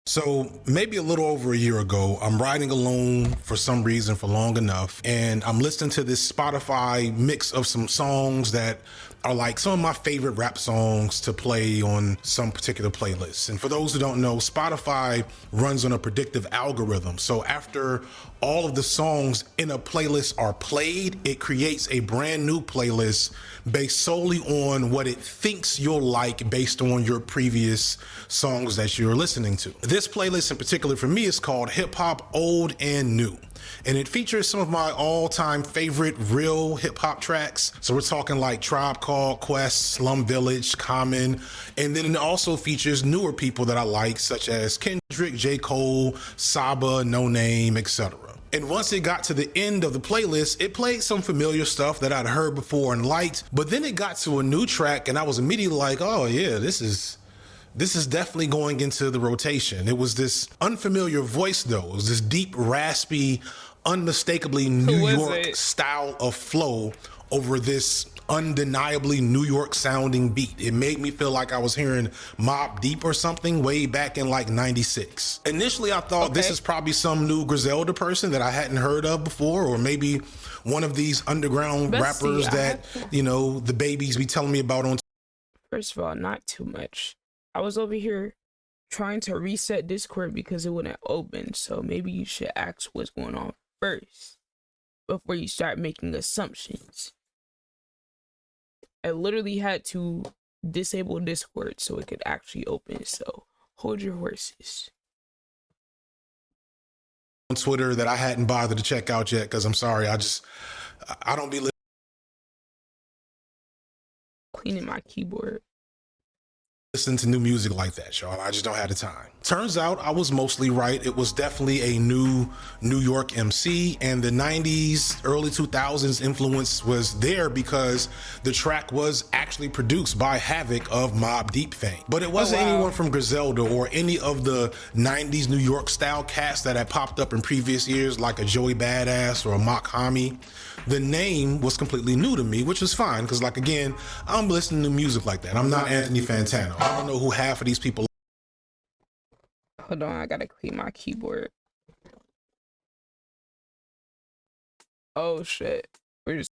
So maybe a little over a year ago, I'm riding alone for some reason for long enough, and I'm listening to this Spotify mix of some songs that are like some of my favorite rap songs to play on some particular playlists. And for those who don't know, Spotify runs on a predictive algorithm. So after all of the songs in a playlist are played, it creates a brand new playlist based solely on what it thinks you'll like based on your previous songs that you're listening to. This playlist in particular for me is called Hip Hop Old and New. And it features some of my all-time favorite real hip-hop tracks. So we're talking like Tribe Called Quest, Slum Village, Common. And then it also features newer people that I like, such as Kendrick, J. Cole, Saba, No Name, etc. And once it got to the end of the playlist, it played some familiar stuff that I'd heard before and liked. But then it got to a new track and I was immediately like, oh yeah, this is definitely going into the rotation. It was this unfamiliar voice though. It was this deep, raspy, unmistakably New York style of flow over this undeniably New York sounding beat. It made me feel like I was hearing Mobb Deep or something way back in like 96. Initially, I thought this is probably some new Griselda person that I hadn't heard of before, or maybe one of these underground rappers that, you know, the babies be telling me about on. First of all, not too much. I was over here trying to reset Discord because it wouldn't open. So maybe you should ask what's going on first before you start making assumptions. I literally had to disable Discord so it could actually open. So hold your horses. On Twitter that I hadn't bothered to check out yet because I'm sorry, I don't be cleaning my keyboard. Listen to new music like that, y'all. I just don't have the time. Turns out I was mostly right. It was definitely a new New York MC, and the 90s, early 2000s influence was there because the track was actually produced by Havoc of Mobb Deep fame. But it wasn't anyone from Griselda or any of the 90s New York style cast that had popped up in previous years, like a Joey Badass or a Mock Hami. The name was completely new to me, which was fine, because like, again, I'm listening to music like that. I'm not Anthony Fantano. I don't know who half of these people. Hold on, I gotta clean my keyboard. Oh shit. We're just,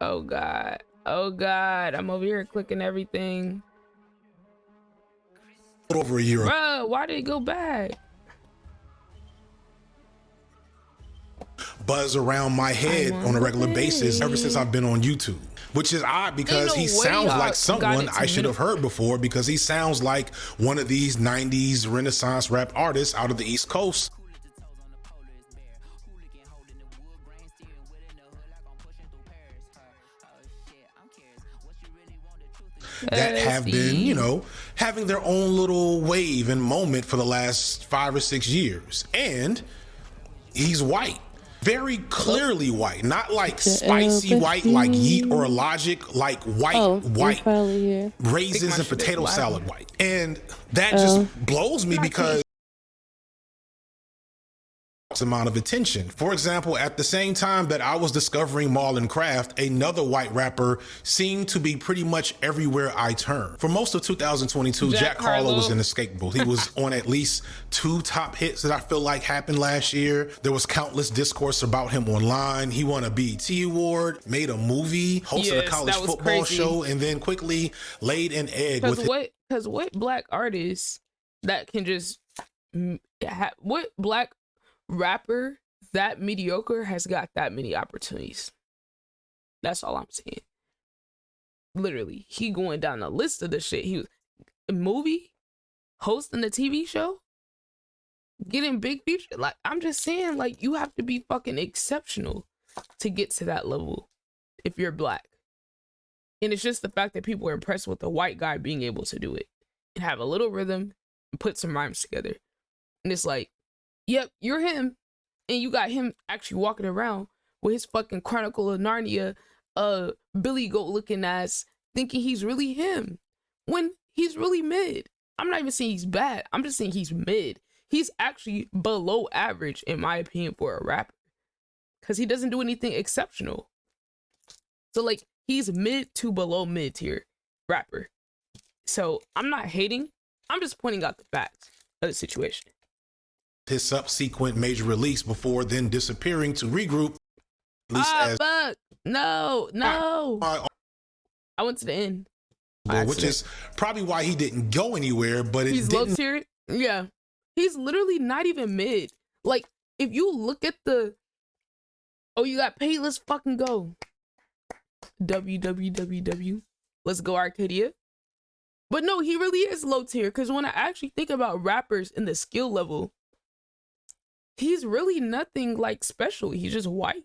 oh god. Oh god, I'm over here clicking everything. Over a year ago. Bruh, why did it go back? Buzz around my head on a regular basis ever since I've been on YouTube, which is odd because he sounds like someone I should have heard before, because he sounds like one of these 90s Renaissance rap artists out of the East Coast that have been, you know, having their own little wave and moment for the last 5 or 6 years. And he's white. Very clearly white, not like spicy white, like Yeet or Logic, like white, raisins and potato salad white. And that just blows me because amount of attention. For example, at the same time that I was discovering Marlon Craft, another white rapper seemed to be pretty much everywhere I turned. For most of 2022, Jack Harlow was inescapable. He was on at least 2 top hits that I feel like happened last year. There was countless discourse about him online. He won a BET award, made a movie, hosted a college football show, and then quickly laid an egg with because what black artists that can just what black rapper that mediocre has got that many opportunities? That's all I'm saying. Literally, he going down the list of the shit. He was a movie, hosting the TV show, getting big feature. Like, I'm just saying, like, you have to be fucking exceptional to get to that level if you're black. And it's just the fact that people are impressed with the white guy being able to do it and have a little rhythm and put some rhymes together. And it's like, yep, you're him, and you got him actually walking around with his fucking Chronicle of Narnia, Billy Goat looking ass, thinking he's really him, when he's really mid. I'm not even saying he's bad. I'm just saying he's mid. He's actually below average, in my opinion, for a rapper, because he doesn't do anything exceptional. So, like, he's mid to below mid tier rapper. So I'm not hating. I'm just pointing out the facts. of the situation. His subsequent major release before then disappearing to regroup. Fuck. No. I went to the end. Which is probably why he didn't go anywhere, but he's low tier. Yeah. He's literally not even mid. Like, if you look at the... Oh, you got paid? Let's fucking go. www. Let's go, Arcadia. But no, he really is low tier, because when I actually think about rappers in the skill level, he's really nothing like special. He's just white.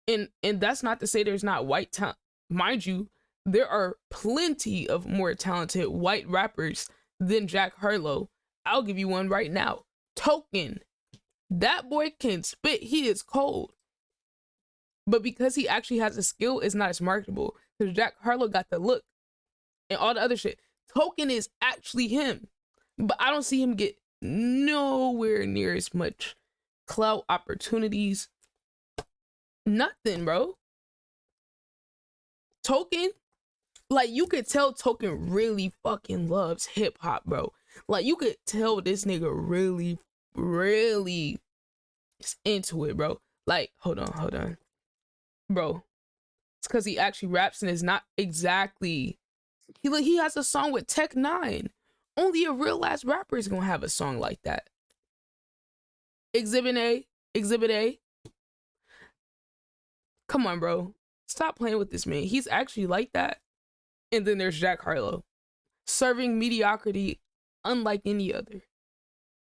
And that's not to say there's not white talent. Mind you, there are plenty of more talented white rappers than Jack Harlow. I'll give you one right now. Token. That boy can spit. He is cold. But because he actually has a skill, it's not as marketable. Because Jack Harlow got the look and all the other shit. Token is actually him. But I don't see him get nowhere near as much clout, opportunities. Nothing, bro. Token, like, you could tell Token really fucking loves hip hop, bro. Like, you could tell this nigga really, really is into it, bro. Like, hold on. Bro, it's because he actually raps and is not exactly... He has a song with Tech 9. Only a real ass rapper is gonna have a song like that. Exhibit A. Come on, bro. Stop playing with this man. He's actually like that. And then there's Jack Harlow, serving mediocrity unlike any other.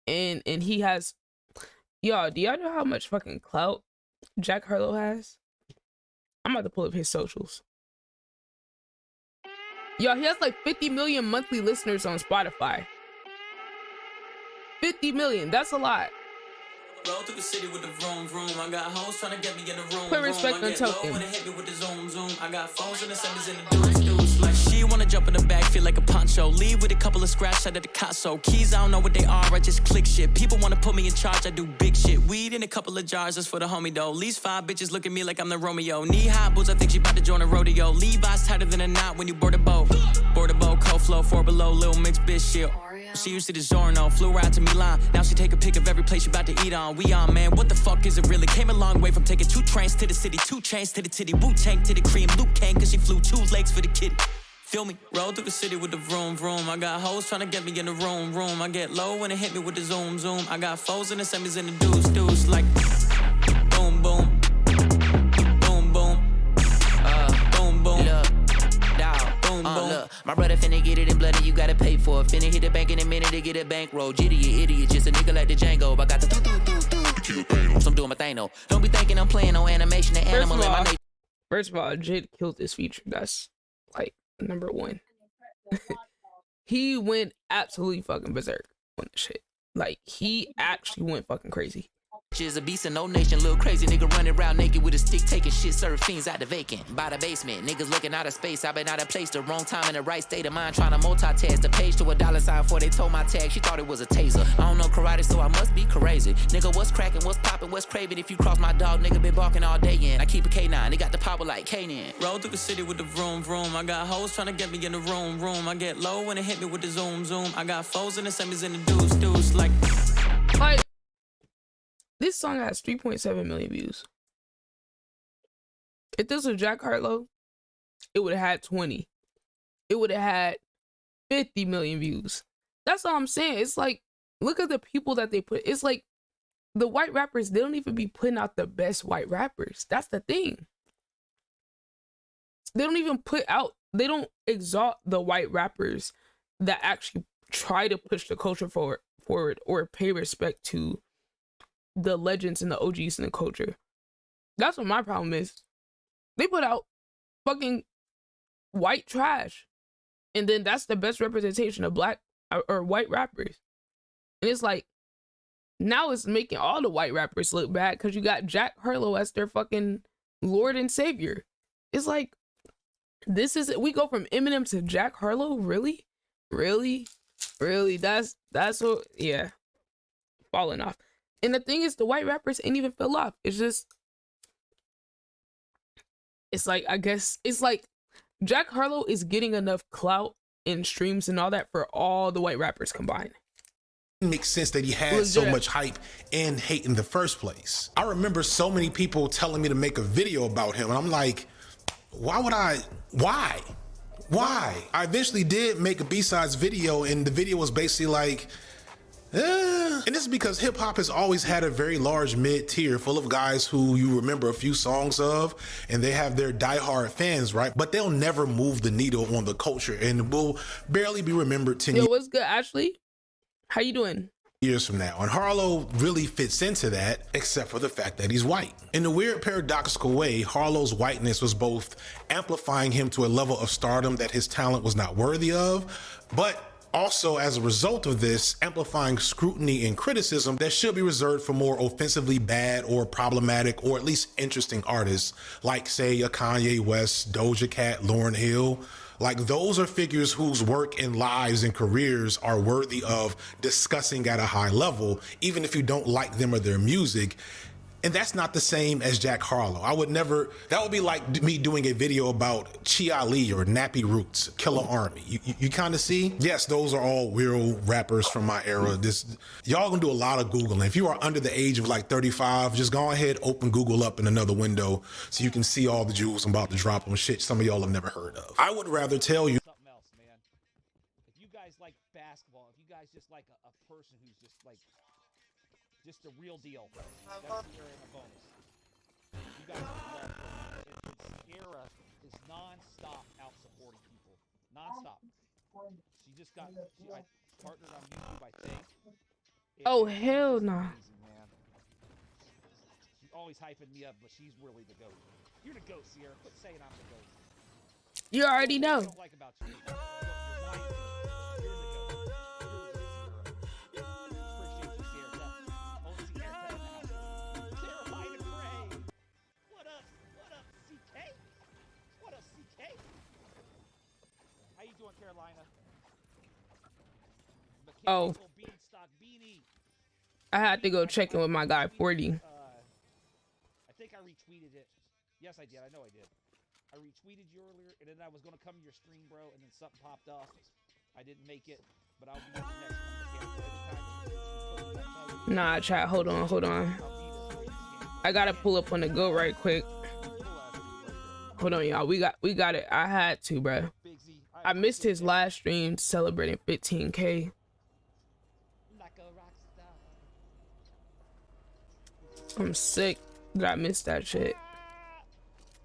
And he has... Y'all, do y'all know how much fucking clout Jack Harlow has? I'm about to pull up his socials. Y'all, he has like 50 million monthly listeners on Spotify. 50 million, that's a lot. Roll through the city with the vroom vroom. I got hoes trying to get me in the room. Put respect on Token. When they hit me with the zoom zoom. I got phones and the semis in the deuce. Like she wanna jump in the bag, feel like a poncho. Leave with a couple of scratch out of the console. Keys, I don't know what they are, I just click shit. People wanna put me in charge, I do big shit. Weed in a couple of jars, just for the homie though. Least 5 bitches look at me like I'm the Romeo. Knee high boots, I think she about to join a rodeo. Levi's tighter than a knot when you board a boat. Board a boat, cold flow, 4 below, little mix bitch shit. She used to the Zorno, flew right to Milan. Now she take a pic of every place she about to eat on. We on, man, what the fuck is it really? Came a long way from taking 2 trains to the city, 2 chains to the titty, Wu-Tang to the cream. Luke came cause she flew 2 legs for the kitty. Feel me? Roll through the city with the vroom vroom. I got hoes trying to get me in the room. I get low when it hit me with the zoom zoom. I got foes and the semis in the deuce. Like boom boom. Boom boom. Boom boom. Look, my brother finna get it in bloody, you gotta pay for it. Finna hit the bank in a minute to get a bankroll. Jitty, you idiot, just a nigga like the Django. I got the so I'm doing my thing, though. Don't be thinking I'm playing no animation and animal in my nature. First of all, Jid killed this feature. That's like number 1. He went absolutely fucking berserk on the shit. Like, he actually went fucking crazy. Is a beast in no nation, little crazy nigga running around naked with a stick, taking shit, serve fiends out the vacant. By the basement, niggas looking out of space. I've been out of place, the wrong time in the right state of mind, trying to multitask the page to a $sign before they told my tag. She thought it was a taser. I don't know karate, so I must be crazy. Nigga, what's cracking, what's popping, what's craving? If you cross my dog, nigga been barking all day in. I keep a K9, they got the power like K9. Roll through the city with the vroom vroom. I got hoes trying to get me in the room. I get low when it hit me with the zoom zoom. I got foes and the semis in the deuce. Like this song has 3.7 million views. If this was Jack Harlow, it would have had 20. It would have had 50 million views. That's all I'm saying. It's like, look at the people that they put. It's like the white rappers, they don't even be putting out the best white rappers. That's the thing. They don't even they don't exalt the white rappers that actually try to push the culture forward or pay respect to the legends and the OGs in the culture. That's what my problem is. They put out fucking white trash, and then that's the best representation of black or white rappers. And it's like, now it's making all the white rappers look bad because you got Jack Harlow as their fucking lord and savior. It's like, we go from Eminem to Jack Harlow? Really? That's what, yeah. Falling off. And the thing is, the white rappers ain't even fell off. It's just, it's like, I guess, it's like Jack Harlow is getting enough clout and streams and all that for all the white rappers combined. makes sense that he had so much hype and hate in the first place. I remember so many people telling me to make a video about him, and I'm like, why? I eventually did make a B-sides video, and the video was basically like, and this is because hip hop has always had a very large mid tier full of guys who you remember a few songs of, and they have their diehard fans, right? But they'll never move the needle on the culture and will barely be remembered 10 Yo, what's good, Ashley? How you doing? years from now. And Harlow really fits into that, except for the fact that he's white. In a weird paradoxical way, Harlow's whiteness was both amplifying him to a level of stardom that his talent was not worthy of, but also, as a result of this, amplifying scrutiny and criticism that should be reserved for more offensively bad or problematic or at least interesting artists, like, say, a Kanye West, Doja Cat, Lauryn Hill. Like, those are figures whose work and lives and careers are worthy of discussing at a high level, even if you don't like them or their music. And that's not the same as Jack Harlow. I would never, that would be like me doing a video about Ciara or Nappy Roots, Killer Army. You kind of see? Yes, those are all real rappers from my era. Y'all gonna do a lot of Googling. If you are under the age of like 35, just go ahead, open Google up in another window so you can see all the jewels I'm about to drop on shit some of y'all have never heard of. I would rather tell you something else, man. If you guys like basketball, if you guys just like a person who's just like just the real deal, that's Ciara and a bonus. You guys would love her. And Ciara is non-stop out supporting people. Non-stop. She just got, I partnered on YouTube, I think. Oh, hell no. Amazing, man. She's always hyping me up, but she's really the GOAT. You're the GOAT, Ciara. Quit saying I'm the GOAT. You already What I know. don't like about you. You're lying to me. You're the GOAT. You're the GOAT, Ciara. Appreciate you, Ciara. Oh, Ciara in the house. Carolina Gray. What up, CK? What up, CK? How you doing, Carolina? Oh. Mechanical Beanstalk Beanie. I had to go check in with my guy 40. I think I retweeted it. Yes, I did. I know I did. I retweeted you earlier, and then I was going to come to your stream, bro, and then something popped off. I didn't make it, but I'll be at the next one. Nah, chat, hold on. I gotta pull up on the go right quick. Hold on, y'all. We got it. I had to, bro. I missed his live stream celebrating 15K. I'm sick that I missed that shit.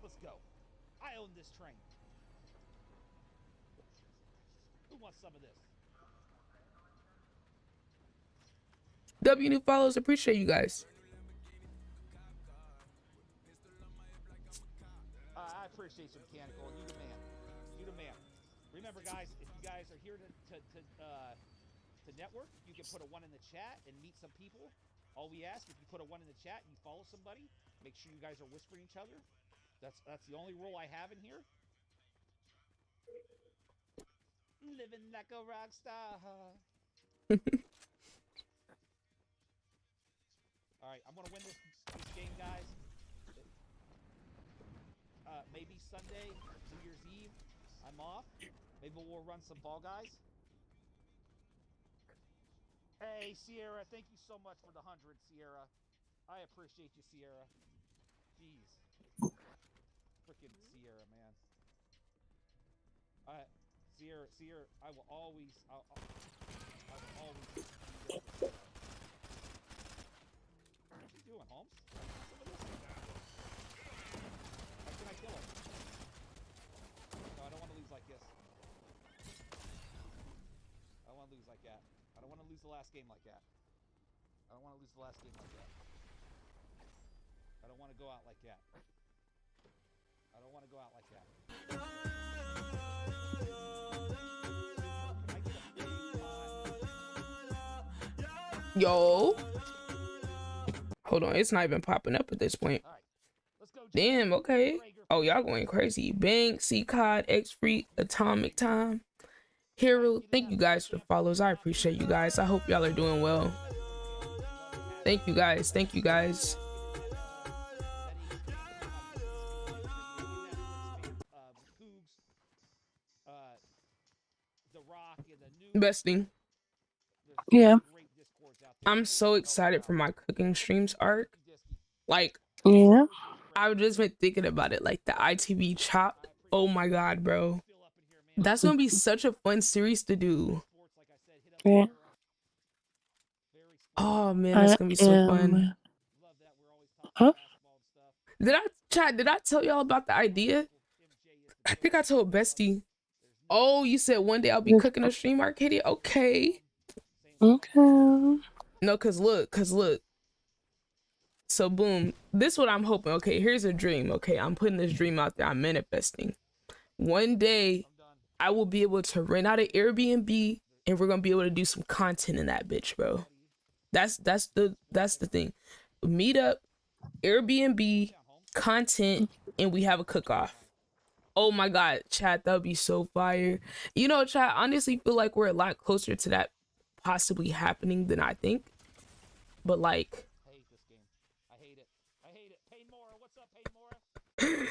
Let's go. I own this train. Who wants some of this? W new follows, appreciate you guys. I appreciate you, Mechanical. You the man. You the man. Remember, guys, if you guys are here to network, you can put a 1 in the chat and meet some people. All we ask, if you put a 1 in the chat and you follow somebody, make sure you guys are whispering each other. That's the only rule I have in here. Living like a rock star. All right, I'm gonna win this game, guys. Maybe Sunday, New Year's Eve, I'm off. Maybe we'll run some Ball Guys. Hey, Ciara, thank you so much for the 100, Ciara. I appreciate you, Ciara. Jeez. Freaking Ciara, man. Ciara, I will always, I will always. What you doing, Holmes? How can I kill him? No, I don't want to lose like this. I don't want to lose like that. I don't want to lose the last game like that. I don't want to lose the last game like that. I don't want to go out like that. I don't want to go out like that. Can I get a big Yo. Hold on, it's not even popping up at this point. All right, let's go. Damn, okay. Oh, y'all going crazy. Bang, C-Cod, X-Freak, Atomic Time. Hero, thank you guys for the follows. I appreciate you guys. I hope y'all are doing well. Thank you guys. Thank you guys. The Rock and the new Besting. Yeah. great I'm so excited for my cooking streams arc. Like, Yeah. I've just been thinking about it. Like the ITV Chopped. Oh my god, bro. That's gonna be such a fun series to do. Yeah. Oh man, that's gonna be so fun. Huh? Did I tell y'all about the idea? I think I told Bestie. Oh, you said one day I'll be cooking a stream, Arcadia? Okay. Okay. No, cause look. So boom, this is what I'm hoping. Okay, here's a dream. Okay, I'm putting this dream out there. I'm manifesting. One day I will be able to rent out an Airbnb and we're gonna be able to do some content in that bitch, bro. That's the thing. Meet up, Airbnb, content, and we have a cook-off. Oh my god, chat, that would be so fire. You know, chat, I honestly feel like we're a lot closer to that possibly happening than I think. But like, I hate this game. I hate it. Pain Mora, what's up, Pain Mora?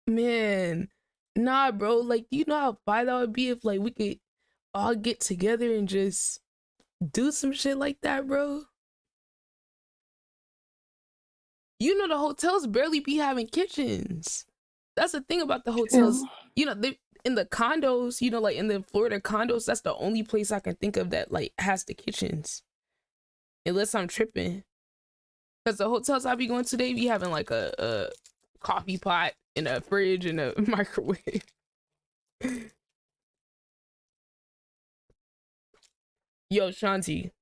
man, nah, bro. Like, you know how fire that would be if like we could all get together and just do some shit like that, bro. You know the hotels barely be having kitchens. That's the thing about the hotels. Yeah. You know, they in the condos, you know, like in the Florida condos, that's the only place I can think of that like has the kitchens. Unless I'm tripping. Because the hotels I be going to, they be having like a coffee pot and a fridge and a microwave. Yo, Shanti,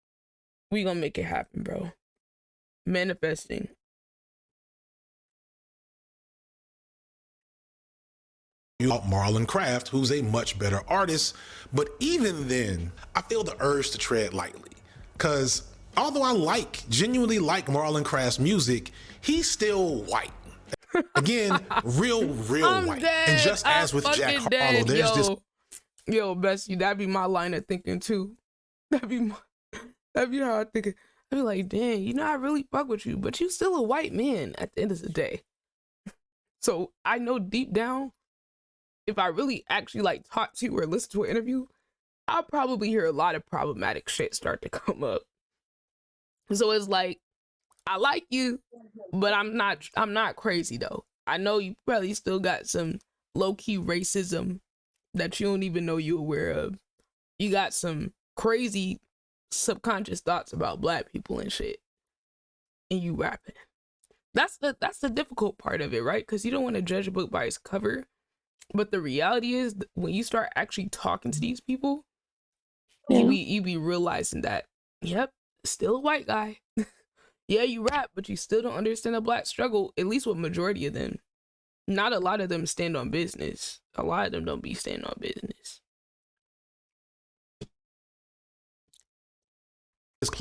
we gonna make it happen, bro. Manifesting. Marlon Craft, who's a much better artist, but even then, I feel the urge to tread lightly. Cause although I genuinely like Marlon Craft's music, he's still white. Again, real I'm white. dead. And just I'm as with Jack fucking Harlow, dead. there's this Yo, Bessie, that'd be my line of thinking too. That'd be how I think it. I'd be like, dang, you know, I really fuck with you, but you still a white man at the end of the day. So I know deep down, if I really actually like talk to you or listen to an interview, I'll probably hear a lot of problematic shit start to come up. So it's like, I like you, but I'm not crazy though. I know you probably still got some low-key racism that you don't even know you're aware of. You got some crazy subconscious thoughts about black people and shit. And you rapping. That's the difficult part of it, right? Because you don't want to judge a book by its cover. But the reality is, when you start actually talking to these people, you be realizing that, yep, still a white guy. Yeah, you rap, but you still don't understand the black struggle, at least with majority of them. Not a lot of them stand on business. A lot of them don't be standing on business.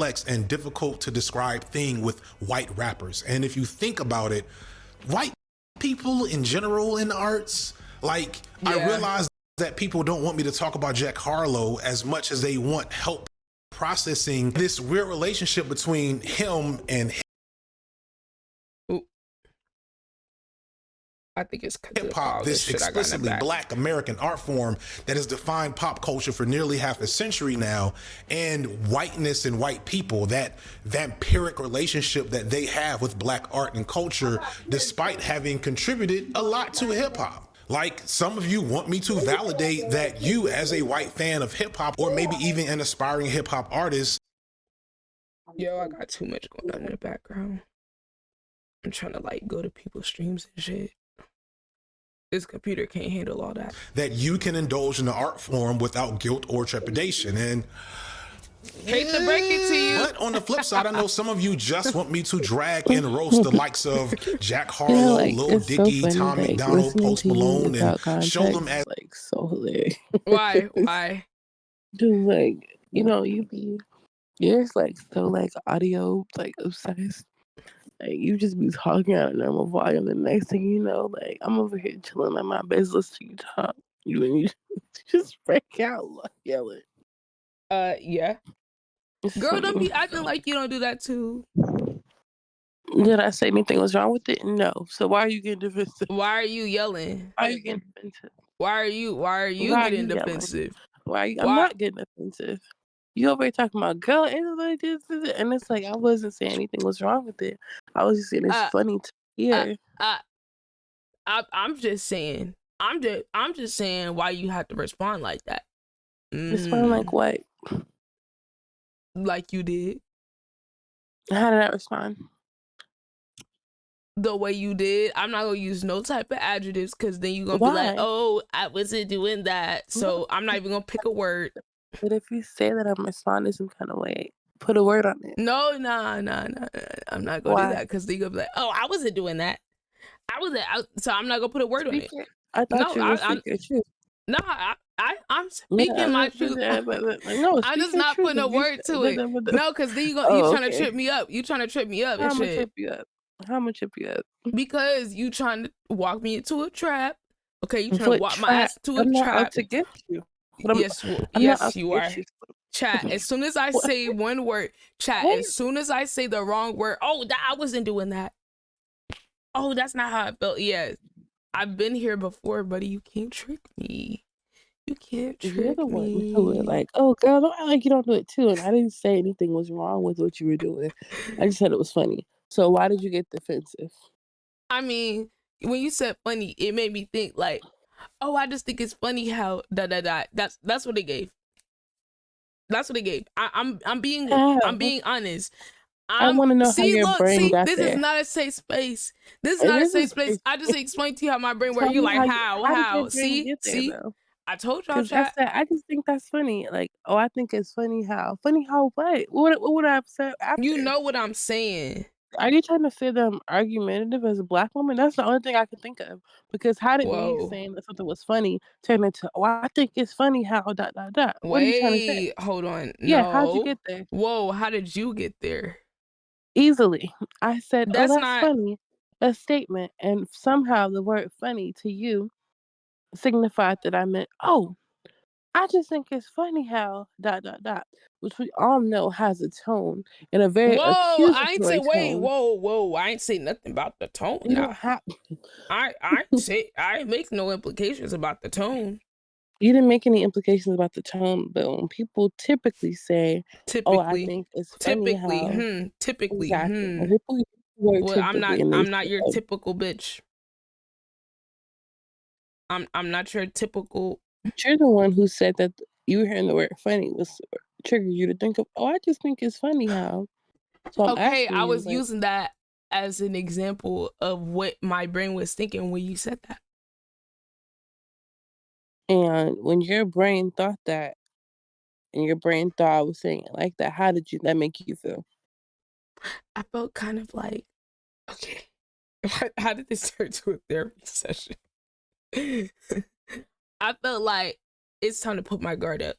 complex and difficult to describe thing with white rappers. And if you think about it, white people in general in the arts, like, I realize that people don't want me to talk about Jack Harlow as much as they want help processing this weird relationship between him and I think it's hip-hop, this explicitly black American art form that has defined pop culture for nearly half a century now, and whiteness and white people, that vampiric relationship that they have with black art and culture, despite having contributed a lot to hip-hop. Like, some of you want me to validate that you, as a white fan of hip-hop, or maybe even an aspiring hip-hop artist. Yo, I got too much going on in the background. I'm trying to, like, go to people's streams and shit. This computer can't handle all that. That you can indulge in the art form without guilt or trepidation. And hate to break it to you. But on the flip side, I know some of you just want me to drag and roast the likes of Jack Harlow, Lil Dicky, so Tom like, McDonald, Post Malone, and context, show them as like so hilarious. Why? Dude, like, you know, you're like so like audio like obsessed. Like, you just be talking at a normal volume. The next thing you know, like, I'm over here chilling at my best, listening to you talk. You just break out yelling. Yeah. Girl, don't be acting like you don't do that too. Did I say anything was wrong with it? No. So why are you getting defensive? Why are you yelling? Why are you getting defensive? Why are you getting defensive? I'm not getting defensive. You over here talking about girl, anybody did this, and it's like I wasn't saying anything was wrong with it. I was just saying it's Uh, funny to uh, hear. I'm just saying. I'm just saying why you have to respond like that. Respond like what? Like you did. How did I respond? The way you did. I'm not gonna use no type of adjectives because then you're gonna be like, Why? oh, I wasn't doing that. So I'm not even gonna pick a word. But if you say that I'm responding some kind of way, put a word on it. No, nah. I'm not gonna do Why? that because then you're gonna be like, oh, I wasn't doing that. So I'm not gonna put a word on Speak it. it. I thought No, you were speaking your truth. no, I'm No, speaking my truth. I'm speak just your not truth. putting a If you word to it. No, because then you Oh, trying to okay. trip me up. You trying to trip me up How and I'm gonna shit. trip you up? How I'm gonna trip you up? Because you trying to walk me into a trap. Okay, you trying to What walk my trap? ass into a I'm not trap. out to get you. But I'm not out Yes, to you get are. you. Chat, as soon as I What? say one word, chat, What? as soon as I say the wrong word, oh, I wasn't doing that. Oh, that's not how I felt. Yeah, I've been here before, buddy. You can't trick me. You can't You're trick the one me. who were like, "Oh, girl, don't act like you don't do it too." And I didn't say anything was wrong with what you were doing. I just said it was funny. So why did you get defensive? I mean, when you said funny, it made me think like, oh, I just think it's funny how da da da. That's what it gave. That's what it gave. I'm being How? honest. I want to know how your brain See, got this is there. not a safe space. This is It not a is a safe space. safe I just explained to you how my brain works. Tell You me like how did your how? brain get there See. though? I told y'all, Because that's chat. that. I just think that's funny. Like, oh, I think it's funny how. Funny how what? What would I have said after? You know what I'm saying. Are you trying to say that I'm argumentative as a black woman? That's the only thing I can think of. Because how did me Whoa. saying that something was funny turn into, oh, I think it's funny how dot dot dot. What are you trying to say? Wait, hold on. Yeah, how'd you No. get there? Whoa, how did you get there? Easily. I said, oh, That's that's not. funny. A statement. And somehow the word funny to you signified that I meant, oh, I just think it's funny how dot dot dot, which we all know has a tone and a very Whoa, I ain't say. accusatory Wait, tone. whoa. I ain't say nothing about the tone. You Nah, don't have. I ain't make no implications about the tone. You didn't make any implications about the tone, but when people typically say, "Oh, I Typically, think it's funny how," typically, exactly. When people use the word Well, typically and they I'm not say, your "Oh, typical bitch. I'm not your typical. you're the one who said that you hearing the word funny was triggered you to think of, oh, I just think it's funny how." So I'm Okay, asking I you, was like, using that as an example of what my brain was thinking when you said that. and when your brain thought that, and your brain thought I was saying it like that, how did that make you feel? I felt kind of like, okay, how did this turn to a therapy session? I felt like it's time to put my guard up.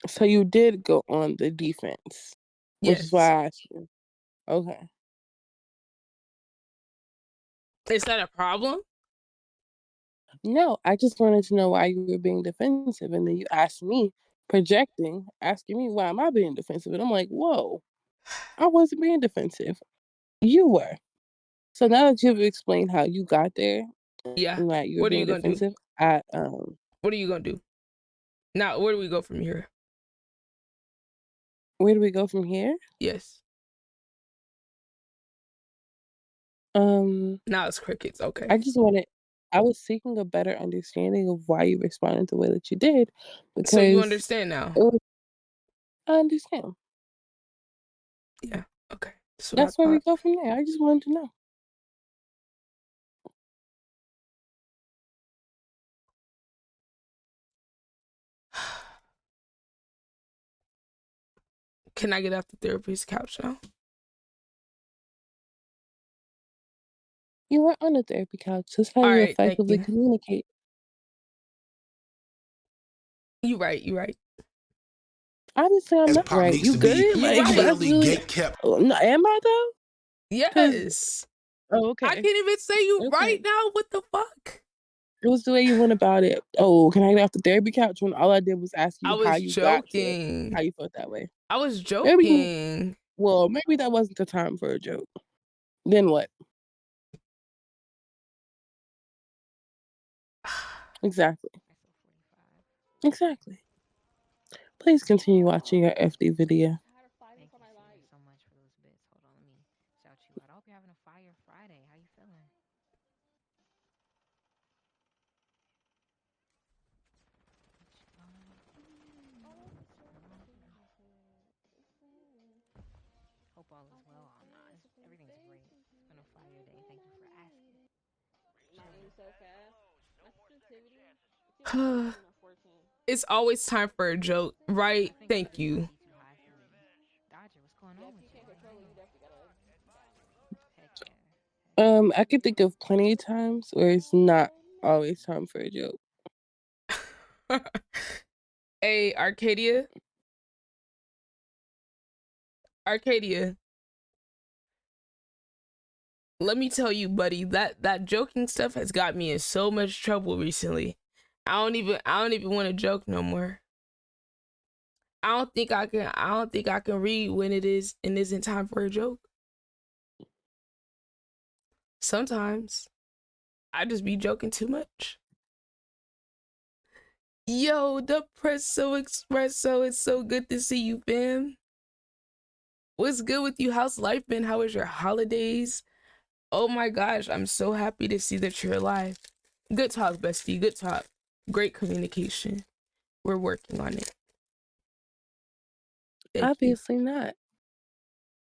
So you did go on the defense, which is why Yes. I asked you. Okay. Is that a problem? No, I just wanted to know why you were being defensive, and then you asked me, projecting, asking me why am I being defensive, and I'm like, whoa, I wasn't being defensive. You were. So now that you've explained how you got there Yeah. and that you're What are you being gonna do? defensive, What are you gonna do? Now, where do we go from here? where do we go from here? Yes. Um, Now it's crickets. Okay. I was seeking a better understanding of why you responded the way that you did, So you because understand now? it was, I understand. Yeah. Okay. That's what I That's where we thought. go from there. I just wanted to know. Can I get off the therapist couch now? You were on a therapy couch. That's how All you right. Thank effectively you. communicate. You right. You right. Obviously, I'm As not pop right. needs You to be good? You Like, right. that's clearly really. gate kept. Oh, no, am I though? Because Yes. okay, I can't even say you right okay. now. What the fuck? It was the way you went about it. Oh, can I get off the therapy couch? When all I did was ask I you how was you got to joking. how you felt that way. I was Maybe joking. maybe that wasn't the time for a joke. Then what? Exactly. Exactly. Please continue watching your FD video. Thank you, Ciara, so much for those bits. Hold on, let me shout you out. I hope you're having a fire Friday. How you feeling? Hope all is well. Oh, nah, everything's great. It's been a fire day. Thank you for asking. It's always time for a joke, right? I think Thank it you. might be too high for me. Dodger, what's going on with you? Heck yeah. I can think of plenty of times where it's not always time for a joke. Hey, Arcadia. Arcadia. Let me tell you, buddy, that joking stuff has got me in so much trouble recently. I don't even want to joke no more. I don't think I can read when it is and isn't time for a joke. Sometimes I just be joking too much. Yo, the Presso Espresso, it's so good to see you, fam. What's good with you? How's life been? How was your holidays? Oh my gosh, I'm so happy to see that you're alive. Good talk, bestie. Good talk. Great communication. We're working on it. Thank Obviously not.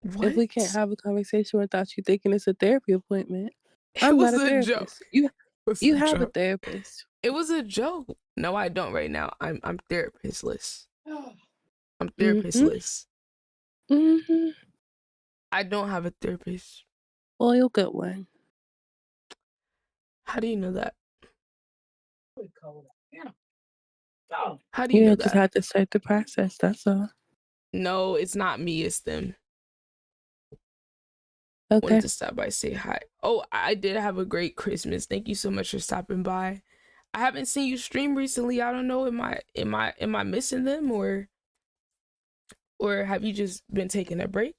you. If we can't What? have a conversation without you thinking it's a therapy appointment, It I'm was not a a joke. therapist. It was You a have a joke. therapist. It was a joke. No, I don't right now. I'm therapist-less. I'm Mm-hmm. therapist-less. Mm-hmm. I don't have a therapist. Well, you'll get one. How do you know that? How do you know You just that? have to start the process. That's all. No, it's not me, it's them. Okay. Wanted to stop by, say hi. Oh, I did have a great Christmas. Thank you so much for stopping by. I haven't seen you stream recently. I don't know, am I missing them or have you just been taking a break?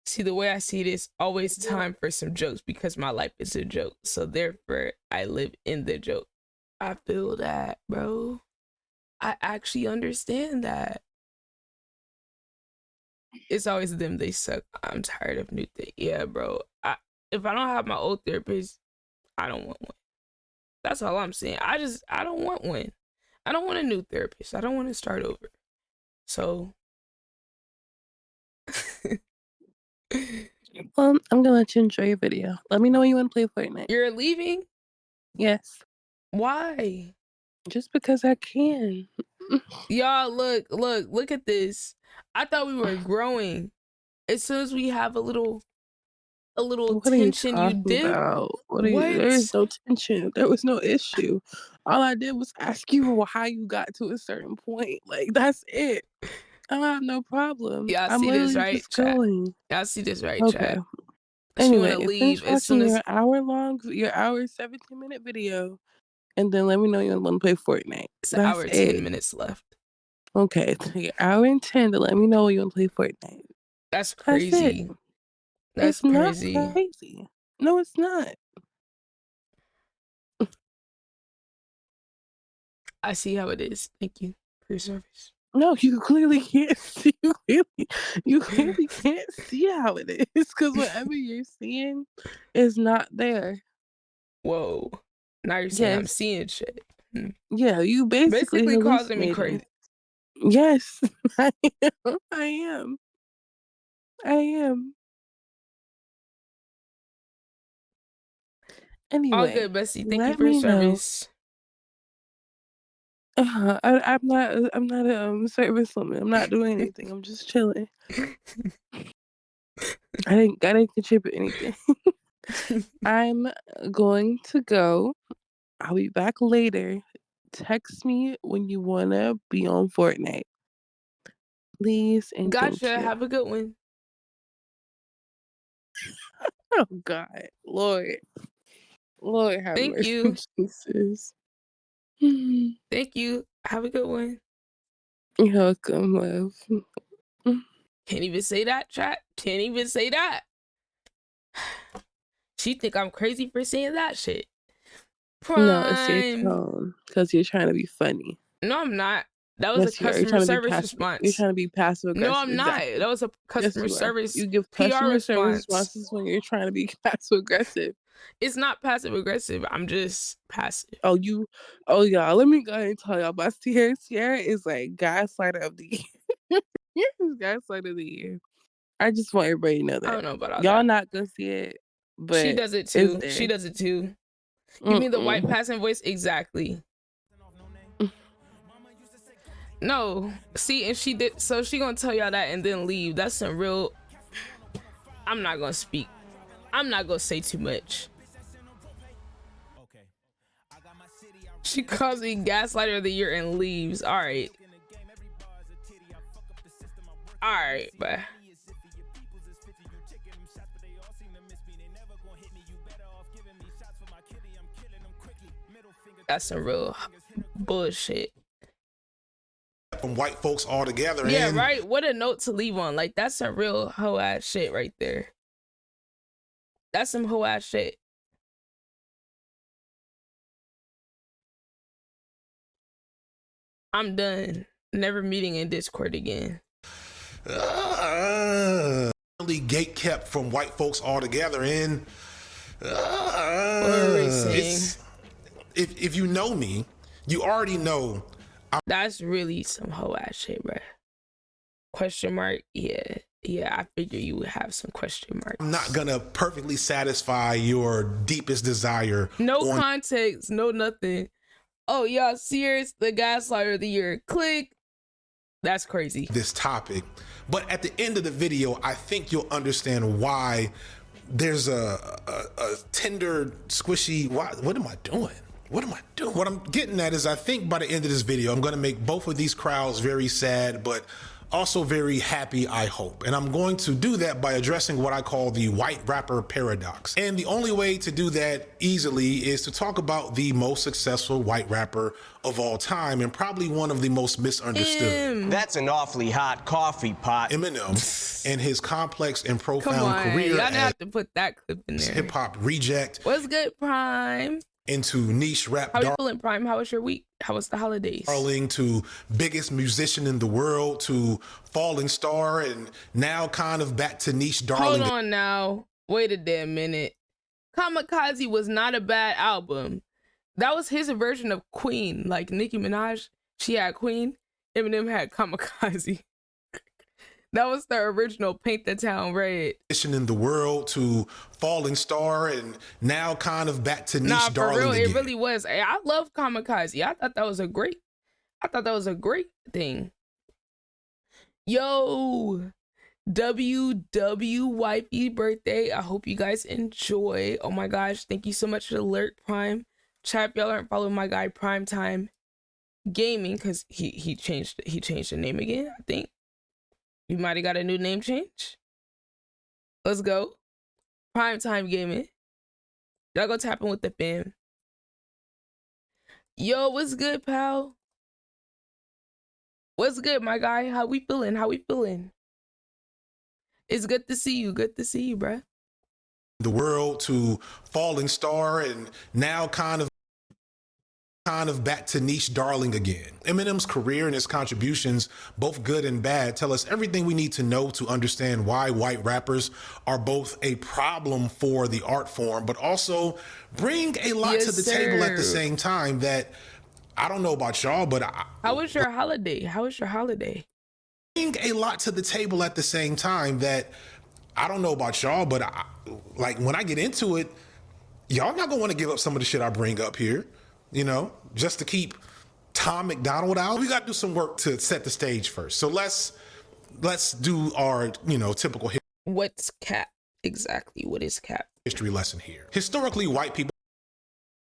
See, the way I see it is always time for some jokes because my life is a joke. So therefore, I live in the joke. I feel that, bro. I actually understand that. It's always them, they suck. I'm tired of new things. Yeah, bro. If I don't have my old therapist, I don't want one. That's all I'm saying. I don't want one. I don't want a new therapist. I don't want to start over. So Well, I'm gonna let you enjoy your video. Let me know when you want to play Fortnite. you're leaving? Yes. Why? Just because I can. Y'all, look at this. I thought we were growing. As soon as we have a little What are you tension, you talking dip. about? There is What? no tension. There was no issue. All I did was ask you how you got to a certain point. Like, that's it. I have no problem. Y'all I'm see this, literally right, just chat? going. Y'all see this, right, Okay. chat? She want Anyway, to leave finish as soon watching as your hour 17-minute video, and then let me know you want to play Fortnite. it's an That's hour, 10 it. minutes left. Okay, take an hour and 10 to let me know you want to play Fortnite. That's That's it. crazy. That's It's not crazy. crazy. No, it's not. I see how it is. Thank you for your service. No, you clearly can't see. You clearly can't see how it is because whatever you're seeing is not there. Whoa. Now you're saying I'm Yes. seeing shit. Yeah, you basically Causing me hallucinating. crazy. Yes, I am. I am. I am. All Anyway, good, Bessie. Thank you let for your me know. service. I'm not. I'm not a service woman. I'm not doing anything. I'm just chilling. I didn't contribute anything. I'm going to go. I'll be back later. Text me when you wanna be on Fortnite, please and thank Gotcha. you. Have a good one. Oh God, Lord have Thank mercy, you. Jesus. Thank you. Have a good one. You're welcome, love. Can't even say that, chat. Can't even say that. She think I'm crazy for saying that shit. No, it's your Prime. tone because you're trying to be funny. No, I'm not. That was a Yes, you are. You're customer trying to be service passive. You're response. trying to be passive No, aggressive. I'm not. Exactly. That was a Yes, customer you are. service You give PR customer service response. responses when you're trying to be passive aggressive. It's not passive aggressive. I'm just passive. Oh, y'all. Let me go ahead and tell y'all about Ciara. Ciara is like gaslighter of the year. Gaslighter of the year. I just want everybody to know I that. don't know about all Y'all that. not gonna see it, but She does it it's too. there. She does it too. You mean the white Mm-mm. passing voice? Exactly. No. See, and she did. So she gonna tell y'all that and then leave. That's some real. I'm not gonna speak. I'm not gonna say too much. She calls me gaslighter of the year and leaves. All right. All right, bye. That's some real bullshit. From white folks all together. Yeah, and right. What a note to leave on. Like, that's some real hoe ass shit right there. That's some hoe ass shit. I'm done. Never meeting in Discord again. Really gate kept from white folks all together. And it's, if you know me, you already know. That's really some hoe ass shit, bruh. Question mark? Yeah, I figure you would have some question marks. I'm not gonna perfectly satisfy your deepest desire. No context, no nothing. Oh, y'all serious? The gaslighter of the year. Click. That's crazy. This topic, but at the end of the video, I think you'll understand why there's a tender, squishy. What am I doing? What am I doing? What I'm getting at is I think by the end of this video, I'm gonna make both of these crowds very sad, but also very happy, I hope. And I'm going to do that by addressing what I call the white rapper paradox. And the only way to do that easily is to talk about the most successful white rapper of all time and probably one of the most misunderstood. That's an awfully hot coffee pot. Eminem and his complex and Come profound on, career y'all as have to put that clip in there. hip-hop reject What's good, Prime? into niche rap How you feeling, Prime? How was your week? How was the holidays? darling to biggest musician in the world to falling star and now kind of back to niche darling. Hold on now. Wait a damn minute. Kamikaze was not a bad album. That was his version of Queen. Like Nicki Minaj, she had Queen. Eminem had Kamikaze. That was the original Paint the Town Red. In the world to falling star and now kind of back to niche darling for real, again. it really was. Hey, I love Kamikaze. I thought that was a great thing. Yo, WW wifey birthday. I hope you guys enjoy. Oh my gosh, thank you so much for the alert, Prime. Chat, y'all aren't following my guy Prime Time Gaming because he changed the name again, I think. You might have got a new name change. Let's go. Primetime Gaming. Y'all go tapping with the fam. Yo, what's good, pal? What's good, my guy? How we feeling? It's good to see you. Good to see you, bruh. The world to falling star and now kind of back to niche darling again. Eminem's career and his contributions, both good and bad, tell us everything we need to know to understand why white rappers are both a problem for the art form, but also bring a lot to the table at the same time that I don't know about y'all, but how was your holiday? Bring a lot to the table at the same time that I don't know about y'all, but like when I get into it, y'all not gonna want to give up some of the shit I bring up here. You know, just to keep Tom McDonald out. We got to do some work to set the stage first. So let's do our, typical What's cap? Exactly. What is cap? History lesson here. Historically, white people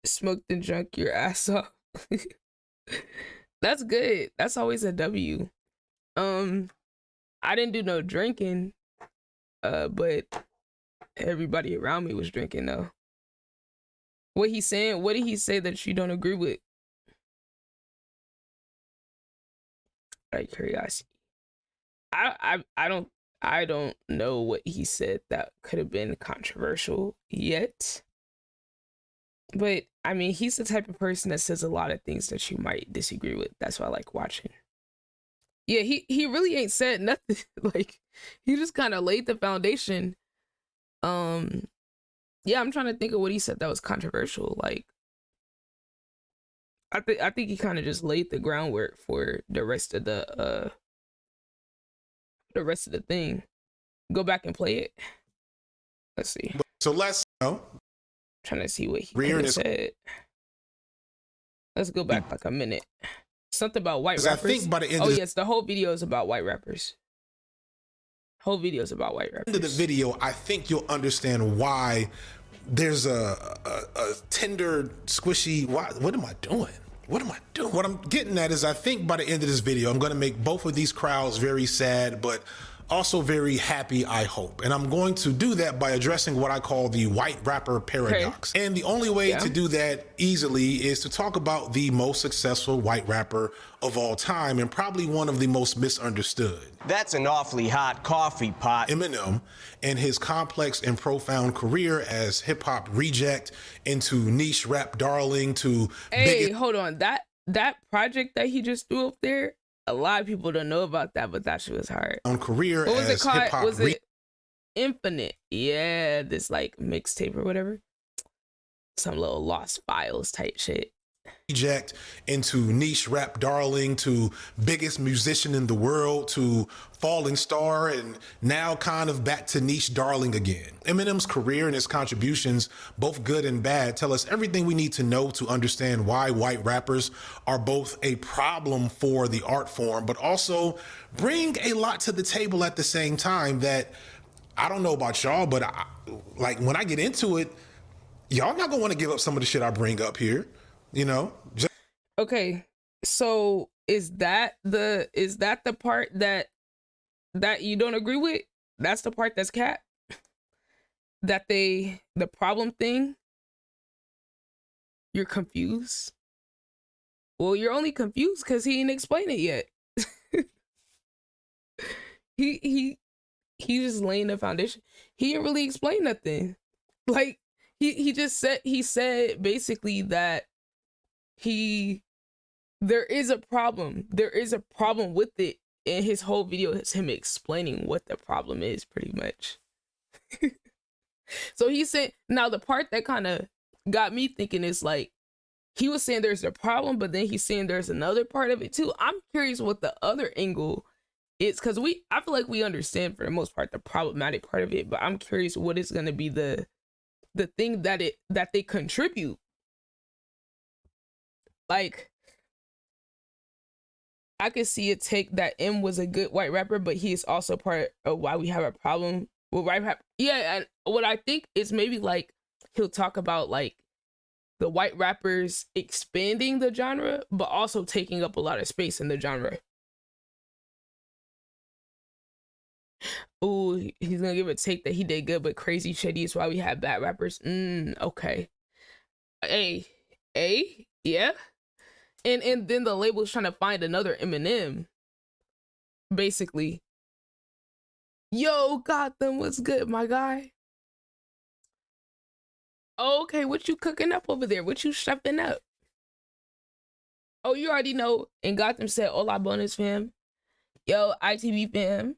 smoked and drunk your ass off. That's good. That's always a W. I didn't do no drinking, but everybody around me was drinking though. What he's saying? What did he say that you don't agree with? Out of curiosity, I don't know what he said that could have been controversial yet. But I mean, he's the type of person that says a lot of things that you might disagree with. That's why I like watching. Yeah, he really ain't said nothing. Like, he just kind of laid the foundation. Yeah, I'm trying to think of what he said that was controversial. Like, I think he kind of just laid the groundwork for the rest of the thing. Go back and play it. Let's see. So let's Trying to see what he Rearing said. Let's go back like a minute. Something about white 'cause I rappers. think by the end Oh of the- yes, the whole video is about white rappers. Whole video is about white rappers. end of the video, I think you'll understand why there's a tender, squishy. What am I doing? What am I doing? What I'm getting at is I think by the end of this video, I'm going to make both of these crowds very sad, but also very happy, I hope. And I'm going to do that by addressing what I call the white rapper paradox. Okay. And the only way to do that easily is to talk about the most successful white rapper of all time and probably one of the most misunderstood. That's an awfully hot coffee pot. Eminem and his complex and profound career as hip-hop reject into niche rap darling to Hey, hold on. That project that he just threw up there, a lot of people don't know about that, but that shit was hard. on career What was it as called? hip-hop Was it Infinite? Yeah, this like mixtape or whatever. Some little lost files type shit. reject into niche rap darling to biggest musician in the world to falling star and now kind of back to niche darling again. Eminem's career and his contributions, both good and bad, tell us everything we need to know to understand why white rappers are both a problem for the art form, but also bring a lot to the table at the same time that I don't know about y'all, but like when I get into it, y'all not gonna want to give up some of the shit I bring up here. You know, Okay, so is that the part that you don't agree with? That's the part that's cap. That the problem thing. You're confused. Well, you're only confused because he didn't explain it yet. he just laying the foundation. He didn't really explain nothing. Like he said basically that. There is a problem with it, and his whole video is him explaining what the problem is pretty much. So he said, now the part that kind of got me thinking is like he was saying there's a problem, but then he's saying there's another part of it too. I'm curious what the other angle is, because I feel like we understand for the most part the problematic part of it, but I'm curious what is going to be the thing that they contribute. Like, I could see a take that M was a good white rapper, but he is also part of why we have a problem with white rap. Yeah, and what I think is maybe like he'll talk about like the white rappers expanding the genre, but also taking up a lot of space in the genre. Ooh, he's gonna give a take that he did good, but crazy shitty is why we have bad rappers. Okay. Yeah. And then the label's trying to find another Eminem. Basically. Yo, Gotham, what's good, my guy? Okay, what you cooking up over there? What you stuffing up? Oh, you already know. And Gotham said, hola, bonus fam. Yo, ITV fam.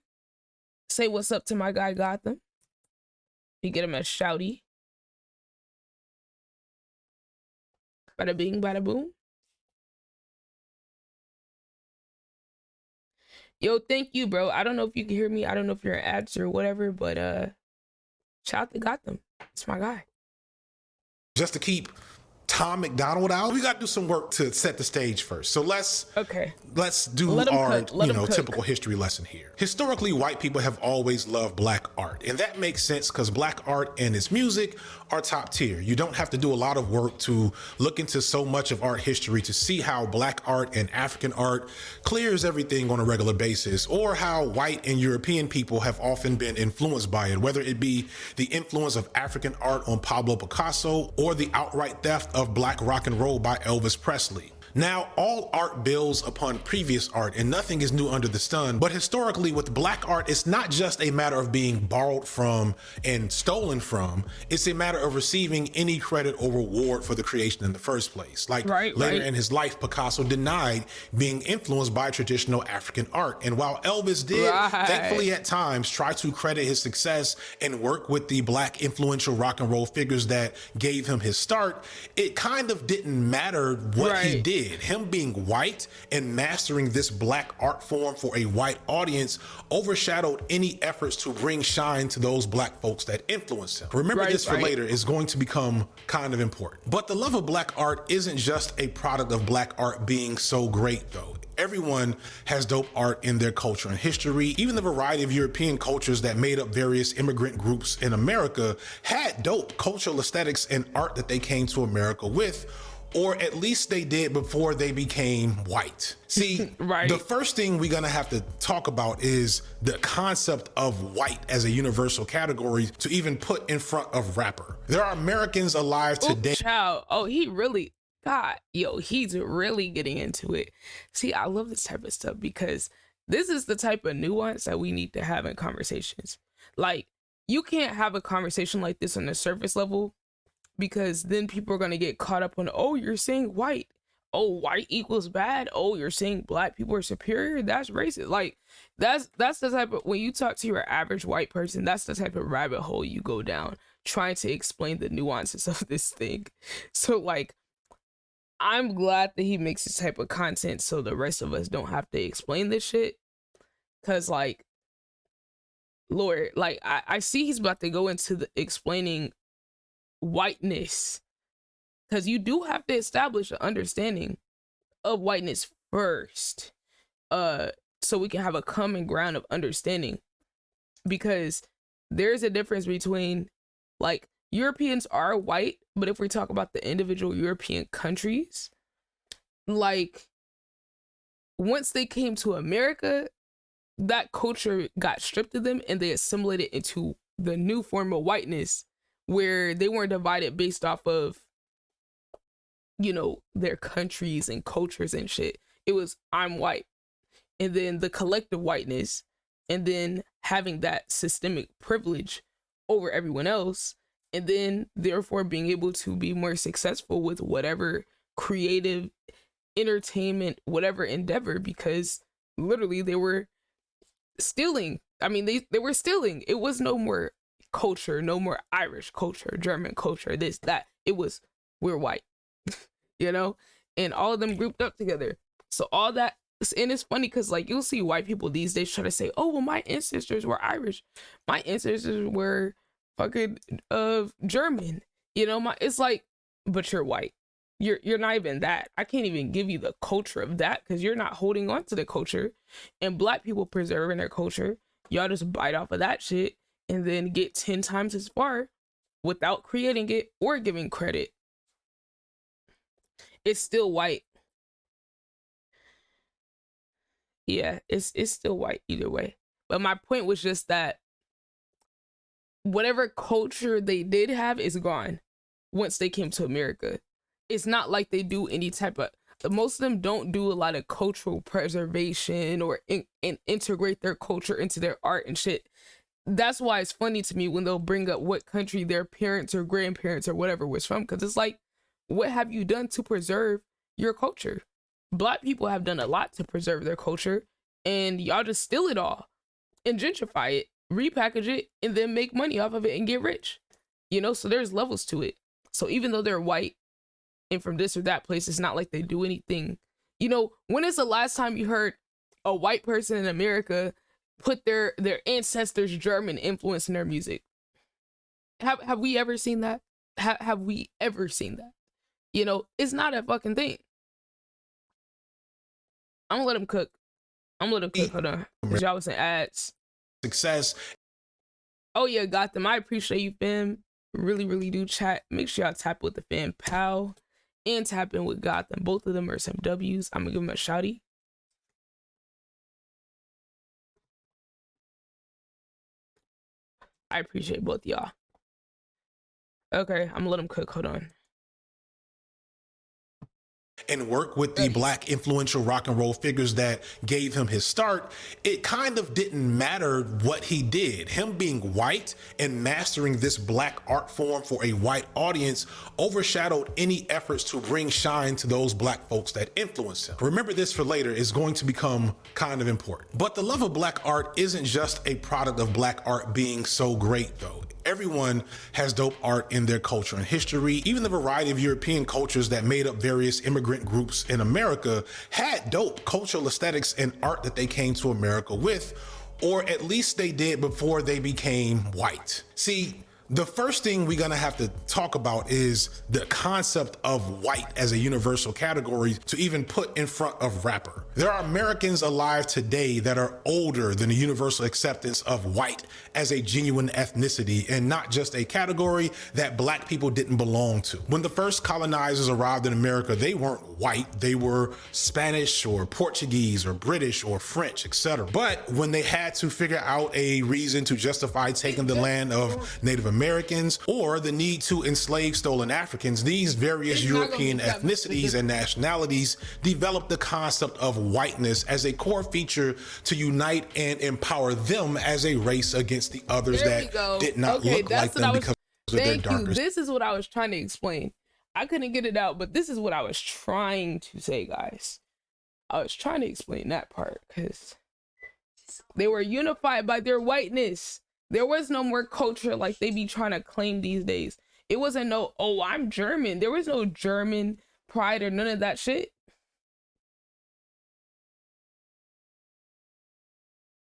Say what's up to my guy, Gotham. You get him a shouty. Bada bing, bada boom. Yo, thank you, bro. I don't know if you can hear me. I don't know if you're in ads or whatever, but shout out to Gotham. It's my guy. just to keep Tom McDonald out, we got to do some work to set the stage first. So let's do our typical history lesson here. Historically, white people have always loved black art, and that makes sense because black art and its music are top tier. You don't have to do a lot of work to look into so much of art history to see how black art and African art clears everything on a regular basis, or how white and European people have often been influenced by it, whether it be the influence of African art on Pablo Picasso or the outright theft of black rock and roll by Elvis Presley. Now, all art builds upon previous art, and nothing is new under the sun. But historically, with black art, it's not just a matter of being borrowed from and stolen from. It's a matter of receiving any credit or reward for the creation in the first place. Like later in his life, Picasso denied being influenced by traditional African art. And while Elvis did, thankfully at times, try to credit his success and work with the black influential rock and roll figures that gave him his start, it kind of didn't matter what he did. Him being white and mastering this black art form for a white audience overshadowed any efforts to bring shine to those black folks that influenced him. Remember this for later, is going to become kind of important. But the love of black art isn't just a product of black art being so great though. Everyone has dope art in their culture and history. Even the variety of European cultures that made up various immigrant groups in America had dope cultural aesthetics and art that they came to America with, or at least they did before they became white. See, the first thing we're gonna have to talk about is the concept of white as a universal category to even put in front of rapper. There are Americans alive today. He really, God, he's really getting into it. See, I love this type of stuff because this is the type of nuance that we need to have in conversations. Like, you can't have a conversation like this on the surface level, because then people are going to get caught up on, oh, you're saying white. Oh, white equals bad. Oh, you're saying black people are superior. That's racist. Like, that's the type of, when you talk to your average white person, that's the type of rabbit hole you go down trying to explain the nuances of this thing. So, like, I'm glad that he makes this type of content so the rest of us don't have to explain this shit. Because, like, Lord, like, I see he's about to go into the explaining whiteness, because you do have to establish an understanding of whiteness first, so we can have a common ground of understanding, because there's a difference between, like, Europeans are white, but if we talk about the individual European countries, like, once they came to America, that culture got stripped of them and they assimilated into the new form of whiteness, where they weren't divided based off of, their countries and cultures and shit. It was, I'm white. And then the collective whiteness, and then having that systemic privilege over everyone else, and then therefore being able to be more successful with whatever creative entertainment, whatever endeavor, because literally they were stealing. I mean, they were stealing. It was no more culture, no more Irish culture, German culture, this, that. It was, we're white, and all of them grouped up together. So all that, and it's funny because, like, you'll see white people these days try to say, oh, well, my ancestors were Irish, my ancestors were fucking German, it's like, but you're white. You're not even that. I can't even give you the culture of that because you're not holding on to the culture. And black people preserving their culture, y'all just bite off of that shit and then get 10 times as far without creating it or giving credit. It's still white. Yeah, it's still white either way. But my point was just that whatever culture they did have is gone once they came to America. It's not like they do any type of, most of them don't do a lot of cultural preservation or integrate their culture into their art and shit. That's why it's funny to me when they'll bring up what country their parents or grandparents or whatever was from, because it's like, what have you done to preserve your culture? Black people have done a lot to preserve their culture, and y'all just steal it all and gentrify it, repackage it, and then make money off of it and get rich. So there's levels to it. So even though they're white and from this or that place, it's not like they do anything. When is the last time you heard a white person in America put their ancestors' German influence in their music? Have we ever seen that? Have we ever seen that? It's not a fucking thing. I'm gonna let him cook. Hold on. Cause y'all was in ads. Success. Oh yeah, got them. I appreciate you, fam. Really, really do chat. Make sure y'all tap with the fan pal and tap in with Gotham. Both of them are some W's. I'm gonna give them a shouty. I appreciate both y'all. Okay, I'm gonna let them cook. Hold on. and work with the black influential rock and roll figures that gave him his start, it kind of didn't matter what he did. Him being white and mastering this black art form for a white audience overshadowed any efforts to bring shine to those black folks that influenced him. Remember this for later, is going to become kind of important. But the love of black art isn't just a product of black art being so great though. Everyone has dope art in their culture and history. Even the variety of European cultures that made up various immigrant groups in America had dope cultural aesthetics and art that they came to America with, or at least they did before they became white. See, the first thing we're gonna have to talk about is the concept of white as a universal category to even put in front of rapper. There are Americans alive today that are older than the universal acceptance of white as a genuine ethnicity and not just a category that black people didn't belong to. When the first colonizers arrived in America, they weren't white, they were Spanish or Portuguese or British or French, etc. But when they had to figure out a reason to justify taking the land of Native Americans or the need to enslave stolen Africans, these various European ethnicities and nationalities developed the concept of whiteness as a core feature to unite and empower them as a race against the others that did not look like them because of their darker. This is what I was trying to explain. I couldn't get it out, but this is what I was trying to say, guys. I was trying to explain that part because they were unified by their whiteness. There was no more culture like they be trying to claim these days. It wasn't no, oh, I'm German. There was no German pride or none of that shit.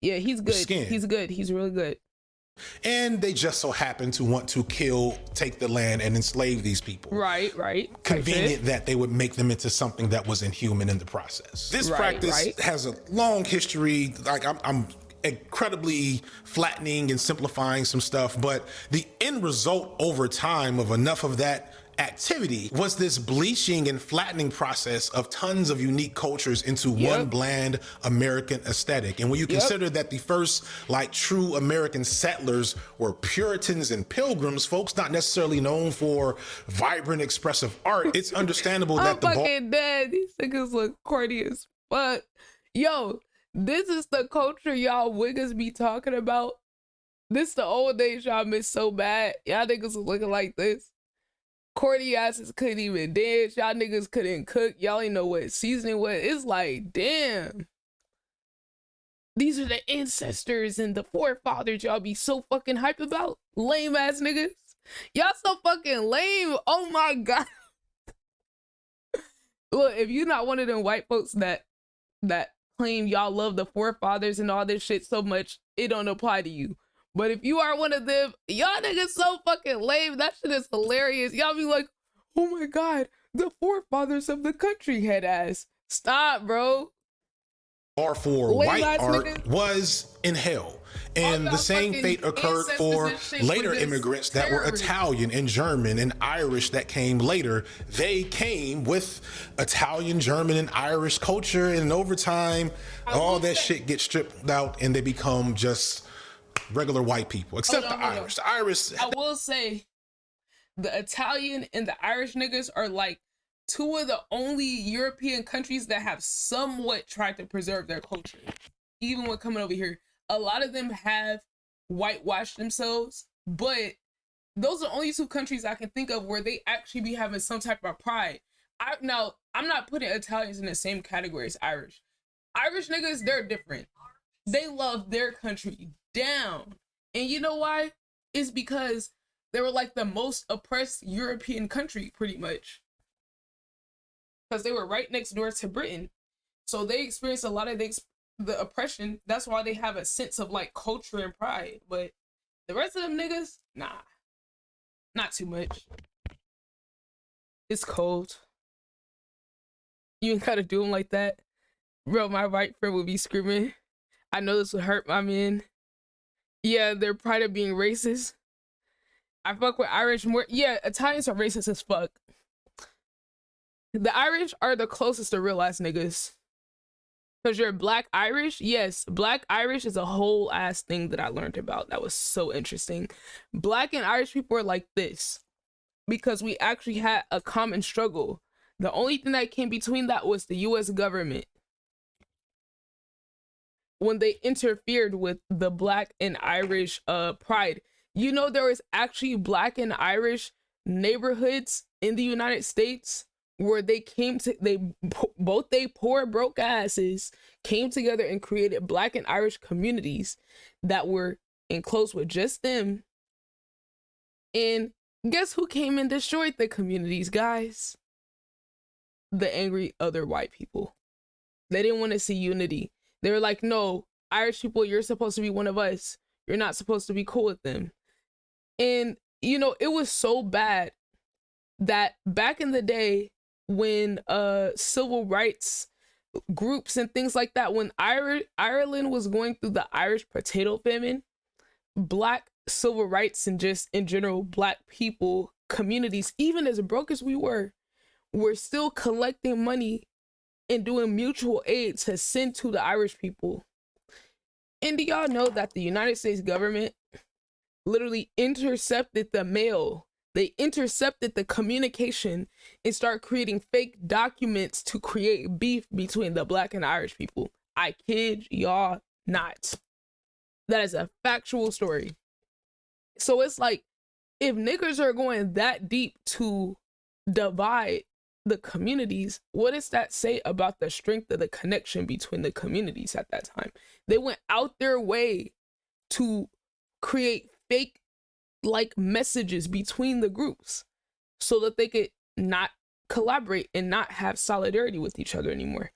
Yeah, he's good. He's good. He's really good. And they just so happen to want to kill, take the land, and enslave these people. Right. Convenient that they would make them into something that was inhuman in the process. This practice has a long history. Like I'm incredibly flattening and simplifying some stuff, but the end result over time of enough of that activity was this bleaching and flattening process of tons of unique cultures into one bland American aesthetic. And when you consider that the first like true American settlers were Puritans and Pilgrims, folks not necessarily known for vibrant expressive art, it's understandable that the fucking dead. These niggas look corny as fuck. Yo, this is the culture y'all wiggers be talking about. This the old days y'all miss so bad. Y'all niggas was looking like this. Corny asses couldn't even dance. Y'all niggas couldn't cook. Y'all ain't know what seasoning was. It's like, damn. These are the ancestors and the forefathers y'all be so fucking hype about. Lame ass niggas. Y'all so fucking lame. Oh my God. Look, if you're not one of them white folks that claim y'all love the forefathers and all this shit so much, it don't apply to you. But if you are one of them, y'all niggas so fucking lame. That shit is hilarious. Y'all be like, oh my God, the forefathers of the country head ass. Stop, bro. Or for white art was in hell. And the same fate occurred for later immigrants that were Italian and German and Irish that came later. They came with Italian, German, and Irish culture. And over time, all that shit gets stripped out and they become just regular white people, except the Irish. The Irish. I will say, the Italian and the Irish niggas are like two of the only European countries that have somewhat tried to preserve their culture. Even when coming over here, a lot of them have whitewashed themselves, but those are only two countries I can think of where they actually be having some type of pride. Now, I'm not putting Italians in the same category as Irish. Irish niggas, they're different. They love their country down. And you know why? It's because they were like the most oppressed European country, pretty much. Because they were right next door to Britain. So they experienced a lot of the oppression. That's why they have a sense of like culture and pride. But the rest of them niggas, nah. Not too much. It's cold. You ain't gotta do them like that. Bro, my white friend would be screaming, I know this would hurt my men. Yeah, their pride of being racist. I fuck with Irish more. Yeah, Italians are racist as fuck. The Irish are the closest to real ass niggas. Because you're black Irish. Yes, black Irish is a whole ass thing that I learned about. That was so interesting. Black and Irish people are like this. Because we actually had a common struggle. The only thing that came between that was the US government when they interfered with the Black and Irish pride. You know, there was actually Black and Irish neighborhoods in the United States where they both they poor broke asses came together and created Black and Irish communities that were enclosed with just them. And guess who came and destroyed the communities, guys? The angry other white people. They didn't want to see unity. They were like, no, Irish people, you're supposed to be one of us. You're not supposed to be cool with them. And, you know, it was so bad that back in the day when civil rights groups and things like that, when Ireland was going through the Irish potato famine, Black civil rights and just in general Black people communities, even as broke as we were still collecting money and doing mutual aid to send to the Irish people. And do y'all know that the United States government literally intercepted the mail? They intercepted the communication and start creating fake documents to create beef between the Black and Irish people. I kid y'all not. That is a factual story. So it's like, if niggas are going that deep to divide the communities, what does that say about the strength of the connection between the communities at that time? They went out their way to create fake like messages between the groups so that they could not collaborate and not have solidarity with each other anymore.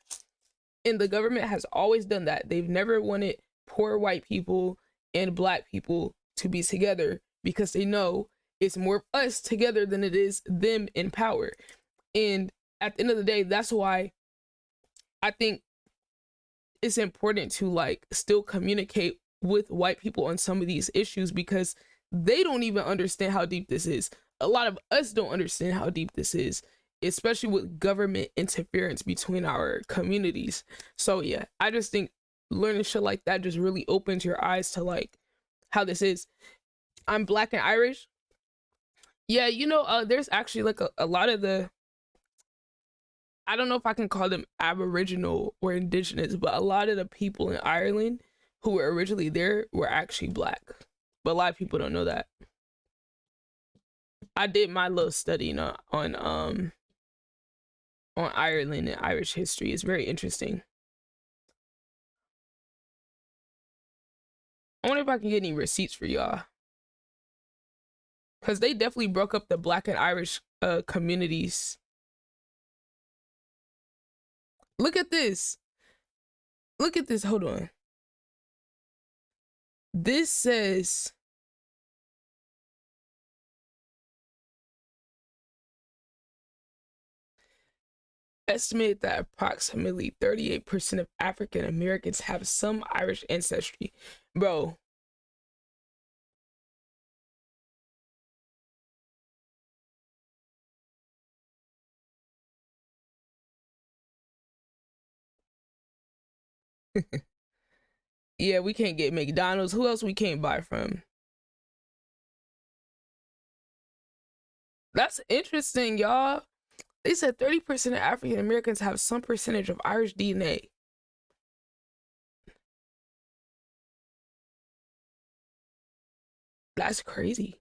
And the government has always done that. They've never wanted poor white people and Black people to be together because they know it's more of us together than it is them in power. And at the end of the day, that's why I think it's important to like still communicate with white people on some of these issues, because they don't even understand how deep this is. A lot of us don't understand how deep this is, especially with government interference between our communities. So yeah, I just think learning shit like that just really opens your eyes to like how this is. I'm Black and Irish. Yeah, you know, there's actually like a lot of the, I don't know if I can call them Aboriginal or Indigenous, but a lot of the people in Ireland who were originally there were actually Black. But a lot of people don't know that. I did my little study on Ireland and Irish history. It's very interesting. I wonder if I can get any receipts for y'all, because they definitely broke up the Black and Irish communities. Look at this. Look at this. Hold on. This says estimated that approximately 38% of African Americans have some Irish ancestry. Bro. Yeah, we can't get McDonald's. Who else we can't buy from? That's interesting, y'all. They said 30% of African Americans have some percentage of Irish DNA. That's crazy.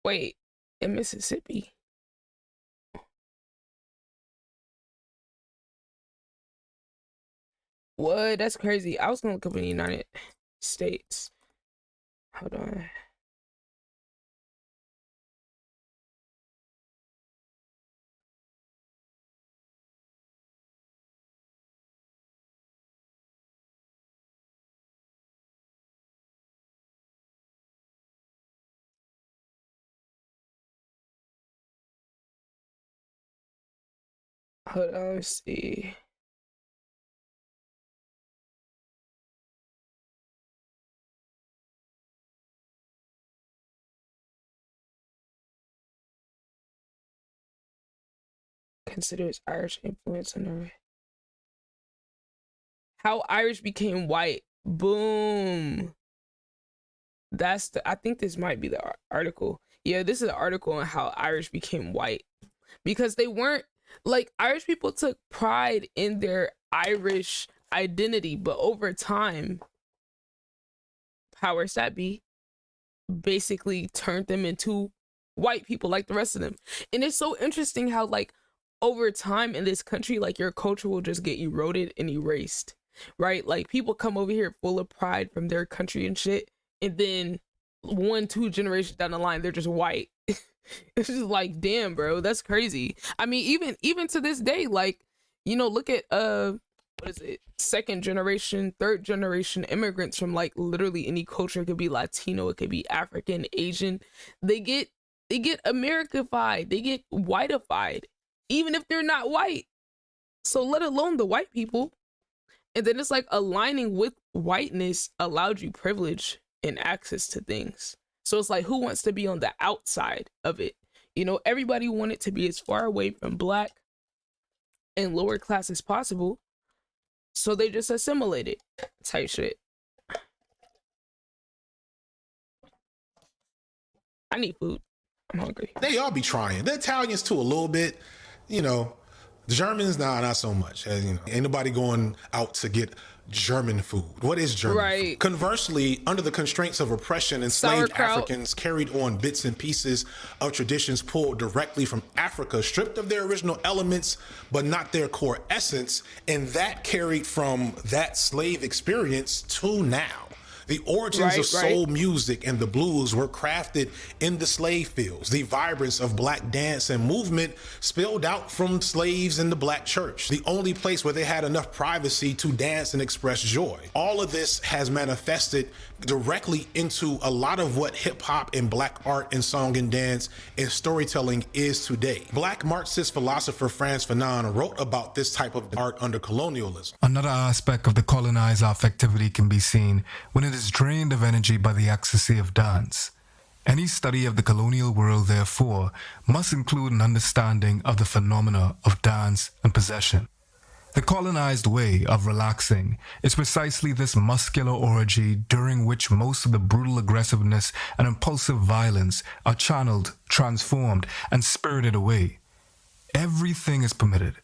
Wait, in Mississippi? What? That's crazy. I was gonna look up in the United States. Hold on. Hold on, let's see. Considers Irish influence on the How Irish became white. Boom. I think this might be the article. Yeah, this is an article on how Irish became white. Because they weren't, like, Irish people took pride in their Irish identity, but over time, powers that be basically turned them into white people like the rest of them. And it's so interesting how, like, over time in this country, like, your culture will just get eroded and erased, right? Like, people come over here full of pride from their country and shit, and then 1-2 generations down the line, they're just white. It's just like, damn, bro, that's crazy. I mean, even to this day, like, you know, look at what is it, 2nd generation, 3rd generation immigrants from, like, literally any culture. It could be Latino, it could be African, Asian. They get Americified, they get whiteified, even if they're not white. So let alone the white people. And then it's like aligning with whiteness allowed you privilege and access to things. So it's like, who wants to be on the outside of it? You know, everybody wanted to be as far away from black and lower class as possible. So they just assimilated type shit. I need food. I'm hungry. They all be trying. The Italians too, a little bit. You know, the Germans, not so much. You know, ain't nobody going out to get German food. What is German food? Conversely, under the constraints of oppression, enslaved Africans carried on bits and pieces of traditions pulled directly from Africa, stripped of their original elements, but not their core essence. And that carried from that slave experience to now. The origins of soul music and the blues were crafted in the slave fields. The vibrance of black dance and movement spilled out from slaves in the black church, the only place where they had enough privacy to dance and express joy. All of this has manifested directly into a lot of what hip hop and black art and song and dance and storytelling is today. Black Marxist philosopher Frantz Fanon wrote about this type of art under colonialism. Another aspect of the colonized affectivity can be seen when it is drained of energy by the ecstasy of dance. Any study of the colonial world, therefore, must include an understanding of the phenomena of dance and possession. The colonized way of relaxing is precisely this muscular orgy during which most of the brutal aggressiveness and impulsive violence are channeled, transformed, and spirited away. Everything is permitted.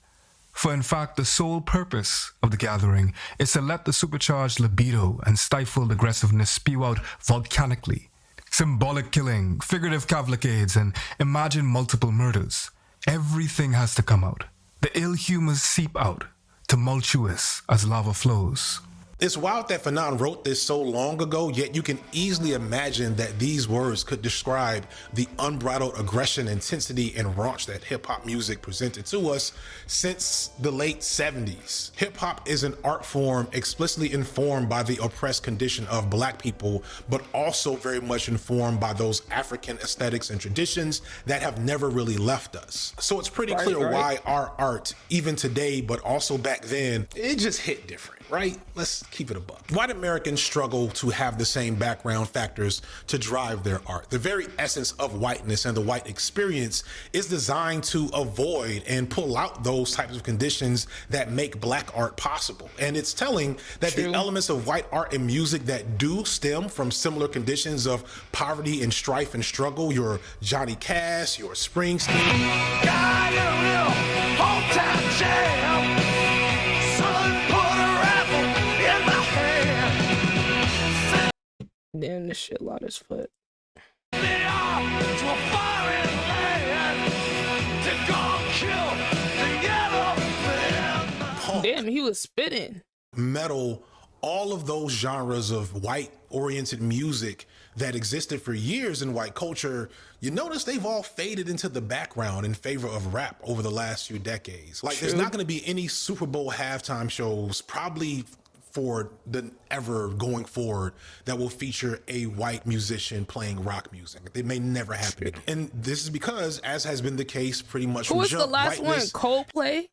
For in fact, the sole purpose of the gathering is to let the supercharged libido and stifled aggressiveness spew out volcanically. Symbolic killing, figurative cavalcades, and imagined multiple murders. Everything has to come out. The ill humors seep out, tumultuous as lava flows. It's wild that Fanon wrote this so long ago, yet you can easily imagine that these words could describe the unbridled aggression, intensity, and raunch that hip-hop music presented to us since the late 70s. Hip-hop is an art form explicitly informed by the oppressed condition of black people, but also very much informed by those African aesthetics and traditions that have never really left us. So it's pretty clear why our art, even today, but also back then, it just hit different. Right? Let's keep it a buck. White Americans struggle to have the same background factors to drive their art. The very essence of whiteness and the white experience is designed to avoid and pull out those types of conditions that make black art possible. And it's telling that the elements of white art and music that do stem from similar conditions of poverty and strife and struggle, your Johnny Cash, your Springsteen. Got a real hometown jam. Damn, this shit loud as fuck. Damn, he was spitting. Metal, all of those genres of white-oriented music that existed for years in white culture, you notice they've all faded into the background in favor of rap over the last few decades. Like, there's not going to be any Super Bowl halftime shows, probably for the ever going forward, that will feature a white musician playing rock music. It may never happen again. And this is because, as has been the case pretty much from jump, who was the last one? Coldplay?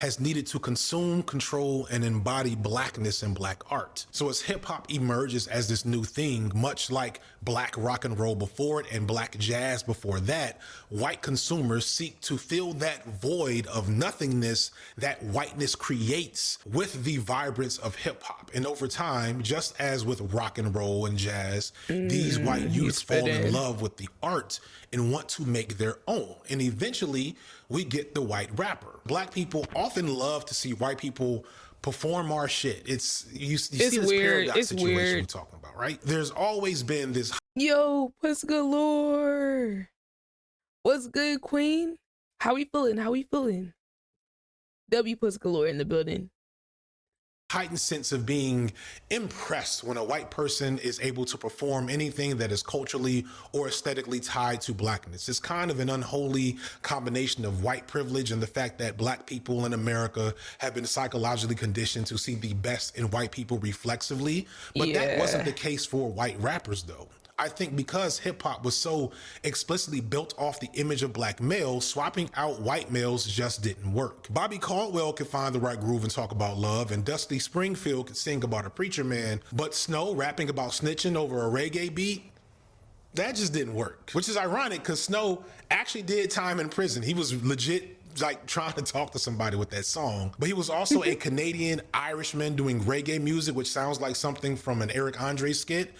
has needed to consume, control, and embody blackness in black art. So as hip hop emerges as this new thing, much like black rock and roll before it and black jazz before that, white consumers seek to fill that void of nothingness that whiteness creates with the vibrance of hip hop. And over time, just as with rock and roll and jazz, these white youth fall in love with the art and want to make their own. And eventually we get the white rapper. Black people often love to see white people perform our shit. It's you see this weird. paradox It's situation weird. we're talking about, right? There's always been this Yo, Puss Galore. What's good, Queen? How we feeling? How we feeling? W Puss Galore in the building. heightened sense of being impressed when a white person is able to perform anything that is culturally or aesthetically tied to blackness. It's kind of an unholy combination of white privilege and the fact that black people in America have been psychologically conditioned to see the best in white people reflexively. But that wasn't the case for white rappers, though. I think because hip hop was so explicitly built off the image of black males, swapping out white males just didn't work. Bobby Caldwell could find the right groove and talk about love, and Dusty Springfield could sing about a preacher man, but Snow rapping about snitching over a reggae beat, that just didn't work. Which is ironic because Snow actually did time in prison. He was legit like trying to talk to somebody with that song, but he was also a Canadian Irishman doing reggae music, which sounds like something from an Eric Andre skit.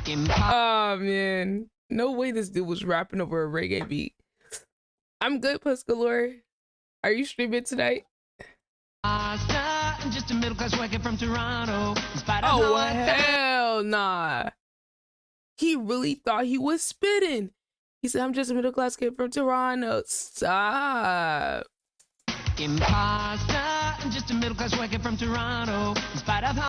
Oh man, no way this dude was rapping over a reggae beat. I'm good, Puss Galore. Are you streaming tonight? I'm just a middle class worker from Toronto. Oh hell nah. He really thought he was spitting. He said, I'm just a middle class kid from Toronto. Stop. Imposter, I'm just a middle class worker from Toronto. In spite of how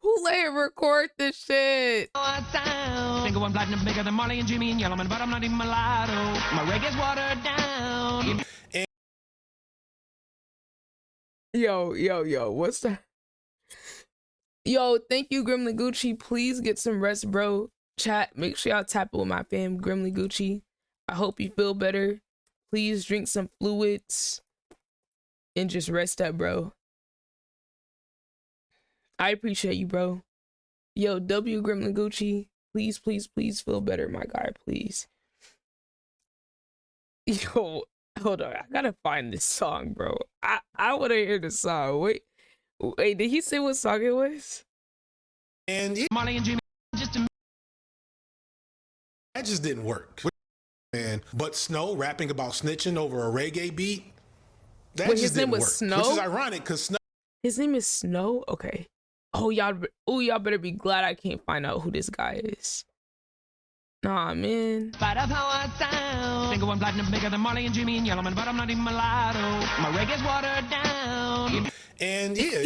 Who let him record this shit? I sound. Single one platinum bigger than Marley and Jimmy and Yellowman, but I'm not even mulatto. My reggae's watered down. Yo, what's that? Yo, thank you, Grimly Gucci. Please get some rest, bro. Chat, make sure y'all tap it with my fam, Grimly Gucci. I hope you feel better. Please drink some fluids and just rest up, bro. I appreciate you, bro. Yo, W Grimly Gucci, please feel better, my guy, please. Yo, hold on. I gotta find this song, bro. I want to hear the song. Wait, did he say what song it was? And Marley and Jimmy, that just didn't work. Man, but Snow rapping about snitching over a reggae beat, that Wait, just his name didn't was work. Snow? Which is ironic because Snow. His name is Snow? Okay. Oh, y'all better be glad I can't find out who this guy is. Nah, man. in spite of how I sound. Single one platinum bigger than Marley and Jimmy and Yellowman, but I'm not even mulatto. My reggae's watered down. And yeah,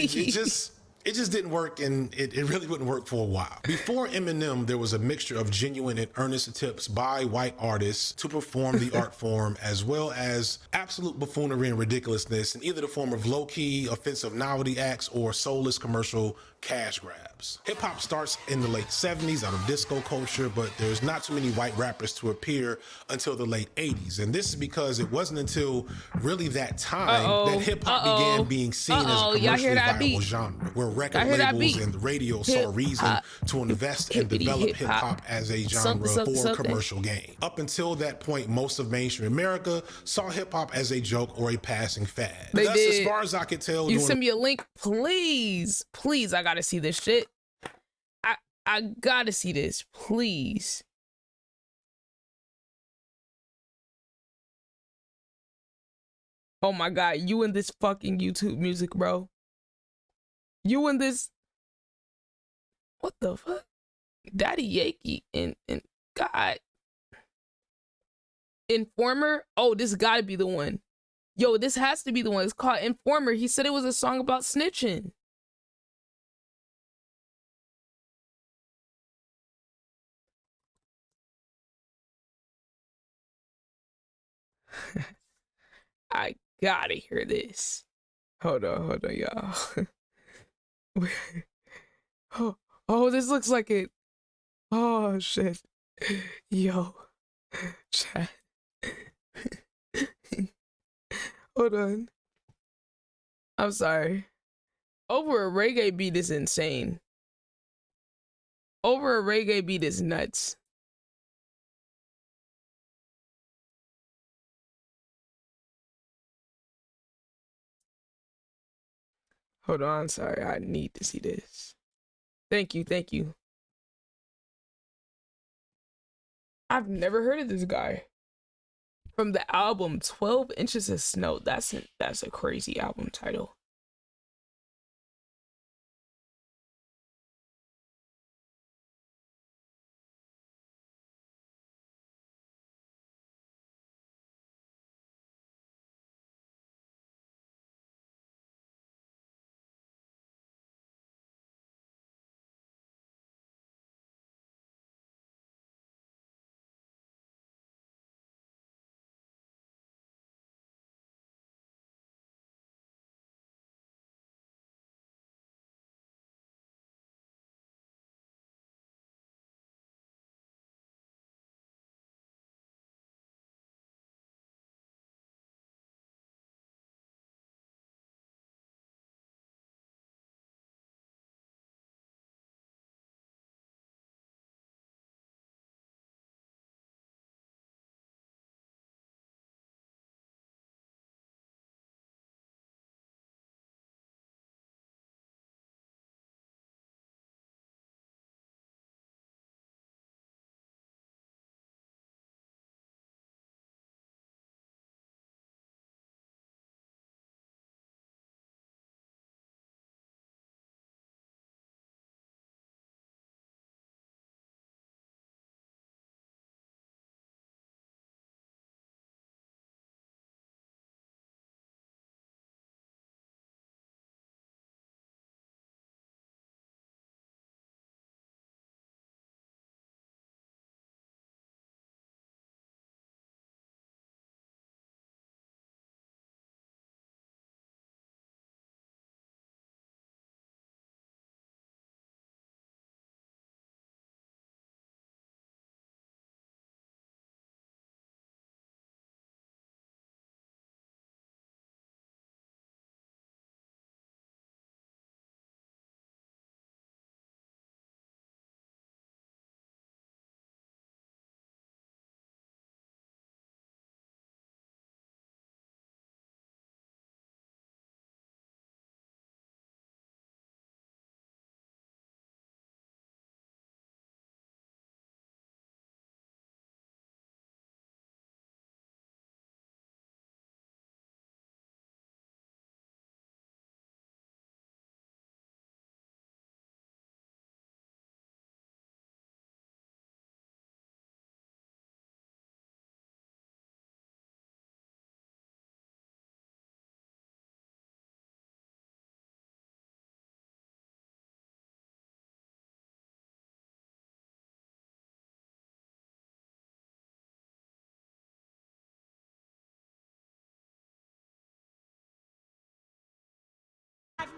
it just didn't work, and it really wouldn't work for a while. Before Eminem, there was a mixture of genuine and earnest attempts by white artists to perform the art form, as well as absolute buffoonery and ridiculousness in either the form of low-key, offensive novelty acts or soulless commercial cash grabs. Hip-hop starts in the late 70s out of disco culture, but there's not too many white rappers to appear until the late 80s. And this is because it wasn't until really that time that hip-hop began being seen as a commercially viable genre, where record labels and the radio saw a reason to invest and develop hip-hop as a genre for commercial gain. Up until that point, most of mainstream America saw hip-hop as a joke or a passing fad. Thus, as far as I could tell, you send me a link, please. I gotta see this shit. I gotta see this, please. Oh my god, you and this fucking YouTube music, bro. You and this. What the fuck? Daddy Yankee and God. Informer? Oh, this gotta be the one. Yo, this has to be the one. It's called Informer. He said it was a song about snitching. I gotta hear this. Hold on, y'all. Oh, this looks like it. Oh, shit. Yo. Chat. Hold on. I'm sorry. Over a reggae beat is insane. Over a reggae beat is nuts. Hold on, sorry. I need to see this. Thank you, thank you. I've never heard of this guy. From the album 12 Inches of Snow. That's a crazy album title.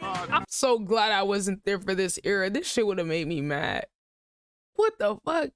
I'm so glad I wasn't there for this era. This shit would have made me mad. What the fuck?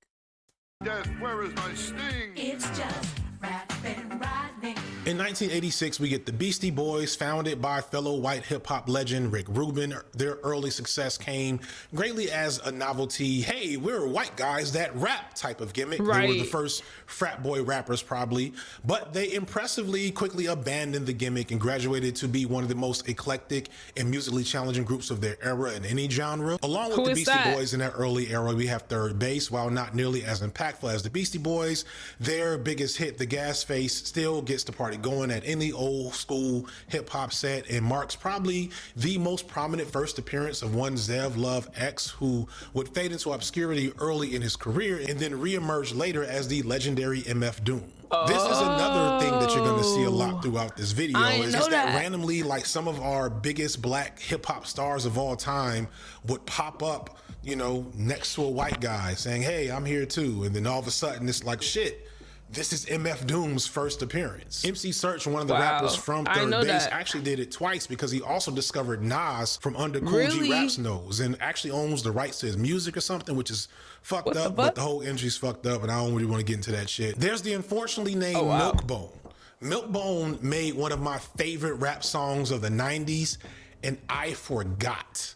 Death, where is my sting? It's just rapping, riding. In 1986, we get the Beastie Boys, founded by fellow white hip-hop legend Rick Rubin. Their early success came greatly as a novelty, hey, we're white guys that rap type of gimmick. Right. They were the first frat boy rappers probably, but they impressively quickly abandoned the gimmick and graduated to be one of the most eclectic and musically challenging groups of their era in any genre. Along with the Beastie Boys in that early era, we have Third Base. While not nearly as impactful as the Beastie Boys, their biggest hit, The Gas Face, still gets the party going at any old school hip hop set and marks probably the most prominent first appearance of one Zev Love X, who would fade into obscurity early in his career and then reemerge later as the legendary MF Doom. This is another thing that you're going to see a lot throughout this video. Is just that randomly, like, some of our biggest black hip hop stars of all time would pop up, you know, next to a white guy saying, hey, I'm here too. And then all of a sudden it's like, shit, this is MF Doom's first appearance. MC Search, one of the rappers from Third Base, actually did it twice because he also discovered Nas from under Cool G Rap's nose and actually owns the rights to his music or something, which is fucked up, but the whole industry's fucked up and I don't really want to get into that shit. There's the unfortunately named Milkbone. Milkbone made one of my favorite rap songs of the 90s, and I forgot.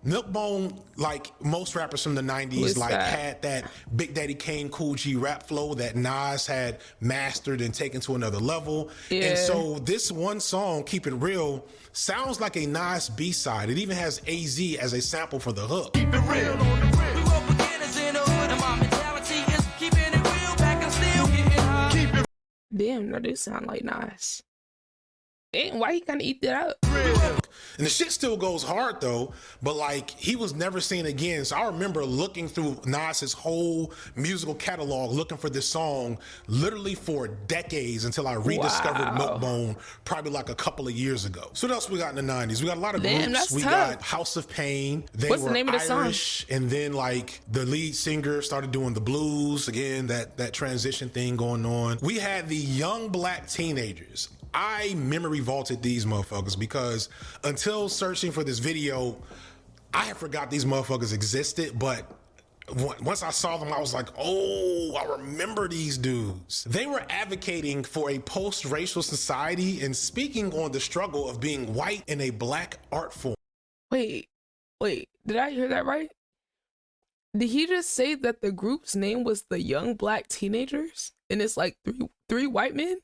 Milkbone, like most rappers from the 90s, had that Big Daddy Kane Cool G rap flow that Nas had mastered and taken to another level. Yeah. And so this one song, Keep It Real, sounds like a Nas B-side. It even has AZ as a sample for the hook. Keep it real on the real. We were beginners in the hood, and my mentality is keeping it real, back and still getting high. Keep it Damn, that do sound like Nas. Damn, why he kind of eat that up? real. And the shit still goes hard though, but like he was never seen again. So I remember looking through Nas's whole musical catalog, looking for this song literally for decades until I rediscovered Milkbone probably like a couple of years ago. So what else we got in the 90s? We got a lot of Damn, groups. that's We tough. got House of Pain. They What's were the name of the song? Irish, and then like the lead singer started doing the blues again. That transition thing going on. We had the Young Black Teenagers. I memory vaulted these motherfuckers because until searching for this video, I had forgot these motherfuckers existed, but once I saw them, I was like, oh, I remember these dudes. They were advocating for a post-racial society and speaking on the struggle of being white in a black art form. Wait, did I hear that right? Did he just say that the group's name was the Young Black Teenagers? And it's like three white men?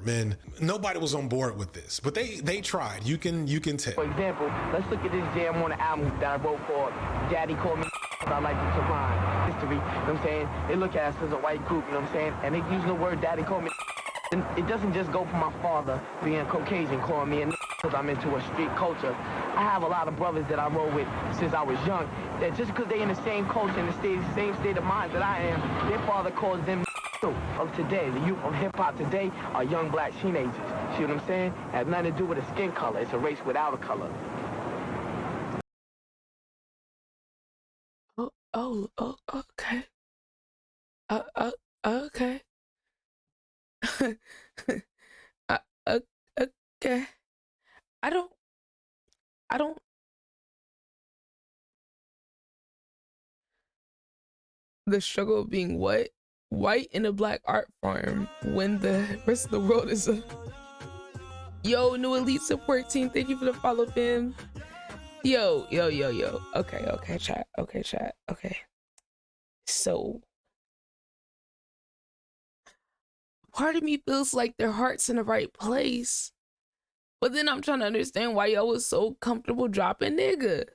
And nobody was on board with this, but they tried. You can tell. For example, let's look at this jam on the album that I wrote for Daddy Called Me I Like It to Rhyme. History, you know what I'm saying? They look at us as a white group, you know what I'm saying? And they use the word Daddy Called Me. And it doesn't just go for my father being Caucasian calling me a because I'm into a street culture. I have a lot of brothers that I roll with since I was young that just because they're in the same culture and the same state of mind that I am, their father calls them of today. The youth of hip-hop today are young black teenagers. See what I'm saying? It has nothing to do with a skin color. It's a race without a color. Oh, okay. Okay. Okay. I don't. The struggle of being what? White in a black art form when the rest of the world is a... Yo, new elite support team, thank you for the follow, fam. Yo. Okay, chat. Okay. So, part of me feels like their heart's in the right place, but then I'm trying to understand why y'all was so comfortable dropping nigga.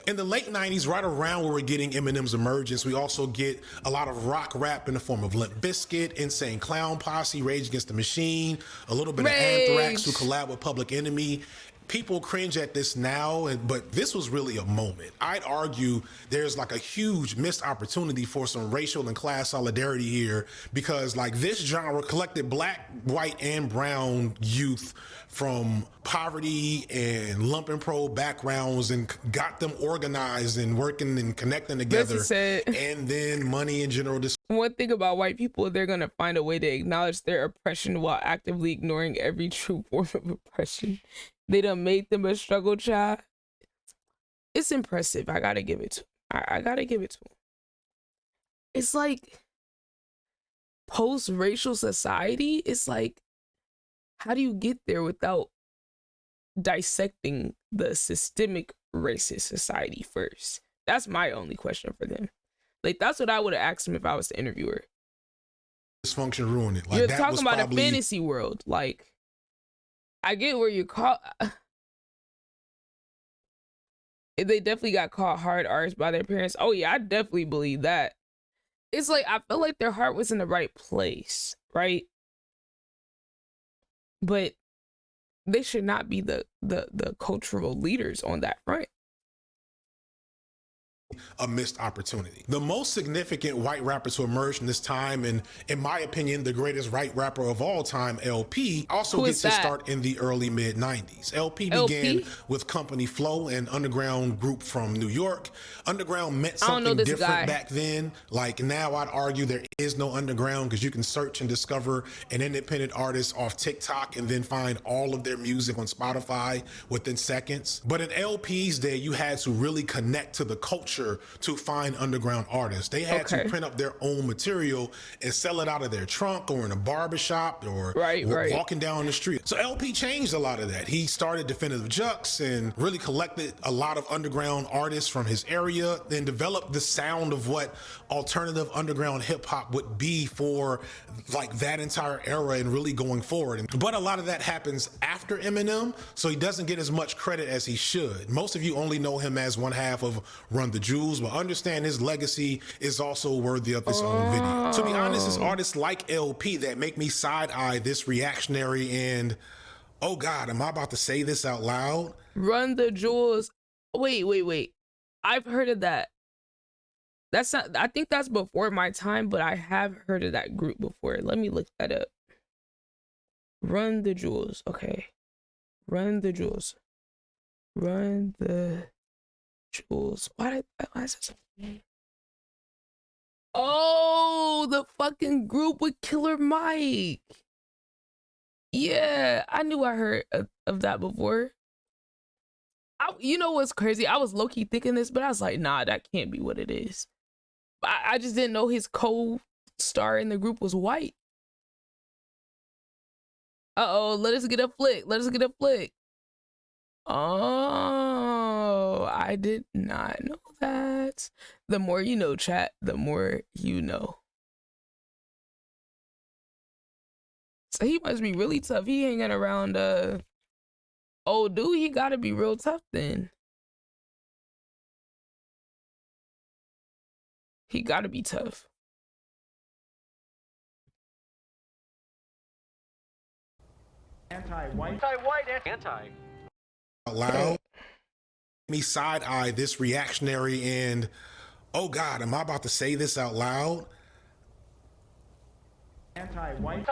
In the late 90s, right around where we're getting Eminem's emergence, we also get a lot of rock rap in the form of Limp Bizkit, Insane Clown Posse, Rage Against the Machine, a little bit of Anthrax who collab with Public Enemy. People cringe at this now, but this was really a moment. I'd argue there's like a huge missed opportunity for some racial and class solidarity here because like this genre collected black, white, and brown youth from poverty and lumpen pro backgrounds and got them organized and working and connecting together. And then money in general. One thing about white people, they're going to find a way to acknowledge their oppression while actively ignoring every true form of oppression. They done made them a struggle child. It's impressive. I gotta give it to him. I gotta give it to him. It's like post-racial society. It's like, how do you get there without dissecting the systemic racist society first? That's my only question for them. Like, that's what I would have asked him if I was the interviewer. Dysfunction ruined it. Like, you're that talking was about probably... a fantasy world. Like, I get where you call. They definitely got caught hard arts by their parents. Oh yeah, I definitely believe that. It's like I feel like their heart was in the right place, right? But they should not be the cultural leaders on that front. A missed opportunity. The most significant white rappers who emerged in this time, and in my opinion, the greatest white rapper of all time, LP, also gets his start in the early mid 90s. LP began with Company Flow, an underground group from New York. Underground meant something different back then. Like now, I'd argue they're is no underground, because you can search and discover an independent artist off TikTok and then find all of their music on Spotify within seconds. But in LP's day, you had to really connect to the culture to find underground artists. They had to print up their own material and sell it out of their trunk or in a barbershop or walking down the street. So LP changed a lot of that. He started Definitive Jux and really collected a lot of underground artists from his area, then developed the sound of what alternative underground hip hop would be for like that entire era and really going forward. But a lot of that happens after Eminem, so he doesn't get as much credit as he should. Most of you only know him as one half of Run the Jewels, but understand his legacy is also worthy of its own video. To be honest, it's artists like LP that make me side-eye this reactionary and, oh God, am I about to say this out loud? Run the Jewels. Wait. I've heard of that. That's not, I think that's before my time, but I have heard of that group before. Let me look that up. Run the Jewels. Okay. Run the Jewels. Run the Jewels. Why is that something? Oh, the fucking group with Killer Mike. Yeah, I knew I heard of that before. You know what's crazy? I was low-key thinking this, but I was like, nah, that can't be what it is. I just didn't know his co-star in the group was white. Uh-oh, let us get a flick. Oh, I did not know that. The more you know, chat, the more you know. So he must be really tough. He hanging around, oh, dude, he gotta be real tough then. He gotta be tough. Anti-white. Out loud, me side-eye this reactionary and, oh God, am I about to say this out loud? Anti-white.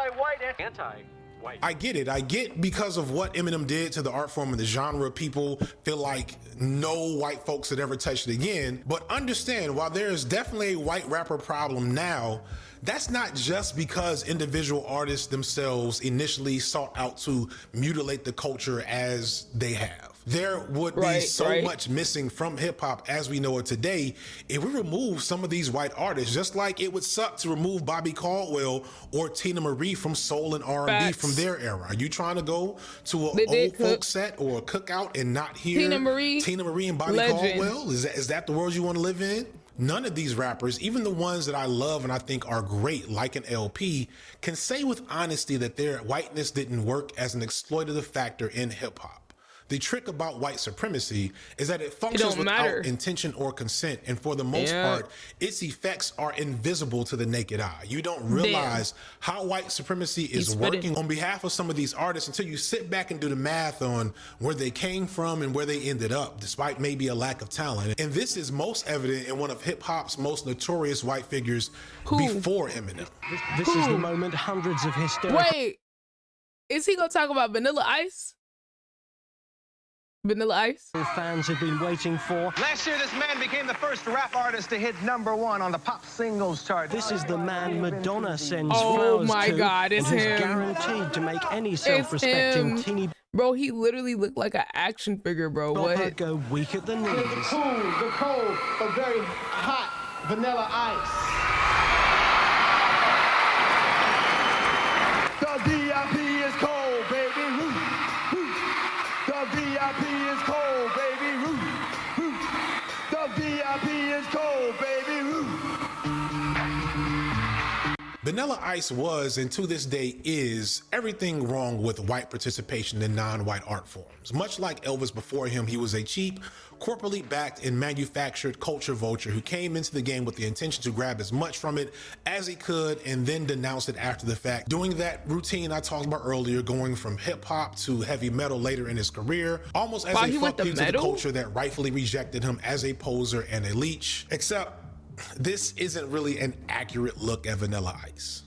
I get it. I get because of what Eminem did to the art form and the genre, people feel like no white folks had ever touched it again. But understand, while there is definitely a white rapper problem now, that's not just because individual artists themselves initially sought out to mutilate the culture as they have. There would be so much missing from hip hop as we know it today if we remove some of these white artists, just like it would suck to remove Bobby Caldwell or Tina Marie from soul and R&B from their era. Are you trying to go to an old folk set or a cookout and not hear Tina Marie and Bobby Caldwell? Is that the world you want to live in? None of these rappers, even the ones that I love and I think are great, like an LP, can say with honesty that their whiteness didn't work as an exploitative factor in hip hop. The trick about white supremacy is that it functions without intention or consent, and for the most part, its effects are invisible to the naked eye. You don't realize how white supremacy is working on behalf of some of these artists until you sit back and do the math on where they came from and where they ended up, despite maybe a lack of talent. And this is most evident in one of hip-hop's most notorious white figures before Eminem. This is the moment hundreds of hysterical... Wait, is he gonna talk about Vanilla Ice? Vanilla Ice? Fans have been waiting for. Last year, this man became the first rap artist to hit #1 on the pop singles chart. This is the man Madonna sends flowers to. Oh my God, it's him. Guaranteed to make any self-respecting teeny. Bro, he literally looked like an action figure, bro. What? Go weak at the knees. The cold, but very hot Vanilla Ice. The VIP is cold, baby. The VIP is cold, baby. The VIP is cold, baby. Vanilla Ice was, and to this day is, everything wrong with white participation in non-white art forms. Much like Elvis before him, he was a cheap, corporately backed and manufactured culture vulture who came into the game with the intention to grab as much from it as he could and then denounce it after the fact. Doing that routine I talked about earlier, going from hip hop to heavy metal later in his career, almost as a fuck you to the culture that rightfully rejected him as a poser and a leech. Except this isn't really an accurate look at Vanilla Ice.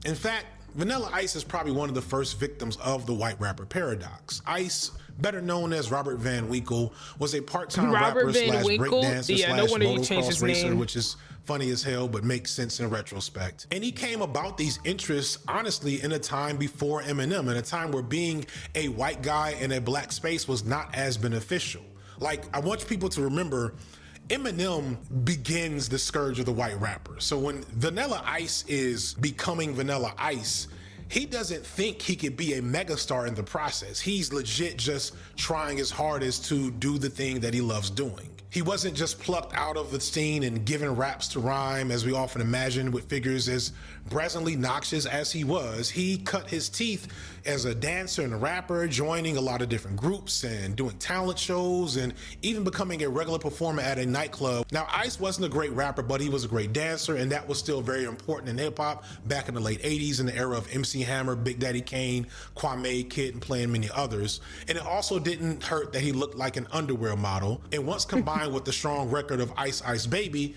In fact, Vanilla Ice is probably one of the first victims of the white rapper paradox. Ice, better known as Robert Van Winkle, was a part-time rapper slash breakdancer slash motocross racer, which is funny as hell, but makes sense in retrospect. And he came about these interests, honestly, in a time before Eminem, in a time where being a white guy in a black space was not as beneficial. Like, I want people to remember, Eminem begins the scourge of the white rapper. So when Vanilla Ice is becoming Vanilla Ice, he doesn't think he could be a megastar in the process. He's legit just trying his hardest to do the thing that he loves doing. He wasn't just plucked out of the scene and given raps to rhyme, as we often imagine, with figures as brazenly noxious as he was. He cut his teeth as a dancer and a rapper, joining a lot of different groups and doing talent shows and even becoming a regular performer at a nightclub. Now, Ice wasn't a great rapper, but he was a great dancer, and that was still very important in hip-hop back in the late 80s, in the era of MC Hammer, Big Daddy Kane, Kwame, Kid, and playing many others. And it also didn't hurt that he looked like an underwear model. And once combined with the strong record of Ice Ice Baby,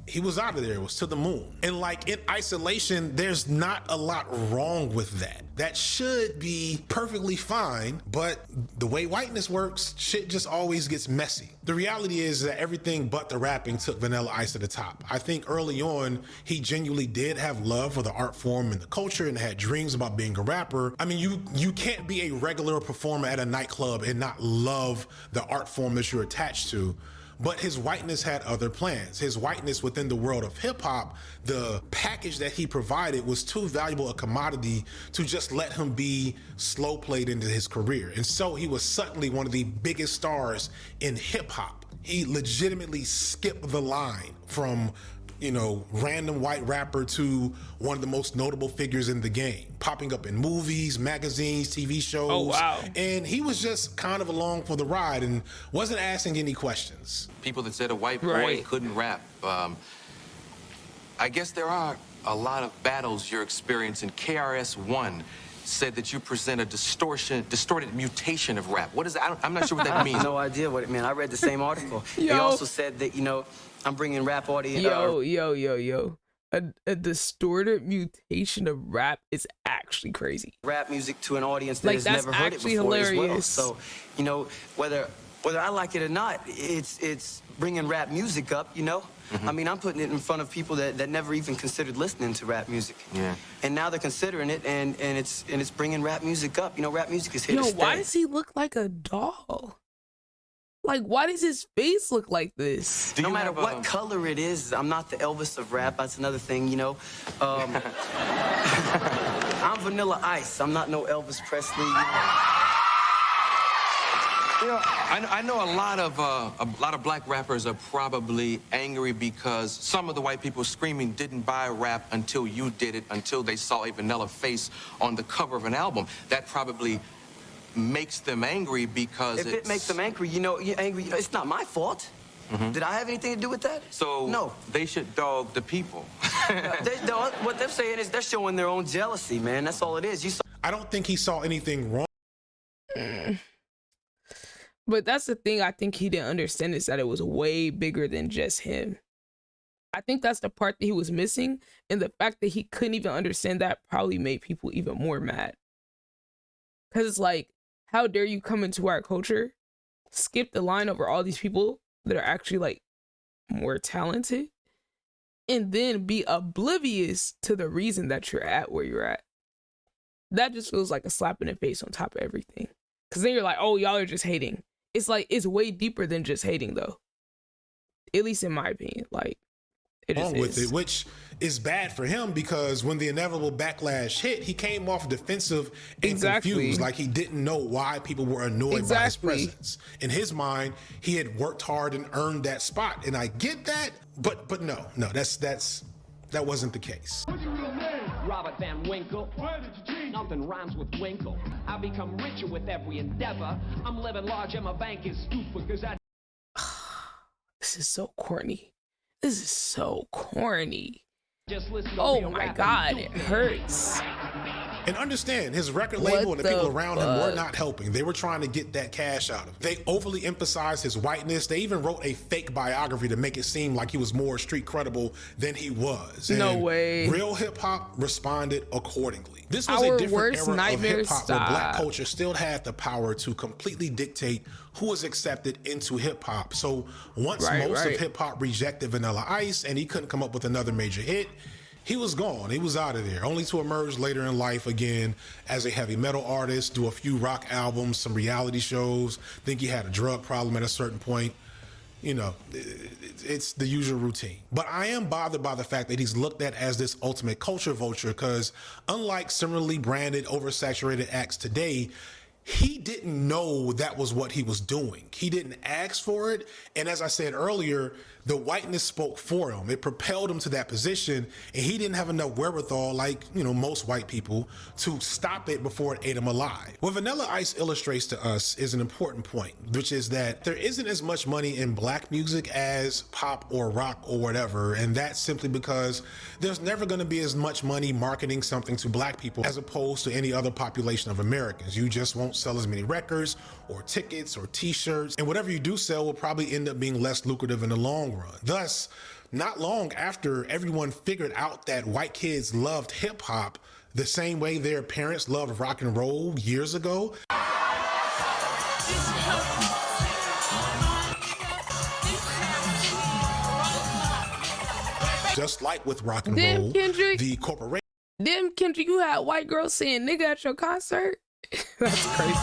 he was out of there. It was to the moon. And like, in isolation, there's not a lot wrong with that. That should be perfectly fine, but the way whiteness works, shit just always gets messy. The reality is that everything but the rapping took Vanilla Ice to the top. I think early on, he genuinely did have love for the art form and the culture and had dreams about being a rapper. I mean, you can't be a regular performer at a nightclub and not love the art form that you're attached to. But his whiteness had other plans. His whiteness within the world of hip hop, the package that he provided was too valuable a commodity to just let him be slow played into his career. And so he was suddenly one of the biggest stars in hip hop. He legitimately skipped the line from, you know, random white rapper to one of the most notable figures in the game, popping up in movies, magazines, TV shows. Oh, wow. And he was just kind of along for the ride and wasn't asking any questions. People that said a white boy couldn't rap. I guess there are a lot of battles you're experiencing. KRS-One said that you present a distorted mutation of rap. What is that? I'm not sure what that means. No idea what it meant. I read the same article. They also said that, you know, I'm bringing rap audience. Yo. A distorted mutation of rap is actually crazy. Rap music to an audience that has never heard it before as well. So, you know, whether I like it or not, it's bringing rap music up, you know? I mean, I'm putting it in front of people that never even considered listening to rap music. Yeah. And now they're considering it, and it's bringing rap music up. You know, rap music is here to stay. Why does he look like a doll? Like, why does his face look like this? No matter what color it is, I'm not the Elvis of rap. That's another thing, you know. I'm Vanilla Ice. I'm not no Elvis Presley. You know, I know a lot of black rappers are probably angry because some of the white people screaming didn't buy rap until you did it, until they saw a vanilla face on the cover of an album. That probably makes them angry because if it makes them angry, you know, you're angry. It's not my fault. Did I have anything to do with that? So no, they should dog the people. What they're saying is they're showing their own jealousy, man. That's all it is. I don't think he saw anything wrong. But that's the thing I think he didn't understand, is that it was way bigger than just him. I think that's the part that he was missing, and the fact that he couldn't even understand that probably made people even more mad. Because it's like, how dare you come into our culture, skip the line over all these people that are actually like more talented, and then be oblivious to the reason that you're at where you're at. That just feels like a slap in the face on top of everything. Because then you're like, oh, y'all are just hating. It's like, it's way deeper than just hating, though. At least in my opinion. Like, it wrong with is. it, which is bad for him, because when the inevitable backlash hit, he came off defensive and confused, like he didn't know why people were annoyed by his presence. In his mind, he had worked hard and earned that spot, and I get that, but no, that wasn't the case. What's your real name? Robert Van Winkle. Where did you cheat? Nothing rhymes with Winkle. I become richer with every endeavor. I'm living large and my bank is stupid because I... This is so corny. This is so corny. Just listen to oh real my rap God, and it hurts. And understand, his record What label and the the people around him were fuck? not helping. They were trying to get that cash out of him. They overly emphasized his whiteness. They even wrote a fake biography to make it seem like he was more street credible than he was. No And way. real hip hop responded accordingly. This was Our a different worst era of nightmare. hip hop where black Stop. culture still had the power to completely dictate who was accepted into hip hop. So once most of hip hop rejected Vanilla Ice and he couldn't come up with another major hit, he was gone. He was out of there, only to emerge later in life again as a heavy metal artist, do a few rock albums, some reality shows. Think he had a drug problem at a certain point. You know, it's the usual routine. But I am bothered by the fact that he's looked at as this ultimate culture vulture because unlike similarly branded, oversaturated acts today, he didn't know that was what he was doing. He didn't ask for it. And as I said earlier, the whiteness spoke for him. It propelled him to that position, and he didn't have enough wherewithal, like, you know, most white people, to stop it before it ate him alive. What Vanilla Ice illustrates to us is an important point, which is that there isn't as much money in black music as pop or rock or whatever, and that's simply because there's never going to be as much money marketing something to black people as opposed to any other population of Americans. You just won't sell as many records or tickets or t-shirts, and whatever you do sell will probably end up being less lucrative in the long run. Thus, not long after everyone figured out that white kids loved hip hop the same way their parents loved rock and roll years ago, just like with rock and roll, Kendrick, the corporation. Them Kendrick, you had white girls saying nigga at your concert? That's crazy.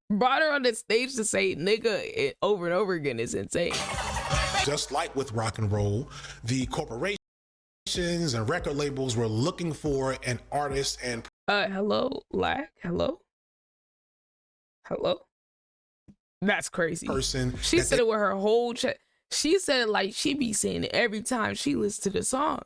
Brought her on the stage to say nigga over and over again is insane. Just like with rock and roll, the corporations and record labels were looking for an artist and hello, Lack, hello. That's crazy. Person. She said it with her whole chest. She said it like she be saying it every time she listens to the song.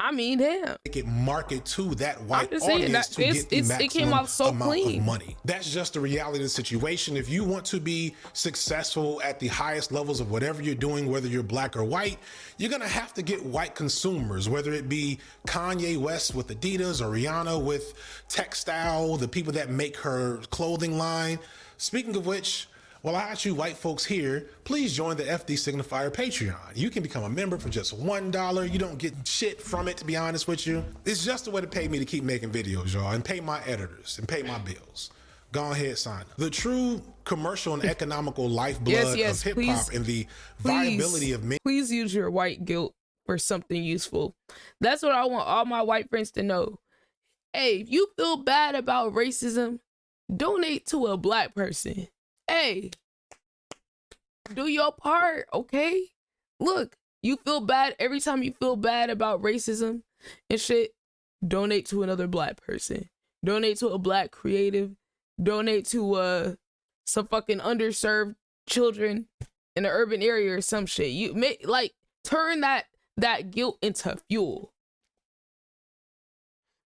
I mean, damn. It market to that white that audience to get the maximum it came out so amount clean. of money. That's just the reality of the situation. If you want to be successful at the highest levels of whatever you're doing, whether you're black or white, you're gonna have to get white consumers, whether it be Kanye West with Adidas or Rihanna with Textile, the people that make her clothing line. Speaking of which, well, I ask you white folks here, please join the FD Signifier Patreon. You can become a member for just $1. You don't get shit from it, to be honest with you. It's just a way to pay me to keep making videos, y'all, and pay my editors and pay my bills. Go ahead, sign up. The true commercial and economical lifeblood of hip hop and the viability of many. Please use your white guilt for something useful. That's what I want all my white friends to know. Hey, if you feel bad about racism, donate to a black person. Hey, do your part, okay? Look, you feel bad every time you feel bad about racism and shit, donate to another black person. Donate to a black creative. Donate to some fucking underserved children in an urban area or some shit. You make like turn that guilt into fuel.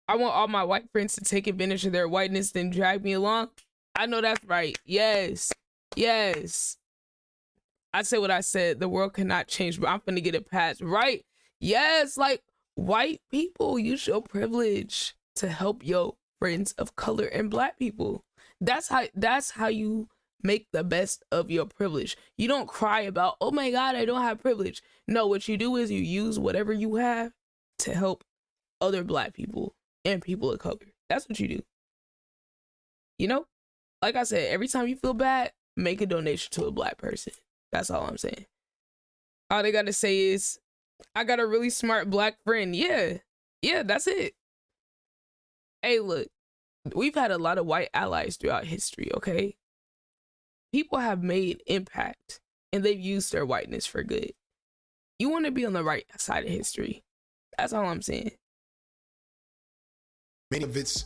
I want all my white friends to take advantage of their whiteness, then drag me along. I know that's right. Yes. I said what I said. The world cannot change, but I'm finna get it passed. Right? Yes. Like, white people, use your privilege to help your friends of color and black people. That's how you make the best of your privilege. You don't cry about, oh my God, I don't have privilege. No, what you do is you use whatever you have to help other black people and people of color. That's what you do. You know? Like I said, every time you feel bad, make a donation to a black person. That's all I'm saying. All they gotta say is, I got a really smart black friend. Yeah, that's it. Hey, look, we've had a lot of white allies throughout history, okay? People have made impact, and they've used their whiteness for good. You want to be on the right side of history. That's all I'm saying. Many of its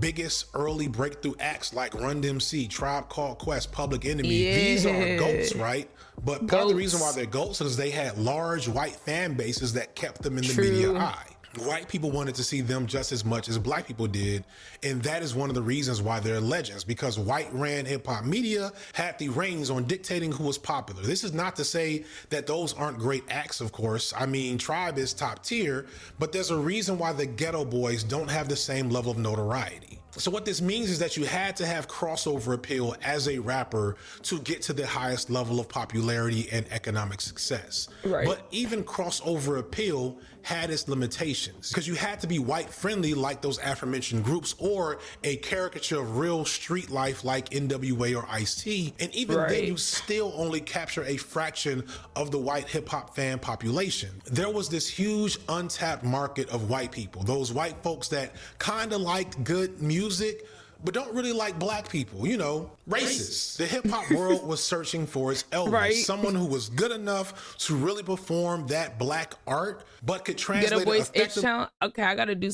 biggest early breakthrough acts like Run DMC, Tribe Called Quest, Public Enemy, these are GOATs, right? But part of the reason why they're GOATs is they had large white fan bases that kept them in the media eye. White people wanted to see them just as much as black people did, and that is one of the reasons why they're legends, because white ran hip-hop media had the reins on dictating who was popular. This is not to say that those aren't great acts, of course. I mean, Tribe is top tier, but there's a reason why the Ghetto Boys don't have the same level of notoriety. So what this means is that you had to have crossover appeal as a rapper to get to the highest level of popularity and economic success. Right. But even crossover appeal had its limitations, because you had to be white friendly like those aforementioned groups, or a caricature of real street life like NWA or Ice-T, and even then you still only capture a fraction of the white hip-hop fan population. There was this huge untapped market of white people, those white folks that kind of like good music but don't really like black people, you know, racist. The hip-hop world was searching for its Elvis, someone who was good enough to really perform that black art, but could translate it effectively. Okay, I gotta do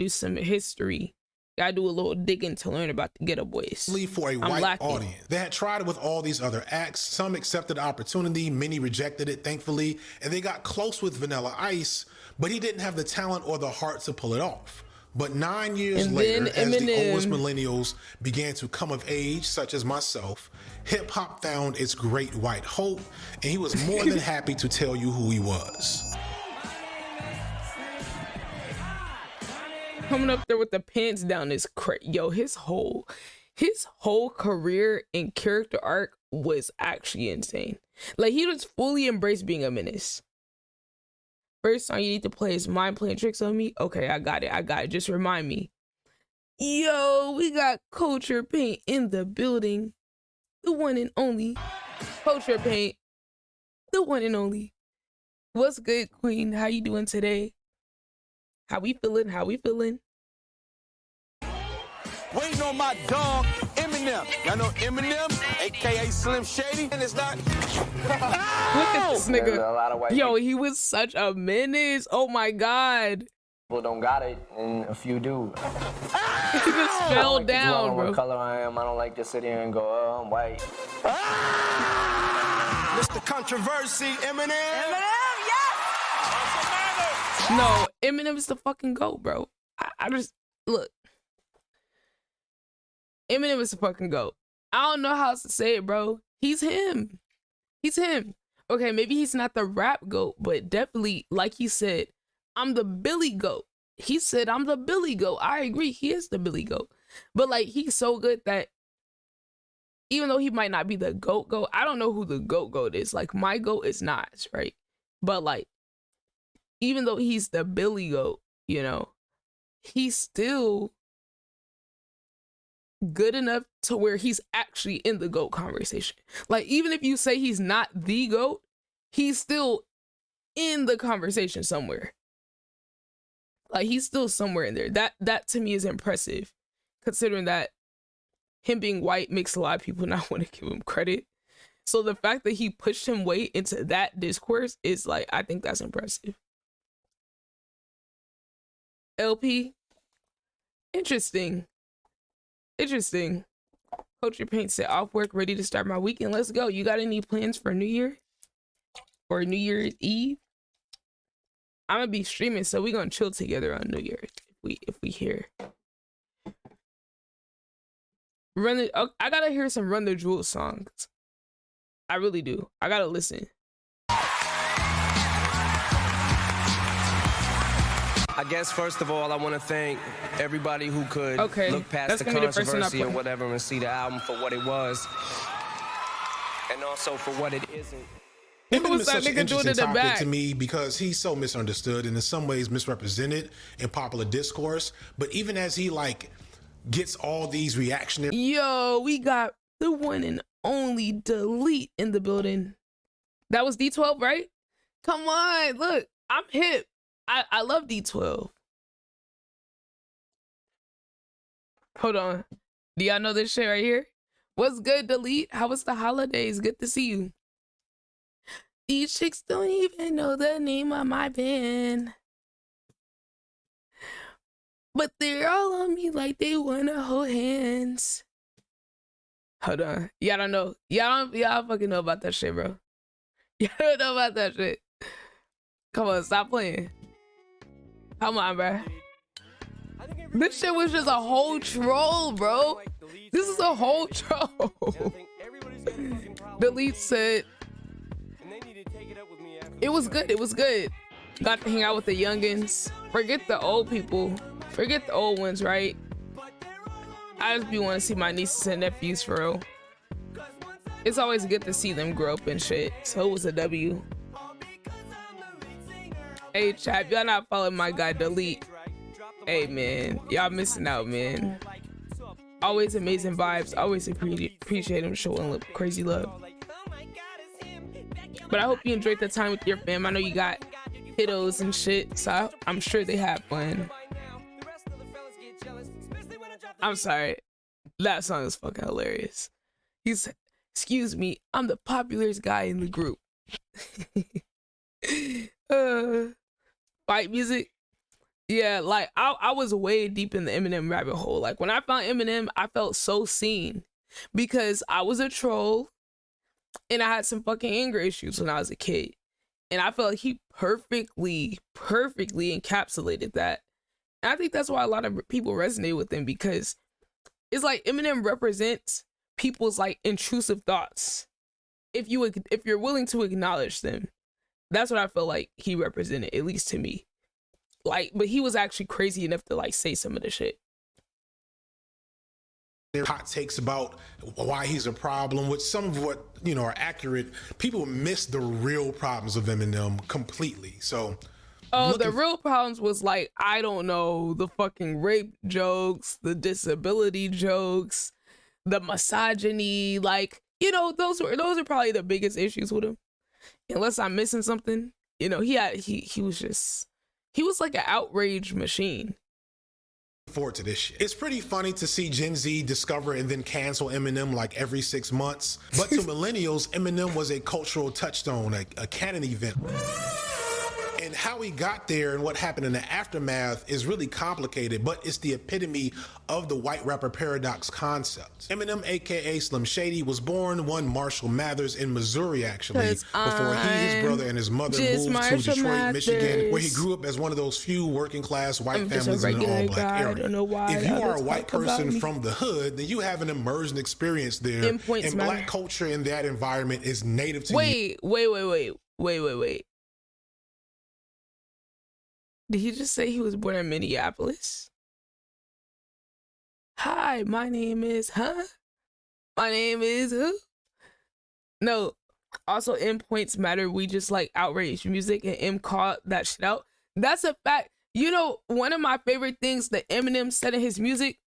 some history. Gotta do a little digging to learn about the Ghetto Boys. For a white audience. They had tried it with all these other acts. Some accepted the opportunity, many rejected it, thankfully, and they got close with Vanilla Ice, but he didn't have the talent or the heart to pull it off. But 9 years later, as the oldest millennials began to come of age, such as myself, hip-hop found its great white hope, and he was more than happy to tell you who he was. Coming up there with the pants down is crazy. Yo, his whole career and character arc was actually insane. Like, he was fully embraced being a menace. First song you need to play is Mind Playing Tricks on Me. Okay, I got it. Just remind me. Yo, we got Culture Paint in the building. The one and only. Culture Paint. The one and only. What's good, Queen? How you doing today? How we feeling? Waiting on my dog, Eminem. Y'all know Eminem, aka Slim Shady, and it's not. Look at this nigga. Yo, he was such a menace. Oh my god. People don't got it, and a few do. He just fell down, bro. What color I am. I don't like to sit here and go, oh, I'm white. Mr. Controversy, Eminem. No, Eminem is the fucking GOAT, bro. I just look. Eminem is the fucking GOAT. I don't know how else to say it, bro. He's him. Okay, maybe he's not the rap GOAT, but definitely, like he said, I'm the Billy GOAT. He said, I'm the Billy GOAT. I agree, he is the Billy GOAT. But, like, he's so good that even though he might not be the GOAT, I don't know who the GOAT is. Like, my GOAT is Nas, right? But, like, even though he's the Billy GOAT, you know, he's still good enough to where he's actually in the GOAT conversation. Like, even if you say he's not the GOAT, he's still in the conversation somewhere. Like, he's still somewhere in there. That to me is impressive, considering that him being white makes a lot of people not want to give him credit. So the fact that he pushed him way into that discourse is, like, I think that's impressive. LP, interesting. Culture Paint said, off work, ready to start my weekend. Let's go. You got any plans for New Year or New Year's Eve? I'm gonna be streaming, so we're gonna chill together on New Year's if we hear. I gotta hear some Run the Jewels songs. I really do. I gotta listen. I guess first of all, I want to thank everybody who could look past the controversy or whatever and see the album for what it was, and also for what it isn't. Eminem is such an interesting topic to me because he's so misunderstood and in some ways misrepresented in popular discourse. But even as he like gets all these reactionary, yo, we got the one and only Delete in the building. That was D12, right? Come on, look, I'm hip. I love D12. Hold on. Do y'all know this shit right here? What's good, Delete? How was the holidays? Good to see you. These chicks don't even know the name of my band, but they're all on me like they wanna hold hands. Hold on. Y'all don't know. Y'all fucking know about that shit, bro. Y'all don't know about that shit. Come on, stop playing. Come on, bro. This shit was just a whole troll, bro. This is a whole troll. Delete said it was good. It was good. Got to hang out with the youngins. Forget the old people. Forget the old ones, right? I just be want to see my nieces and nephews for real. It's always good to see them grow up and shit. So it was a W. Hey, chat, y'all not following my guy, Delete. Hey, man, y'all missing out, man. Always amazing vibes. Always appreciate him showing crazy love. But I hope you enjoyed the time with your fam. I know you got kiddos and shit, so I'm sure they have fun. I'm sorry. That song is fucking hilarious. He's, excuse me, I'm the popularest guy in the group. Fight music. Yeah, like I was way deep in the Eminem rabbit hole. Like when I found Eminem, I felt so seen because I was a troll and I had some fucking anger issues when I was a kid. And I felt like he perfectly encapsulated that. And I think that's why a lot of people resonate with him, because it's like Eminem represents people's like intrusive thoughts. If you're willing to acknowledge them, that's what I feel like he represented, at least to me. Like, but he was actually crazy enough to like say some of the shit. There are hot takes about why he's a problem, which some of what, you know, are accurate. People miss the real problems of Eminem completely. So, the real problems was like, I don't know, the fucking rape jokes, the disability jokes, the misogyny, like, you know, those are probably the biggest issues with him. Unless I'm missing something, you know, he was like an outrage machine. Forward to this shit. It's pretty funny to see Gen Z discover and then cancel Eminem like every 6 months. But to millennials, Eminem was a cultural touchstone, a canon event. And how he got there and what happened in the aftermath is really complicated, but it's the epitome of the white rapper paradox concept. Eminem, aka Slim Shady, was born one Marshall Mathers in Missouri, actually, before he, his brother, and his mother moved to Detroit, Michigan, where he grew up as one of those few working class white families in an all-black area. If you are a white person from the hood, then you have an immersion experience there, and black culture in that environment is native to you. Wait. Did he just say he was born in Minneapolis? Hi, my name is, My name is who? No. Also, M points matter. We just like outrage music, and M called that shit out. That's a fact. You know, one of my favorite things that Eminem said in his music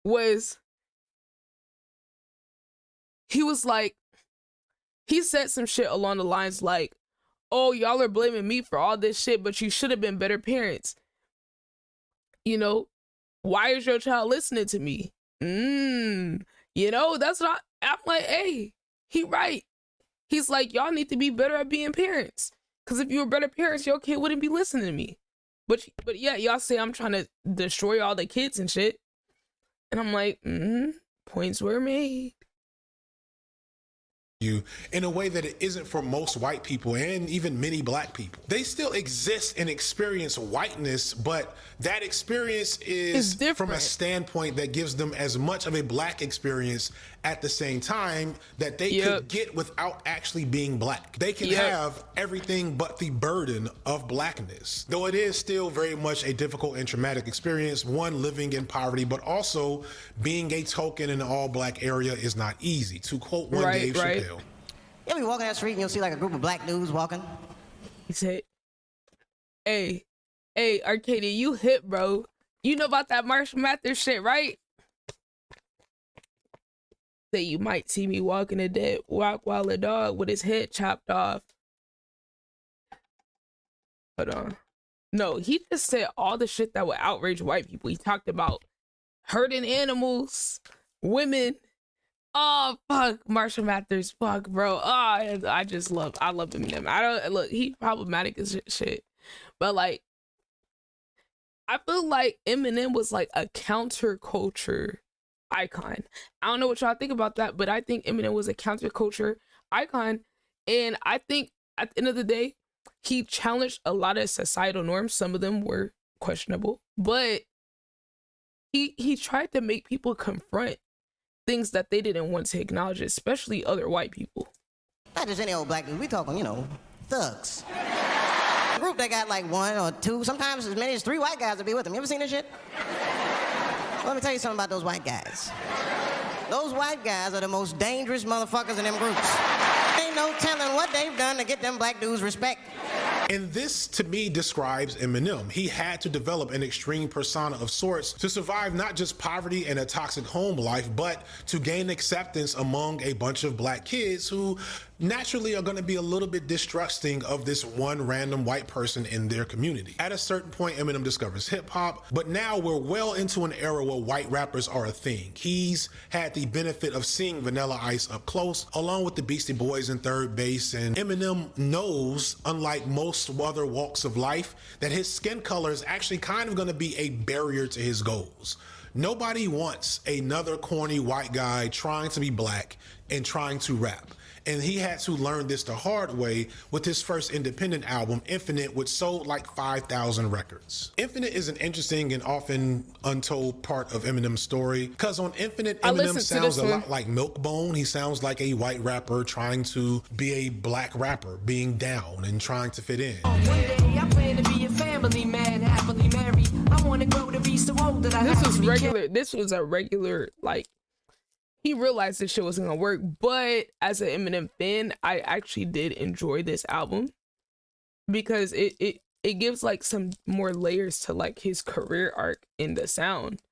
was, he was like, he said some shit along the lines like, oh, y'all are blaming me for all this shit, but you should have been better parents. You know, why is your child listening to me? You know, that's not, I'm like, hey, he right. He's like, y'all need to be better at being parents. Because if you were better parents, your kid wouldn't be listening to me. But yeah, y'all say I'm trying to destroy all the kids and shit. And I'm like, points were made. You in a way that it isn't for most white people and even many black people. They still exist and experience whiteness, but that experience is from a standpoint that gives them as much of a black experience at the same time that they could get without actually being black. They can have everything but the burden of blackness. Though it is still very much a difficult and traumatic experience, one living in poverty, but also being a token in an all black area is not easy. To quote one Dave Chappelle. You'll be walking down the street and you'll see like a group of black dudes walking. He said, hey, Arcadia, you hip, bro. You know about that Marshall Mathers shit, right? That you might see me walking a dead walk while a dog with his head chopped off. Hold on. No, he just said all the shit that would outrage white people. He talked about hurting animals, women. Oh, fuck, Marshall Mathers, fuck, bro. Oh, I love Eminem. Look, he problematic as shit. But, like, I feel like Eminem was, like, a counterculture icon. I don't know what y'all think about that, but I think Eminem was a counterculture icon. And I think, at the end of the day, he challenged a lot of societal norms. Some of them were questionable, but he tried to make people confront things that they didn't want to acknowledge, especially other white people. Not just any old black dude. We talking, you know, thugs. A group that got like 1 or 2, sometimes as many as 3 white guys will be with them. You ever seen this shit? Well, let me tell you something about those white guys. Those white guys are the most dangerous motherfuckers in them groups. Ain't no telling what they've done to get them black dudes respect. And this, to me, describes Eminem. He had to develop an extreme persona of sorts to survive not just poverty and a toxic home life, but to gain acceptance among a bunch of black kids who naturally are going to be a little bit distrusting of this one random white person in their community. At a certain point, Eminem discovers hip-hop, but now we're well into an era where white rappers are a thing. He's had the benefit of seeing Vanilla Ice up close, along with the Beastie Boys in third base, and Eminem knows, unlike most other walks of life, that his skin color is actually kind of going to be a barrier to his goals. Nobody wants another corny white guy trying to be black and trying to rap. And he had to learn this the hard way with his first independent album, Infinite, which sold like 5,000 records. Infinite is an interesting and often untold part of Eminem's story, because on Infinite, Eminem sounds a lot like Milkbone. He sounds like a white rapper trying to be a black rapper, being down and trying to fit in. One day I plan to be a family man, happily married. I want to grow to be so old that I This was regular. This was a regular, like, he realized this shit wasn't gonna work, but as an Eminem fan, I actually did enjoy this album because it gives like some more layers to like his career arc in the sound.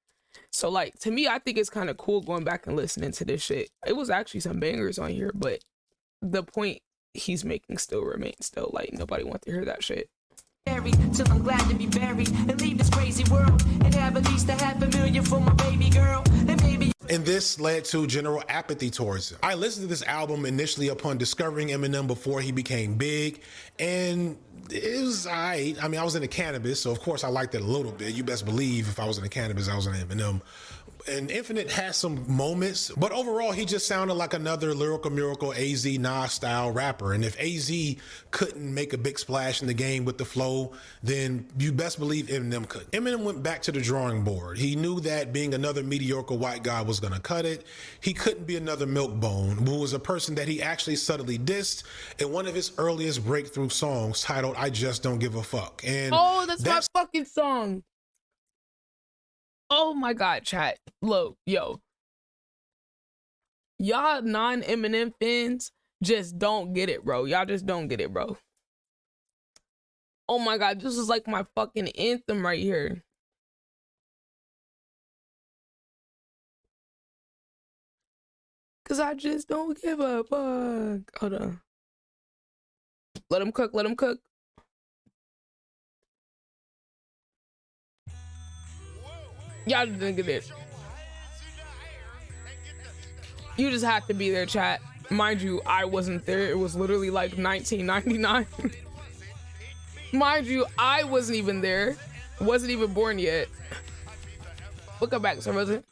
So like, to me, I think it's kind of cool going back and listening to this shit. It was actually some bangers on here, but the point he's making still remains still, like, nobody wants to hear that shit. Till I'm glad to be buried and leave this crazy world and have at least $500,000 for my baby girl. And baby, And this led to general apathy towards him. I listened to this album initially upon discovering Eminem before he became big, and it was alright. I mean, I was into cannabis, so of course I liked it a little bit. You best believe if I was into cannabis, I was into Eminem. And Infinite has some moments, but overall he just sounded like another Lyrical Miracle AZ Nas style rapper. And if AZ couldn't make a big splash in the game with the flow, then you best believe Eminem could. Eminem went back to the drawing board. He knew that being another mediocre white guy was gonna cut it. He couldn't be another Milkbone, who was a person that he actually subtly dissed in one of his earliest breakthrough songs titled I Just Don't Give a Fuck. And oh, that's my fucking song. Oh my God, chat. Look, yo. Y'all non-Eminem fans just don't get it, bro. Y'all just don't get it, bro. Oh my God, this is like my fucking anthem right here. Cause I just don't give a fuck. Hold on. Let him cook, let him cook. Y'all didn't get it. You just had to be there, chat. Mind you, I wasn't there. It was literally like 1999. Mind you, I wasn't even there. Wasn't even born yet. Look up back, so was it?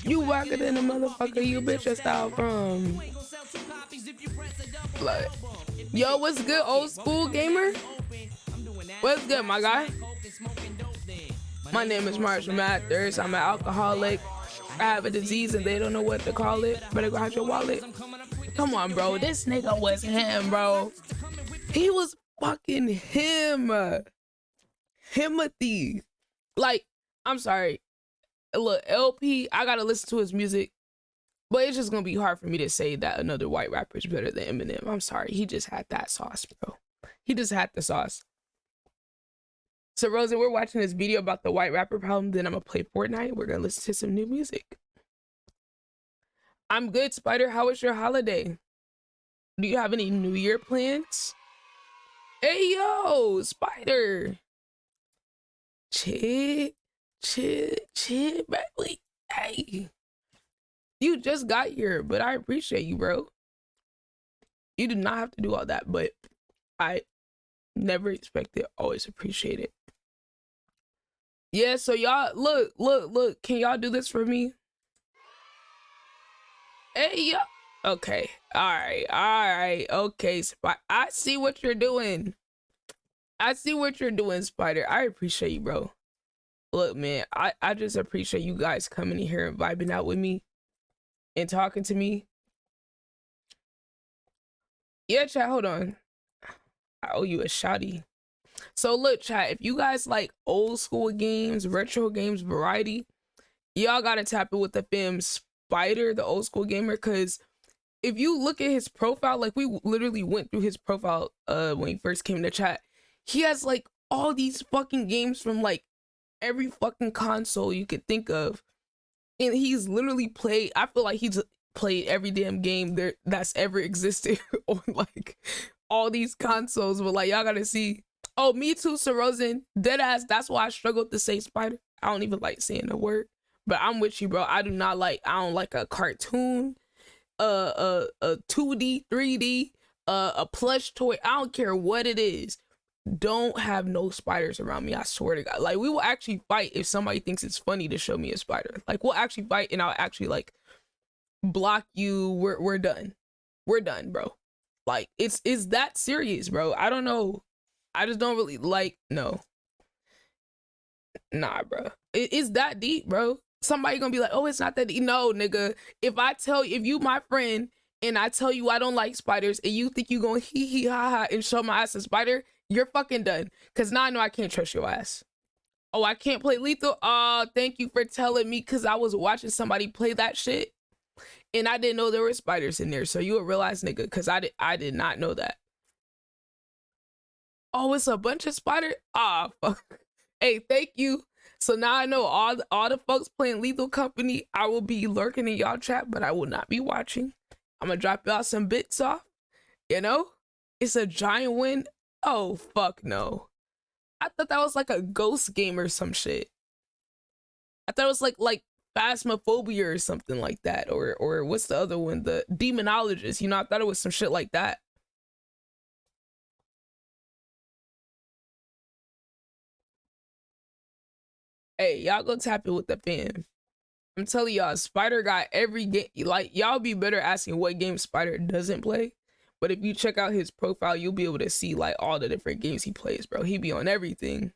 You walking in a motherfucker, you bitch just out from. Like, yo, what's good, old school gamer? What's good, my guy? My name is Marshall Mathers. I'm an alcoholic. I have a disease and they don't know what to call it. Better go hide your wallet. Come on, bro. This nigga was him, bro. He was fucking him. Himothy. Like, I'm sorry. Look, LP, I gotta listen to his music. But it's just gonna be hard for me to say that another white rapper is better than Eminem. I'm sorry. He just had that sauce, bro. He just had the sauce. So, Rosie, we're watching this video about the white rapper problem. Then I'm going to play Fortnite. We're going to listen to some new music. I'm good, Spider. How was your holiday? Do you have any New Year plans? Hey, yo, Spider. Chill, baby. Hey. You just got here, but I appreciate you, bro. You did not have to do all that, but I never expect it, always appreciate it. Yeah, so y'all, look, can y'all do this for me? Hey, Okay. All right. Okay, I see what you're doing. Spider. I appreciate you, bro. Look, man, I just appreciate you guys coming in here and vibing out with me and talking to me. Yeah, chat, hold on. I owe you a shouty. So look, chat, if you guys like old school games, retro games, variety, y'all gotta tap it with the fam Spider, the old school gamer, because if you look at his profile, like we literally went through his profile when he first came to chat, he has like all these fucking games from like every fucking console you could think of. And he's literally played, I feel like he's played every damn game that's ever existed on like all these consoles. But like, y'all gotta see. Oh, me too, Sorozen. Deadass, that's why I struggled to say Spider. I don't even like saying the word. But I'm with you, bro. I don't like a cartoon, a 2D, 3D, a plush toy. I don't care what it is. Don't have no spiders around me. I swear to God. Like, we will actually fight if somebody thinks it's funny to show me a spider. Like, we'll actually fight and I'll actually like block you. We're done. We're done, bro. Like, it's that serious, bro. I don't know. I just don't really like, no. Nah, bro. It's that deep, bro. Somebody gonna be like, oh, it's not that deep. No, nigga. If you my friend and I tell you I don't like spiders and you think you gonna hee hee ha ha and show my ass a spider, you're fucking done. Cause now I know I can't trust your ass. Oh, I can't play lethal. Thank you for telling me, cause I was watching somebody play that shit and I didn't know there were spiders in there. So you a real ass nigga, cause I did not know that. Oh, it's a bunch of spiders. Fuck. Hey, thank you. So now I know all the folks playing Lethal Company. I will be lurking in y'all chat, but I will not be watching. I'm gonna drop y'all some bits off. You know, it's a giant win. Oh fuck no! I thought that was like a ghost game or some shit. I thought it was like Phasmophobia or something like that, or what's the other one? The Demonologist. You know, I thought it was some shit like that. Hey, y'all go tap it with the fam. I'm telling y'all, Spider got every game. Like, y'all be better asking what game Spider doesn't play. But if you check out his profile, you'll be able to see like all the different games he plays, bro. He be on everything.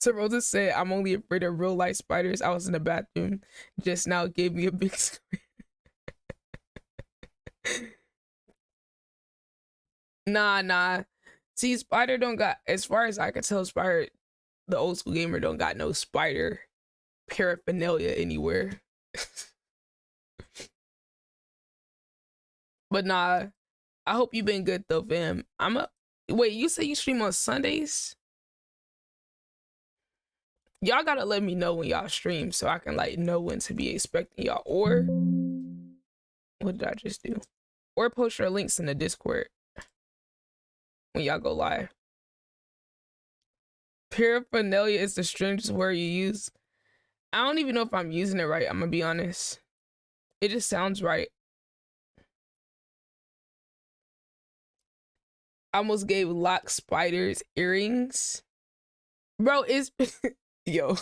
So Rosa said, I'm only afraid of real life spiders. I was in the bathroom just now, gave me a big scream. Nah. See, Spider don't got, as far as I can tell, Spider, the old school gamer, don't got no spider paraphernalia anywhere. But nah, I hope you've been good though, fam. Wait, you say you stream on Sundays? Y'all gotta let me know when y'all stream so I can like know when to be expecting y'all. Or what did I just do? Or post your links in the Discord when y'all go live. Paraphernalia is the strangest word you use. I don't even know if I'm using it right. I'm gonna be honest. It just sounds right. I almost gave Lock spiders earrings. Bro, it's yo.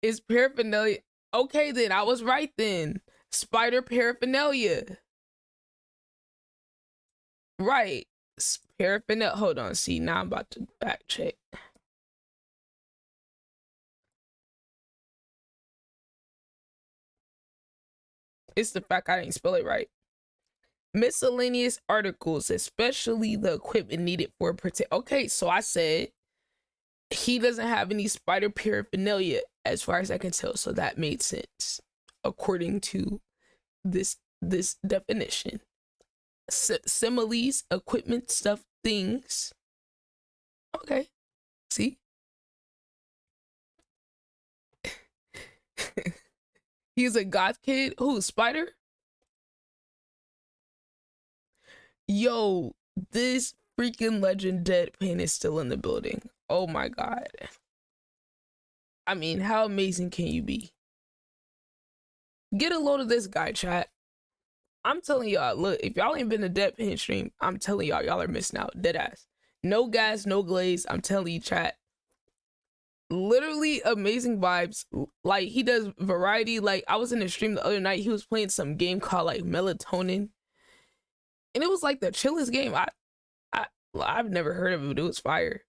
It's paraphernalia. Okay then, I was right then. Spider paraphernalia. Right. Paraphernalia. Hold on. See, now I'm about to back check. It's the fact I didn't spell it right. Miscellaneous articles, especially the equipment needed for protect. Okay, so I said he doesn't have any spider paraphernalia as far as I can tell, so that made sense according to this definition. Similes, equipment, stuff, things. Okay, see. He's a goth kid. Who, Spider? Yo, this freaking legend Deadpan is still in the building. Oh my god. I mean, how amazing can you be? Get a load of this guy, chat. I'm telling y'all, look, if y'all ain't been to Deadpan stream, I'm telling y'all, y'all are missing out. Deadass. No gas, no glaze. I'm telling you, chat. literally amazing vibes. Like, he does variety. Like, I was in the stream the other night. He was playing some game called like Melatonin, and it was like the chillest game. I've never heard of it, but it was fire.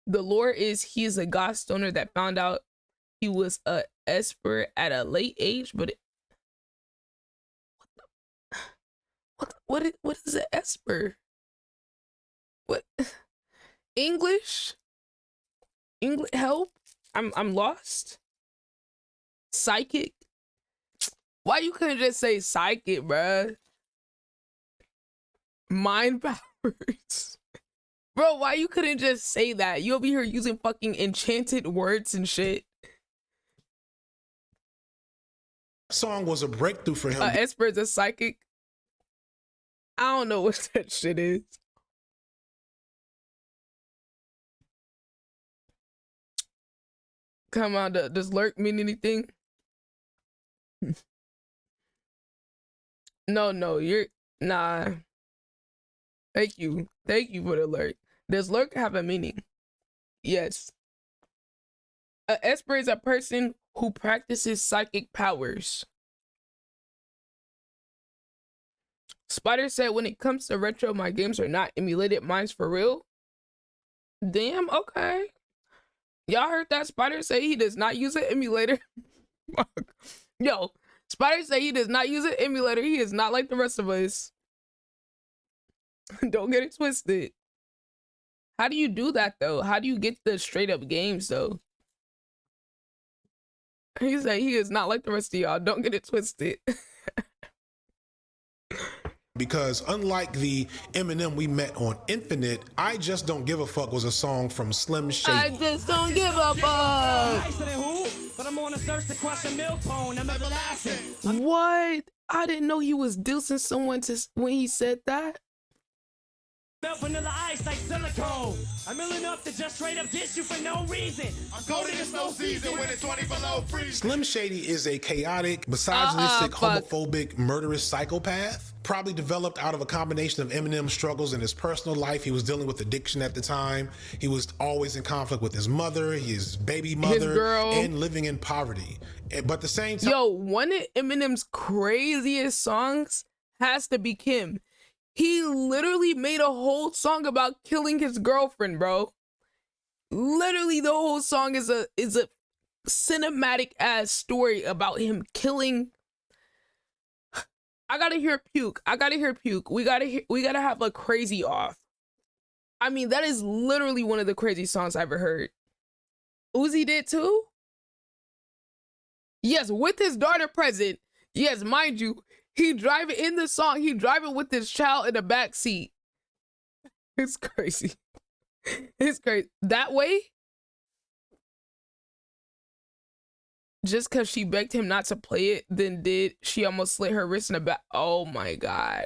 The lore is he is a god stoner that found out he was a esper at a late age, but what is an esper? What? English help? I'm lost. Psychic? Why you couldn't just say psychic, bruh? Mind powers. Bro, why you couldn't just say that? You'll be here using fucking enchanted words and shit. Song was a breakthrough for him. Esper is a psychic. I don't know what that shit is. Come on, does lurk mean anything? No, you're nah. Thank you for the lurk. Does lurk have a meaning? Yes. A esper is a person who practices psychic powers. Spider said, when it comes to retro, my games are not emulated, mine's for real. Damn, okay. Y'all heard that? Spider say he does not use an emulator. Yo, Spider say he does not use an emulator. He is not like the rest of us. Don't get it twisted. How do you do that though? How do you get the straight up games though? He said he is not like the rest of y'all. Don't get it twisted. Because unlike the Eminem we met on Infinite, I Just Don't Give a Fuck was a song from Slim Shady. I just don't give a fuck. What? I didn't know he was dissing someone when he said that. Vanilla ice like silicone. I'm ill enough to just straight up diss you for no reason. I'm cold in the snow season when it's 20 below freezing. Slim Shady is a chaotic, misogynistic, homophobic, murderous psychopath. Probably developed out of a combination of Eminem's struggles in his personal life. He was dealing with addiction at the time. He was always in conflict with his mother, his baby mother, his girl, and living in poverty. But at the same time, yo, one of Eminem's craziest songs has to be Kim. He literally made a whole song about killing his girlfriend, bro. Literally, the whole song is a cinematic ass story about him killing. I gotta hear puke. We gotta have a crazy off. I mean, that is literally one of the crazy songs I ever heard. Uzi did too? Yes, with his daughter present. Yes, mind you, he driving in the song. He driving with his child in the back seat. It's crazy. It's crazy. That way, just because she begged him not to play it, then she almost slit her wrist in the back. Oh my God.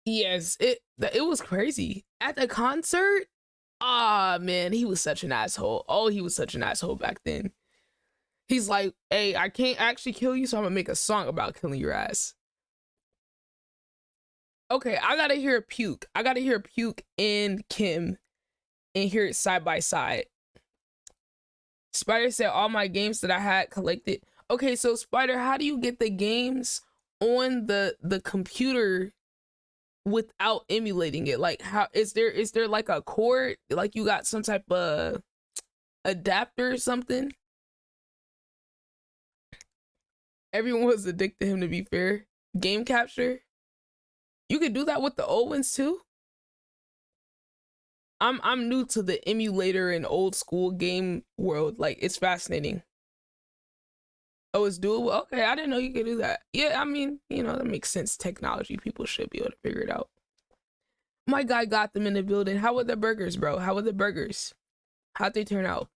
Yes, it was crazy. At the concert, man, he was such an asshole. Oh, he was such an asshole back then. He's like, hey, I can't actually kill you, so I'm gonna make a song about killing your ass. Okay, I gotta hear puke. I gotta hear puke and Kim and hear it side by side. Spider said all my games that I had collected. Okay, so Spider, how do you get the games on the computer without emulating it? Like, how is there like a cord? Like you got some type of adapter or something? Everyone was addicted to him, to be fair. Game capture. You could do that with the old ones too. I'm new to the emulator and old school game world. Like, it's fascinating. Oh, it's doable? Okay, I didn't know you could do that. Yeah, I mean, you know, that makes sense. Technology, people should be able to figure it out. My guy got them in the building. How were the burgers, bro? How were the burgers? How'd they turn out?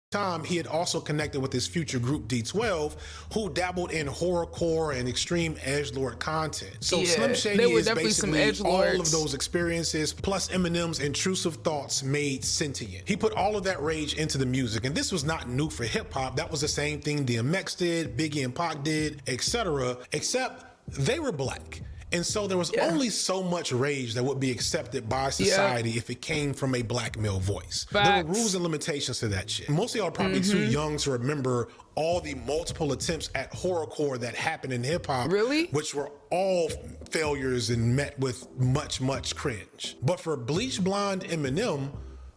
Time, he had also connected with his future group D12, who dabbled in horrorcore and extreme edgelord content. So yeah, Slim Shady is basically all of those experiences, plus Eminem's intrusive thoughts made sentient. He put all of that rage into the music, and this was not new for hip hop. That was the same thing DMX did, Biggie and Pac did, etc. Except they were black. And so there was only so much rage that would be accepted by society if it came from a black male voice. There were rules and limitations to that shit. Most of y'all are probably too young to remember all the multiple attempts at horrorcore that happened in hip hop, which were all failures and met with much, much cringe. But for Bleach Blonde Eminem,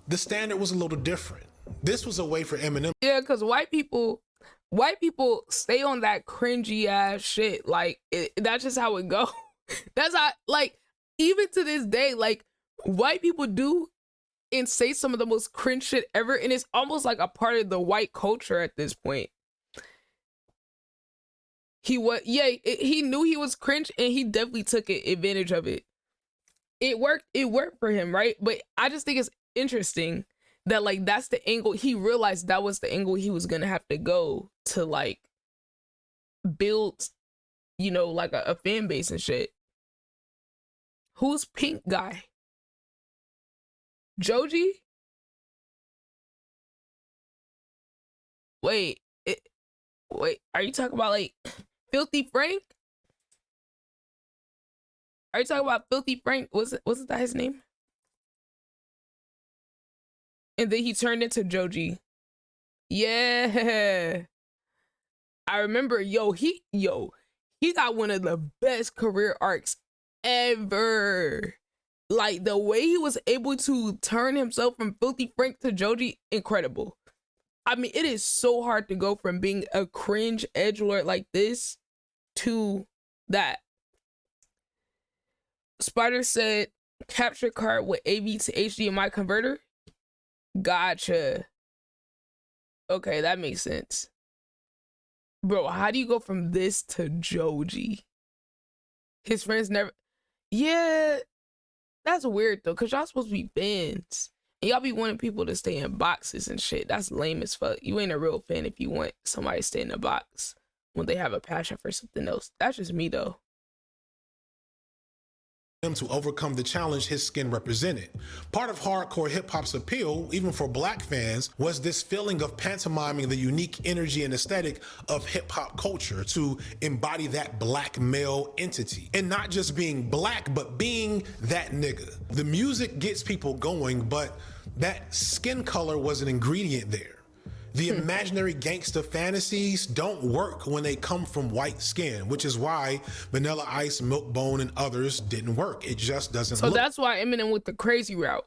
the standard was a little different. This was a way for Eminem. Yeah, because white people stay on that cringy ass shit. Like, that's just how it goes. That's how, like, even to this day, like, white people do and say some of the most cringe shit ever, and it's almost like a part of the white culture at this point. He knew he was cringe, and he definitely took advantage of it. It worked for him, right? But I just think it's interesting that, like, that's the angle. He realized that was the angle he was gonna have to go to, like, build, you know, like a fan base and shit. Who's Pink Guy? Joji? Wait, are you talking about, like, Filthy Frank? Are you talking about Filthy Frank? Wasn't that his name? And then he turned into Joji. Yeah. I remember, he got one of the best career arcs ever. Like, the way he was able to turn himself from Filthy Frank to Joji, incredible. I mean, it is so hard to go from being a cringe edgelord like this to that. Spider said, capture card with AV to HDMI converter. Gotcha. Okay, that makes sense. Bro, how do you go from this to Joji? His friends never... Yeah, that's weird though, because y'all supposed to be fans. And y'all be wanting people to stay in boxes and shit. That's lame as fuck. You ain't a real fan if you want somebody to stay in a box when they have a passion for something else. That's just me though. Him to overcome the challenge his skin represented. Part of hardcore hip-hop's appeal, even for black fans, was this feeling of pantomiming the unique energy and aesthetic of hip-hop culture to embody that black male entity. And not just being black, but being that nigga. The music gets people going, but that skin color was an ingredient there. The imaginary gangster fantasies don't work when they come from white skin, which is why Vanilla Ice, Milkbone, and others didn't work. It just doesn't So look. that's why Eminem went the crazy route.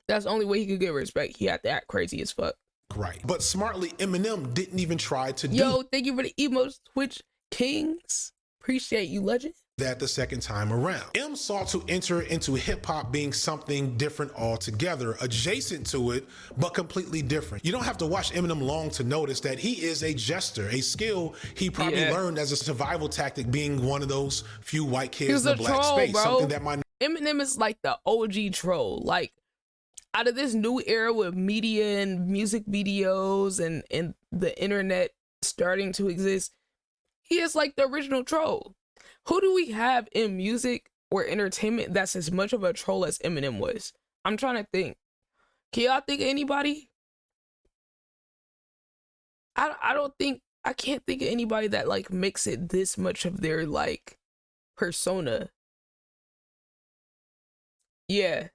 That's the only way he could get respect. He had to act crazy as fuck. Right. But smartly, Eminem didn't even try to do. Yo, thank you for the emotes, Twitch Kings. Appreciate you, legend. That the second time around. M sought to enter into hip-hop being something different altogether, adjacent to it, but completely different. You don't have to watch Eminem long to notice that he is a jester, a skill he probably learned as a survival tactic, being one of those few white kids in the black space. Bro. Something that my Eminem is like the OG troll. Like, out of this new era with media and music videos and the internet starting to exist, he is like the original troll. Who do we have in music or entertainment that's as much of a troll as Eminem was? I'm trying to think. Can y'all think of anybody? I can't think of anybody that like makes it this much of their like persona. Yeah,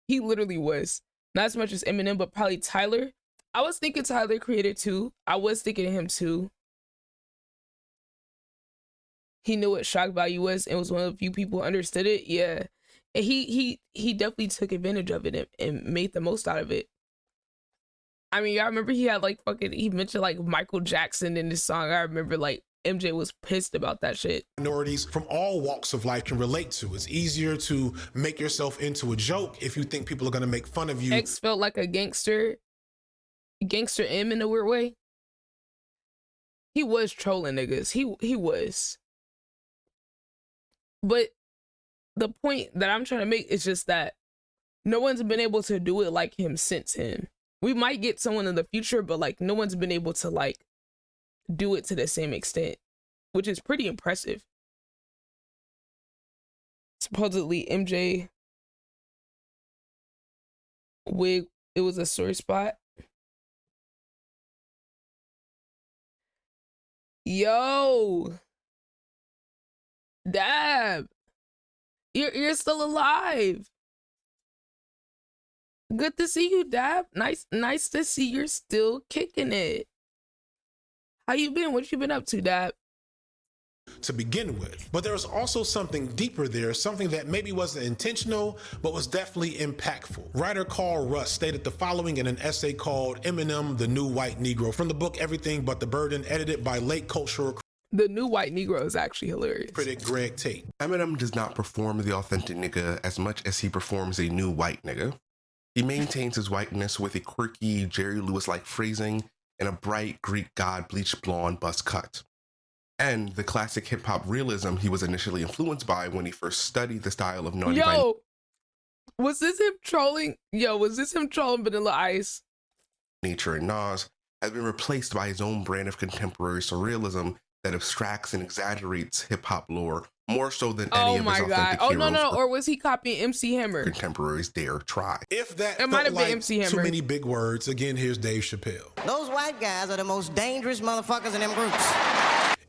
he literally was. Not as much as Eminem, but probably Tyler. I was thinking Tyler Creator too. I was thinking of him too. He knew what shock value was and was one of the few people who understood it. Yeah. And he definitely took advantage of it and made the most out of it. I mean, y'all remember he had like he mentioned like Michael Jackson in this song. I remember like MJ was pissed about that shit. Minorities from all walks of life can relate to. It's easier to make yourself into a joke if you think people are going to make fun of you. X felt like a gangster M in a weird way. He was trolling niggas. He was. But the point that I'm trying to make is just that no one's been able to do it like him since him. We might get someone in the future, but like no one's been able to like do it to the same extent, which is pretty impressive. Supposedly MJ wig, it was a sore spot. Yo, Dab, you're still alive. Good to see you, Dab. Nice to see you're still kicking it. How you been? What you been up to, Dab? To begin with. But there was also something deeper there, something that maybe wasn't intentional, but was definitely impactful. Writer Carl Russ stated the following in an essay called Eminem, the New White Negro, from the book Everything But the Burden, edited by late cultural The New White Negro is actually hilarious. critic Greg Tate. Eminem does not perform the authentic nigga as much as he performs a new white nigga. He maintains his whiteness with a quirky Jerry Lewis-like phrasing and a bright Greek god bleached blonde buzz cut. And the classic hip-hop realism he was initially influenced by when he first studied the style of Naughty by was this him trolling? Was this him trolling Vanilla Ice? Nature and Nas has been replaced by his own brand of contemporary surrealism that abstracts and exaggerates hip-hop lore more so than any of his authentic heroes no. Or was he copying MC Hammer? Contemporaries dare try. If that It might have been like MC Hammer. too many big words, again, here's Dave Chappelle. Those white guys are the most dangerous motherfuckers in them groups.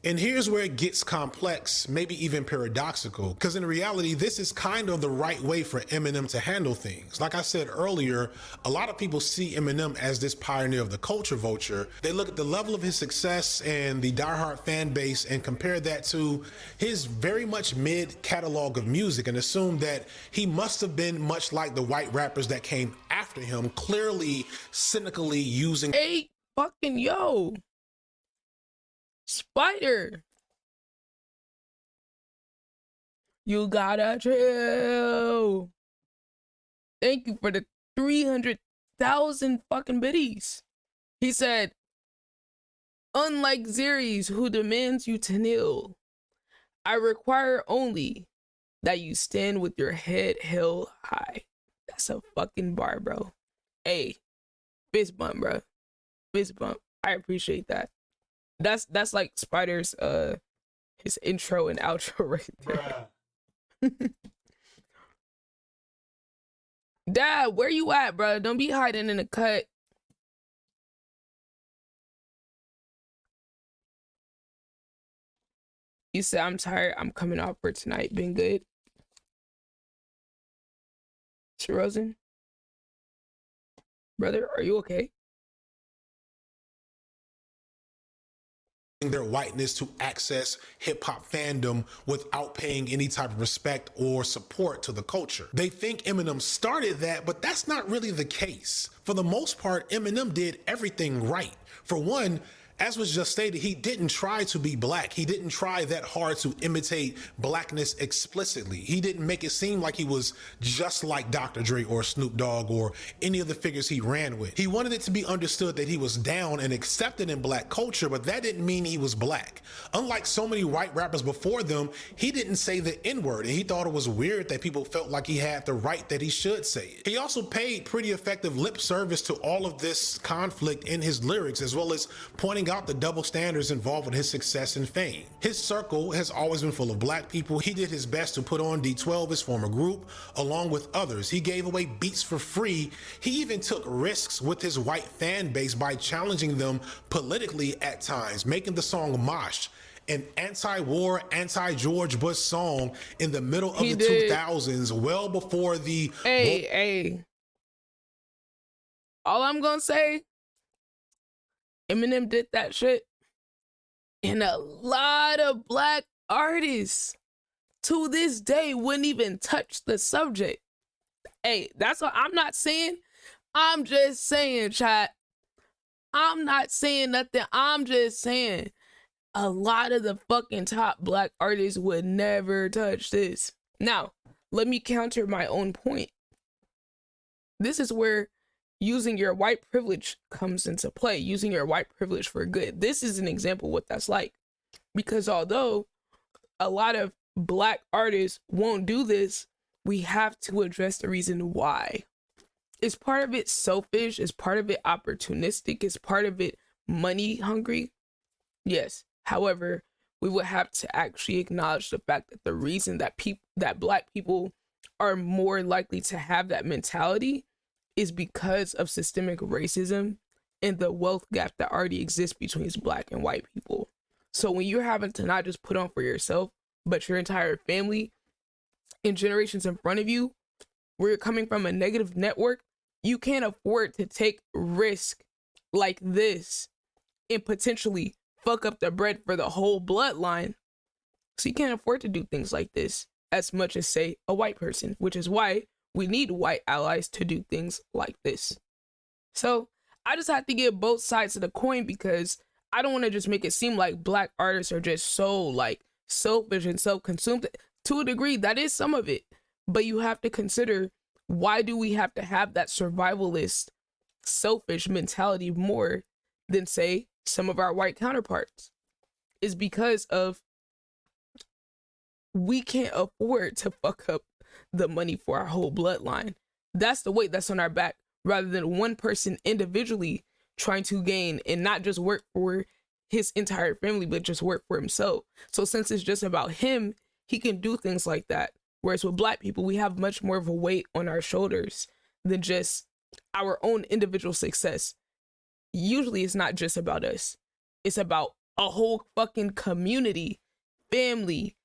And here's where it gets complex, maybe even paradoxical, because in reality, this is kind of the right way for Eminem to handle things. Like I said earlier, a lot of people see Eminem as this pioneer of the culture vulture. They look at the level of his success and the diehard fan base and compare that to his very much mid catalog of music and assume that he must have been much like the white rappers that came after him, clearly cynically using Spider, you gotta chill. Thank you for the 300,000 fucking biddies. He said, unlike Xeres, who demands you to kneel, I require only that you stand with your head held high. That's a fucking bar, bro. Hey, fist bump, bro. Fist bump. I appreciate that. That's like Spider's his intro and outro right there. Dad, where you at, bro? Don't be hiding in the cut. You said I'm tired. I'm coming off for tonight. Been good. Rosen? Brother, are you okay? Their whiteness to access hip-hop fandom without paying any type of respect or support to the culture. They think Eminem started that, but that's not really the case. For the most part, Eminem did everything right. For one, as was just stated, he didn't try to be black. He didn't try that hard to imitate blackness explicitly. He didn't make it seem like he was just like Dr. Dre or Snoop Dogg or any of the figures he ran with. He wanted it to be understood that he was down and accepted in black culture, but that didn't mean he was black. Unlike so many white rappers before them, he didn't say the N-word, and he thought it was weird that people felt like he had the right that he should say it. He also paid pretty effective lip service to all of this conflict in his lyrics, as well as pointing out the double standards involved with his success and fame. His circle has always been full of black people. He did his best to put on D12, his former group, along with others. He gave away beats for free. He even took risks with his white fan base by challenging them politically at times, making the song Mosh, an anti-war, anti-George Bush song in the middle of the 2000s, well before the... Hey. All I'm gonna say, Eminem did that shit, and a lot of black artists to this day wouldn't even touch the subject. Hey, that's what I'm not saying. I'm just saying, chat. I'm not saying nothing. I'm just saying a lot of the fucking top black artists would never touch this. Now, let me counter my own point. This is where using your white privilege comes into play, using your white privilege for good. This is an example of what that's like. Because although a lot of black artists won't do this, we have to address the reason why. Is part of it selfish? Is part of it opportunistic? Is part of it money hungry? Yes. However, we would have to actually acknowledge the fact that the reason that black people are more likely to have that mentality is because of systemic racism and the wealth gap that already exists between black and white people. So when you're having to not just put on for yourself, but your entire family and generations in front of you, where you're coming from a negative network, you can't afford to take risk like this and potentially fuck up the bread for the whole bloodline. So you can't afford to do things like this as much as, say, a white person, which is why we need white allies to do things like this. So I just have to give both sides of the coin, because I don't want to just make it seem like black artists are just so like selfish and self-consumed. To a degree, that is some of it, but you have to consider, why do we have to have that survivalist, selfish mentality more than, say, some of our white counterparts? Is because of, we can't afford to fuck up the money for our whole bloodline. That's the weight that's on our back, rather than one person individually trying to gain and not just work for his entire family, but just work for himself. So since it's just about him, he can do things like that. Whereas with black people, we have much more of a weight on our shoulders than just our own individual success. Usually it's not just about us. It's about a whole fucking community, family,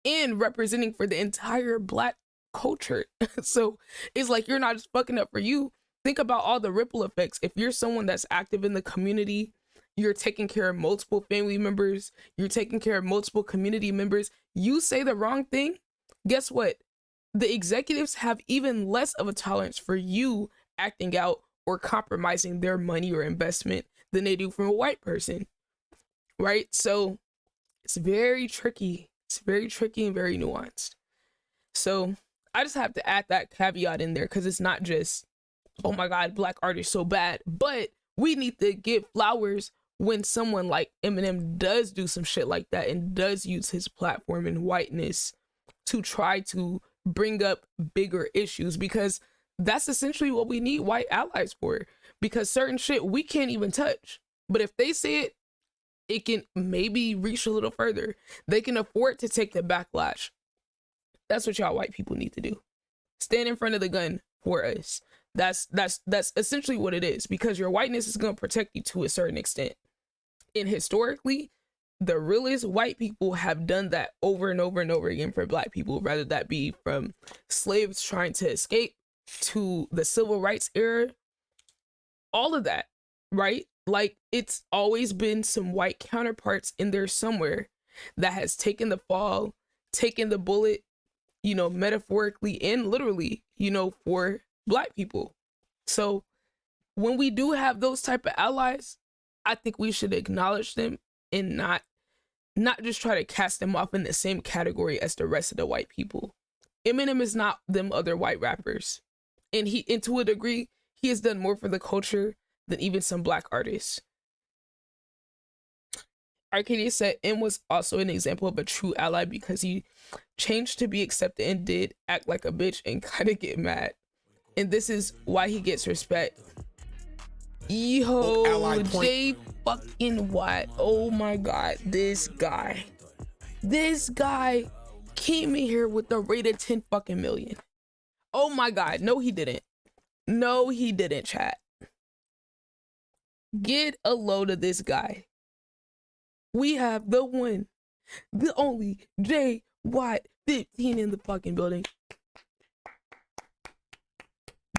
and representing for the entire black culture. So it's like, you're not just fucking up for you. Think about all the ripple effects. If you're someone that's active in the community, you're taking care of multiple family members, you're taking care of multiple community members, you say the wrong thing, guess what? The executives have even less of a tolerance for you acting out or compromising their money or investment than they do from a white person, right? So it's very tricky. It's very tricky and very nuanced. So I just have to add that caveat in there, because it's not just, oh my God, black art is so bad, but we need to give flowers when someone like Eminem does do some shit like that and does use his platform and whiteness to try to bring up bigger issues, because that's essentially what we need white allies for, because certain shit we can't even touch. But if they say it, it can maybe reach a little further. They can afford to take the backlash. That's what y'all white people need to do. Stand in front of the gun for us. That's essentially what it is, because your whiteness is going to protect you to a certain extent. And historically, the realest white people have done that over and over and over again for black people, whether that be from slaves trying to escape to the civil rights era, all of that, right? Like, it's always been some white counterparts in there somewhere that has taken the fall, taken the bullet, you know, metaphorically and literally, you know, for black people. So when we do have those type of allies, I think we should acknowledge them and not just try to cast them off in the same category as the rest of the white people. Eminem is not them other white rappers. And to a degree, he has done more for the culture than even some black artists. Arcadia said M was also an example of a true ally because he changed to be accepted and did act like a bitch and kind of get mad. And this is why he gets respect. Yo, Jay fucking Watt. Oh my God, this guy came in here with the rate of 10 fucking million. Oh my God, no he didn't. No he didn't, chat. Get a load of this guy. We have the one, the only Jay Watt 15 in the fucking building.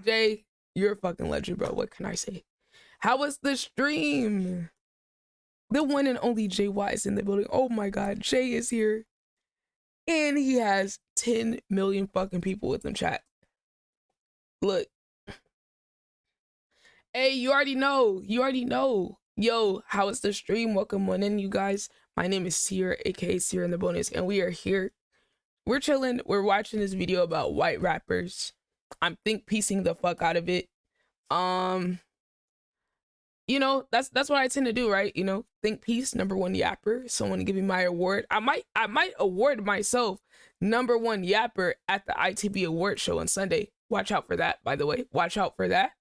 Jay, you're a fucking legend, bro. What can I say? How was the stream? The one and only Jay Watt is in the building. Oh my God, Jay is here. And he has 10 million fucking people with him, chat. Look. Hey, you already know. Yo, how is the stream? Welcome on in, you guys. My name is Ciara, aka Ciara in the bonus, and we are here. We're chilling. We're watching this video about white rappers. I'm think piecing the fuck out of it. You know, that's what I tend to do, right? You know, think piece, #1 yapper. Someone give me my award. I might award myself #1 yapper at the ITB award show on Sunday. Watch out for that, by the way. Watch out for that.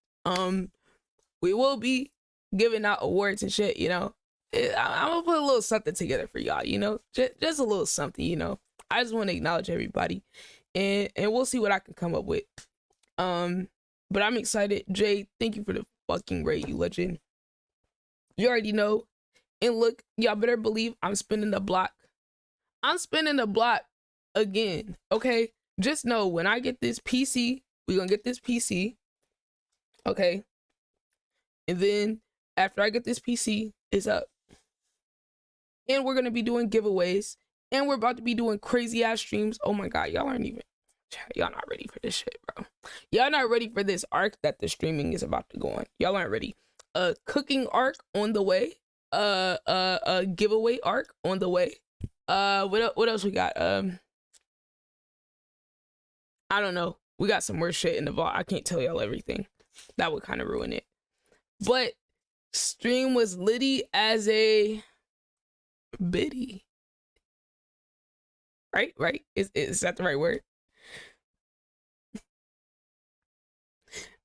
We will be giving out awards and shit, you know. I'm gonna put a little something together for y'all, you know. Just a little something, you know. I just want to acknowledge everybody, and we'll see what I can come up with. But I'm excited. Jay, thank you for the fucking rate, you legend. You already know. And look, y'all better believe I'm spinning the block. I'm spinning the block again, okay? Just know when I get this PC, we're gonna get this PC, okay? And then after I get this PC, it's up. And we're gonna be doing giveaways, and we're about to be doing crazy ass streams. Oh my God, y'all not ready for this shit, bro. Y'all not ready for this arc that the streaming is about to go on. Y'all aren't ready. Cooking arc on the way. A giveaway arc on the way. What else we got? I don't know. We got some more shit in the vault. I can't tell y'all everything. That would kind of ruin it. But stream was litty as a biddy. Right? Is that the right word?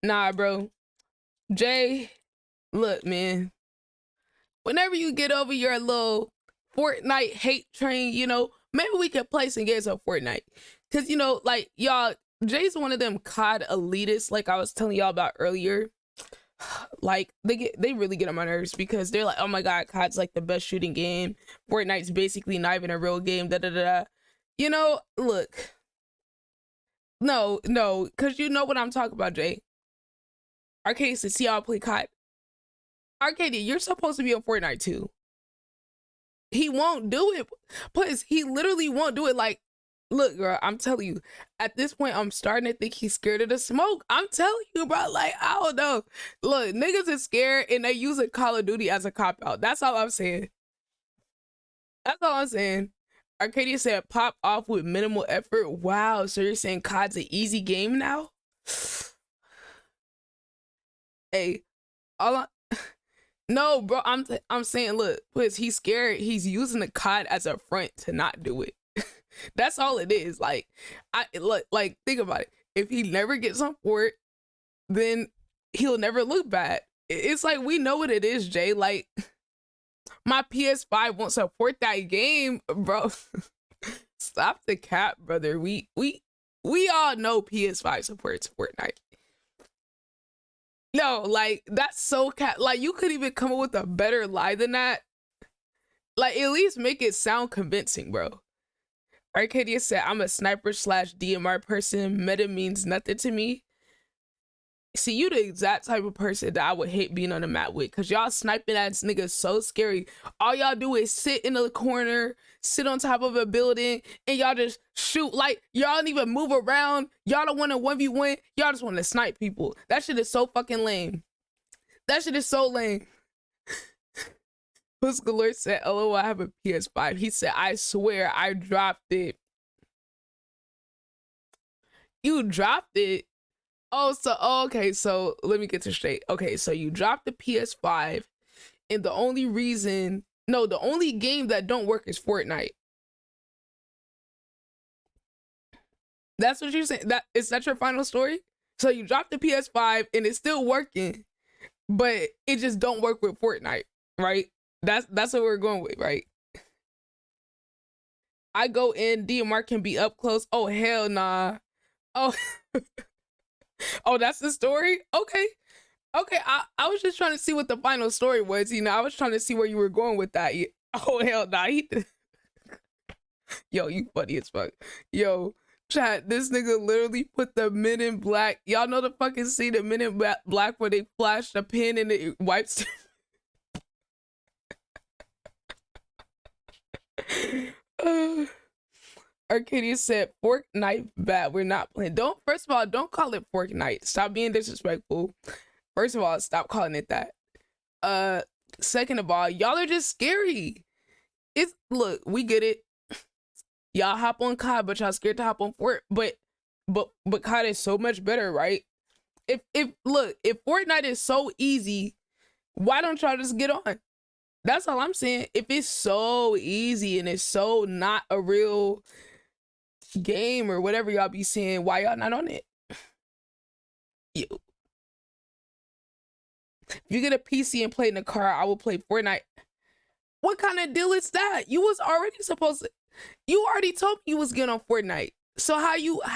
Nah, bro. Jay, look, man. Whenever you get over your little Fortnite hate train, you know, maybe we could play some games on Fortnite. Cause you know, like y'all, Jay's one of them COD elitists, like I was telling y'all about earlier. Like they really get on my nerves because they're like, oh my God, COD's like the best shooting game. Fortnite's basically not even a real game. You know, look. No, cause you know what I'm talking about, Jay. Arcade says, see y'all play COD. Arcadia, you're supposed to be on Fortnite too. He won't do it. Plus, he literally won't do it. Like, look, girl, I'm telling you, at this point, I'm starting to think he's scared of the smoke. I'm telling you, bro. Like, I don't know. Look, niggas is scared and they use Call of Duty as a cop-out. That's all I'm saying. That's all I'm saying. Arcadia said, pop off with minimal effort. Wow, so you're saying COD's an easy game now? Hey, no, bro, I'm saying, look, because he's scared. He's using the COD as a front to not do it. That's all it is. Like, think about it. If he never gets on port, then he'll never look bad. It's like, we know what it is, Jay. Like, my PS5 won't support that game, bro. Stop the cap, brother. We all know PS5 supports Fortnite. No, like, that's so cat. Like, you could even come up with a better lie than that. Like, at least make it sound convincing, bro. Arcadia said, I'm a sniper / DMR person. Meta means nothing to me. See, you the exact type of person that I would hate being on the map with, because y'all sniping ass niggas so scary. All y'all do is sit in the corner, sit on top of a building, and y'all just shoot. Like, y'all don't even move around. Y'all don't want to 1v1. Y'all just want to snipe people. That shit is so fucking lame. That shit is so lame. Pusgalore said, LOL, I have a PS5. He said, I swear I dropped it. You dropped it? Okay, so let me get this straight. Okay, so you dropped the PS5, and the only game that don't work is Fortnite. That's what you're saying? Is that your final story? So you dropped the PS5 and it's still working, but it just don't work with Fortnite, right? That's what we're going with, right? I go in, DMR can be up close. Oh, hell nah. Oh. Oh, that's the story? Okay. I was just trying to see what the final story was. You know, I was trying to see where you were going with that. Oh, hell nah. Yo, you funny as fuck. Yo, chat, this nigga literally put the Men in Black. Y'all know the fucking scene of Men in Black where they flash the pin and it wipes. Arcadia said, Fortnite bad. We're not playing. First of all, don't call it Fortnite. Stop being disrespectful. First of all, stop calling it that. Second of all, y'all are just scary. Look, we get it. Y'all hop on COD, but y'all scared to hop on Fort. But COD is so much better, right? If Fortnite is so easy, why don't y'all just get on? That's all I'm saying. If it's so easy and it's so not a real game or whatever y'all be saying, why y'all not on it? Yo. If you get a PC and play in the car, I will play Fortnite. What kind of deal is that? You was already supposed to. You already told me you was getting on Fortnite. So how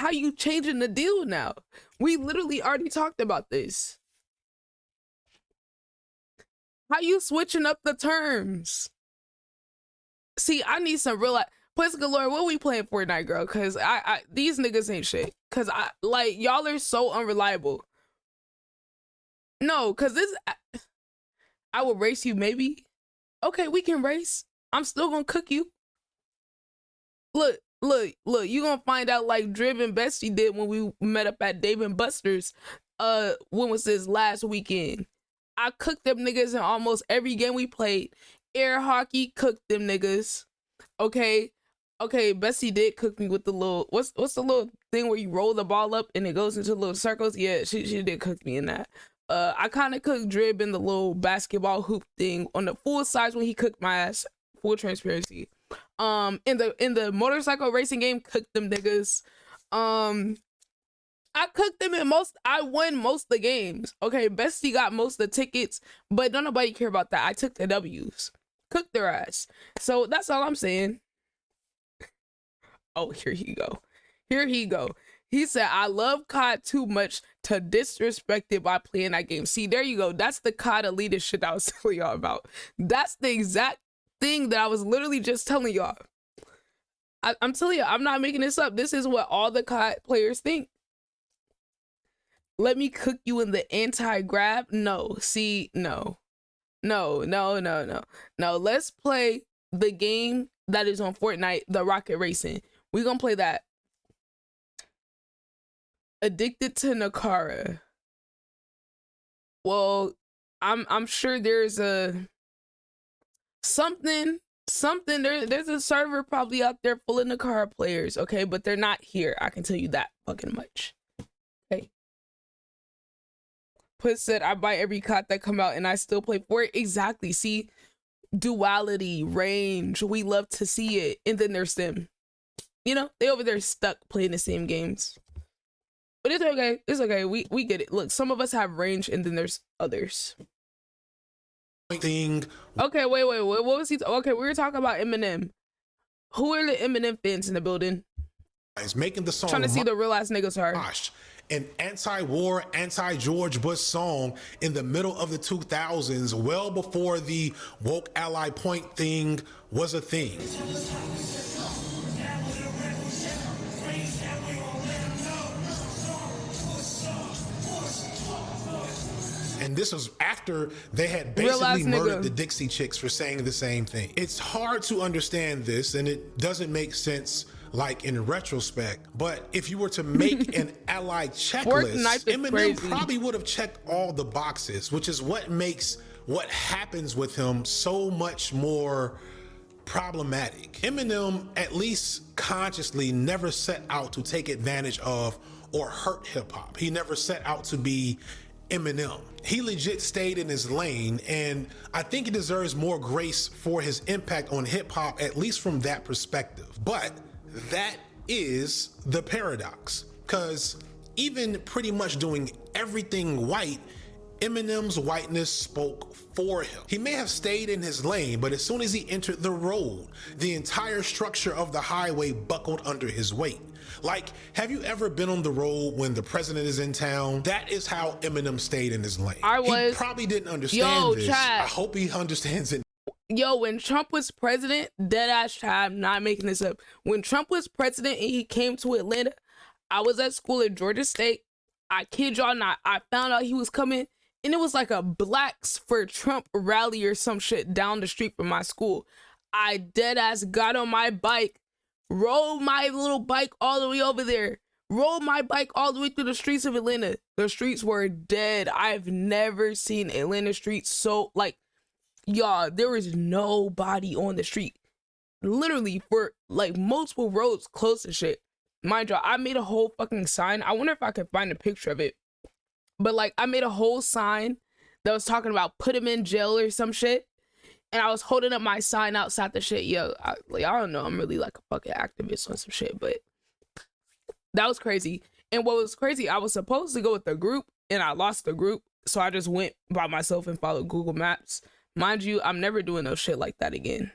you changing the deal now? We literally already talked about this. How you switching up the terms? See, I need some real life. Puss galore, what we playing Fortnite, girl? Cause I these niggas ain't shit. Cause I like y'all are so unreliable. No, cause this I will race you maybe. Okay, we can race. I'm still gonna cook you. Look, you gonna find out like Driv and Bestie did when we met up at Dave and Buster's. When was this last weekend? I cooked them niggas in almost every game we played. Air hockey, cooked them niggas. Okay, Bessie did cook me with the little what's the little thing where you roll the ball up and it goes into little circles? Yeah, she did cook me in that. I kind of cooked Drib in the little basketball hoop thing on the full size when he cooked my ass. Full transparency. In the motorcycle racing game, cooked them niggas. I cooked them in I won most of the games. Okay, Bestie got most of the tickets, but don't nobody care about that. I took the W's. Cooked their ass. So that's all I'm saying. Oh, here he go. He said, I love COD too much to disrespect it by playing that game. See, there you go. That's the COD elitist shit I was telling y'all about. That's the exact thing that I was literally just telling y'all. I'm telling you, I'm not making this up. This is what all the COD players think. Let me cook you in the anti-grab? No. See, no. No. Let's play the game that is on Fortnite, the rocket racing. We gonna play that. Addicted to Nakara. Well, I'm sure there's a something there's a server probably out there full of Nakara players, okay, but they're not here. I can tell you that fucking much. Okay. Puss said I buy every COD that come out and I still play for it. Exactly. See, duality, range, we love to see it. And then there's them. You know, they over there stuck playing the same games. But it's okay. It's okay. We get it. Look, some of us have range and then there's others. Thing. Okay, wait. What was he? Okay, we were talking about Eminem. Who are the Eminem fans in the building? Is making the song. Trying to see the real ass niggas are. An anti-war, anti-George Bush song in the middle of the 2000s, well before the woke ally point thing was a thing. And this was after they had basically murdered the Dixie Chicks for saying the same thing. It's hard to understand this, and it doesn't make sense like in retrospect, but if you were to make an ally checklist, Eminem probably would have checked all the boxes, which is what makes what happens with him so much more problematic. Eminem, at least consciously, never set out to take advantage of or hurt hip-hop. He never set out to be Eminem. He legit stayed in his lane, and I think he deserves more grace for his impact on hip-hop, at least from that perspective. But that is the paradox, because even pretty much doing everything white, Eminem's whiteness spoke for him. He may have stayed in his lane, but as soon as he entered the road, the entire structure of the highway buckled under his weight. Like, have you ever been on the road when the president is in town? That is how Eminem stayed in his lane. He probably didn't understand this. Chad. I hope he understands it. Yo, when Trump was president, deadass Chad, I'm not making this up. When Trump was president and he came to Atlanta, I was at school at Georgia State. I kid y'all not. I found out he was coming, and it was like a Blacks for Trump rally or some shit down the street from my school. I deadass got on my bike, rolled my little bike all the way over there, rolled my bike all the way through the streets of Atlanta. The streets were dead. I've never seen Atlanta streets so, like, y'all, there was nobody on the street. Literally, for like multiple roads closed and shit. Mind y'all, I made a whole fucking sign. I wonder if I could find a picture of it. But like, I made a whole sign that was talking about put him in jail or some shit. And I was holding up my sign outside the shit. Yo, I don't know. I'm really like a fucking activist on some shit, but that was crazy. And what was crazy, I was supposed to go with the group and I lost the group. So I just went by myself and followed Google Maps. Mind you, I'm never doing no shit like that again.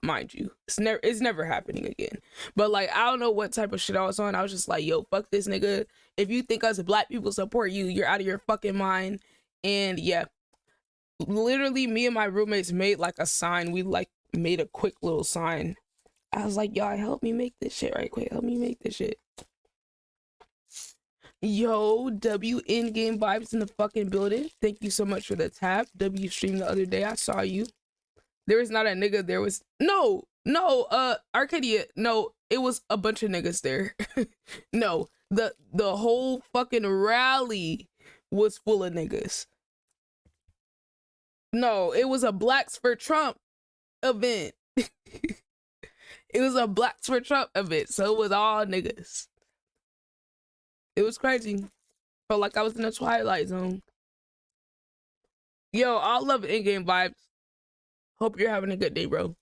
Mind you, it's never happening again. But like, I don't know what type of shit I was on. I was just like, yo, fuck this nigga. If you think us black people support you, you're out of your fucking mind. And yeah, literally me and my roommates made like a sign. We like made a quick little sign I was like, y'all help me make this shit right quick. Help me make this shit. Yo, W in-game vibes in the fucking building. Thank you so much for the tap. W streamed the other day. I saw you. There was not a nigga. There was no, Arcadia. No, it was a bunch of niggas there. No, the whole fucking rally was full of niggas. No, it was a Blacks for Trump event. It was a Blacks for Trump event, so it was all niggas. It was crazy. Felt like I was in the Twilight Zone. Yo, I love in-game vibes. Hope you're having a good day, bro.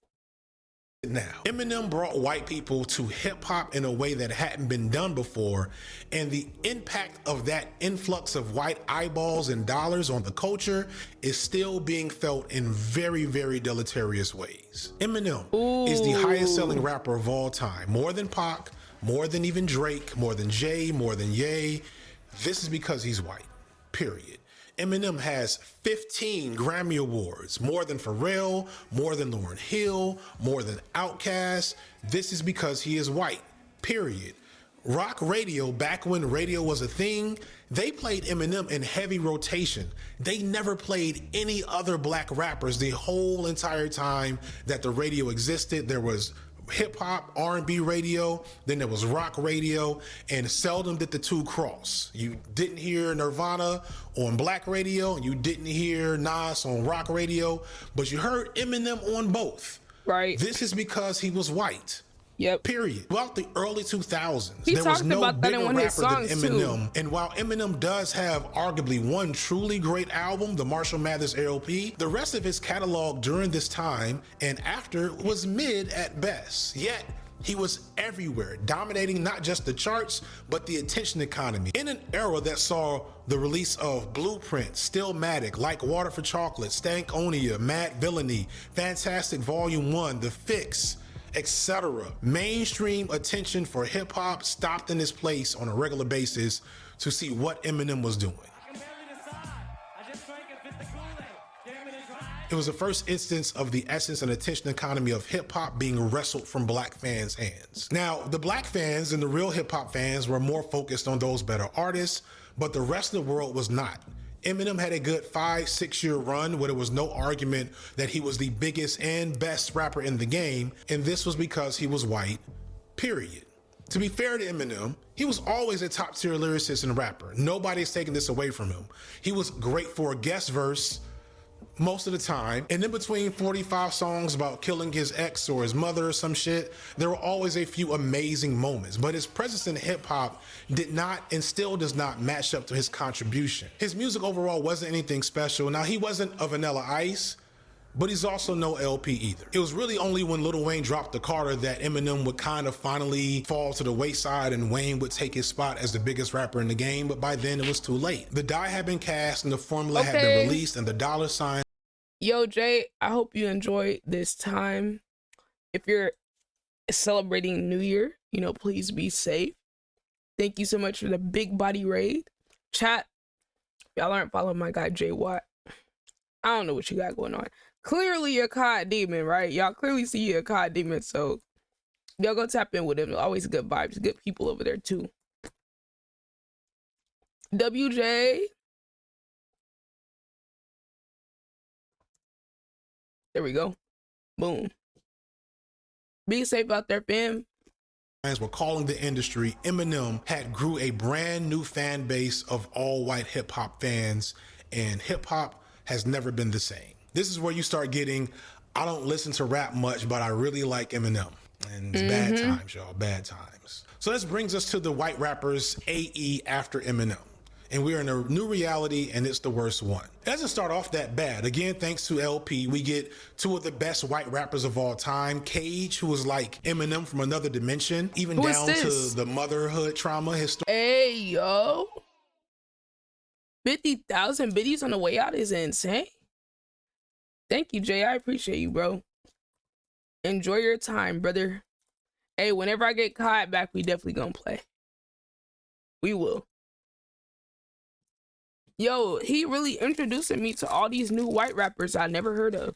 Now, Eminem brought white people to hip hop in a way that hadn't been done before, and the impact of that influx of white eyeballs and dollars on the culture is still being felt in very, very deleterious ways. Eminem is the highest selling rapper of all time, more than Pac, more than even Drake, more than Jay, more than Ye. This is because he's white, period. Eminem has 15 Grammy Awards, more than Pharrell, more than Lauryn Hill, more than Outkast. This is because he is white, period. Rock radio, back when radio was a thing, they played Eminem in heavy rotation. They never played any other black rappers the whole entire time that the radio existed. There was hip hop, R&B radio, then there was rock radio, and seldom did the two cross. You didn't hear Nirvana on black radio, and you didn't hear Nas on rock radio, but you heard Eminem on both. Right. This is because he was white. Yep. Period. Throughout the early 2000s, he there was no about that bigger in one of his rapper than songs Eminem. too. And while Eminem does have arguably one truly great album, the Marshall Mathers LP, the rest of his catalog during this time and after was mid at best. Yet, he was everywhere, dominating not just the charts, but the attention economy. In an era that saw the release of Blueprint, Stillmatic, Like Water for Chocolate, Stankonia, Mad Villainy, Fantastic Volume 1, The Fix, etc. Mainstream attention for hip hop stopped in its place on a regular basis to see what Eminem was doing. It was the first instance of the essence and attention economy of hip hop being wrestled from black fans' hands. Now, the black fans and the real hip hop fans were more focused on those better artists, but the rest of the world was not. Eminem had a good 5-6 year run where there was no argument that he was the biggest and best rapper in the game, and this was because he was white, period. To be fair to Eminem, he was always a top tier lyricist and rapper. Nobody's taking this away from him. He was great for a guest verse most of the time, and in between 45 songs about killing his ex or his mother or some shit, there were always a few amazing moments, but his presence in hip-hop did not and still does not match up to his contribution. His music overall wasn't anything special. Now, he wasn't a Vanilla Ice, but he's also no LP either. It was really only when Lil Wayne dropped the Carter that Eminem would kind of finally fall to the wayside and Wayne would take his spot as the biggest rapper in the game, but by then it was too late. The die had been cast and the formula had been released and the dollar sign. Yo, Jay, I hope you enjoy this time. If you're celebrating New Year, please be safe. Thank you so much for the big body raid. Chat, y'all aren't following my guy, Jay Watt. I don't know what you got going on. Clearly you're a COD demon, right? Y'all clearly see you're a COD demon, so y'all go tap in with him. Always good vibes, good people over there too. WJ. There we go. Boom. Be safe out there, fam. Fans were calling the industry. Eminem had grew a brand new fan base of all white hip hop fans, and hip hop has never been the same. This is where you start getting, I don't listen to rap much, but I really like Eminem. And it's bad times, y'all, bad times. So this brings us to the white rappers AE after Eminem. And we're in a new reality, and it's the worst one. It doesn't start off that bad. Again, thanks to LP, we get two of the best white rappers of all time. Cage, who was like Eminem from another dimension, even down to the motherhood trauma history. Hey, yo. 50,000 biddies on the way out is insane. Thank you, Jay. I appreciate you, bro. Enjoy your time, brother. Hey, whenever I get caught back, we definitely gonna play. We will. Yo, he really introducing me to all these new white rappers I never heard of.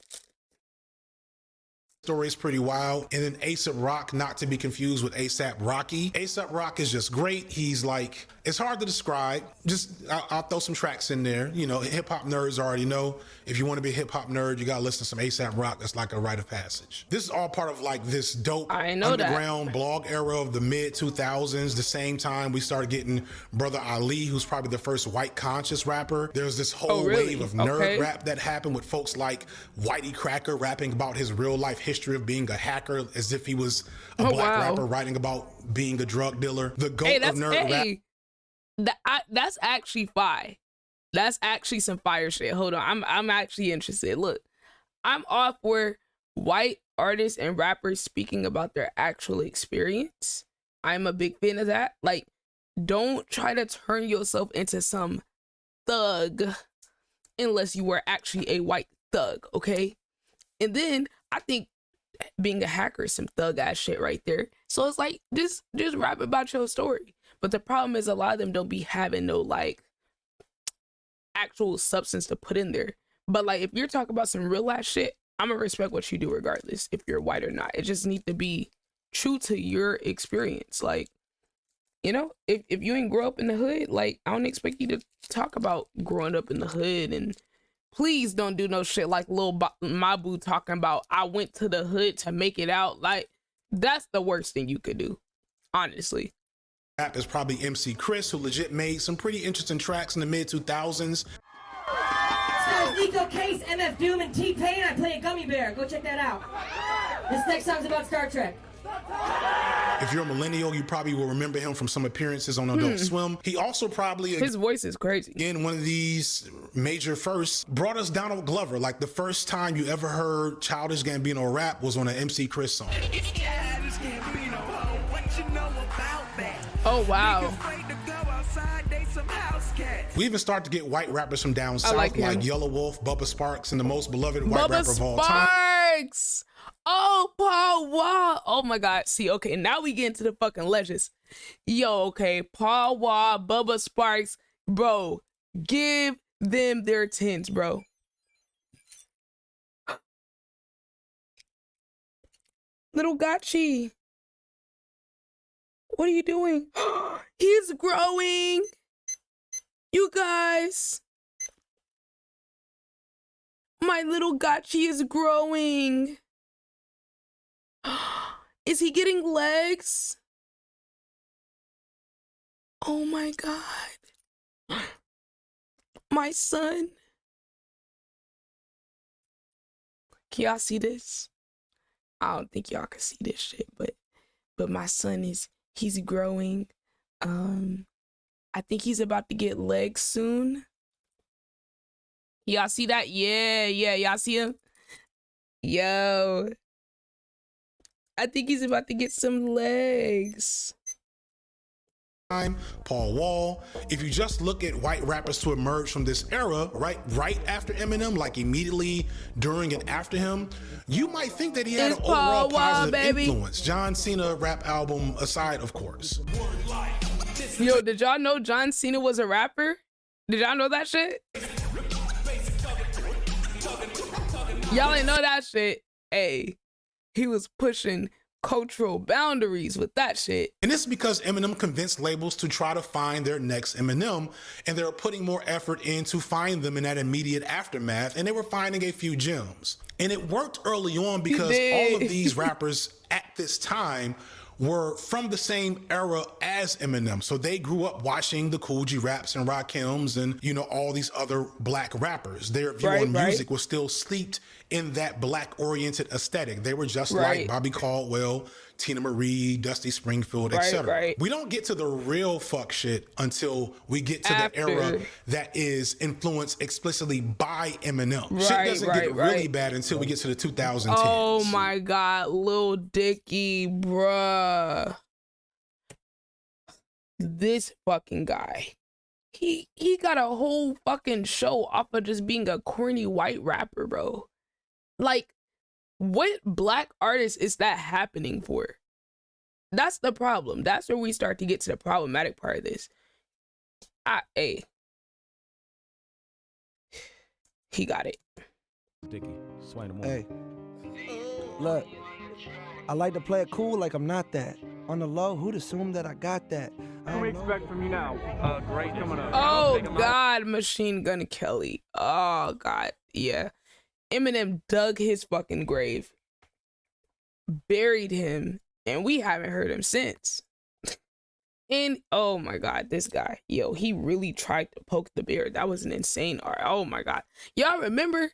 Story is pretty wild. And then A$AP Rock, not to be confused with A$AP Rocky. A$AP Rock is just great. He's like, it's hard to describe. Just, I'll throw some tracks in there. You know, hip hop nerds already know. If you want to be a hip hop nerd, you gotta listen to some A$AP Rock. That's like a rite of passage. This is all part of like this dope underground blog era of the mid 2000s. The same time we started getting Brother Ali, who's probably the first white conscious rapper. There's this whole wave of nerd rap that happened with folks like Whitey Cracker rapping about his real life history of being a hacker as if he was a black rapper writing about being a drug dealer. The GOAT of nerd rap. That's actually fire. That's actually some fire shit. Hold on, I'm actually interested. Look, I'm all for white artists and rappers speaking about their actual experience. I'm a big fan of that. Like, don't try to turn yourself into some thug unless you were actually a white thug, okay? And then I think being a hacker is some thug ass shit right there. So it's like, just rap about your story. But the problem is a lot of them don't be having no like actual substance to put in there. But like, if you're talking about some real ass shit, I'm gonna respect what you do regardless if you're white or not. It just needs to be true to your experience. Like, you know, if you ain't grow up in the hood, like, I don't expect you to talk about growing up in the hood. And please don't do no shit like Lil Mabu talking about, I went to the hood to make it out. Like, that's the worst thing you could do, honestly. Rap is probably MC Chris, who legit made some pretty interesting tracks in the mid 2000s. Nico Case, MF Doom, and T-Pain. I play a gummy bear. Go check that out. This next song's about Star Trek. If you're a millennial, you probably will remember him from some appearances on Adult Swim. He also probably, his voice is crazy. Again, one of these major firsts, brought us Donald Glover. Like, the first time you ever heard Childish Gambino rap was on an MC Chris song. Oh wow. We even start to get white rappers from down south like Yellow Wolf, Bubba Sparks, and the most beloved white rapper of all time. Sparks! Oh, Paul Wall. Oh my God. See, okay, now we get into the fucking legends. Yo, okay, Paul Wall, Bubba Sparks, bro, give them their tens, bro. Little Gotchi. What are you doing? He's growing. You guys. My little Gotchi is growing. Is he getting legs? Oh my God. My son. Can y'all see this? I don't think y'all can see this shit, but my son he's growing. I think he's about to get legs soon. Y'all see that? Yeah, y'all see him? Yo. I think he's about to get some legs. Paul Wall. If you just look at white rappers to emerge from this era, right after Eminem, like immediately during and after him, you might think that he had an overall positive influence. John Cena rap album aside, of course. Yo, did y'all know John Cena was a rapper? Did y'all know that shit? Y'all ain't know that shit. Hey, he was pushing cultural boundaries with that shit. And this is because Eminem convinced labels to try to find their next Eminem, and they were putting more effort in to find them in that immediate aftermath, and they were finding a few gems. And it worked early on because all of these rappers at this time were from the same era as Eminem. So they grew up watching the Cool G Raps and Rakims and, you know, all these other black rappers. Their view on music was still steeped in that black-oriented aesthetic. They were just like Bobby Caldwell, Tina Marie, Dusty Springfield, etc. We don't get to the real fuck shit until we get to the era that is influenced explicitly by Eminem. Shit doesn't get really bad until we get to the 2010s. Oh my God, Lil Dicky, bruh. This fucking guy. He got a whole fucking show off of just being a corny white rapper, bro. Like, what black artist is that happening for? That's the problem. That's where we start to get to the problematic part of this. Hey. He got it. Dicky, swing him on. Hey. Look, I like to play it cool like I'm not that. On the low, who'd assume that I got that? What do we expect from you now? Great coming up. Oh God, Machine Gun Kelly. Oh God, yeah. Eminem dug his fucking grave, buried him, and we haven't heard him since. And oh my God, this guy, yo, he really tried to poke the bear. That was an insane art. Oh my God, y'all remember?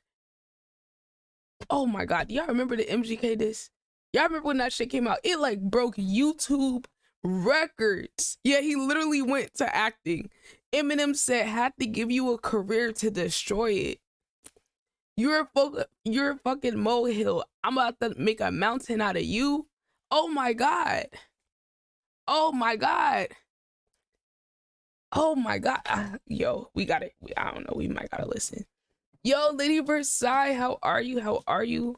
Oh my God, y'all remember the MGK diss? Y'all remember when that shit came out? It like broke YouTube records. Yeah, he literally went to acting. Eminem said, "Had to give you a career to destroy it. You're a fucking molehill. I'm about to make a mountain out of you." Oh my God. Oh my God. Oh my God. Yo, we gotta, I don't know, we might gotta listen. Yo, Lady Versailles, how are you? How are you?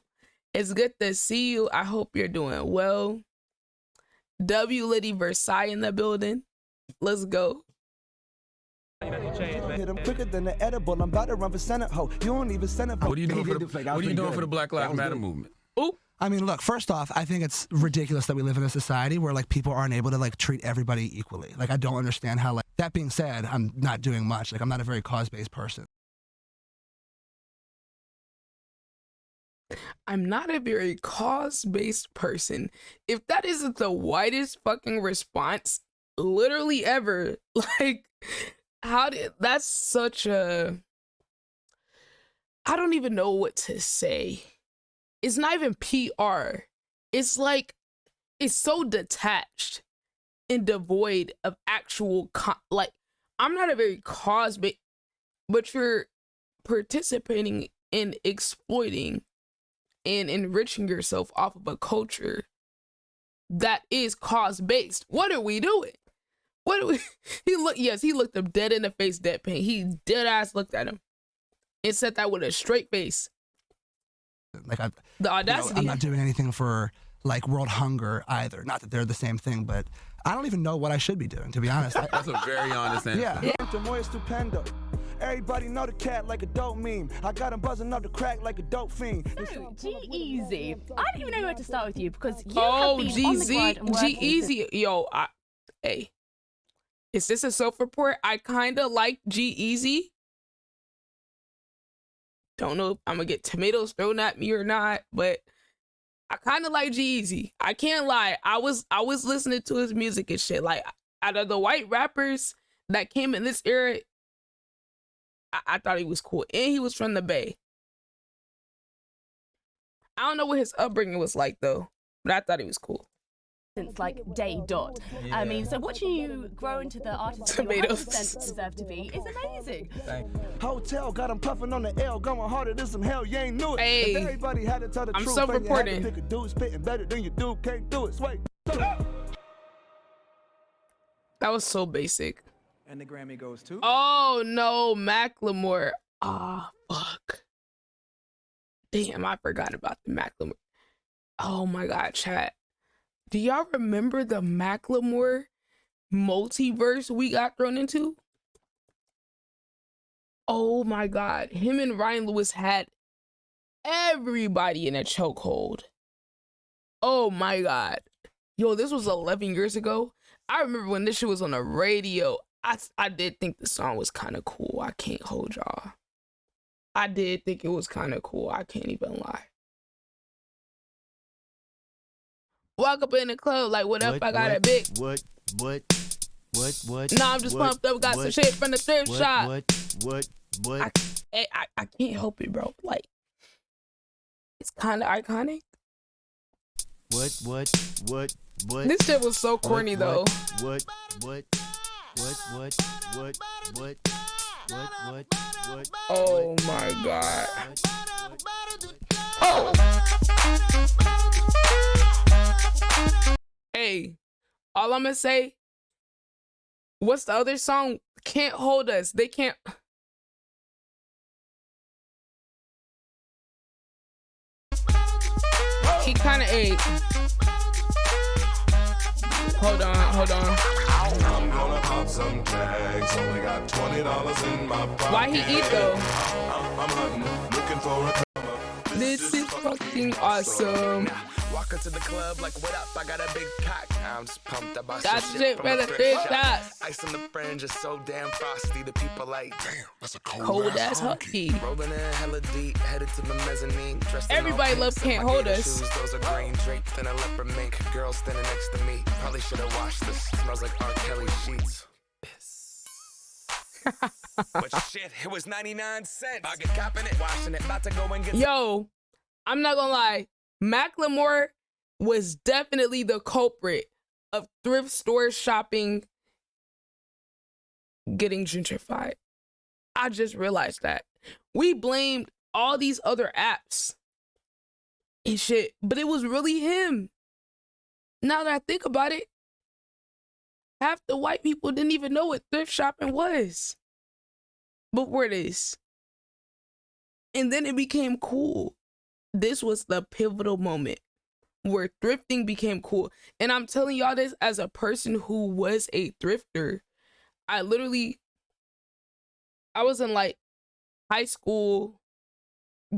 It's good to see you. I hope you're doing well. W Lady Versailles in the building. Let's go. Hit them quicker than the edible. I'm about to run for Senate. Ho, you don't even Senate. What are you doing for the Black Lives Matter movement? I mean, look, first off, I think it's ridiculous that we live in a society where like people aren't able to like treat everybody equally. Like, I don't understand how, like, that being said, I'm not doing much. Like, I'm not a very cause-based person. I'm not a very cause-based person. If that isn't the whitest fucking response literally ever, like, that's such a, I don't even know what to say. It's not even PR. It's like, it's so detached and devoid of actual, like, I'm not a very cause-based, but you're participating in exploiting and enriching yourself off of a culture that is cause-based. What are we doing? What are we? He looked him dead in the face, deadpan. He dead ass looked at him and said that with a straight face. Like, the audacity. I'm not doing anything for like world hunger either. Not that they're the same thing, but I don't even know what I should be doing, to be honest. That's a very honest answer. Yeah. Stupendo. Everybody know the cat like a dope meme. I got him buzzing up the crack like a dope fiend. So, G-Eazy, I don't even know where to start with you because you have been on the grind and working. G-Eazy, yo, hey, is this a self-report? I kind of like G-Eazy. Don't know if I'm gonna get tomatoes thrown at me or not, but I kind of like G-Eazy. I can't lie. I was listening to his music and shit. Like, out of the white rappers that came in this era, I thought he was cool. And he was from the Bay. I don't know what his upbringing was like, though, but I thought he was cool. Since like day dot. I mean, so watching you grow into the artist that you 100% deserve to be is amazing. Hotel got him puffing on the L, going harder than some hell. You ain't knew it. Hey, everybody had to tell the I'm truth. self-reporting. Pick a dude spitting better than you do. Can't do it. Sway. That was so basic. And the Grammy goes to? Oh no, Macklemore. Ah, fuck. Damn, I forgot about the Macklemore. Oh my God, chat. Do y'all remember the Macklemore multiverse we got thrown into? Oh my God. Him and Ryan Lewis had everybody in a chokehold. Oh my God. Yo, this was 11 years ago. I remember when this shit was on the radio. I did think the song was kind of cool. I can't hold y'all. I did think it was kind of cool. I can't even lie. Walk up in the club like, what up? I got a big. What? Nah, I'm just pumped up. Got some shit from the thrift shop. What? I can't help it, bro. Like, it's kind of iconic. What? This shit was so corny, though. What? Oh my God. Oh. Hey, all I'm gonna say, what's the other song? Can't Hold Us. They can't. He kind of ate. Hold on. I'm gonna pop some tags. Only got $20 in my pocket. Why he eat though? I'm hunting, looking for a come up. This is fucking awesome. Walk into the club like, what up? I got a big cock. I'm just pumped about that some shit from for a the thrift big shop. shots. Ice on the fringe is so damn frosty. The people like, damn, that's a cold ass hockey. Rolling in hella deep, headed to the mezzanine. Everybody love Can't Hold Us. Shoes, those are green draped in a leopard mink. Girl standing next to me. Probably should have washed this. Smells like R. Kelly sheets. But shit, it was 99 cents. I get copping it, washing it, about to go and get. Yo, I'm not gonna lie. Macklemore was definitely the culprit of thrift store shopping getting gentrified. I just realized that. We blamed all these other apps and shit, but it was really him. Now that I think about it, half the white people didn't even know what thrift shopping was. But where it is. And then it became cool. This was the pivotal moment where thrifting became cool. And I'm telling y'all this as a person who was a thrifter. I was in like high school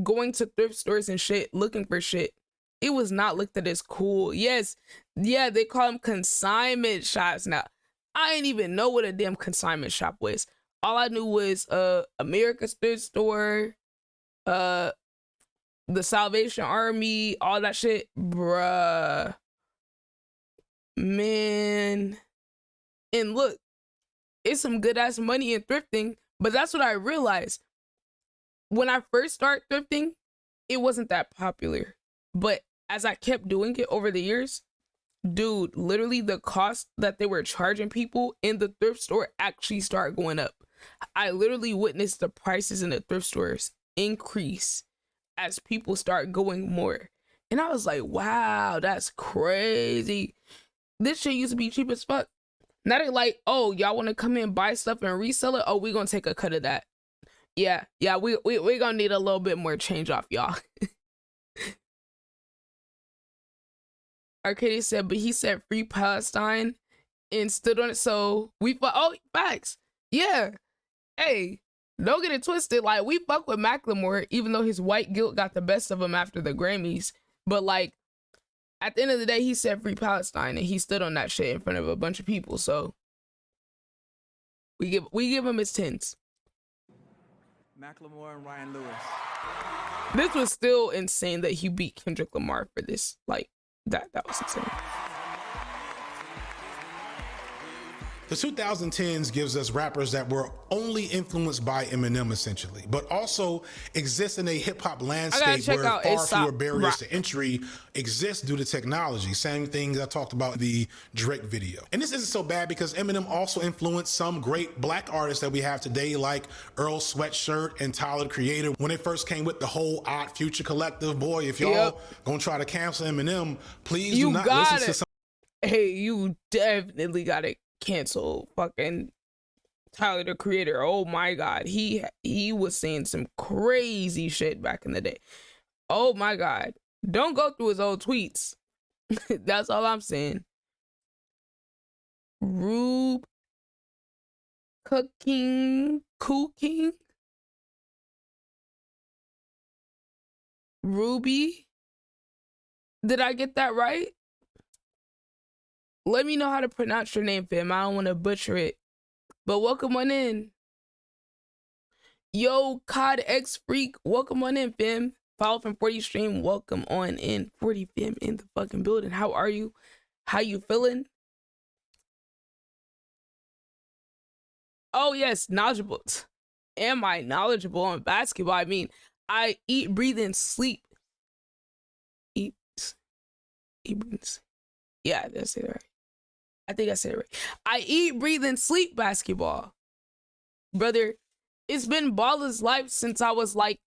going to thrift stores and shit, looking for shit. It was not looked at as cool. Yes, yeah, they call them consignment shops now. I didn't even know what a damn consignment shop was. All I knew was America's thrift store, the Salvation Army, all that shit. Bruh. Man. And look, it's some good ass money in thrifting, but that's what I realized. When I first started thrifting, it wasn't that popular. But as I kept doing it over the years, dude, literally the cost that they were charging people in the thrift store actually started going up. I literally witnessed the prices in the thrift stores increase as people start going more. And I was like, wow, that's crazy. This shit used to be cheap as fuck. Now they're like, oh, y'all want to come in, buy stuff and resell it? Oh, we're going to take a cut of that. Yeah, we're going to need a little bit more change off y'all. Arcadia said, but he said free Palestine and stood on it. So we fought. Oh, facts. Yeah. Hey, don't get it twisted. Like, we fuck with Macklemore, even though his white guilt got the best of him after the Grammys. But like, at the end of the day, he said free Palestine and he stood on that shit in front of a bunch of people. So we give him his tens. Macklemore and Ryan Lewis. This was still insane that he beat Kendrick Lamar for this. Like, that was insane. The 2010s gives us rappers that were only influenced by Eminem, essentially, but also exist in a hip-hop landscape where far fewer barriers to entry exist due to technology. Same thing I talked about in the Drake video. And this isn't so bad because Eminem also influenced some great black artists that we have today, like Earl Sweatshirt and Tyler, the Creator. When they first came with the whole Odd Future collective, boy, if y'all gonna try to cancel Eminem, please do not listen to some. Hey, you definitely gotta cancel fucking Tyler, the Creator. Oh my God. He was saying some crazy shit back in the day. Oh my God. Don't go through his old tweets. That's all I'm saying. Rube Cooking. Ruby. Did I get that right? Let me know how to pronounce your name, fam. I don't want to butcher it. But welcome on in. Yo, COD X Freak, welcome on in, fam. Follow from 40 stream, welcome on in. 40 fam in the fucking building. How are you? How you feeling? Oh yes, knowledgeable. Am I knowledgeable on basketball? I mean, I eat, breathe, and sleep. Eat, breathe, and sleep. Yeah, that's it right. I think I said it right. I eat, breathe, and sleep basketball. Brother, it's been Baller's life since I was like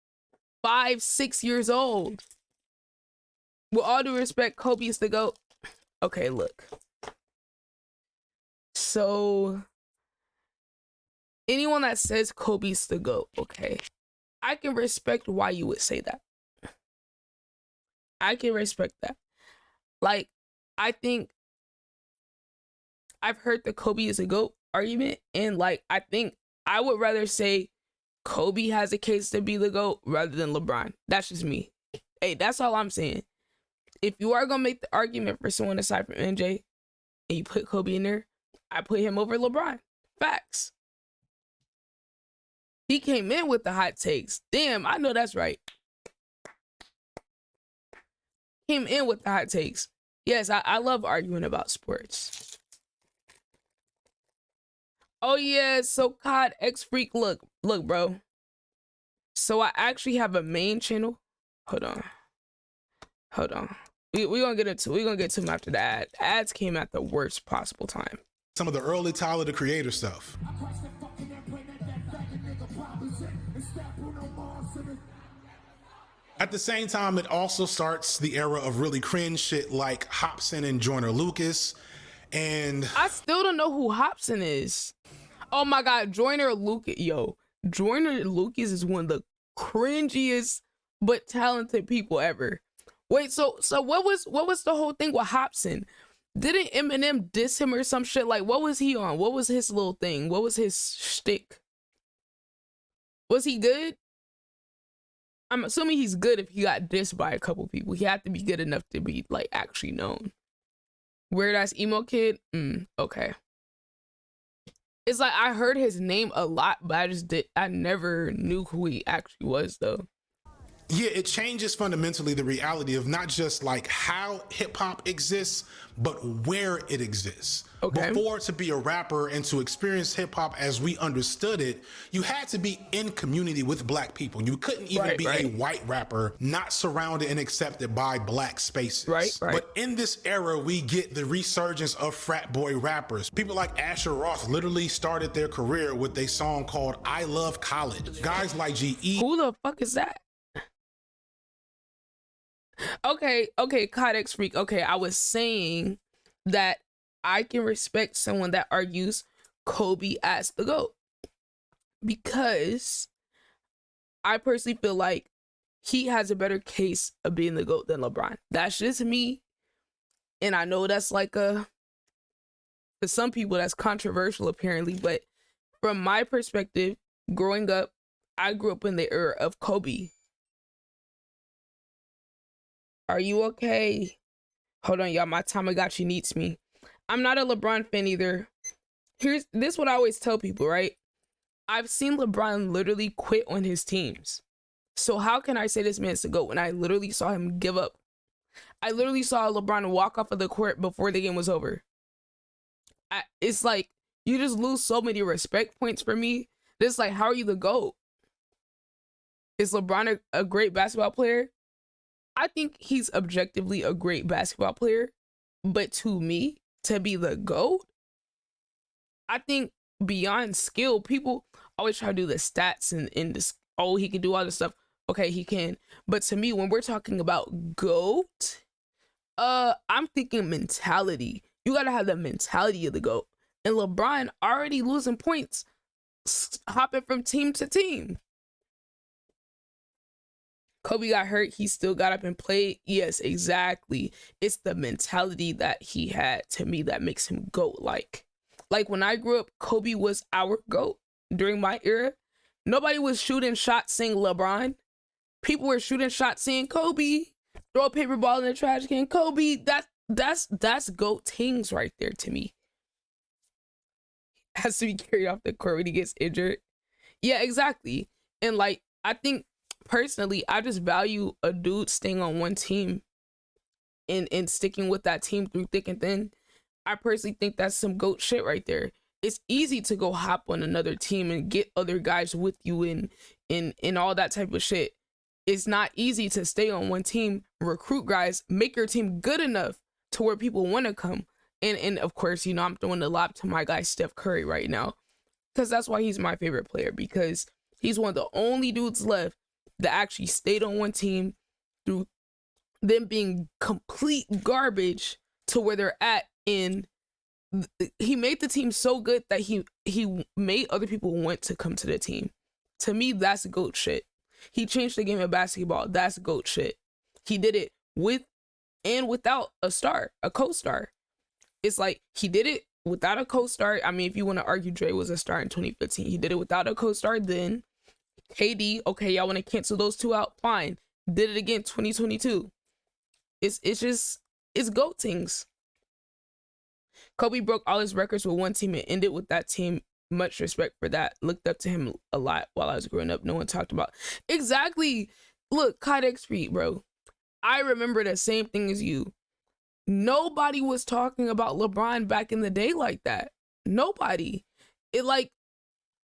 5, 6 years old. With all due respect, Kobe is the GOAT. Okay, look. So, anyone that says Kobe's the GOAT, okay, I can respect why you would say that. I can respect that. Like, I think I've heard the Kobe is a GOAT argument, and like, I think I would rather say Kobe has a case to be the GOAT rather than LeBron. That's just me. Hey, that's all I'm saying. If you are gonna make the argument for someone aside from MJ, and you put Kobe in there, I put him over LeBron. Facts. He came in with the hot takes. Damn, I know that's right. Came in with the hot takes. Yes, I love arguing about sports. Oh yeah, so COD X Freak, look, bro. So I actually have a main channel. Hold on. We're gonna get to them after the ad. Ads came at the worst possible time. Some of the early Tyler the Creator stuff. At the same time, it also starts the era of really cringe shit like Hobson and Joyner Lucas. And I still don't know who Hobson is. Oh my God, Joyner Lucas. Yo, Joyner Lucas is one of the cringiest but talented people ever. Wait, so what was the whole thing with Hobson? Didn't Eminem diss him or some shit? Like, what was he on? What was his little thing? What was his shtick? Was he good? I'm assuming he's good if he got dissed by a couple people. He had to be good enough to be, like, actually known. Weird ass emo kid? Okay. It's like, I heard his name a lot, but I never knew who he actually was, though. Yeah, it changes fundamentally the reality of not just like how hip hop exists, but where it exists. Okay. Before, to be a rapper and to experience hip hop as we understood it, you had to be in community with black people. You couldn't even be a white rapper not surrounded and accepted by black spaces. Right. But in this era, we get the resurgence of frat boy rappers. People like Asher Roth literally started their career with a song called I Love College. Guys like G.E. Who the fuck is that? Okay, COD X Freak. Okay, I was saying that I can respect someone that argues Kobe as the GOAT because I personally feel like he has a better case of being the GOAT than LeBron. That's just me. And I know that's like for some people that's controversial apparently, but from my perspective, growing up, I grew up in the era of Kobe. Are you okay? Hold on, y'all. My Tamagotchi needs me. I'm not a LeBron fan either. This is what I always tell people, right? I've seen LeBron literally quit on his teams. So how can I say this man's the GOAT when I literally saw him give up? I literally saw LeBron walk off of the court before the game was over. It's like, you just lose so many respect points for me. It's like, how are you the GOAT? Is LeBron a great basketball player? I think he's objectively a great basketball player, but to me, to be the GOAT, I think beyond skill, people always try to do the stats and this, oh, he can do all this stuff. Okay, he can. But to me, when we're talking about GOAT, I'm thinking mentality. You gotta have the mentality of the GOAT. And LeBron already losing points, hopping from team to team. Kobe got hurt, he still got up and played. Yes, exactly. It's the mentality that he had, to me, that makes him GOAT-like. Like when I grew up, Kobe was our GOAT during my era. Nobody was shooting shots saying LeBron. People were shooting shots saying Kobe. Throw a paper ball in the trash can, Kobe. That's GOAT things right there to me. Has to be carried off the court when he gets injured. Yeah, exactly. And like, I think personally, I just value a dude staying on one team and sticking with that team through thick and thin. I personally think that's some GOAT shit right there. It's easy to go hop on another team and get other guys with you and all that type of shit. It's not easy to stay on one team, recruit guys, make your team good enough to where people want to come. And of course, you know, I'm throwing the lob to my guy Steph Curry right now because that's why he's my favorite player, because he's one of the only dudes left that actually stayed on one team through them being complete garbage to where they're at. And he made the team so good that he made other people want to come to the team. To me, that's GOAT shit. He changed the game of basketball. That's GOAT shit. He did it with and without a star, a co-star. It's like he did it without a co-star. I mean, if you want to argue Dre was a star in 2015, he did it without a co-star then. KD, okay, y'all want to cancel those two out? Fine. Did it again 2022. It's GOAT things. Kobe broke all his records with one team and ended with that team. Much respect for that. Looked up to him a lot while I was growing up. No one talked about. Exactly. Look, Kydex Street, bro. I remember the same thing as you. Nobody was talking about LeBron back in the day like that. Nobody. It like,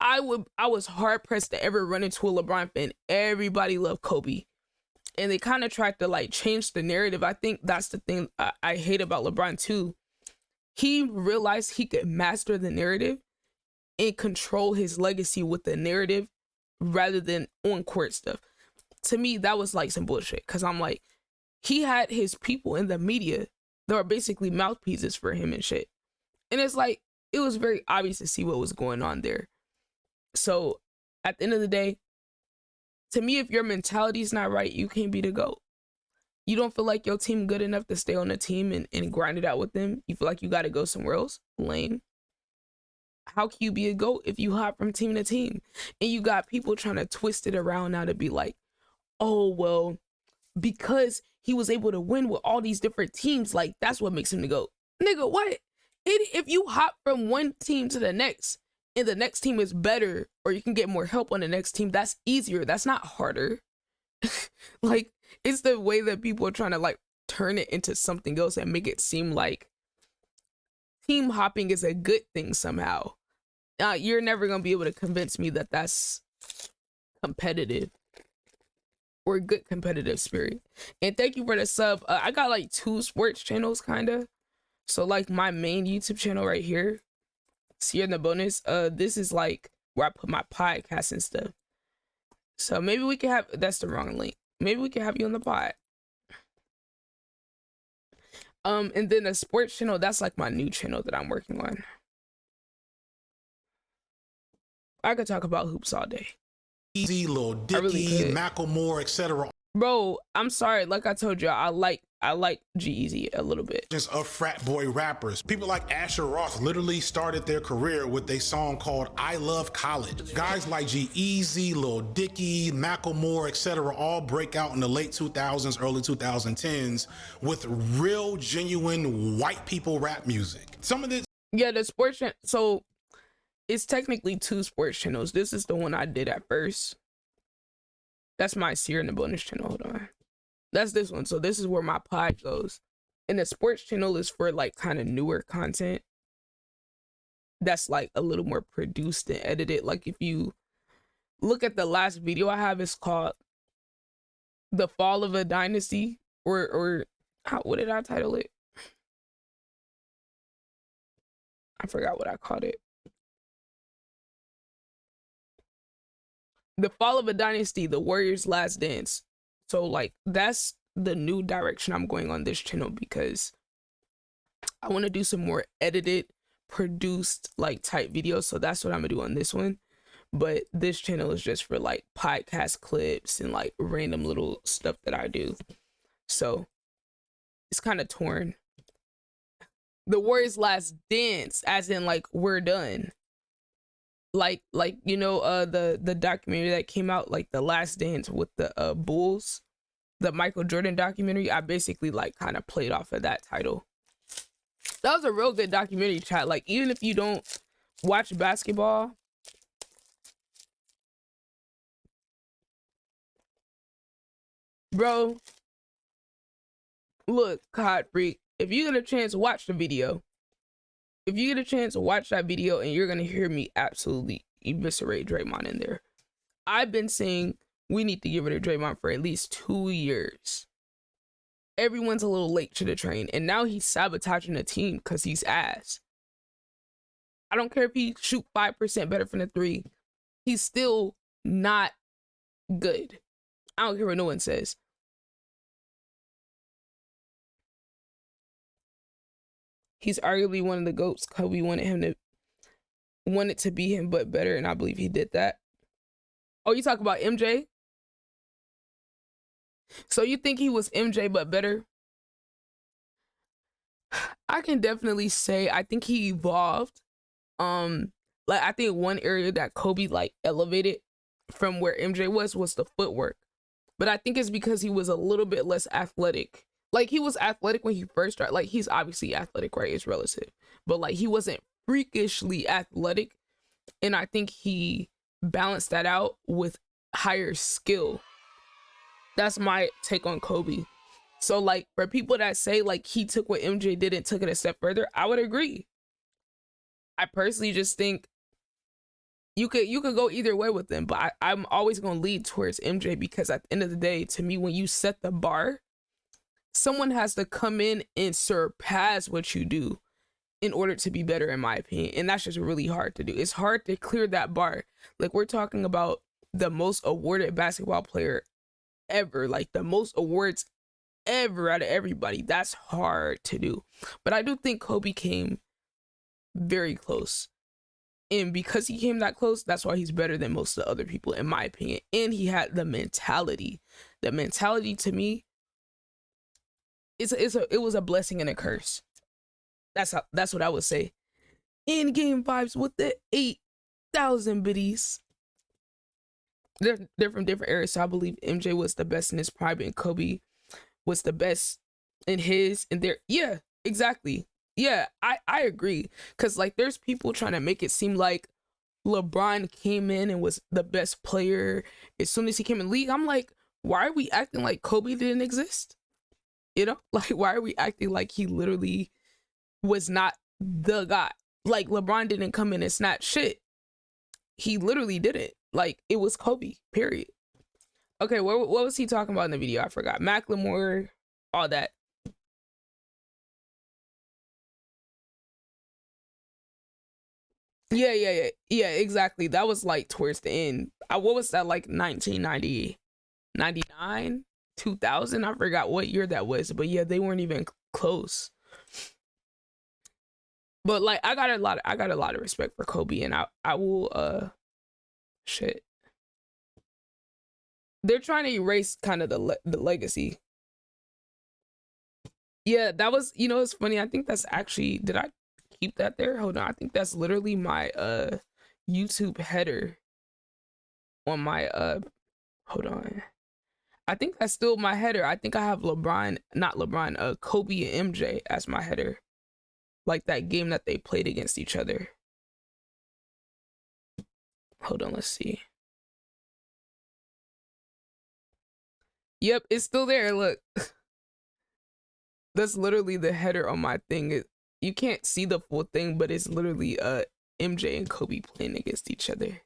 I was hard pressed to ever run into a LeBron fan. Everybody loved Kobe. And they kind of tried to like change the narrative. I think that's the thing I hate about LeBron too. He realized he could master the narrative and control his legacy with the narrative rather than on court stuff. To me, that was like some bullshit. Cause I'm like, he had his people in the media that are basically mouthpieces for him and shit. And it's like, it was very obvious to see what was going on there. So at the end of the day, to me, if your mentality is not right, you can't be the GOAT. You don't feel like your team good enough to stay on the team and grind it out with them. You feel like you got to go somewhere else. Lame. How can you be a GOAT if you hop from team to team? And you got people trying to twist it around now to be like, oh, well, because he was able to win with all these different teams, like, that's what makes him the GOAT. Nigga, what? If you hop from one team to the next, and the next team is better, or you can get more help on the next team, that's easier. That's not harder. Like, it's the way that people are trying to, like, turn it into something else and make it seem like team hopping is a good thing somehow. You're never going to be able to convince me that that's competitive or a good competitive spirit. And thank you for the sub. I got like 2 sports channels, kind of. So like my main YouTube channel right here, Ciara in the bonus, this is like where I put my podcast and stuff. So maybe we can have, that's the wrong link. Maybe we can have you on the pod. And then the sports channel, that's like my new channel that I'm working on. I could talk about hoops all day. Easy, Lil Dicky, really Macklemore, etc. Bro, I'm sorry. Like I told you, I like G-Eazy a little bit. Just of frat boy rappers. People like Asher Roth literally started their career with a song called I Love College. Guys like G-Eazy, Lil Dicky, Macklemore, etc. all break out in the late 2000s, early 2010s with real, genuine white people rap music. Some of this... Yeah, the sports channel. So it's technically 2 sports channels. This is the one I did at first. That's my Ciara in the bonus channel. Hold on. That's this one. So this is where my pod goes. And the sports channel is for like kind of newer content. That's like a little more produced and edited. Like if you look at the last video I have, it's called The Fall of a Dynasty. Or what did I title it? I forgot what I called it. The Fall of a Dynasty, The Warriors' Last Dance. So like that's the new direction I'm going on this channel because I want to do some more edited, produced like type videos. So that's what I'm gonna do on this one. But this channel is just for like podcast clips and like random little stuff that I do. So it's kind of torn. The Warriors' Last Dance, as in like we're done. Like you know the documentary that came out, like The Last Dance with the Bulls, the Michael Jordan documentary. I basically like kind of played off of that title. That was a real good documentary, chat. Like even if you don't watch basketball, bro, look, COD Freak, if you get a chance, watch the video. If you get a chance to watch that video and you're going to hear me absolutely eviscerate Draymond in there. I've been saying we need to get rid of Draymond for at least 2 years. Everyone's a little late to the train. And now he's sabotaging the team because he's ass. I don't care if he shoot 5% better from the 3. He's still not good. I don't care what no one says. He's arguably one of the GOATs. Kobe wanted to be him, but better, and I believe he did that. Oh, you talk about MJ? So you think he was MJ, but better? I can definitely say I think he evolved. Like I think one area that Kobe like elevated from where MJ was the footwork. but I think it's because he was a little bit less athletic. Like, he was athletic when he first started. Like, he's obviously athletic, right? It's relative. But, like, he wasn't freakishly athletic. And I think he balanced that out with higher skill. That's my take on Kobe. So, like, for people that say, like, he took what MJ did and took it a step further, I would agree. I personally just think you could go either way with them, but I'm always going to lead towards MJ, because at the end of the day, to me, when you set the bar, someone has to come in and surpass what you do in order to be better, in my opinion. And that's just really hard to do. It's hard to clear that bar. Like, we're talking about the most awarded basketball player ever, like the most awards ever out of everybody. That's hard to do. But I do think Kobe came very close. And because he came that close, that's why he's better than most of the other people, in my opinion. And he had the mentality. The mentality, to me, it was a blessing and a curse. That's what I would say. In game vibes with the 8,000 biddies. They're from different eras, so I believe MJ was the best in his prime and Kobe was the best in his. And yeah, exactly. Yeah, I agree. Because, like, there's people trying to make it seem like LeBron came in and was the best player as soon as he came in the league. I'm like, why are we acting like Kobe didn't exist? You know? Like, why are we acting like he literally was not the guy? Like, LeBron didn't come in and snatch shit. He literally didn't. Like, it was Kobe, period. Okay, what was he talking about in the video? I forgot. Macklemore, all that. Yeah, exactly. That was like towards the end. What was that, like 1990, 99, 2000? I forgot what year that was, but yeah, they weren't even close. But, like, I got a lot of respect for Kobe, and I will shit. They're trying to erase kind of the legacy. Yeah, that was, you know, it's funny. I think that's actually, did I keep that there? Hold on. I think that's literally my YouTube header on my hold on. I think that's still my header. I think I have Kobe and MJ as my header. Like that game that they played against each other. Hold on, let's see. Yep, it's still there. Look. That's literally the header on my thing. You can't see the full thing, but it's literally MJ and Kobe playing against each other.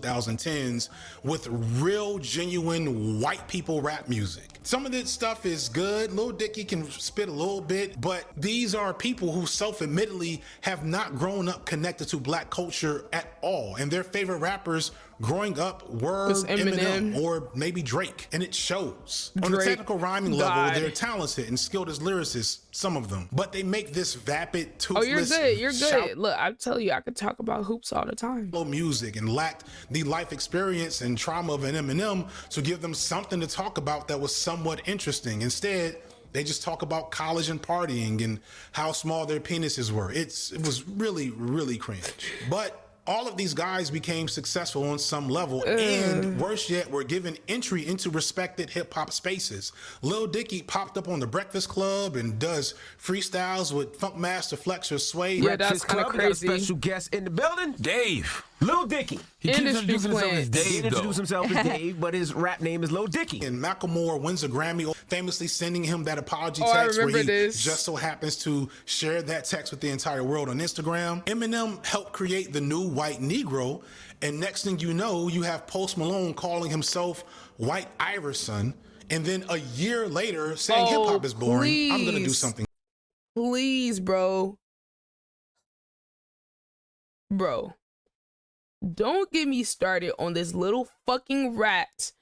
2010s with real, genuine white people rap music. Some of this stuff is good. Lil Dicky can spit a little bit, but these are people who self-admittedly have not grown up connected to black culture at all. And their favorite rappers growing up were Eminem or maybe Drake. And it shows. On the technical rhyming level, they're talented and skilled as lyricists, some of them. But they make this vapid, toothless... Oh, you're good. Look, I tell you, I could talk about hoops all the time. ...music and lacked the life experience and trauma of an Eminem to give them something to talk about that was somewhat interesting. Instead, they just talk about college and partying and how small their penises were. It was really, really cringe. But all of these guys became successful on some level, and worse yet, were given entry into respected hip-hop spaces. Lil Dicky popped up on The Breakfast Club and does freestyles with Funkmaster Flex or Sway. Yeah, that's kind of crazy. Got a special guest in the building, Dave. Lil Dicky. He keeps introducing himself as Dave, He introduced himself as Dave, but his rap name is Lil Dicky. And Macklemore wins a Grammy, famously sending him that apology text where he just so happens to share that text with the entire world on Instagram. Eminem helped create the new white Negro, and next thing you know, you have Post Malone calling himself White Iverson, and then a year later saying hip-hop is boring. I'm gonna do something. Please, bro. Bro. Don't get me started on this little fucking rat,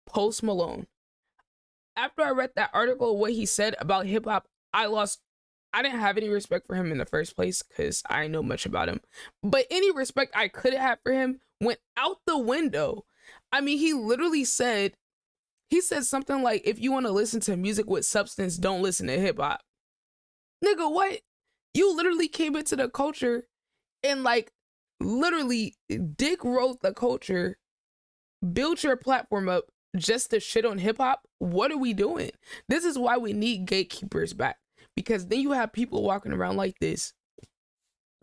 Post Malone. After I read that article, what he said about hip hop, I didn't have any respect for him in the first place because I didn't know much about him. But any respect I could have for him went out the window. I mean, he literally said something like, if you want to listen to music with substance, don't listen to hip hop. Nigga, what? You literally came into the culture and, like, literally Dick wrote the culture build your platform up just to shit on hip hop, what are we doing? This is why we need gatekeepers back, because then you have people walking around like this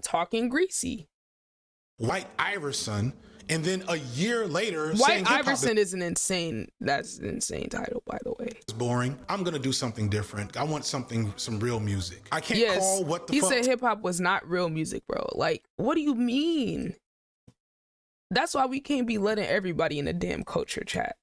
talking greasy. White Iverson, and then a year later, White Iverson is that's an insane title, by the way. It's boring. I'm gonna do something different. I want some real music. I can't call what the he fuck. said hip hop was not real music, bro. Like, what do you mean? That's why we can't be letting everybody in the damn culture chat.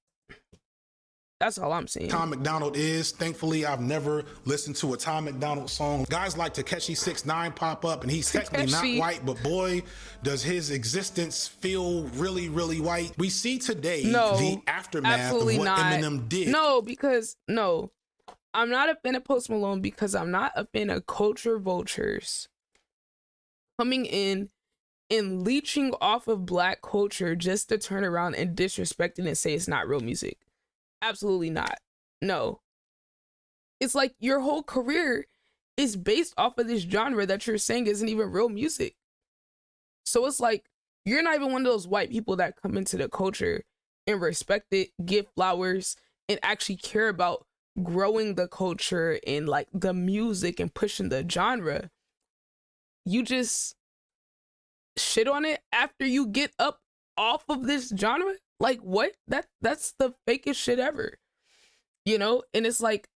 That's all I'm saying. Tom McDonald is. Thankfully, I've never listened to a Tom McDonald song. Guys like Tekashi 6ix9ine pop up, and he's technically not white, but boy, does his existence feel really, really white. We see today the aftermath of what Eminem did. No, I'm not a fan of Post Malone because I'm not a fan of culture vultures coming in and leeching off of black culture just to turn around and disrespect it and say it's not real music. Absolutely not. No. It's like your whole career is based off of this genre that you're saying isn't even real music. So it's like, you're not even one of those white people that come into the culture and respect it, give flowers, and actually care about growing the culture and like the music and pushing the genre. You just shit on it after you get up off of this genre. Like, what? That's the fakest shit ever, you know? And it's like,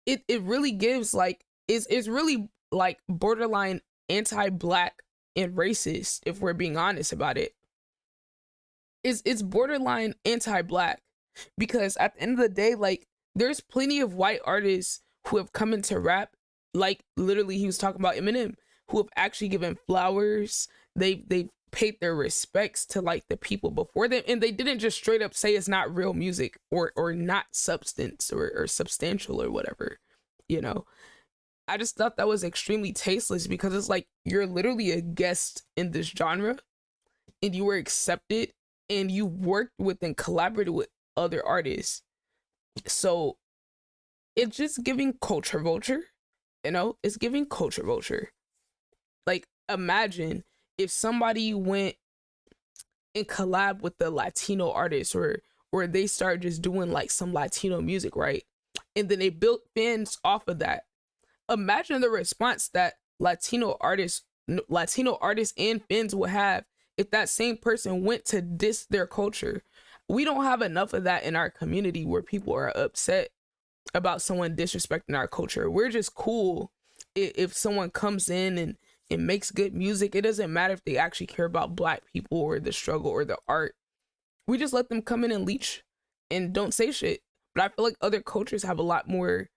it really gives like, it's really like borderline anti-black and racist, if we're being honest about it. It's borderline anti-black, because at the end of the day, like, there's plenty of white artists who have come into rap, like literally he was talking about Eminem, who have actually given flowers. They've paid their respects to like the people before them, and they didn't just straight up say it's not real music or not substance or substantial or whatever, you know. I just thought that was extremely tasteless, because it's like, you're literally a guest in this genre and you were accepted and you worked with and collaborated with other artists. So it's just giving culture vulture, you know. It's giving culture vulture. Like, imagine if somebody went and collab with the Latino artists, or they started just doing like some Latino music, right? And then they built fans off of that. Imagine the response that Latino artists and fans would have if that same person went to diss their culture. We don't have enough of that in our community where people are upset about someone disrespecting our culture. We're just cool if someone comes in and makes good music. It doesn't matter if they actually care about black people or the struggle or the art. We just let them come in and leech and don't say shit. But I feel like other cultures have a lot more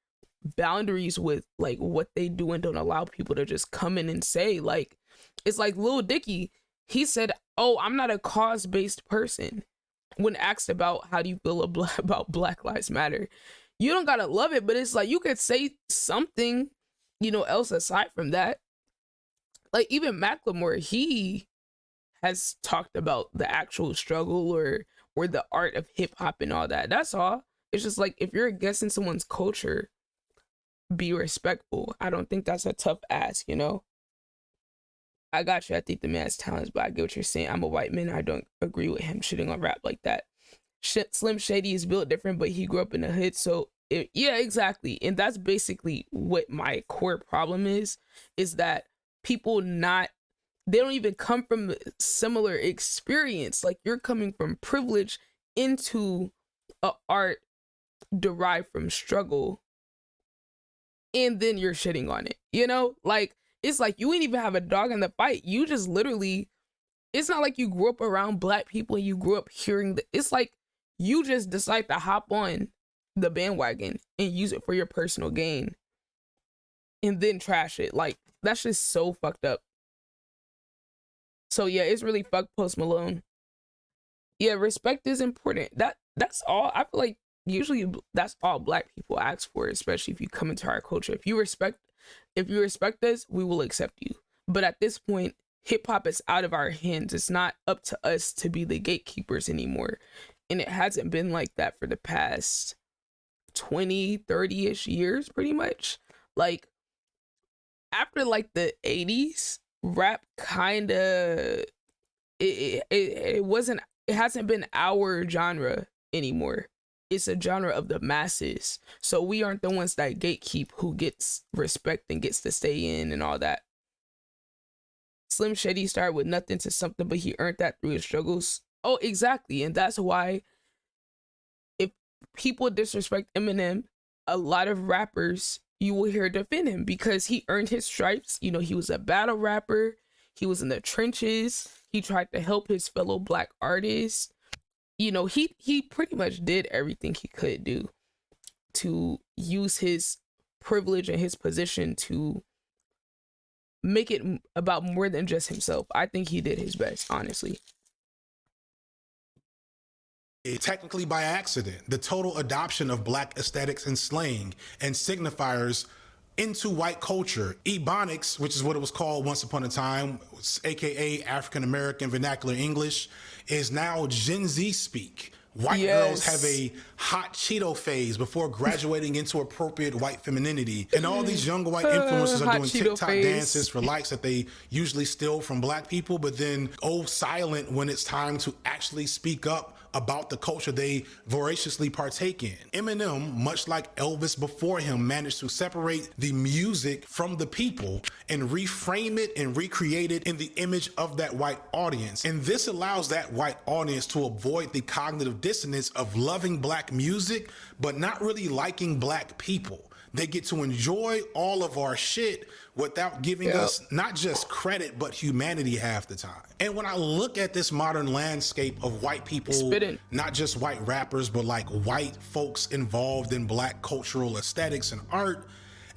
boundaries with like what they do and don't allow people to just come in and say. Like, it's like Lil Dicky, he said, "Oh, I'm not a cause-based person," when asked about how do you feel about Black Lives Matter. You don't gotta love it, but it's like, you could say something, you know, else aside from that. Like, even Macklemore, he has talked about the actual struggle or the art of hip hop and all that. That's all. It's just like, if you're a guest in someone's culture, be respectful. I don't think that's a tough ask, you know? I got you. I think the man has talents, but I get what you're saying. I'm a white man. I don't agree with him shitting on rap like that. Slim Shady is built different, but he grew up in the hood. So, yeah, exactly. And that's basically what my core problem is that people they don't even come from similar experience. Like, you're coming from privilege into a art derived from struggle, and then you're shitting on it, you know? Like, it's like you ain't even have a dog in the fight. You just literally, it's not like you grew up around black people and you grew up hearing it's like you just decide to hop on the bandwagon and use it for your personal gain and then trash it. Like, that's just so fucked up. So yeah, it's really fucked Post Malone. Yeah, respect is important. That's all. I feel like usually that's all black people ask for, especially if you come into our culture. If you respect us, we will accept you. But at this point, hip hop is out of our hands. It's not up to us to be the gatekeepers anymore. And it hasn't been like that for the past 20, 30-ish years, pretty much. Like, after like the 80s, rap kind of it it hasn't been our genre anymore. It's a genre of the masses. So we aren't the ones that gatekeep who gets respect and gets to stay in and all that. Slim Shady started with nothing to something, but he earned that through his struggles. Oh, exactly. And that's why if people disrespect Eminem, a lot of rappers, you will hear defend him because he earned his stripes. You know, he was a battle rapper. He was in the trenches. He tried to help his fellow Black artists. You know, he pretty much did everything he could do to use his privilege and his position to make it about more than just himself. I think he did his best, honestly. Technically by accident, the total adoption of Black aesthetics and slang and signifiers into white culture. Ebonics, which is what it was called once upon a time, aka African American Vernacular English, is now Gen Z speak. White girls have a hot Cheeto phase before graduating into appropriate white femininity. And all these young white influencers are doing TikTok dances for likes that they usually steal from Black people, but then go silent when it's time to actually speak up about the culture they voraciously partake in. Eminem, much like Elvis before him, managed to separate the music from the people and reframe it and recreate it in the image of that white audience. And this allows that white audience to avoid the cognitive dissonance of loving Black music, but not really liking Black people. They get to enjoy all of our shit without giving us not just credit, but humanity half the time. And when I look at this modern landscape of white people, not just white rappers, but like white folks involved in Black cultural aesthetics and art,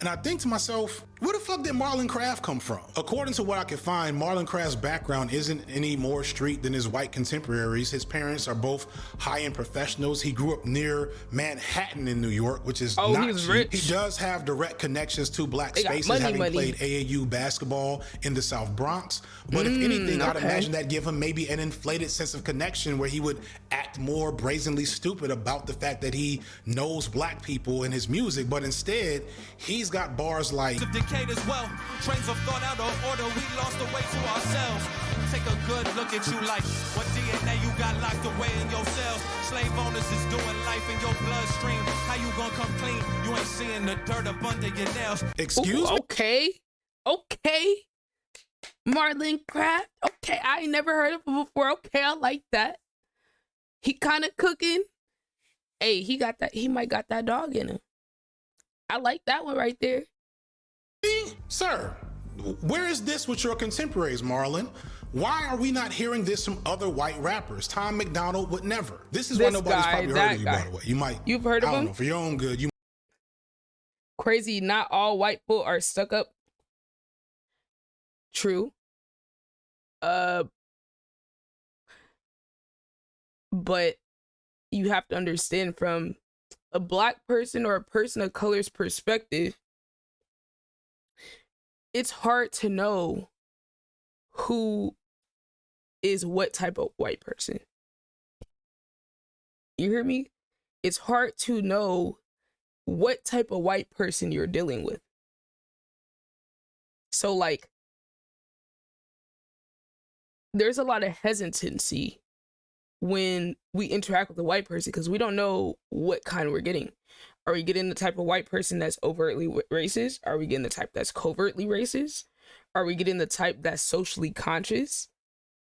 and I think to myself, where the fuck did Marlon Craft come from? According to what I could find, Marlon Craft's background isn't any more street than his white contemporaries. His parents are both high-end professionals. He grew up near Manhattan in New York, which is not cheap. Rich. He does have direct connections to Black spaces, having played AAU basketball in the South Bronx. But if anything, I'd imagine that give him maybe an inflated sense of connection where he would act more brazenly stupid about the fact that he knows Black people in his music. But instead, he's got bars like... As well. Trains of thought out of order, we lost the way to ourselves. Take a good look at you like what DNA you got locked away in your cells. Slave owners is doing life in your bloodstream. How you gonna come clean? You ain't seeing the dirt up under your nails. Excuse me? Okay. Marlon Craft. Okay, I ain't never heard of him before. Okay, I like that. He kind of cooking. Hey, he got that. He might got that dog in him. I like that one right there. Sir, where is this with your contemporaries, Marlon? Why are we not hearing this from other white rappers? Tom McDonald would never. This is why nobody's probably heard of you, by the way. You've heard of him? I don't know, for your own good. Crazy, not all white people are stuck up. True. But you have to understand from a Black person or a person of color's perspective, it's hard to know who is what type of white person. You hear me? It's hard to know what type of white person you're dealing with. So like, there's a lot of hesitancy when we interact with a white person because we don't know what kind we're getting. Are we getting the type of white person that's overtly racist? Are we getting the type that's covertly racist? Are we getting the type that's socially conscious?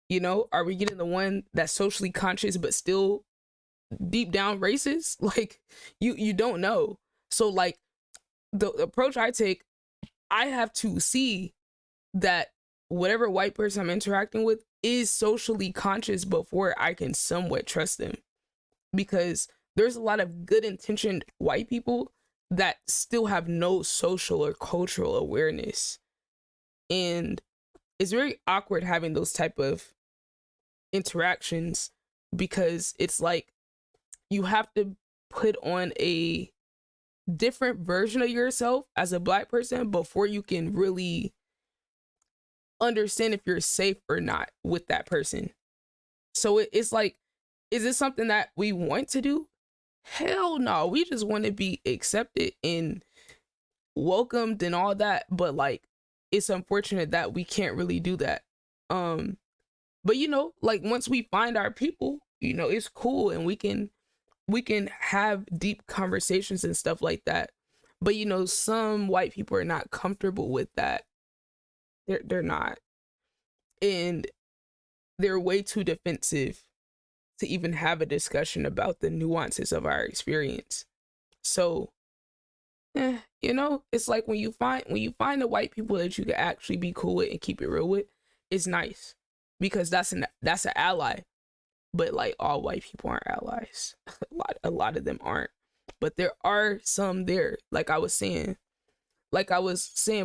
You know, are we getting the one that's socially conscious but still deep down racist? Like, you don't know. So like, the approach I take, I have to see that whatever white person I'm interacting with is socially conscious before I can somewhat trust them. Because there's a lot of good intentioned white people that still have no social or cultural awareness. And it's very awkward having those type of interactions because it's like you have to put on a different version of yourself as a Black person before you can really understand if you're safe or not with that person. So it's like, is this something that we want to do? Hell no, we just want to be accepted and welcomed and all that, but like, it's unfortunate that we can't really do that. But you know, like once we find our people, you know, it's cool, and we can have deep conversations and stuff like that. But you know, some white people are not comfortable with that. They're not, and they're way too defensive to even have a discussion about the nuances of our experience. So, you know, it's like when you find the white people that you can actually be cool with and keep it real with, it's nice, because that's an ally. But like, all white people aren't allies. A lot of them aren't. But there are some there. Like I was saying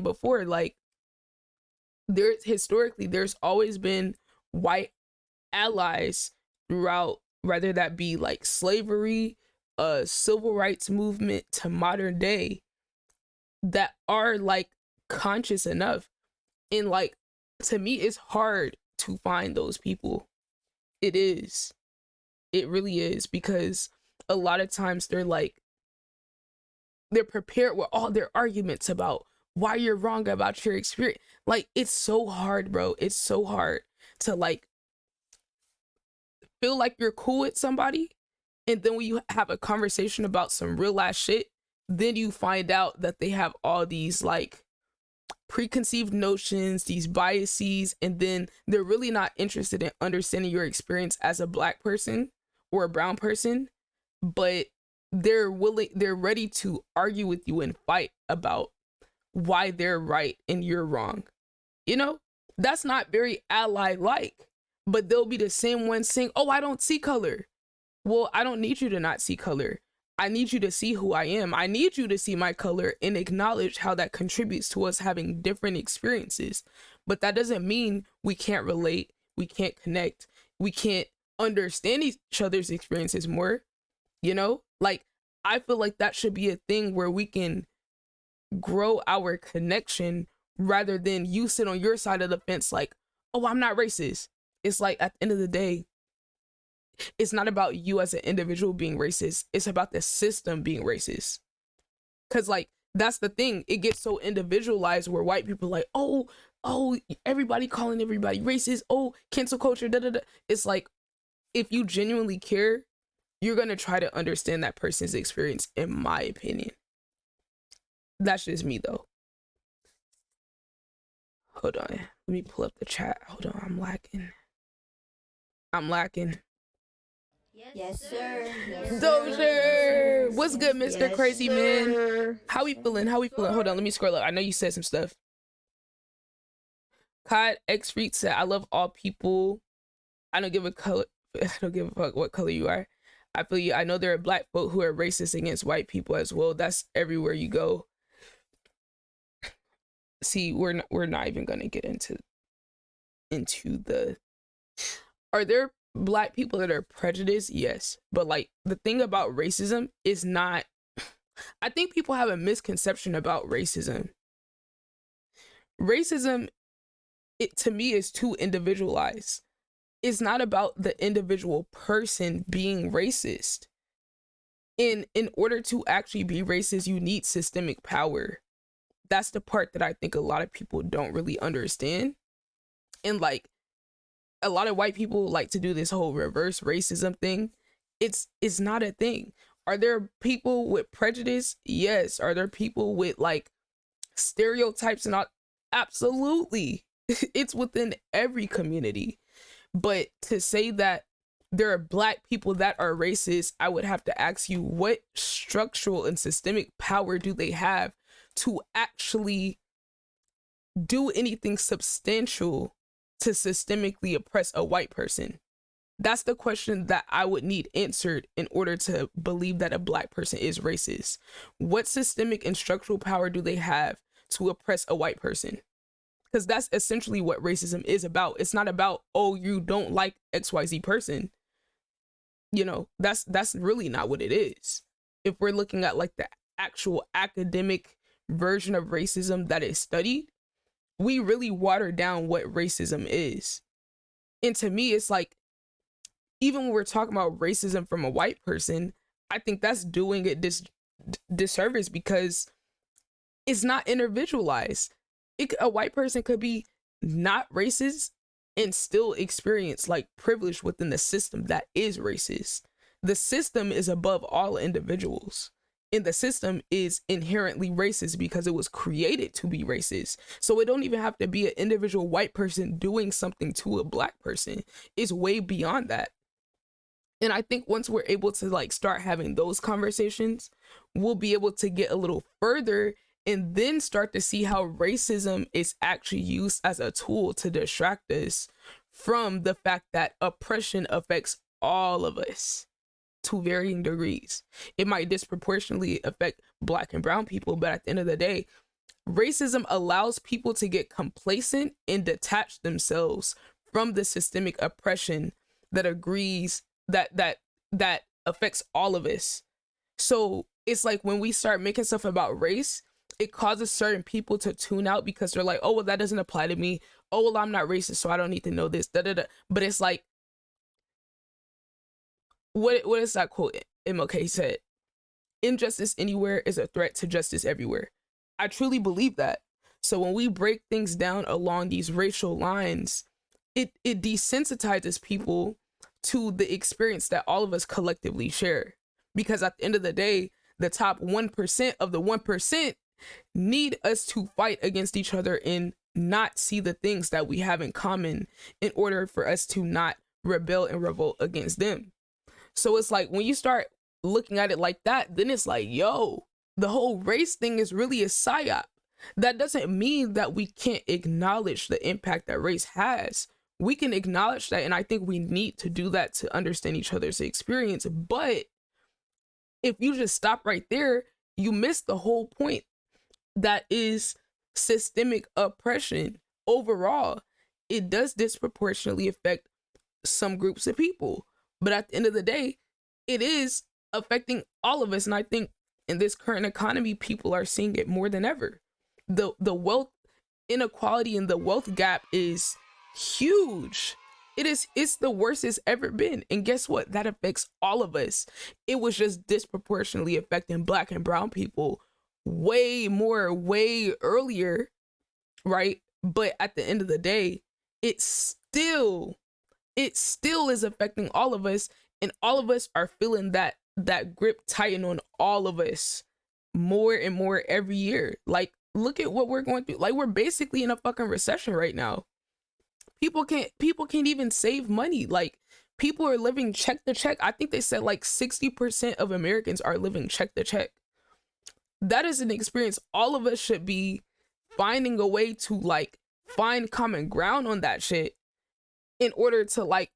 before, like there's always been white allies throughout, whether that be like slavery, civil rights movement to modern day, that are like conscious enough. And like, to me, it's hard to find those people. It is. It really is, because a lot of times they're prepared with all their arguments about why you're wrong about your experience. Like, it's so hard, bro. It's so hard to like feel like you're cool with somebody, and then when you have a conversation about some real ass shit, then you find out that they have all these like preconceived notions, these biases, and then they're really not interested in understanding your experience as a Black person or a brown person, but they're ready to argue with you and fight about why they're right and you're wrong. You know, that's not very ally-like, but they'll be the same ones saying, oh, I don't see color. Well, I don't need you to not see color. I need you to see who I am. I need you to see my color and acknowledge how that contributes to us having different experiences. But that doesn't mean we can't relate, we can't connect, we can't understand each other's experiences more. You know, like, I feel like that should be a thing where we can grow our connection, rather than you sit on your side of the fence like, oh, I'm not racist. It's like, at the end of the day, it's not about you as an individual being racist. It's about the system being racist. Because like, that's the thing. It gets so individualized where white people are like, oh, everybody calling everybody racist. Oh, cancel culture. Da, da, da. It's like, if you genuinely care, you're going to try to understand that person's experience, in my opinion. That's just me, though. Hold on. Let me pull up the chat. Hold on. I'm lacking. Yes, sir. Dozier! What's good, Mr. Crazy Man? How we feeling? Hold on, let me scroll up. I know you said some stuff. Cod X Freak said, I love all people. I don't give a fuck what color you are. I feel you. I know there are Black folk who are racist against white people as well. That's everywhere you go. See, we're not even gonna get into the. Are there Black people that are prejudiced? Yes, but like, the thing about racism is not. I think people have a misconception about racism. Racism, it to me is too individualized. It's not about the individual person being racist. In order to actually be racist, you need systemic power. That's the part that I think a lot of people don't really understand. And like, a lot of white people like to do this whole reverse racism thing. It's not a thing. Are there people with prejudice? Yes. Are there people with like stereotypes and all? Absolutely. It's within every community. But to say that there are Black people that are racist, I would have to ask you, what structural and systemic power do they have to actually do anything substantial to systemically oppress a white person? That's the question that I would need answered in order to believe that a Black person is racist. What systemic and structural power do they have to oppress a white person? Because that's essentially what racism is about. It's not about, oh, you don't like XYZ person. You know, that's really not what it is. If we're looking at like the actual academic version of racism that is studied, we really water down what racism is. And to me, it's like, even when we're talking about racism from a white person, I think that's doing it disservice, because it's not individualized. A white person could be not racist and still experience like privilege within the system that is racist. The system is above all individuals. And the system is inherently racist because it was created to be racist. So it don't even have to be an individual white person doing something to a black person. It's way beyond that. And I think once we're able to like start having those conversations, we'll be able to get a little further and then start to see how racism is actually used as a tool to distract us from the fact that oppression affects all of us to varying degrees. It might disproportionately affect black and brown people, but at the end of the day, racism allows people to get complacent and detach themselves from the systemic oppression that agrees that affects all of us. So it's like when we start making stuff about race, it causes certain people to tune out because they're like, oh, well, that doesn't apply to me. Oh, well, I'm not racist, so I don't need to know this. But it's like, what is that quote MLK said? Injustice anywhere is a threat to justice everywhere. I truly believe that. So when we break things down along these racial lines, it desensitizes people to the experience that all of us collectively share. Because at the end of the day, the top 1% of the 1% need us to fight against each other and not see the things that we have in common in order for us to not rebel and revolt against them. So it's like when you start looking at it like that, then it's like, yo, the whole race thing is really a psyop. That doesn't mean that we can't acknowledge the impact that race has. We can acknowledge that, and I think we need to do that to understand each other's experience. But if you just stop right there, you miss the whole point. That is systemic oppression. Overall, it does disproportionately affect some groups of people. But at the end of the day, it is affecting all of us. And I think in this current economy, people are seeing it more than ever. The wealth inequality and the wealth gap is huge. It's the worst it's ever been. And guess what? That affects all of us. It was just disproportionately affecting black and brown people way earlier, right? But at the end of the day, it still is affecting all of us, and all of us are feeling that grip tighten on all of us more and more every year. Like, look at what we're going through. Like, we're basically in a fucking recession right now. People can't even save money. Like, people are living check to check. I think they said like 60% of Americans are living check to check. That is an experience all of us should be finding a way to like find common ground on that shit in order to like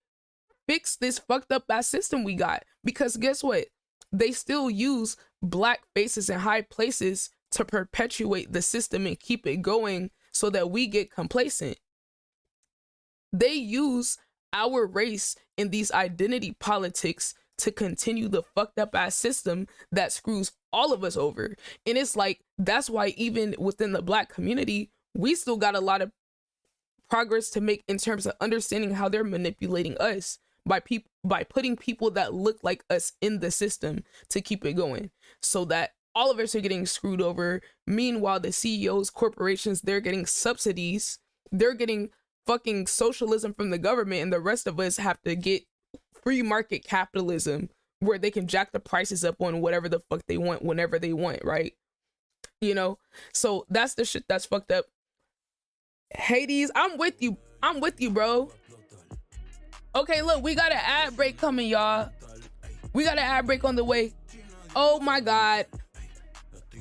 fix this fucked up ass system we got. Because guess what? They still use black faces in high places to perpetuate the system and keep it going so that we get complacent. They use our race in these identity politics to continue the fucked up ass system that screws all of us over. And it's like, that's why even within the black community, we still got a lot of progress to make in terms of understanding how they're manipulating us by putting people that look like us in the system to keep it going, so that all of us are getting screwed over. Meanwhile, the CEOs, corporations, they're getting subsidies, they're getting fucking socialism from the government, and the rest of us have to get free market capitalism where they can jack the prices up on whatever the fuck they want whenever they want, right? You know, so that's the shit that's fucked up. Hades, I'm with you, bro. Okay, look, we got an ad break coming, y'all. We got an ad break on the way. Oh my god.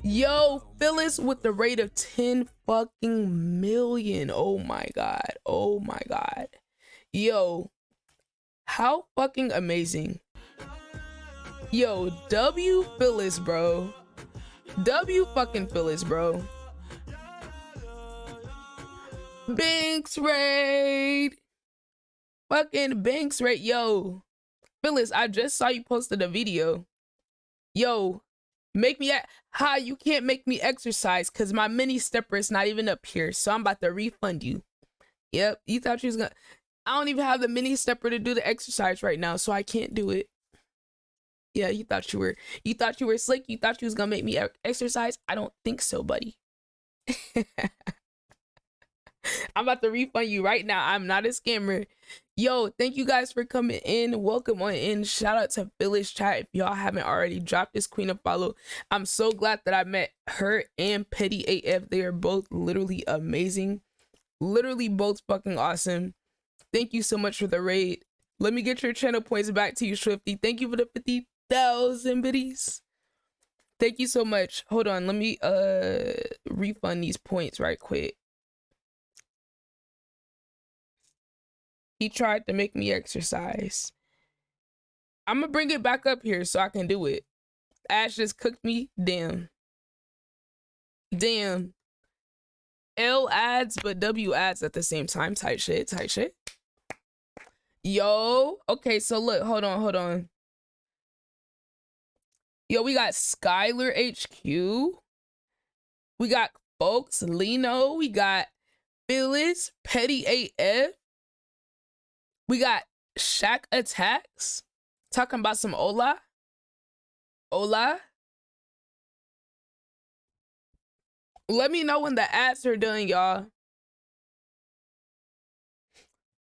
Yo, Phyllis with the rate of 10 fucking million. Oh my god. Oh my god. Yo, how fucking amazing. Yo, W Phyllis, bro. W fucking Phyllis, bro. Banks raid. Fucking Banks raid. Yo, Phyllis, I just saw you posted a video. Yo, make me you can't make me exercise because my mini stepper is not even up here, so I'm about to refund you. Yep, you thought you was gonna. I don't even have the mini stepper to do the exercise right now, so I can't do it. Yeah, you thought you were slick. You thought you was gonna make me exercise. I don't think so, buddy. I'm about to refund you right now. I'm not a scammer. Yo, thank you guys for coming in. Welcome on in. Shout out to Phyllis Chat. If y'all haven't already, dropped this queen a follow. I'm so glad that I met her and Petty AF. They are both literally amazing. Literally both fucking awesome. Thank you so much for the raid. Let me get your channel points back to you, Swifty. Thank you for the 50,000 biddies. Thank you so much. Hold on, let me refund these points right quick. He tried to make me exercise. I'm gonna bring it back up here so I can do it. Ash just cooked me. Damn. Damn. L ads but W ads at the same time. Tight shit. Tight shit. Yo. Okay, so look. Hold on. Yo, we got Skylar HQ. We got Folks Lino. We got Phyllis Petty AF. We got Shaq Attacks. Talking about some Ola. Let me know when the ads are done, y'all.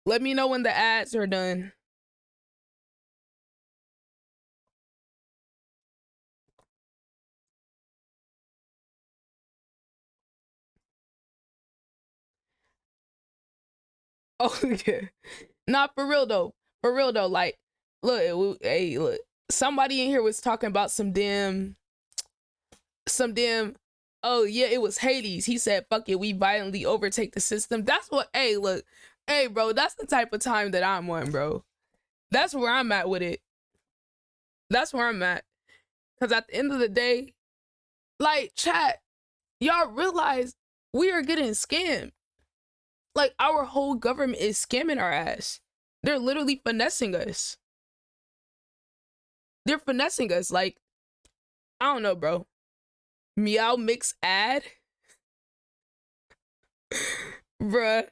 Let me know when the ads are done. Oh yeah. Nah, for real though. Like, look, hey, look. Somebody in here was talking about some damn. Oh yeah, it was Hades. He said, "Fuck it, we violently overtake the system." That's what. Hey, look. Hey, bro. That's the type of time that I'm on, bro. That's where I'm at with it. That's where I'm at. Cause at the end of the day, like, chat, y'all realize we are getting scammed. Like, our whole government is scamming our ass. They're literally finessing us. They're finessing us. Like, I don't know, bro. Meow Mix ad? Bruh.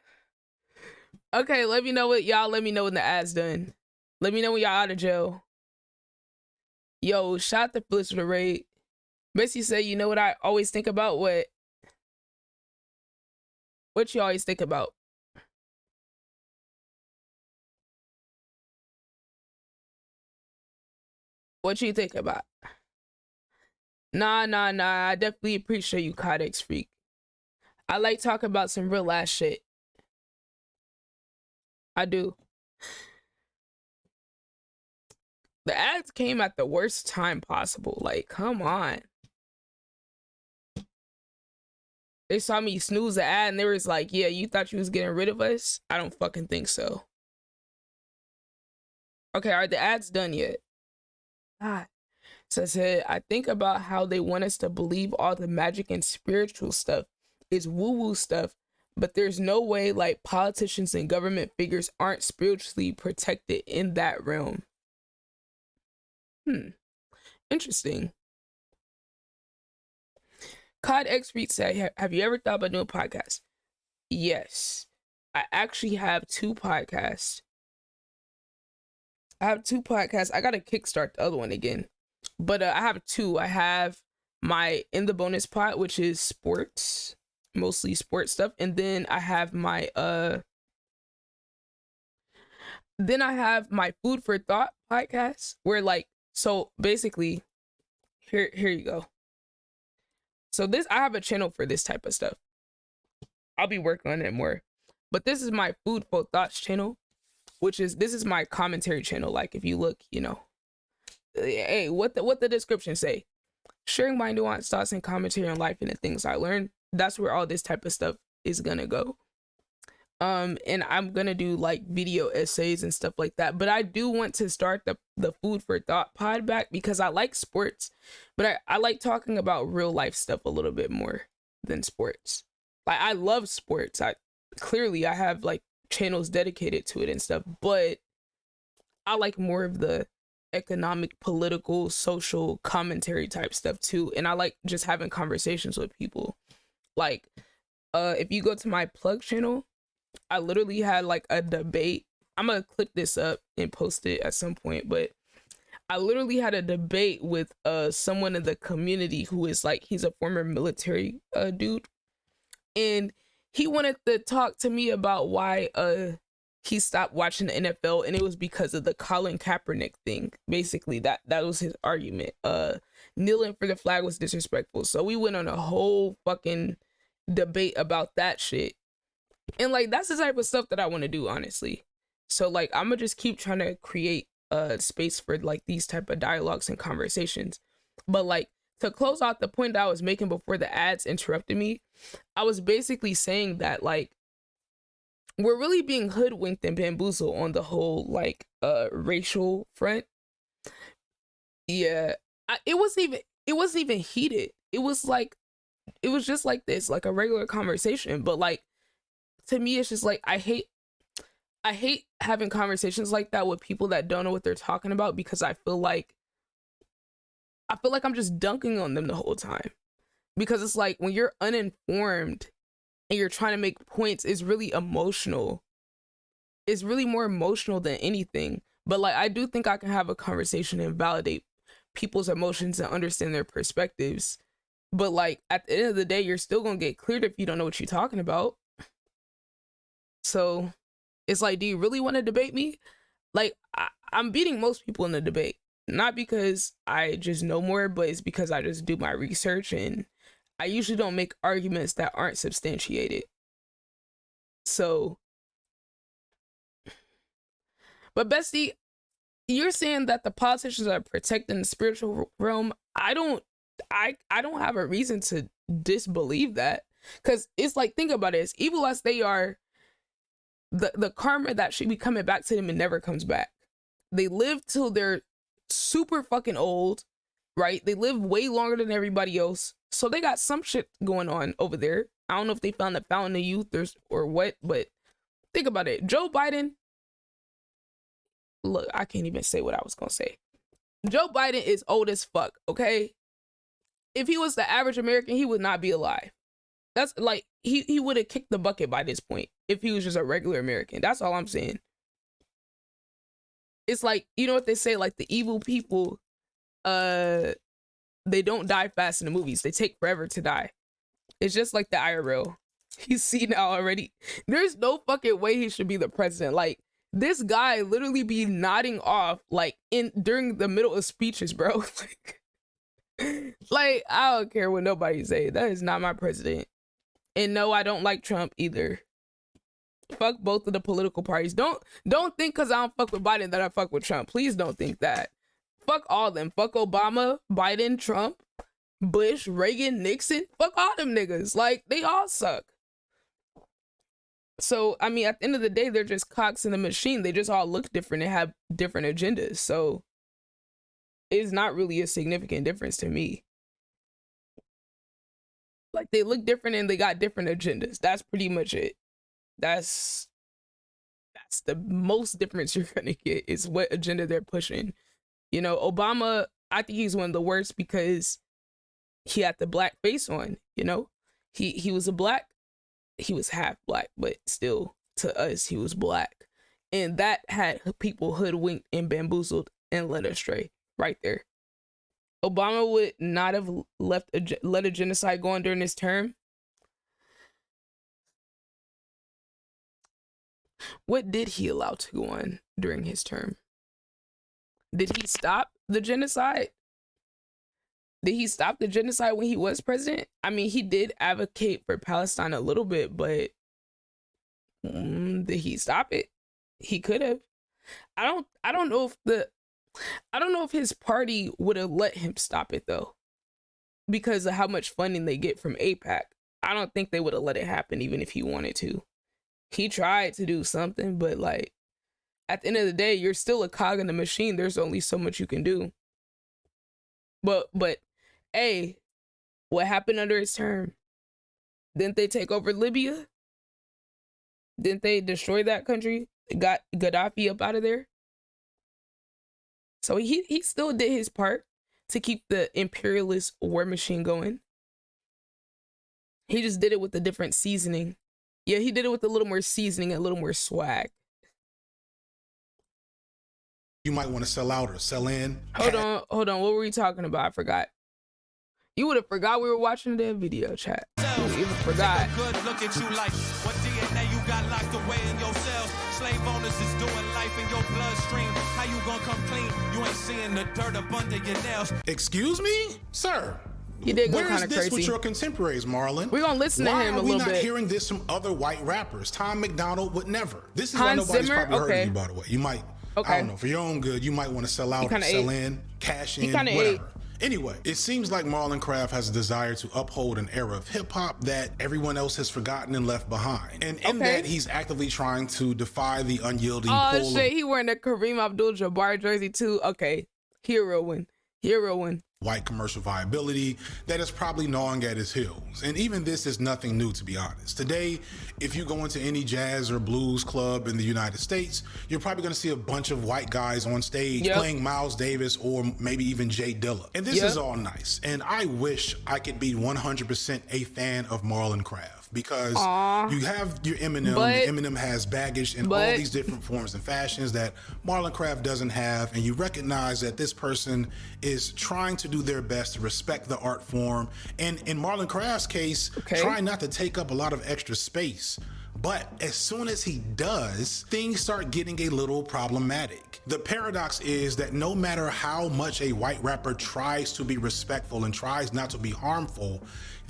Okay, let me know what y'all let me know when the ad's done. Let me know when y'all out of jail. Yo, shout out to Phyllis for the raid. Missy said, you know what I always think about? What you always think about? What you think about? Nah. I definitely appreciate you, Codex Freak. I like talking about some real ass shit. I do. The ads came at the worst time possible. Like, come on. They saw me snooze the ad and they was like, yeah, you thought you was getting rid of us? I don't fucking think so. Okay, are the ads done yet? God. So I said, I think about how they want us to believe all the magic and spiritual stuff is woo-woo stuff, but there's no way like politicians and government figures aren't spiritually protected in that realm. Interesting. Cod X Reed said, have you ever thought about doing a podcast? Yes. I actually have two podcasts. I gotta kickstart the other one again. But I have two. I have my In the Bonus pod, which is sports, mostly sports stuff. And then I have my Food for Thought podcast, where like, so basically, here you go. So I have a channel for this type of stuff. I'll be working on it more. But this is my Food for Thoughts channel, this is my commentary channel. Like if you look, you know, hey, what the description say? Sharing my nuanced thoughts and commentary on life and the things I learned. That's where all this type of stuff is gonna go. And I'm gonna do like video essays and stuff like that. But I do want to start the Food for Thought pod back because I like sports, but I like talking about real life stuff a little bit more than sports. Like I love sports. I have like channels dedicated to it and stuff, but I like more of the economic, political, social commentary type stuff too. And I like just having conversations with people. Like if you go to my plug channel, I literally had like a debate. I'm gonna clip this up and post it at some point, but I literally had a debate with someone in the community who is like, he's a former military dude, and he wanted to talk to me about why he stopped watching the NFL, and it was because of the Colin Kaepernick thing. Basically, that was his argument. Kneeling for the flag was disrespectful. So we went on a whole fucking debate about that shit. And like, that's the type of stuff that I want to do, honestly. So like, I'm gonna just keep trying to create a space for like these type of dialogues and conversations. But like, to close out the point that I was making before the ads interrupted me, I was basically saying that like, we're really being hoodwinked and bamboozled on the whole like racial front. Yeah, it wasn't even heated. It was just like this, like a regular conversation. But like, to me, it's just like, I hate having conversations like that with people that don't know what they're talking about, because I feel like I'm just dunking on them the whole time. Because it's like, when you're uninformed and you're trying to make points, it's really emotional. It's really more emotional than anything. But like, I do think I can have a conversation and validate people's emotions and understand their perspectives. But like, at the end of the day, you're still gonna get cleared if you don't know what you're talking about. So it's like, do you really want to debate me? Like, I'm beating most people in the debate. Not because I just know more, but it's because I just do my research, and I usually don't make arguments that aren't substantiated. So, but Bestie, you're saying that the politicians are protecting the spiritual realm. I don't have a reason to disbelieve that, because it's like, think about it, as evil as they are, the karma that should be coming back to them, and never comes back. They live till they're super fucking old, right? They live way longer than everybody else, so they got some shit going on over there. I don't know if they found the fountain of youth or what, but think about it. Joe Biden, look, I can't even say what I was gonna say. Joe Biden is old as fuck, okay? If he was the average American, he would not be alive. That's like, he would have kicked the bucket by this point if he was just a regular American. That's all I'm saying. It's like, you know what they say, like, the evil people, they don't die fast in the movies. They take forever to die. It's just like the IRL. He's seen now already. There's no fucking way he should be the president. Like, this guy literally be nodding off like during the middle of speeches, bro. Like, I don't care what nobody say. That is not my president. And no, I don't like Trump either. Fuck both of the political parties. Don't think because I don't fuck with Biden that I fuck with Trump. Please don't think that. Fuck all them. Fuck Obama, Biden, Trump, Bush, Reagan, Nixon. Fuck all them niggas. Like, they all suck. So, I mean, at the end of the day, they're just cogs in the machine. They just all look different and have different agendas. So, it's not really a significant difference to me. Like, they look different and they got different agendas. That's pretty much it. That's the most difference you're gonna get, is what agenda they're pushing. You know, Obama, I think he's one of the worst because he had the black face on, you know? He was he was half black, but still, to us, he was black. And that had people hoodwinked and bamboozled and led astray right there. Obama would not have let a genocide go on during his term. What did he allow to go on during his term? Did he stop the genocide? Did he stop the genocide when he was president? I mean, he did advocate for Palestine a little bit, but did he stop it? He could have. I don't know if his party would have let him stop it though, because of how much funding they get from AIPAC. I don't think they would have let it happen even if he wanted to. He tried to do something, but like, at the end of the day, you're still a cog in the machine. There's only so much you can do. But hey, what happened under his term? Didn't they take over Libya? Didn't they destroy that country? Got Gaddafi up out of there? So he still did his part to keep the imperialist war machine going. He just did it with a different seasoning. Yeah, he did it with a little more seasoning, a little more swag. You might want to sell out or sell in. Hold on. What were we talking about? I forgot. You would have forgot we were watching the video chat. You would even forgot. Take a good look at you like what DNA you got locked away in your cells. Slave owners is doing life in your bloodstream. How you gonna come clean? You ain't seeing the dirt up under your nails. Excuse me, sir. You did go Where is kind of this crazy with your contemporaries, Marlon? We're gonna listen to him a little bit. Why are we not hearing this from other white rappers? Tom McDonald would never. This is why Hans nobody's Zimmer? probably heard Okay. of you, by the way. You might, Okay. I don't know, for your own good, you might want to sell out, sell in, cash in, whatever. Anyway, it seems like Marlon Craft has a desire to uphold an era of hip hop that everyone else has forgotten and left behind. And in that, he's actively trying to defy the unyielding pull Oh shit, he wearing the Kareem Abdul-Jabbar jersey too. Okay, heroine. white commercial viability that is probably gnawing at his heels. And even this is nothing new, to be honest. Today, if you go into any jazz or blues club in the United States, you're probably going to see a bunch of white guys on stage playing Miles Davis or maybe even Jay Dilla. And this is all nice. And I wish I could be 100% a fan of Marlon Craft. Because you have your Eminem, Eminem has baggage in all these different forms and fashions that Marlon Craft doesn't have, and you recognize that this person is trying to do their best to respect the art form, and in Marlon Craft's case, try not to take up a lot of extra space. But as soon as he does, things start getting a little problematic. The paradox is that no matter how much a white rapper tries to be respectful and tries not to be harmful,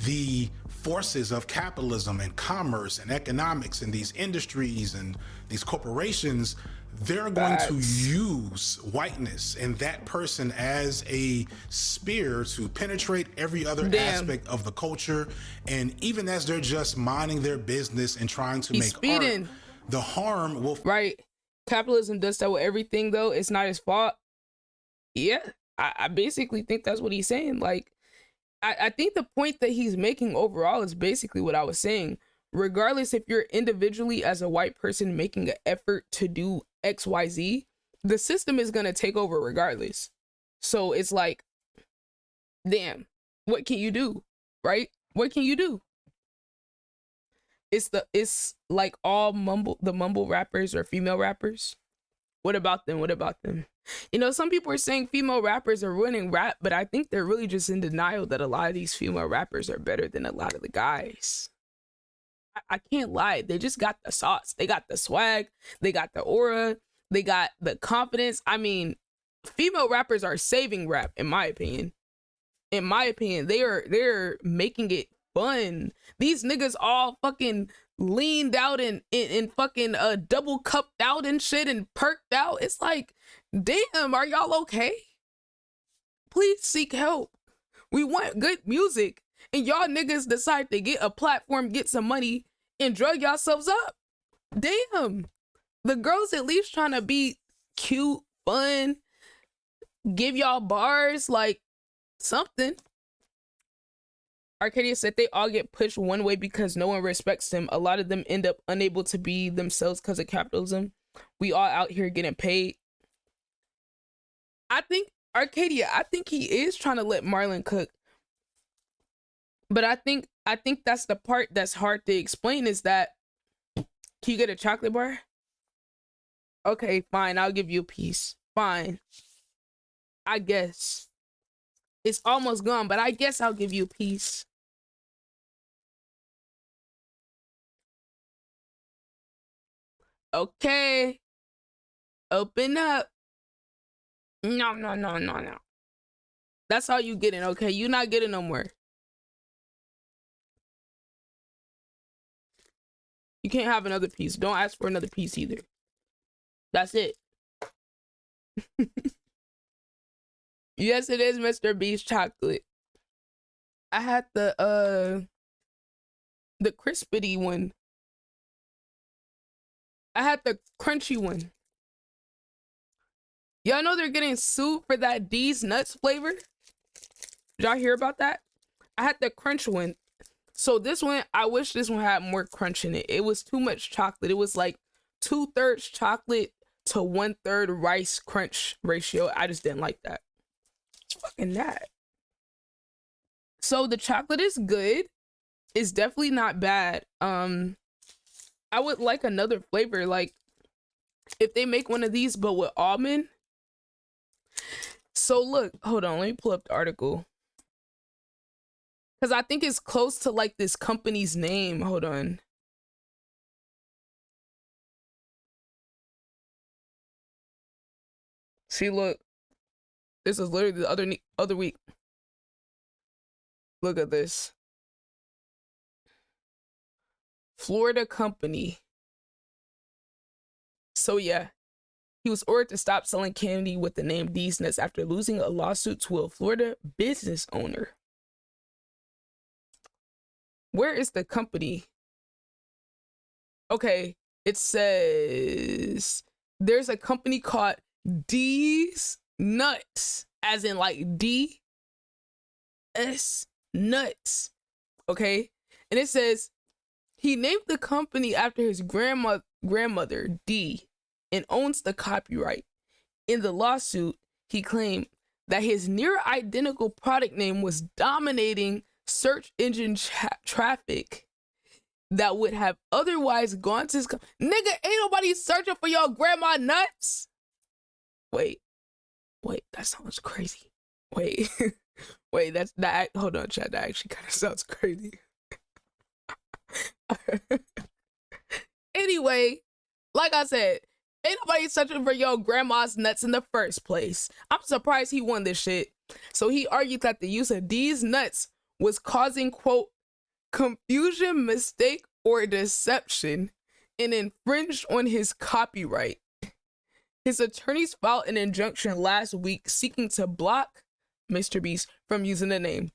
the forces of capitalism and commerce and economics and these industries and these corporations, they're going to use whiteness and that person as a spear to penetrate every other aspect of the culture. And even as they're just minding their business and trying to make art, the harm will... Right. Capitalism does that with everything, though. It's not his fault. Yeah. I basically think that's what he's saying. Like, I think the point that he's making overall is basically what I was saying. Regardless if you're individually as a white person making an effort to do XYZ, the system is going to take over regardless. So it's like, damn, what can you do? Right? What can you do? It's like all the mumble rappers or female rappers. What about them? What about them? You know, some people are saying female rappers are ruining rap, but I think they're really just in denial that a lot of these female rappers are better than a lot of the guys. I can't lie. They just got the sauce. They got the swag. They got the aura. They got the confidence. I mean, female rappers are saving rap, in my opinion. In my opinion, they're making it fun. These niggas all fucking leaned out and fucking double cupped out and shit and perked out. It's like, damn, are y'all okay? Please seek help. We want good music. And y'all niggas decide to get a platform, get some money, and drug yourselves up. Damn. The girls at least trying to be cute, fun, give y'all bars, like something. Arcadia said they all get pushed one way because no one respects them. A lot of them end up unable to be themselves because of capitalism. We all out here getting paid. I think, Arcadia, I think he is trying to let Marlon cook. But I think that's the part that's hard to explain is that, can you get a chocolate bar? Okay, fine, I'll give you a piece. Fine. I guess. It's almost gone, but I guess I'll give you a piece. Okay. Open up. No. That's all you getting, okay? You not getting no more. You can't have another piece. Don't ask for another piece either. That's it. Yes, it is Mr. Beast chocolate. I had the crispity one. I had the crunchy one. Y'all know they're getting sued for that D's Nuts flavor? Did y'all hear about that? I had the crunch one. So this one, I wish this one had more crunch in it. It was too much chocolate. It was like 2/3 chocolate to 1/3 rice crunch ratio. I just didn't like that. It's fucking that. So the chocolate is good. It's definitely not bad. I would like another flavor. Like if they make one of these, but with almond. So look, hold on. Let me pull up the article. Because I think it's close to like this company's name. Hold on. See, look. This is literally the other week. Look at this. Florida company. So yeah. He was ordered to stop selling candy with the name D's Nuts after losing a lawsuit to a Florida business owner. Where is the company? Okay, it says there's a company called D's Nuts, as in like D S Nuts. Okay, and it says he named the company after his grandmother D, and owns the copyright. In the lawsuit, he claimed that his near identical product name was dominating search engine traffic that would have otherwise gone to his nigga, ain't nobody searching for your grandma nuts. Wait, that sounds crazy. Wait, that hold on, chat, that actually kind of sounds crazy. Anyway, like I said, ain't nobody searching for your grandma's nuts in the first place. I'm surprised he won this shit. So he argued that the use of these nuts was causing, quote, confusion, mistake, or deception, and infringed on his copyright. His attorneys filed an injunction last week seeking to block Mr. Beast from using the name.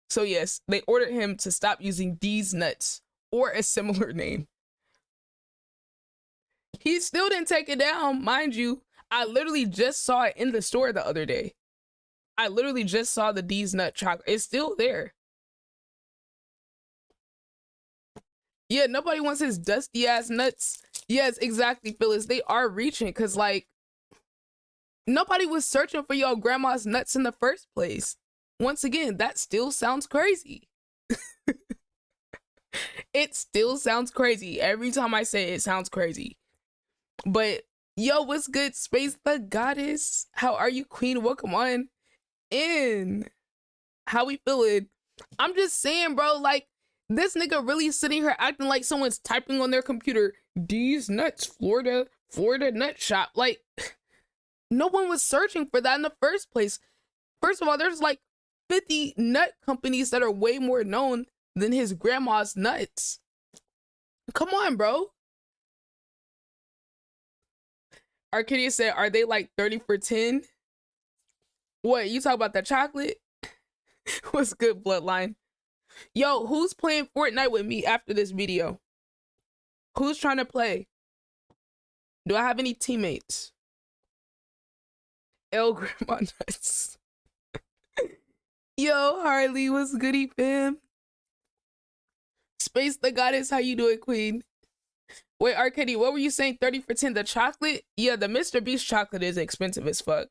So yes, they ordered him to stop using these nuts or a similar name. He still didn't take it down, mind you. I literally just saw it in the store the other day. I literally just saw the D's Nut chocolate. It's still there. Yeah, nobody wants his dusty ass nuts. Yes, exactly, Phyllis. They are reaching because, like, nobody was searching for your grandma's nuts in the first place. Once again, that still sounds crazy. It still sounds crazy. Every time I say it, it sounds crazy. But, yo, what's good, Space the Goddess? How are you, Queen? Welcome on in. How we feeling? I'm just saying, bro, like, this nigga really sitting here acting like someone's typing on their computer, D's Nuts, Florida nut shop. Like, no one was searching for that in the first place. First of all, there's like 50 nut companies that are way more known than his grandma's nuts. Come on, bro. Arcadia said, are they like 30 for 10? What, you talk about the chocolate? What's good, Bloodline? Yo, who's playing Fortnite with me after this video? Who's trying to play? Do I have any teammates? L Grandma Nuts. Yo, Harley, what's goody, fam? Space the Goddess, how you doing, Queen? Wait, Arcady, what were you saying? 30 for 10, the chocolate? Yeah, the Mr. Beast chocolate is expensive as fuck.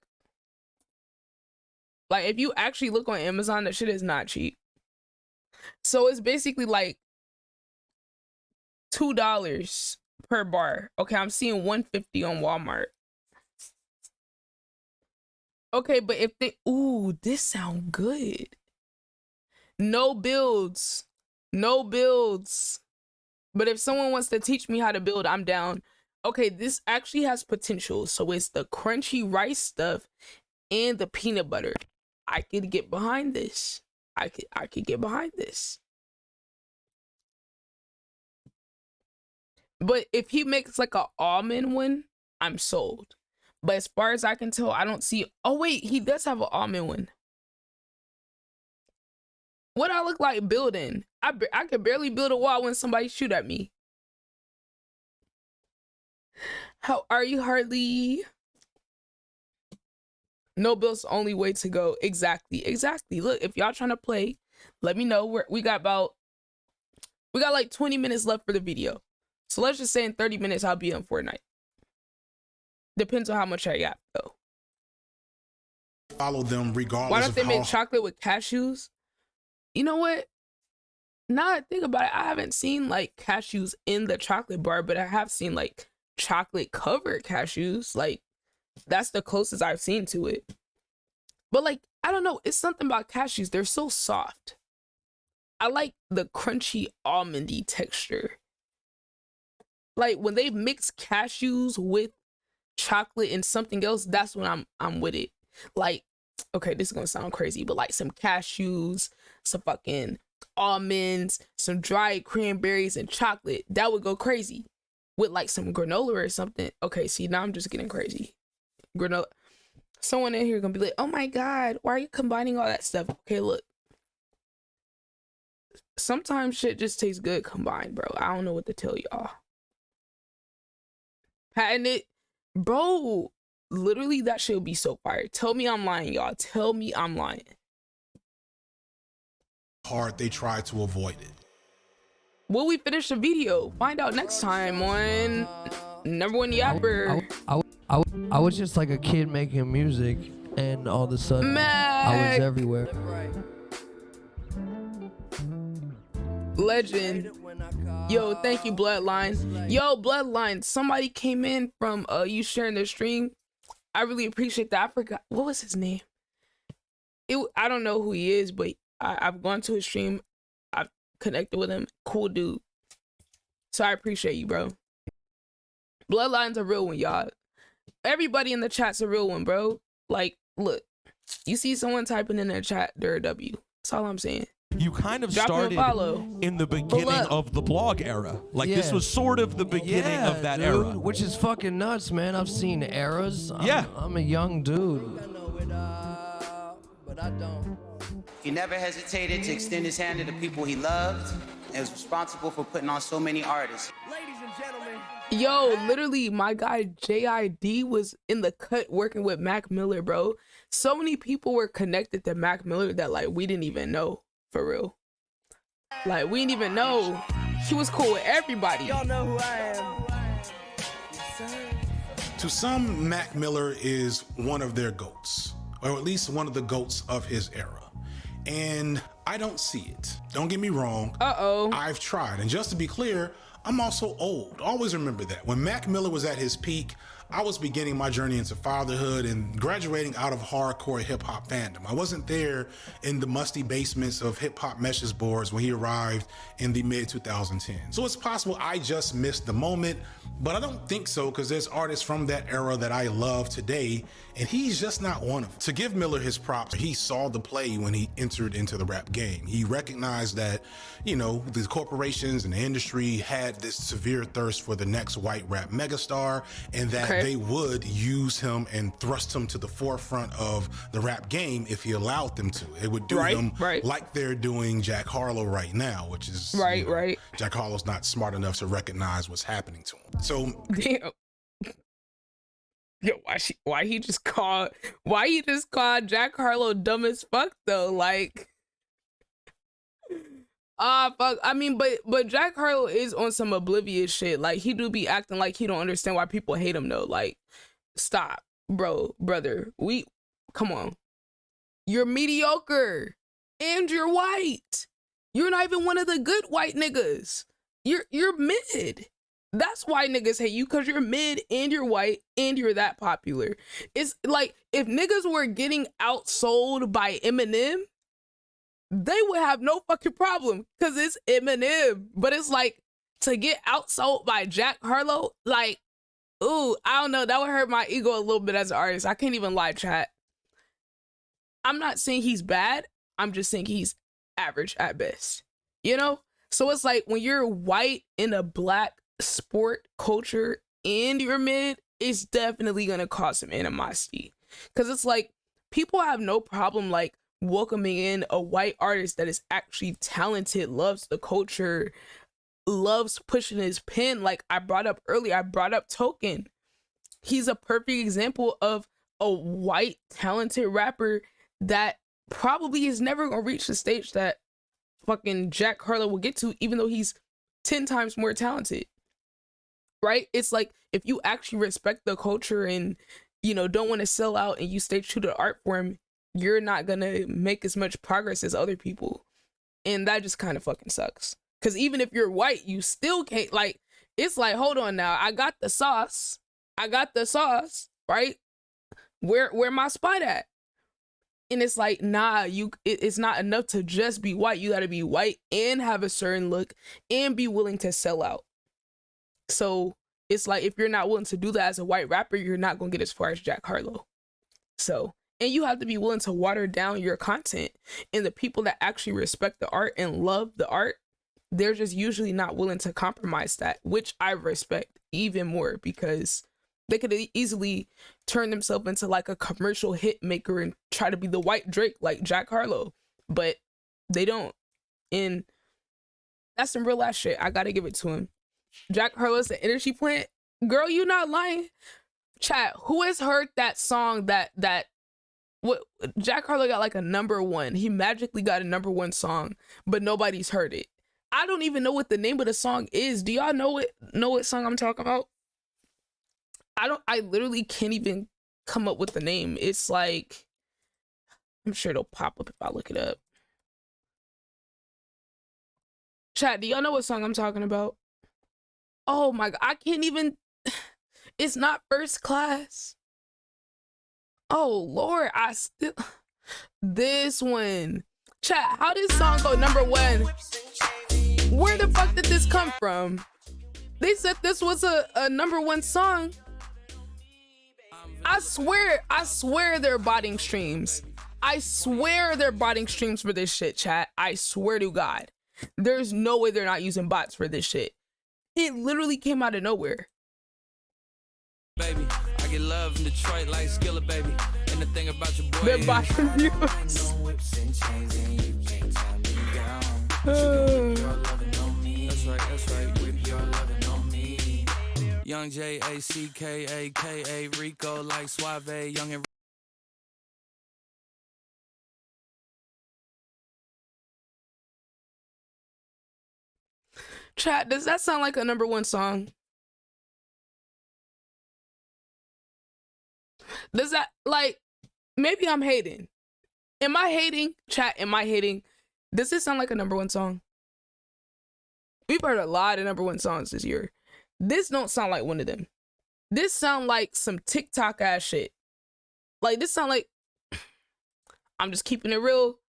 Like, if you actually look on Amazon, that shit is not cheap. So it's basically like $2 per bar. Okay, I'm seeing $150 on Walmart. Okay, but if they, ooh, this sound good. No builds. No builds. But if someone wants to teach me how to build, I'm down. Okay, this actually has potential. So it's the crunchy rice stuff and the peanut butter. I could get behind this. I could get behind this. But if he makes like an almond one, I'm sold. But as far as I can tell, I don't see. Oh wait, he does have an almond one. What I look like building? I could barely build a wall when somebody shoot at me. How are you, Harley? No bill's the only way to go. Exactly. Look, if y'all trying to play, let me know. We got like 20 minutes left for the video. So let's just say in 30 minutes I'll be on Fortnite. Depends on how much I got though. Follow them regardless. Why don't they make chocolate with cashews? You know what? Now I think about it, I haven't seen like cashews in the chocolate bar, but I have seen like chocolate covered cashews. Like, that's the closest I've seen to it. But like, I don't know. It's something about cashews. They're so soft. I like the crunchy almondy texture. Like when they mix cashews with chocolate and something else, that's when I'm with it. Like, okay, this is gonna sound crazy, but like some cashews, some fucking almonds, some dried cranberries and chocolate, that would go crazy. With like some granola or something. Okay, see, now I'm just getting crazy. Granola. Someone in here gonna be like, oh my God, why are you combining all that stuff? Okay, look. Sometimes shit just tastes good combined, bro. I don't know what to tell y'all. Patent it. Bro, literally that shit would be so fire. Tell me I'm lying, y'all. Tell me I'm lying. Hard they try to avoid it. Will we finish the video? Find out next time on Number One Yapper. I was just like a kid making music, and all of a sudden I was everywhere. Legend. Yo, thank you, Bloodline. Yo, Bloodline, somebody came in from you sharing their stream. I really appreciate that. I forgot, what was his name? I don't know who he is, but I've gone to his stream. I've connected with him. Cool dude. So I appreciate you, bro. Bloodline's a real one, y'all. Everybody in the chat's a real one, bro. Like, look, you see someone typing in their chat, they're a W. That's all I'm saying. You kind of Drop started in the beginning of the blog era. Like, this was sort of the beginning of that dude, era. which is fucking nuts, man. I've seen eras. I'm a young dude. But I don't. He never hesitated to extend his hand to the people he loved and was responsible for putting on so many artists. Ladies and gentlemen. Yo, literally, my guy JID was in the cut working with Mac Miller, bro. So many people were connected to Mac Miller that, like, we didn't even know, for real. Like, we didn't even know. He was cool with everybody. Y'all know who I am. To some, Mac Miller is one of their GOATs, or at least one of the GOATs of his era. And I don't see it. Don't get me wrong. I've tried. And just to be clear, I'm also old. Always remember that. When Mac Miller was at his peak, I was beginning my journey into fatherhood and graduating out of hardcore hip hop fandom. I wasn't there in the musty basements of hip hop message boards when he arrived in the mid 2010s. So it's possible I just missed the moment, but I don't think so, because there's artists from that era that I love today, and he's just not one of them. To give Miller his props, he saw the play when he entered into the rap game. He recognized that, you know, the corporations and the industry had this severe thirst for the next white rap megastar, and that they would use him and thrust him to the forefront of the rap game if he allowed them to. It would do him like they're doing Jack Harlow right now, which is Jack Harlow's not smart enough to recognize what's happening to him. So damn. Yo, why he just called Jack Harlow dumb as fuck though? Like, fuck. I mean, but Jack Harlow is on some oblivious shit. Like, he do be acting like he don't understand why people hate him though. Like, stop, brother. Come on. You're mediocre and you're white. You're not even one of the good white niggas. You're mid. That's why niggas hate you, because you're mid and you're white and you're that popular. It's like, if niggas were getting outsold by Eminem, they would have no fucking problem, because it's Eminem. But it's like, to get outsold by Jack Harlow, like, ooh, I don't know. That would hurt my ego a little bit as an artist. I can't even lie, chat. I'm not saying he's bad. I'm just saying he's average at best. You know? So it's like, when you're white in a black sport culture and you're mid, it's definitely gonna cause some animosity, because it's like, people have no problem like welcoming in a white artist that is actually talented, loves the culture, loves pushing his pen. Like I brought up earlier, I brought up Token. He's a perfect example of a white talented rapper that probably is never gonna reach the stage that fucking Jack Harlow will get to, even though he's 10 times more talented. Right? It's like, if you actually respect the culture and, you know, don't want to sell out and you stay true to the art form, you're not gonna make as much progress as other people. And that just kind of fucking sucks. Because even if you're white, you still can't, like, it's like, hold on now, I got the sauce, right? Where my spot at? And it's like, nah, it's not enough to just be white. You gotta be white and have a certain look and be willing to sell out. So it's like, if you're not willing to do that as a white rapper, you're not gonna get as far as Jack Harlow. So, and you have to be willing to water down your content. And the people that actually respect the art and love the art, they're just usually not willing to compromise that, which I respect even more, because they could easily turn themselves into like a commercial hit maker and try to be the white Drake like Jack Harlow, but they don't. And that's some real ass shit. I gotta give it to him. Jack Harlow's the energy plant. Girl, you not lying. Chat, who has heard that song that what Jack Harlow got like a #1. He magically got a #1 song, but nobody's heard it. I don't even know what the name of the song is. Do y'all know what song I'm talking about? I literally can't even come up with the name. It's like, I'm sure it'll pop up if I look it up. Chat, do y'all know what song I'm talking about? Oh my God, I can't even, it's not First Class. Oh Lord, this one. Chat, how did this song go #1? Where the fuck did this come from? They said this was a #1 song. I swear they're botting streams. I swear they're botting streams for this shit, chat. I swear to God. There's no way they're not using bots for this shit. It literally came out of nowhere. Baby, I get love in Detroit like Skillet, baby. And the thing about your boy, they're botting views. That's right. Whip your lovin' on me. Young Jackaka Rico like Suave, young and Chat, does that sound like a #1 song? Does that, like, maybe I'm hating. Am I hating? Chat, am I hating? Does this sound like a #1 song? We've heard a lot of #1 songs this year. This don't sound like one of them. This sound like some TikTok ass shit. Like, this sound like, I'm just keeping it real.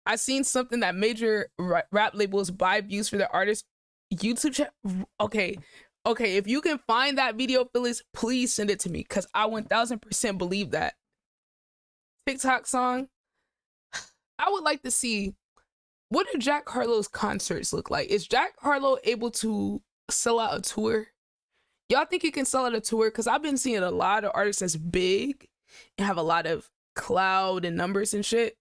I seen something that major rap labels buy views for their artists' YouTube channel. Okay, if you can find that video, Phyllis, please send it to me, because I 1000% believe that. TikTok song. I would like to see, what do Jack Harlow's concerts look like? Is Jack Harlow able to sell out a tour? Y'all think he can sell out a tour? Because I've been seeing a lot of artists that's big and have a lot of cloud and numbers and shit.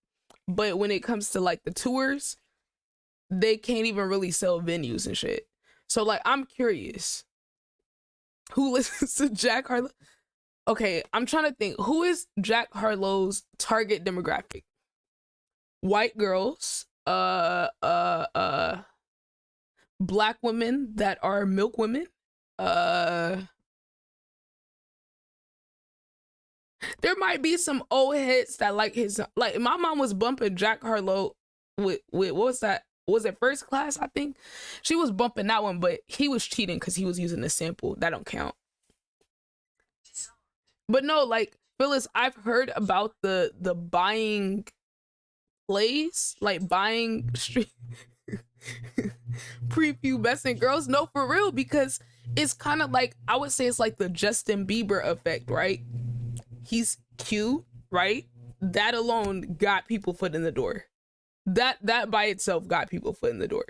But when it comes to like the tours, they can't even really sell venues and shit. So like, I'm curious, who listens to Jack Harlow? Okay, I'm trying to think, who is Jack Harlow's target demographic? White girls, black women that are milk women, there might be some old hits that like his, like my mom was bumping Jack Harlow with what was that? Was it First Class? I think she was bumping that one, but he was cheating because he was using the sample. That don't count. But no, like Phyllis, I've heard about the buying plays, like buying street prepubescent girls. No, for real, because it's kind of like, I would say it's like the Justin Bieber effect, right? He's cute, right? That alone got people foot in the door. That by itself got people foot in the door.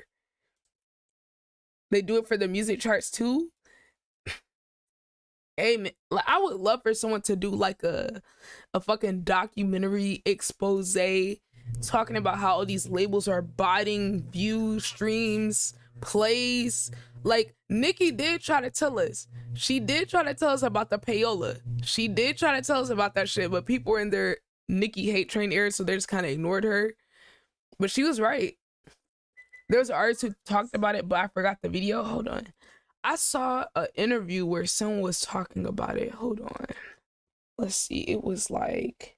They do it for the music charts too. Hey man, like, I would love for someone to do like a fucking documentary expose talking about how all these labels are botting views, streams, plays. Like, Nicki did try to tell us. She did try to tell us about the payola. She did try to tell us about that shit, but people were in their Nicki hate train era, so they just kind of ignored her. But she was right. There was an artist who talked about it, but I forgot the video. Hold on. I saw an interview where someone was talking about it. Hold on. Let's see. It was like...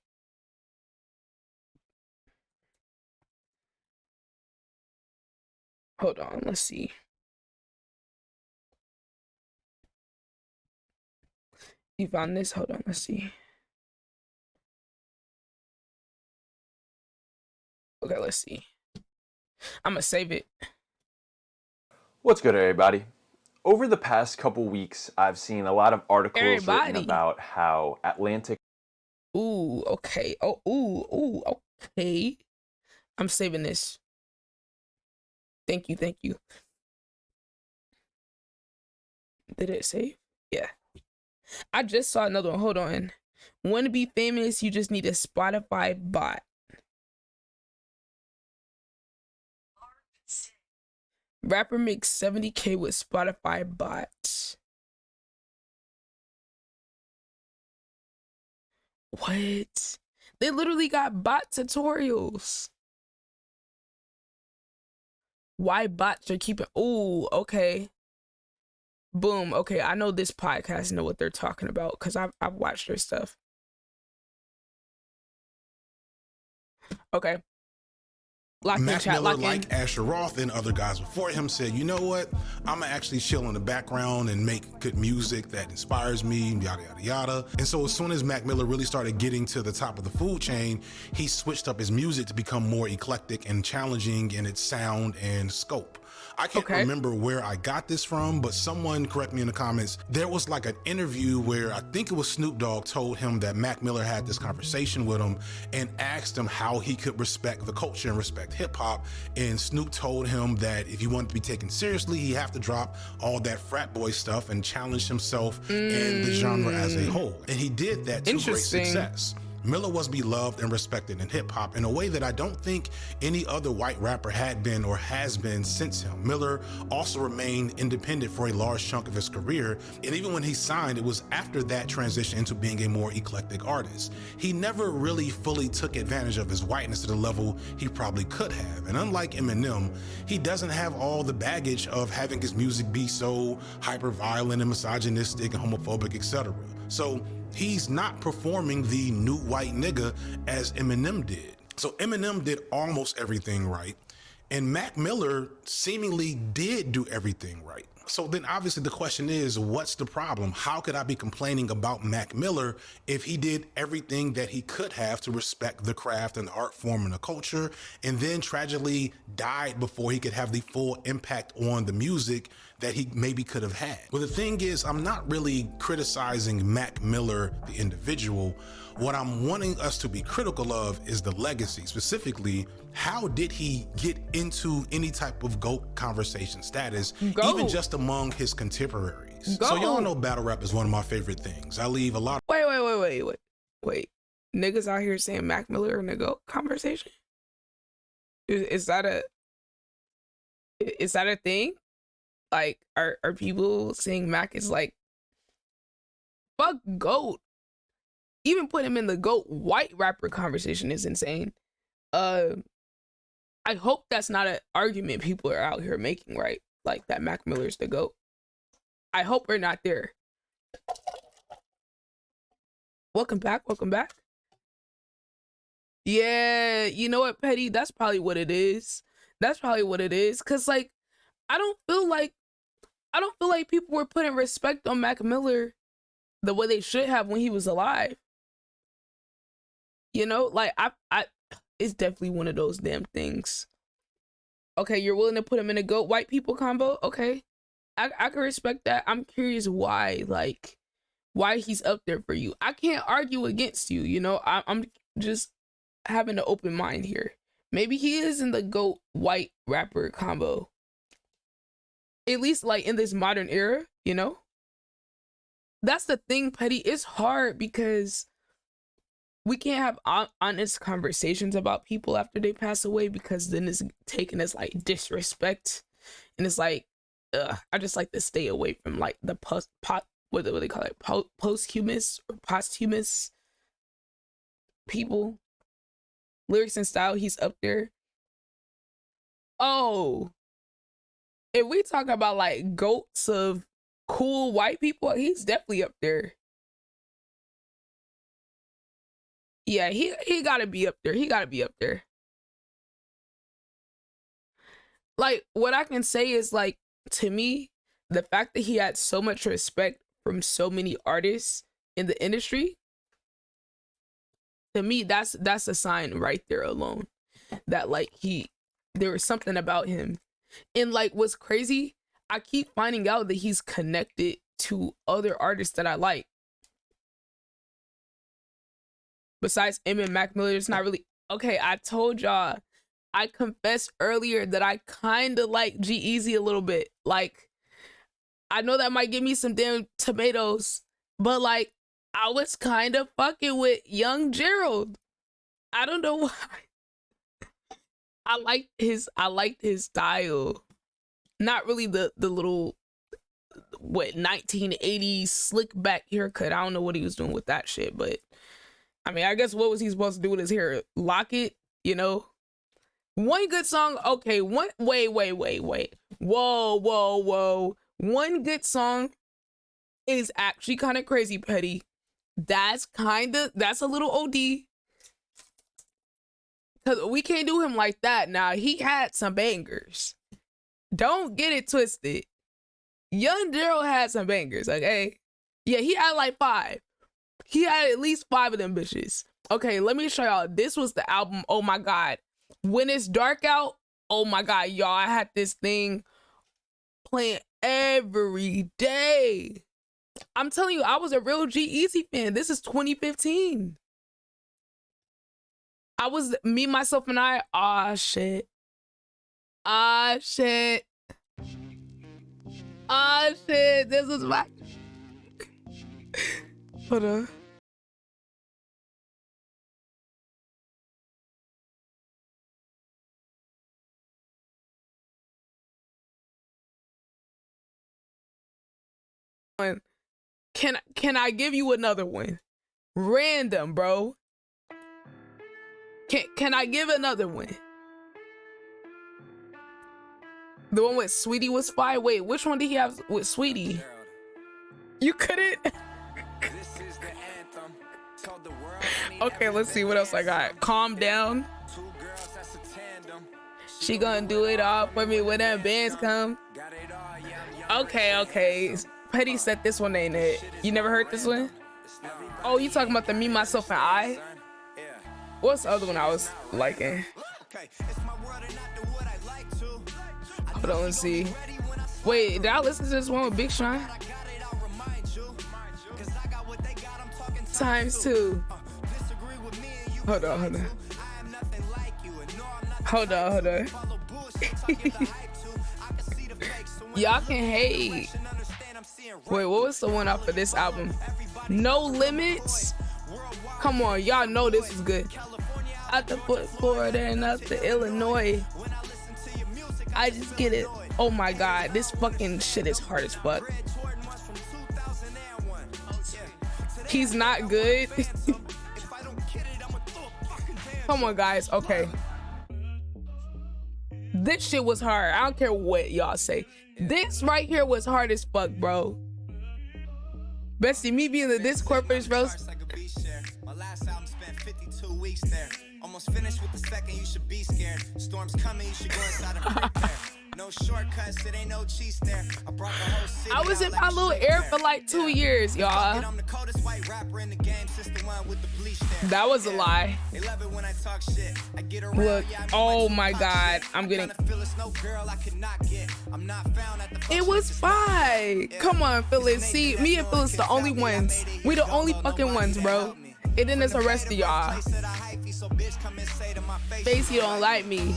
Hold on. Let's see. You found this? Hold on. Let's see. Okay, let's see. I'm gonna save it. What's good, everybody? Over the past couple weeks, I've seen a lot of articles written about how Atlantic. Ooh, okay. Oh, ooh, okay. I'm saving this. Thank you. Did it save? Yeah. I just saw another one. Hold on. Want to be famous? You just need a Spotify bot. Rapper makes 70K with Spotify bots. What? They literally got bot tutorials. Why bots are keeping... Ooh, okay. Boom. Okay, I know this podcast know what they're talking about because I've watched their stuff. Okay. Mac Miller, like Asher Roth and other guys before him, said, you know what? I'm gonna actually chill in the background and make good music that inspires me, yada, yada, yada. And so as soon as Mac Miller really started getting to the top of the food chain, he switched up his music to become more eclectic and challenging in its sound and scope. I can't remember where I got this from, but someone, correct me in the comments, there was like an interview where I think it was Snoop Dogg told him that Mac Miller had this conversation with him and asked him how he could respect the culture and respect hip hop. And Snoop told him that if he wanted to be taken seriously, he have to drop all that frat boy stuff and challenge himself and the genre as a whole. And he did that to great success. Miller was beloved and respected in hip-hop in a way that I don't think any other white rapper had been or has been since him. Miller also remained independent for a large chunk of his career, and even when he signed, it was after that transition into being a more eclectic artist. He never really fully took advantage of his whiteness to the level he probably could have, and unlike Eminem, he doesn't have all the baggage of having his music be so hyper-violent and misogynistic and homophobic, etc. So he's not performing the new white nigga as Eminem did. So Eminem did almost everything right, and Mac Miller seemingly did do everything right. So then obviously the question is, what's the problem? How could I be complaining about Mac Miller if he did everything that he could have to respect the craft and the art form and the culture, and then tragically died before he could have the full impact on the music that he maybe could have had? Well, the thing is, I'm not really criticizing Mac Miller, the individual. What I'm wanting us to be critical of is the legacy. Specifically, how did he get into any type of GOAT conversation status, even just among his contemporaries? So y'all know battle rap is one of my favorite things. I leave a lot of... Wait. Niggas out here saying Mac Miller in the GOAT conversation? Is that a thing? Like, are people saying Mac is like, fuck GOAT? Even put him in the GOAT white rapper conversation is insane. I hope that's not an argument people are out here making, right? Like that Mac Miller's the GOAT. I hope we're not there. Welcome back. Yeah, you know what, Petty? That's probably what it is. Cause like, I don't feel like people were putting respect on Mac Miller the way they should have when he was alive. You know, like I it's definitely one of those damn things. Okay, you're willing to put him in a GOAT white people combo? Okay. I can respect that. I'm curious why he's up there for you. I can't argue against you, you know. I'm just having an open mind here. Maybe he is in the GOAT white rapper combo. At least like in this modern era, you know? That's the thing, Petty. It's hard because we can't have honest conversations about people after they pass away, because then it's taken as like disrespect, and it's like, I just like to stay away from like the what do they call it, posthumous or posthumous people. Lyrics and style, he's up there. Oh, if we talk about like GOATs of cool white people, he's definitely up there. Yeah, he gotta be up there. Like, what I can say is, like, to me, the fact that he had so much respect from so many artists in the industry, to me, that's a sign right there alone. that like there was something about him. And like what's crazy, I keep finding out that he's connected to other artists that I like. Besides Eminem and Mac Miller, it's not really okay. I told y'all, I confessed earlier that I kind of like G-Eazy a little bit. Like, I know that might give me some damn tomatoes, but like, I was kind of fucking with Young Gerald. I don't know why. I liked his style. Not really the little 1980s slick back haircut. I don't know what he was doing with that shit, but I mean, I guess what was he supposed to do with his hair? Lock it, you know? One good song, okay, wait. Whoa. One good song is actually kind of crazy, Petty. That's a little OD. Cause we can't do him like that. Now, he had some bangers. Don't get it twisted. Young Gerald had some bangers, okay? Yeah, he had like 5. He had at least 5 of them bitches. Okay, let me show y'all. This was the album. Oh my God. When It's Dark Out, oh my God, y'all. I had this thing playing every day. I'm telling you, I was a real G-Eazy fan. This is 2015. I was Me, Myself, and I. Ah, shit. This was my... Hold on. Can I give you another one? Random, bro. Can I give another one? The one with Sweetie was fire. Wait, which one did he have with Sweetie? You couldn't? Okay, let's see what else I got. Calm Down. She gonna do it all for me when them bands come. Okay. Petty said this one ain't it. You never heard this one? Oh, you talking about the Me, Myself, and I? What's the other one I was liking? Hold on, let's see. Wait, did I listen to this one with Big Sean? ×2. Hold on. Y'all can hate. Wait, what was the one off of this album? No Limits. Come on, y'all know this is good. Out the Florida and up to Illinois. I just get it. Oh my God, this fucking shit is hard as fuck. He's not good. Come on, guys. Okay. This shit was hard. I don't care what y'all say. This right here was hard as fuck, bro. Bestie, me being the Discord for this roast. My last album spent 52 weeks there. Almost finished with the second, you should be scared. Storms coming, you should go inside and prepare. No shortcuts, it ain't no cheese there. I brought the whole city. I was in my little air for like 2 years, y'all. I'm the coldest white rapper in the game, sister one with the bleach there. That was a lie. They love it when I talk shit. I get around, look, oh my God, I'm getting. It was fine. Come on, Phyllis. See, me and Phyllis the only ones. We the only fucking ones, bro. And then there's the rest of y'all. Face, you don't like me.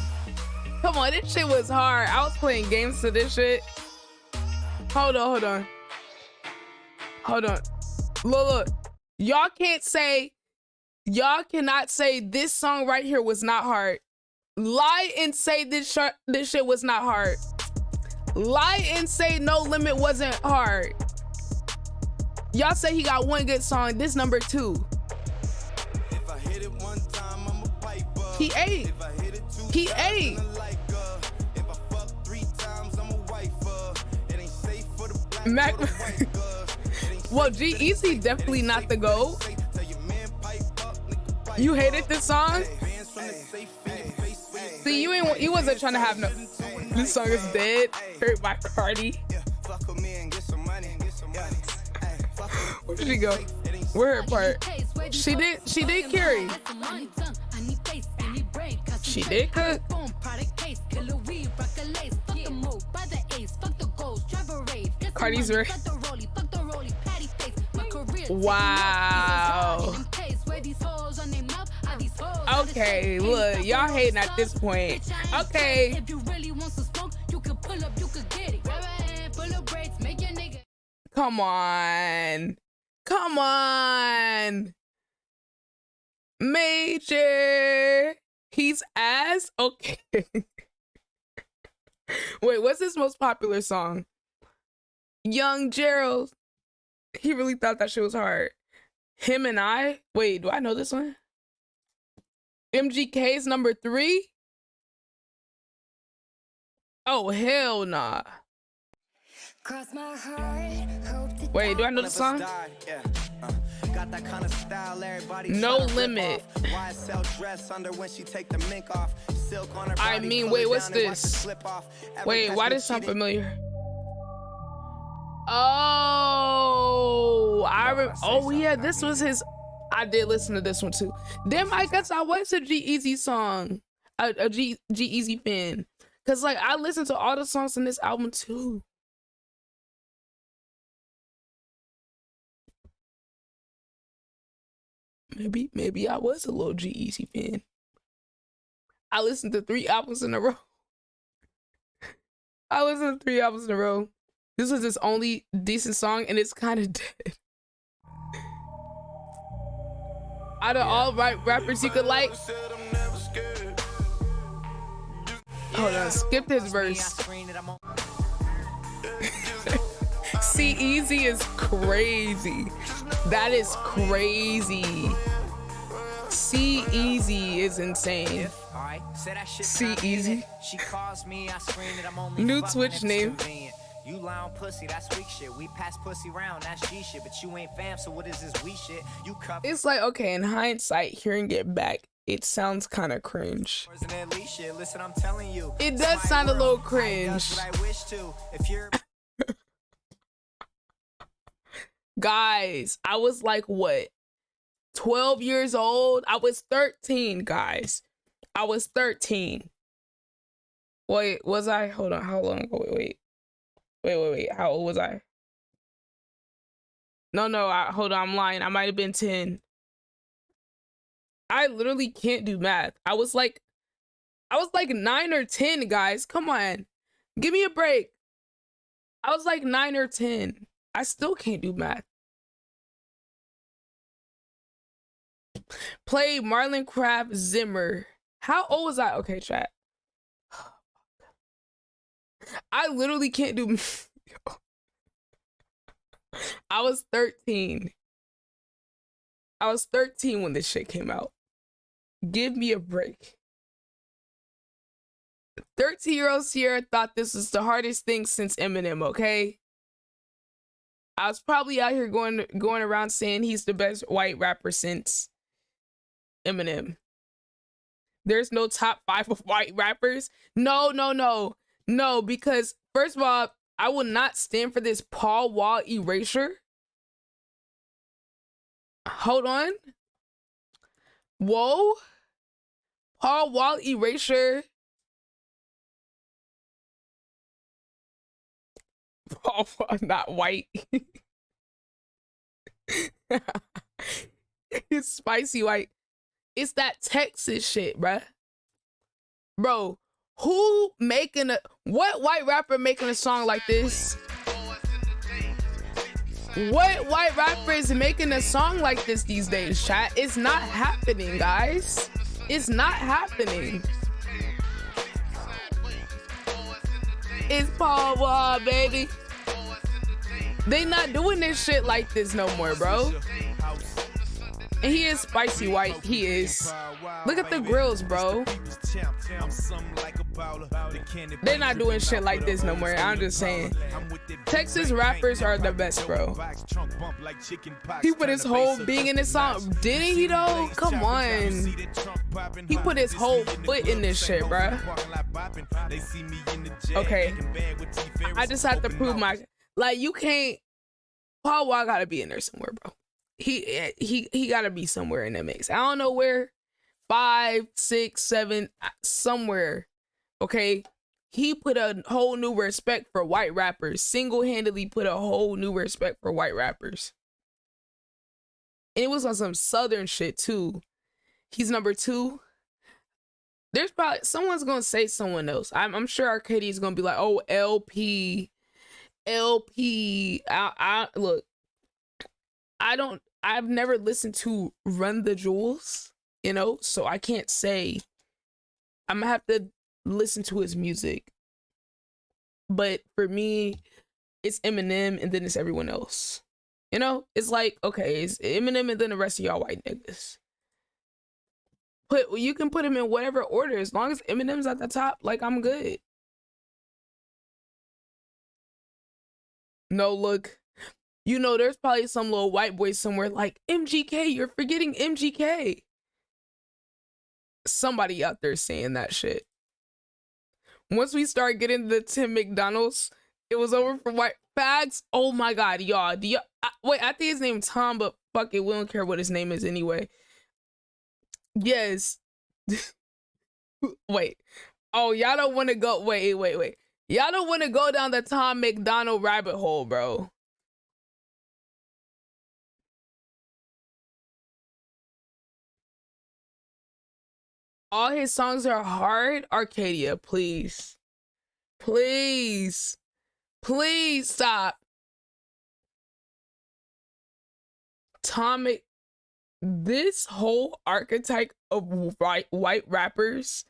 Come on, this shit was hard. I was playing games to this shit. Hold on. Look. Y'all cannot say this song right here was not hard. Lie and say this shit was not hard. Lie and say No Limit wasn't hard. Y'all say he got one good song. This number 2. If I hit it one time, I'm a piper. He ate. If I fuck 3 times, I'm a wifer. It ain't safe for the black. Mac. Well, G-Eazy definitely not the GOAT. You hated this song? See, you wasn't trying to have no. This song is dead. Hurt by Cardi. Where did she go? Where her part? She did carry. She did cook. Cardi's right. Wow. Okay, look, y'all hating at this point. Okay. Come on. Come on. Major. He's ass? Okay. Wait, what's his most popular song? Young Gerald. He really thought that shit was hard. Him and I. Wait, do I know this one? MGK's number 3? Oh, hell nah. Wait, do I know the song? No Limit. I mean, wait, what's this? Wait, why does it sound familiar? Oh, oh yeah, this was his. I did listen to this one too. Damn, I guess I was a G-Eazy song, a G-Eazy fan, cause like I listened to all the songs in this album too. Maybe I was a little G-Eazy fan. I listened to 3 albums in a row. I listened to 3 albums in a row. This was his only decent song, and it's kind of dead. Out of all rappers you could like. Hold on, skip his verse. C-Eazy is crazy. That is crazy. C-Eazy is insane. C-Eazy. New Twitch name. You lie on pussy, that's weak shit. We pass pussy round, that's G shit. But you ain't fam, so what is this we shit? You cuff. It's like, okay, in hindsight, hearing it back, it sounds kind of cringe. Listen, I'm telling you. It does sound a little cringe. Guys, I was like, what? 12 years old? I was 13, guys. I was 13. Wait, was I? Hold on, how long ago? Wait. How old was I? No, hold on, I'm lying. I might have been 10. I literally can't do math. I was like 9 or 10, guys. Come on. Give me a break. I was like 9 or 10. I still can't do math. Play Marlon Craft Zimmer. How old was I? Okay, chat. I literally can't do. I was 13. I was 13 when this shit came out. Give me a break. 13-year-old Ciara thought this was the hardest thing since Eminem, okay? I was probably out here going around saying he's the best white rapper since Eminem. There's no top 5 of white rappers. No, because first of all, I will not stand for this Paul Wall erasure. Hold on. Whoa. Paul Wall erasure. Paul Wall, not white. It's spicy white. It's that Texas shit, bruh. Bro. What white rapper making a song like this? What white rapper is making a song like this these days, chat? It's not happening, guys. It's not happening. It's Paul Wall, baby. They not doing this shit like this no more, bro. And he is spicy white. He is. Look at the grills, bro. They're not doing shit like this no more. I'm just saying. Texas rappers are the best, bro. He put his whole being in this song. Didn't he though? Come on. He put his whole foot in this shit, bro. Okay. I just have to prove my... Like, you can't... Paul Wall gotta be in there somewhere, bro. He gotta be somewhere in that mix. I don't know where. 5, 6, 7, somewhere. Okay, he put a whole new respect for white rappers. Single-handedly put a whole new respect for white rappers. And it was on some southern shit too. He's number 2. There's probably someone's gonna say someone else. I'm sure Arcadia's gonna be like, oh, LP. Look, I've never listened to Run the Jewels, you know, so I can't say. I'm gonna have to listen to his music. But for me, it's Eminem and then it's everyone else. You know, it's like, okay, it's Eminem and then the rest of y'all white niggas. You can put him in whatever order. As long as Eminem's at the top, like, I'm good. No, look, you know, there's probably some little white boy somewhere like, MGK, you're forgetting MGK. Somebody out there saying that shit. Once we start getting the Tim McDonald's, it was over for white fags. Oh my God, y'all. Wait, I think his name's Tom, but fuck it, we don't care what his name is anyway. Yes. Wait. Oh, y'all don't want to go. Wait. Y'all don't want to go down the Tom McDonald rabbit hole, bro. All his songs are hard. Arcadia, please. Please. Please stop. This whole archetype of white rappers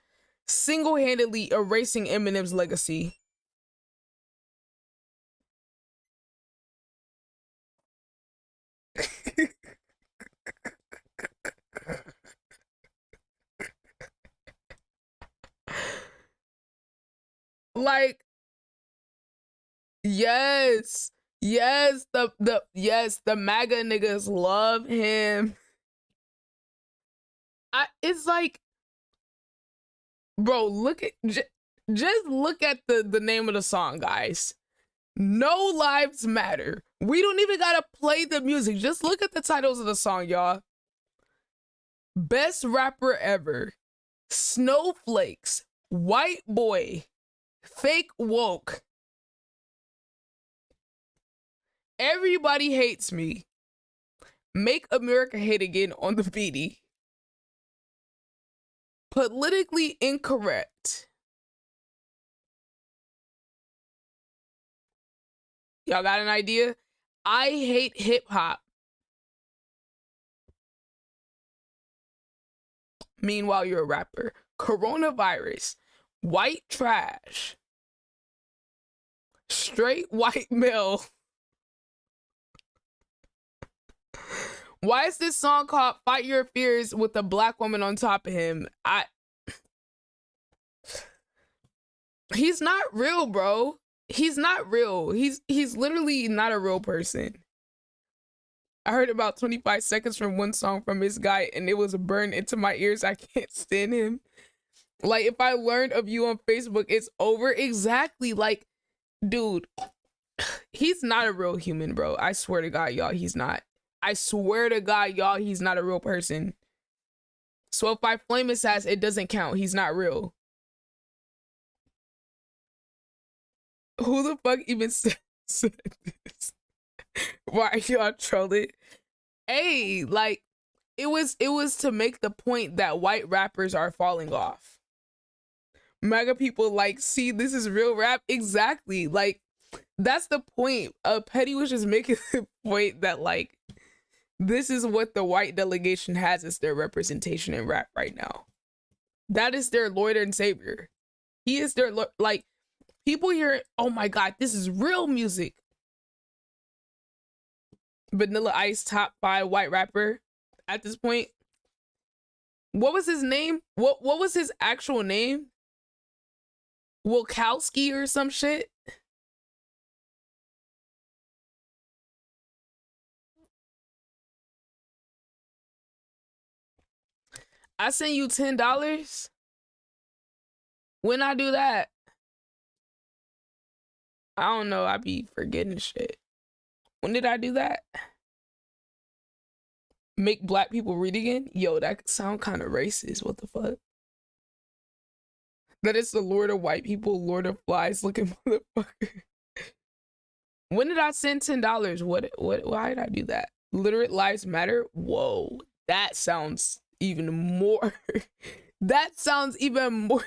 single-handedly erasing Eminem's legacy. Like, yes, the MAGA niggas love him. It's like, bro, just look at the name of the song, guys. No Lives Matter. We don't even gotta play the music. Just look at the titles of the song, y'all. Best Rapper Ever, Snowflakes, White Boy, Fake Woke, Everybody Hates Me, Make America Hate Again on the BD, Politically Incorrect. Y'all got an idea? I Hate Hip Hop. Meanwhile, you're a rapper. Coronavirus. White Trash. Straight White Male. Why is this song called Fight Your Fears with a black woman on top of him? He's not real, bro. He's not real. He's literally not a real person. I heard about 25 seconds from one song from this guy and it was burned into my ears. I can't stand him. Like, if I learned of you on Facebook, it's over. Exactly. Like, dude, he's not a real human, bro. I swear to God, y'all, he's not. I swear to God, y'all, he's not a real person. So if I flame his ass, it doesn't count. He's not real. Who the fuck even said this? Why are y'all trolling? Hey, like, it was to make the point that white rappers are falling off. MAGA people like, see, this is real rap. Exactly. Like, that's the point. Petty was just making the point that, like, this is what the white delegation has as their representation in rap right now. That is their Lord and Savior. He is their, like, people hear, oh my God, this is real music. Vanilla Ice, top 5 white rapper at this point. What was his name? What was his actual name? Wilkowski or some shit? I sent you $10. When I do that, I don't know. I be forgetting shit. When did I do that? make black people read again. Yo, that sound kind of racist. What the fuck? That is the Lord of White People, Lord of Flies looking motherfucker. When did I send $10? Why did I do that? Literate Lives Matter? Whoa, that sounds even more. That sounds even more.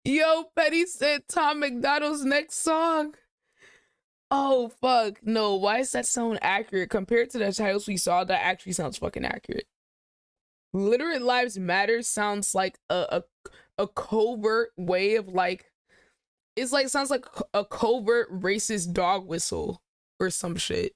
Yo, Petty said Tom McDonald's next song. Oh, fuck. No, why is that sound accurate? Compared to the titles we saw, that actually sounds fucking accurate. Literate Lives Matter sounds like a covert way of like, it's like, sounds like a covert racist dog whistle or some shit.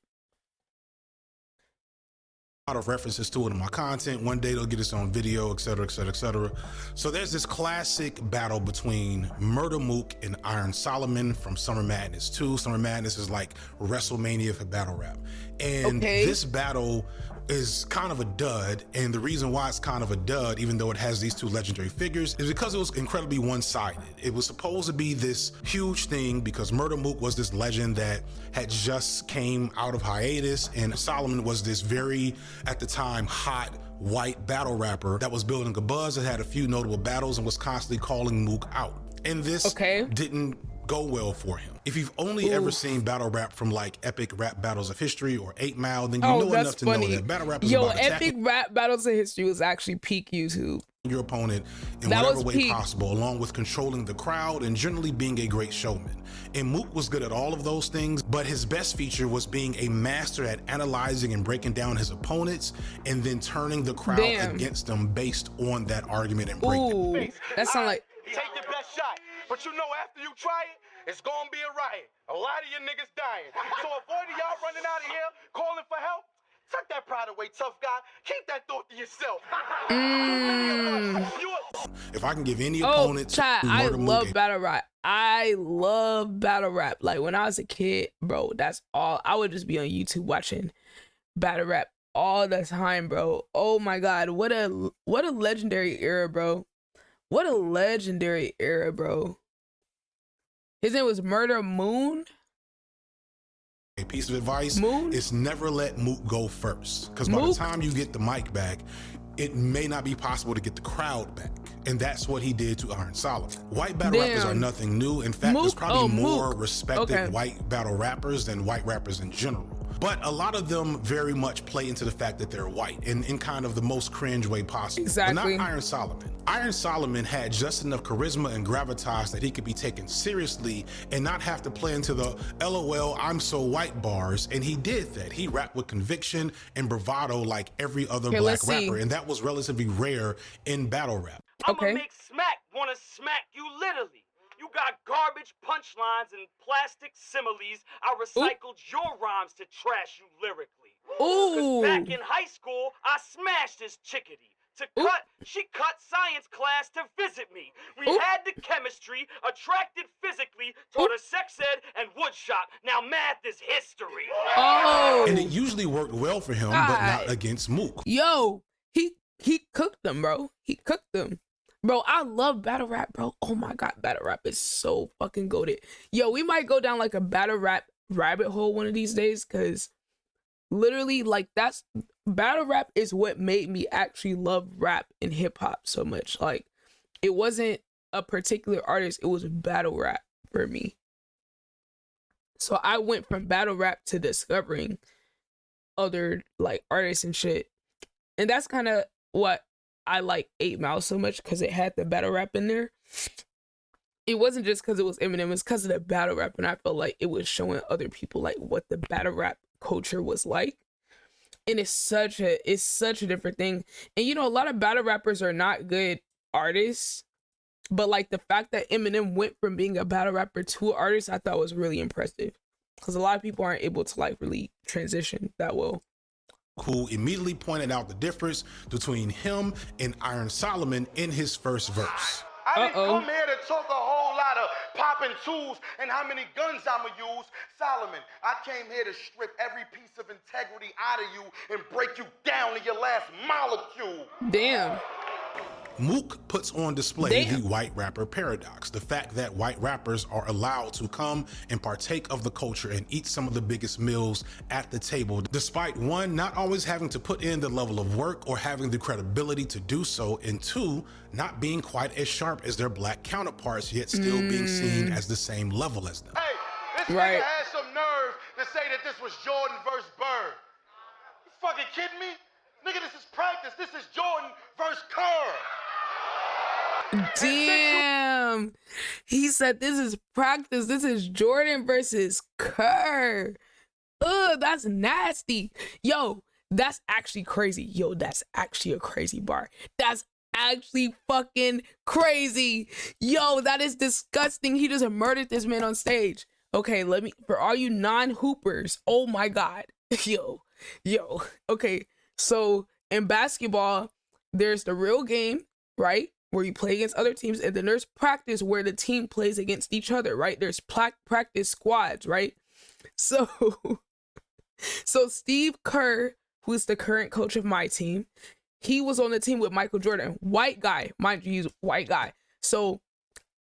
A lot of references to it in my content. One day they'll get us on video, etc., etc., etc. So there's this classic battle between Murder Mook and Iron Solomon from Summer Madness 2. Summer Madness is like WrestleMania for battle rap. And this battle is kind of a dud, and the reason why it's kind of a dud, even though it has these two legendary figures, is because it was incredibly one-sided. It was supposed to be this huge thing because Murder Mook was this legend that had just came out of hiatus, and Solomon was this very, at the time, hot white battle rapper that was building a buzz, that had a few notable battles, and was constantly calling Mook out. And this didn't go well for him. If you've only ever seen battle rap from like Epic Rap Battles of History or 8 Mile, then you know enough to know that battle rap is about Epic Rap Battles of History was actually peak YouTube. Your opponent in whatever way possible, along with controlling the crowd and generally being a great showman. And Mook was good at all of those things, but his best feature was being a master at analyzing and breaking down his opponents and then turning the crowd against them based on that argument and breakdown. That sound like... Take your best shot, but you know after you try it, it's gonna be a riot. A lot of your niggas dying. So avoid y'all running out of here, calling for help. Tuck that pride away, tough guy. Keep that thought to yourself. If I can give any opponent I love battle rap. I love battle rap. Like when I was a kid, bro, that's all. I would just be on YouTube watching battle rap all the time, bro. Oh my God, what a legendary era, bro. What a legendary era, bro. His name was Murder Moon. A piece of advice is never let Mook go first. Because by the time you get the mic back, it may not be possible to get the crowd back. And that's what he did to Iron Solomon. White battle rappers are nothing new. In fact, there's probably more respected white battle rappers than white rappers in general. But a lot of them very much play into the fact that they're white in kind of the most cringe way possible. Exactly. But not Iron Solomon. Iron Solomon had just enough charisma and gravitas that he could be taken seriously and not have to play into the LOL, I'm so white bars. And he did that. He rapped with conviction and bravado like every other black rapper. And that was relatively rare in battle rap. I'ma make smack wanna smack you literally. You got garbage punchlines and plastic similes. I recycled your rhymes to trash you lyrically. Cause back in high school, I smashed this chickadee. To cut, she cut science class to visit me. We had the chemistry, attracted physically, taught her sex ed and woodshop. Now math is history. And it usually worked well for him, but not against Mook. Yo, he cooked them, bro. He cooked them. Bro, I love battle rap, bro. Oh my God, battle rap is so fucking goated. Yo, we might go down like a battle rap rabbit hole one of these days, because literally, like, that's battle rap is what made me actually love rap and hip hop so much. Like, it wasn't a particular artist, it was battle rap for me. So I went from battle rap to discovering other like artists and shit. And that's kind of what I like 8 Mile so much, because it had the battle rap in there. It wasn't just because it was Eminem, it's because of the battle rap, and I felt like it was showing other people like what the battle rap culture was like. And it's such a different thing. And you know, a lot of battle rappers are not good artists, but like the fact that Eminem went from being a battle rapper to an artist, I thought was really impressive, because a lot of people aren't able to like really transition that well. Who immediately pointed out the difference between him and Iron Solomon in his first verse. I didn't come here to talk a whole lot of popping tools and how many guns I'ma use. Solomon, I came here to strip every piece of integrity out of you and break you down to your last molecule. Damn. Mook puts on display the white rapper paradox, the fact that white rappers are allowed to come and partake of the culture and eat some of the biggest meals at the table, despite one, not always having to put in the level of work or having the credibility to do so, and two, not being quite as sharp as their black counterparts, yet still being seen as the same level as them. Hey, this nigga had some nerve to say that this was Jordan versus Bird. You fucking kidding me? Nigga, this is practice. This is Jordan versus Kerr. Damn. He said this is practice. This is Jordan versus Kerr. Ugh, that's nasty. Yo, that's actually crazy. Yo, that's actually a crazy bar. That's actually fucking crazy. Yo, that is disgusting. He just murdered this man on stage. Okay, for all you non-hoopers, oh my God. Yo. Okay, so in basketball, there's the real game, right? Where you play against other teams, and then there's practice where the team plays against each other, right? There's practice squads, right? So Steve Kerr, who's the current coach of my team, he was on the team with Michael Jordan, white guy, mind you, he's white guy. So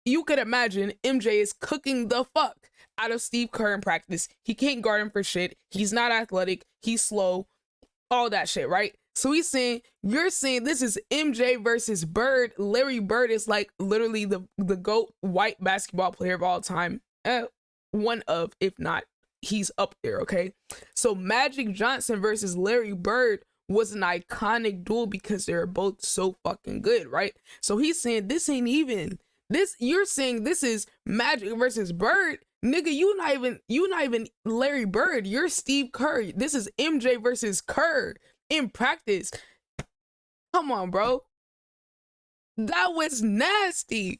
you could imagine MJ is cooking the fuck out of Steve Kerr in practice. He can't guard him for shit. He's not athletic. He's slow, all that shit, right? So you're saying this is MJ versus Bird. Larry Bird is like literally the GOAT white basketball player of all time. One of, if not, he's up there, okay? So Magic Johnson versus Larry Bird was an iconic duel because they're both so fucking good, right? So he's saying this ain't even, you're saying this is Magic versus Bird. Nigga, you not even Larry Bird. You're Steve Kerr. This is MJ versus Kerr. In practice. Come on, bro. That was nasty.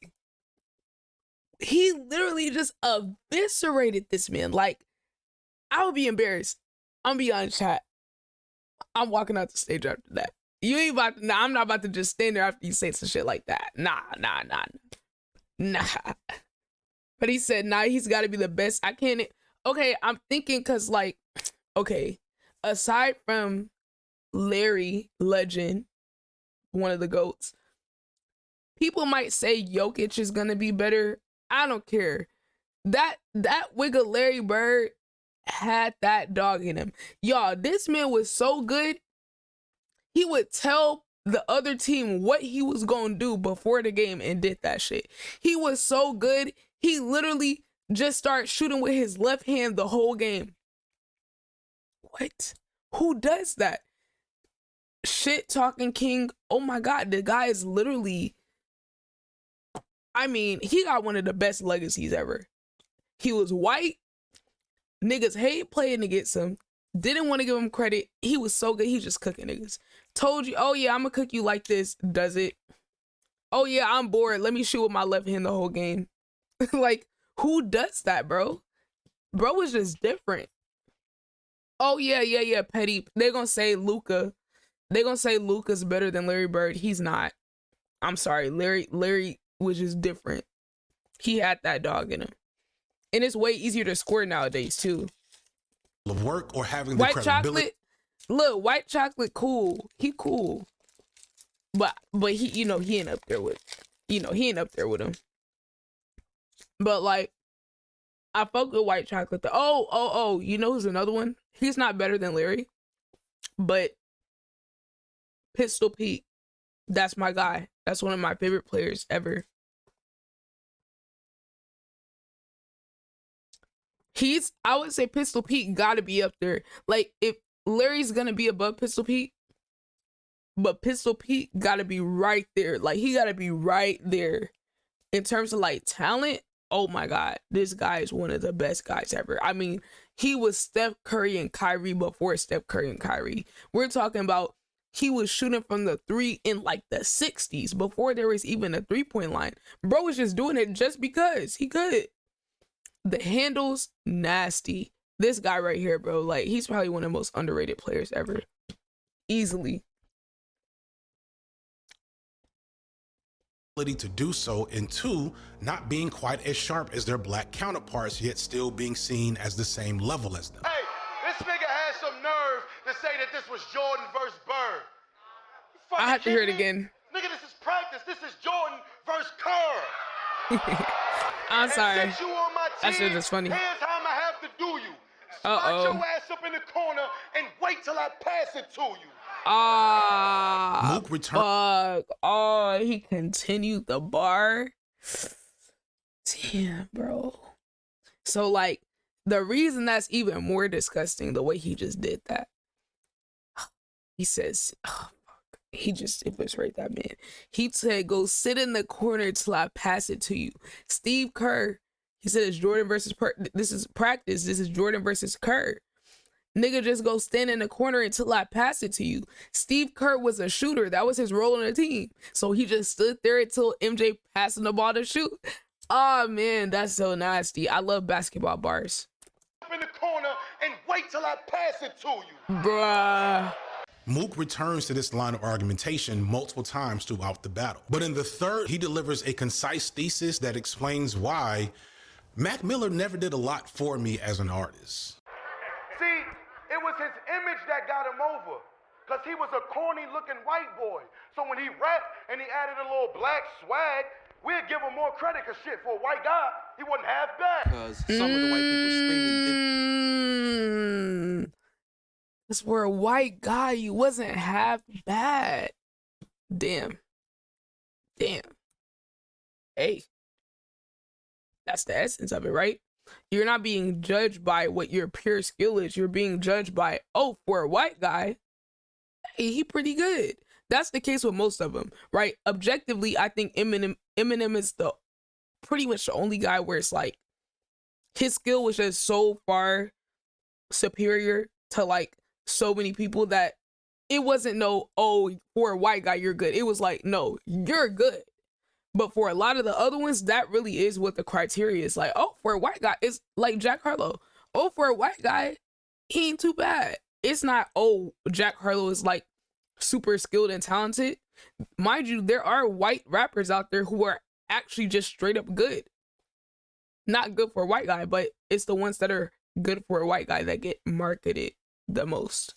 He literally just eviscerated this man. Like, I would be embarrassed. I'm be honest, chat. I'm walking out the stage after that. You ain't about to, I'm not about to just stand there after you say some shit like that. Nah. But he said, nah, he's got to be the best. I can't. Okay, I'm thinking because, like, okay, aside from Larry, legend, one of the GOATs, people might say Jokic is gonna be better. I don't care. That wiggle Larry Bird had that dog in him. Y'all, this man was so good. He would tell the other team what he was gonna do before the game and did that shit. He was so good. He literally just started shooting with his left hand the whole game. What? Who does that? Shit talking king. Oh my God, the guy is literally, I mean, he got one of the best legacies ever. He was white. Niggas hate playing against him. Didn't want to give him credit. He was so good. He just cooking niggas. Told you, oh yeah, I'm gonna cook you like this. Does it? Oh yeah, I'm bored. Let me shoot with my left hand the whole game. Like, who does that, bro? Bro is just different. Oh yeah, petty. They're gonna say Luka. They're gonna say Luka's better than Larry Bird. He's not. I'm sorry. Larry was just different. He had that dog in him. And it's way easier to score nowadays too. Of work or having the white credibility. Chocolate. Look, white chocolate cool. He cool. But he, he ain't up there with, he ain't up there with him. But like, I fuck with white chocolate. Oh, you know who's another one? He's not better than Larry, but Pistol Pete, that's my guy. That's one of my favorite players ever. I would say Pistol Pete gotta be up there. Like, if Larry's gonna be above Pistol Pete, but Pistol Pete gotta be right there. Like, he gotta be right there. In terms of like talent, oh my God, this guy is one of the best guys ever. I mean, he was Steph Curry and Kyrie before Steph Curry and Kyrie. We're talking about he was shooting from the three in like the 60s before there was even a 3-point line. Bro was just doing it just because he could. The handles, nasty. This guy right here, bro, like, he's probably one of the most underrated players ever. Easily. To do so, and two, not being quite as sharp as their black counterparts, yet still being seen as the same level as them. Hey, this nigga had some nerve to say that this was Jordan versus Bird. I have to hear it again. Nigga, this is practice. This is Jordan versus Kerr. I'm sorry. And since you on my That team, shit is funny. here's how I'ma have to do you. Spot your ass up in the corner and wait till I pass it to you. Mook returned. Fuck. Oh, he continued the bar. Damn, bro. So, like, the reason that's even more disgusting, the way he just did that. He says, oh, fuck. He just eviscerated that man. He said, go sit in the corner till I pass it to you. Steve Kerr, he said it's Jordan versus this is practice. This is Jordan versus Kerr. Nigga, just go stand in the corner until I pass it to you. Steve Kerr was a shooter. That was his role on the team. So he just stood there until MJ passing the ball to shoot. Oh, man, that's so nasty. I love basketball bars. Up in the corner and wait till I pass it to you. Bruh. Mook returns to this line of argumentation multiple times throughout the battle. But in the third, he delivers a concise thesis that explains why Mac Miller never did a lot for me as an artist. See, it was his image that got him over. Because he was a corny-looking white boy. So when he rapped and he added a little black swag, we'd give him more credit, because shit, for a white guy, he wasn't half bad. Because some of the white people screaming. Because for a white guy, you wasn't half bad. Damn. Damn. Hey. That's the essence of it, right? You're not being judged by what your pure skill is. You're being judged by, oh, for a white guy, hey, he pretty good. That's the case with most of them, right? Objectively, I think Eminem is the pretty much the only guy where it's like his skill was just so far superior to like so many people that it wasn't no, oh, for a white guy, you're good. It was like, no, you're good. But for a lot of the other ones, that really is what the criteria is. Like, oh, for a white guy, it's like Jack Harlow. Oh, for a white guy, he ain't too bad. It's not, oh, Jack Harlow is like super skilled and talented. Mind you, there are white rappers out there who are actually just straight up good. Not good for a white guy, but it's the ones that are good for a white guy that get marketed the most.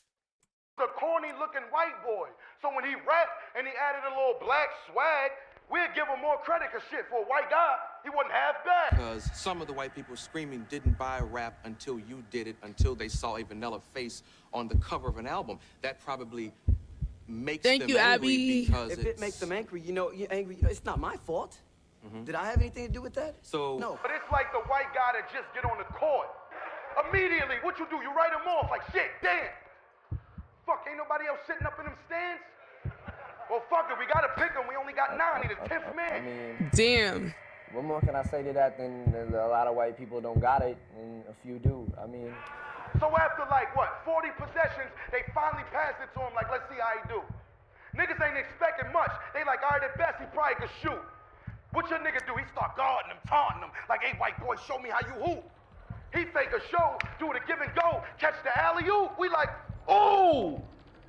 The corny-looking white boy. So when he rapped and he added a little black swag, we'd give him more credit, because shit, for a white guy, he wasn't half bad. Because some of the white people screaming didn't buy rap until you did it, until they saw a vanilla face on the cover of an album. That probably makes them angry. Abby. Because if it makes them angry, you're angry. It's not my fault. Did I have anything to do with that? So no. But it's like the white guy that just get on the court. Immediately, what you do? You write him off like, shit, damn. Fuck, ain't nobody else sitting up in them stands? Well, fuck it, we gotta pick him. We only got 9. He the 10th man. I mean, damn. What more can I say to that than a lot of white people don't got it, and a few do. I mean. So after like, what, 40 possessions, they finally passed it to him like, let's see how he do. Niggas ain't expecting much. They like, all right, at best, he probably could shoot. What your nigga do? He start guarding him, taunting him, like, hey, white boy, show me how you hoop. He fake a show, do the give and go, catch the alley-oop. We like, ooh,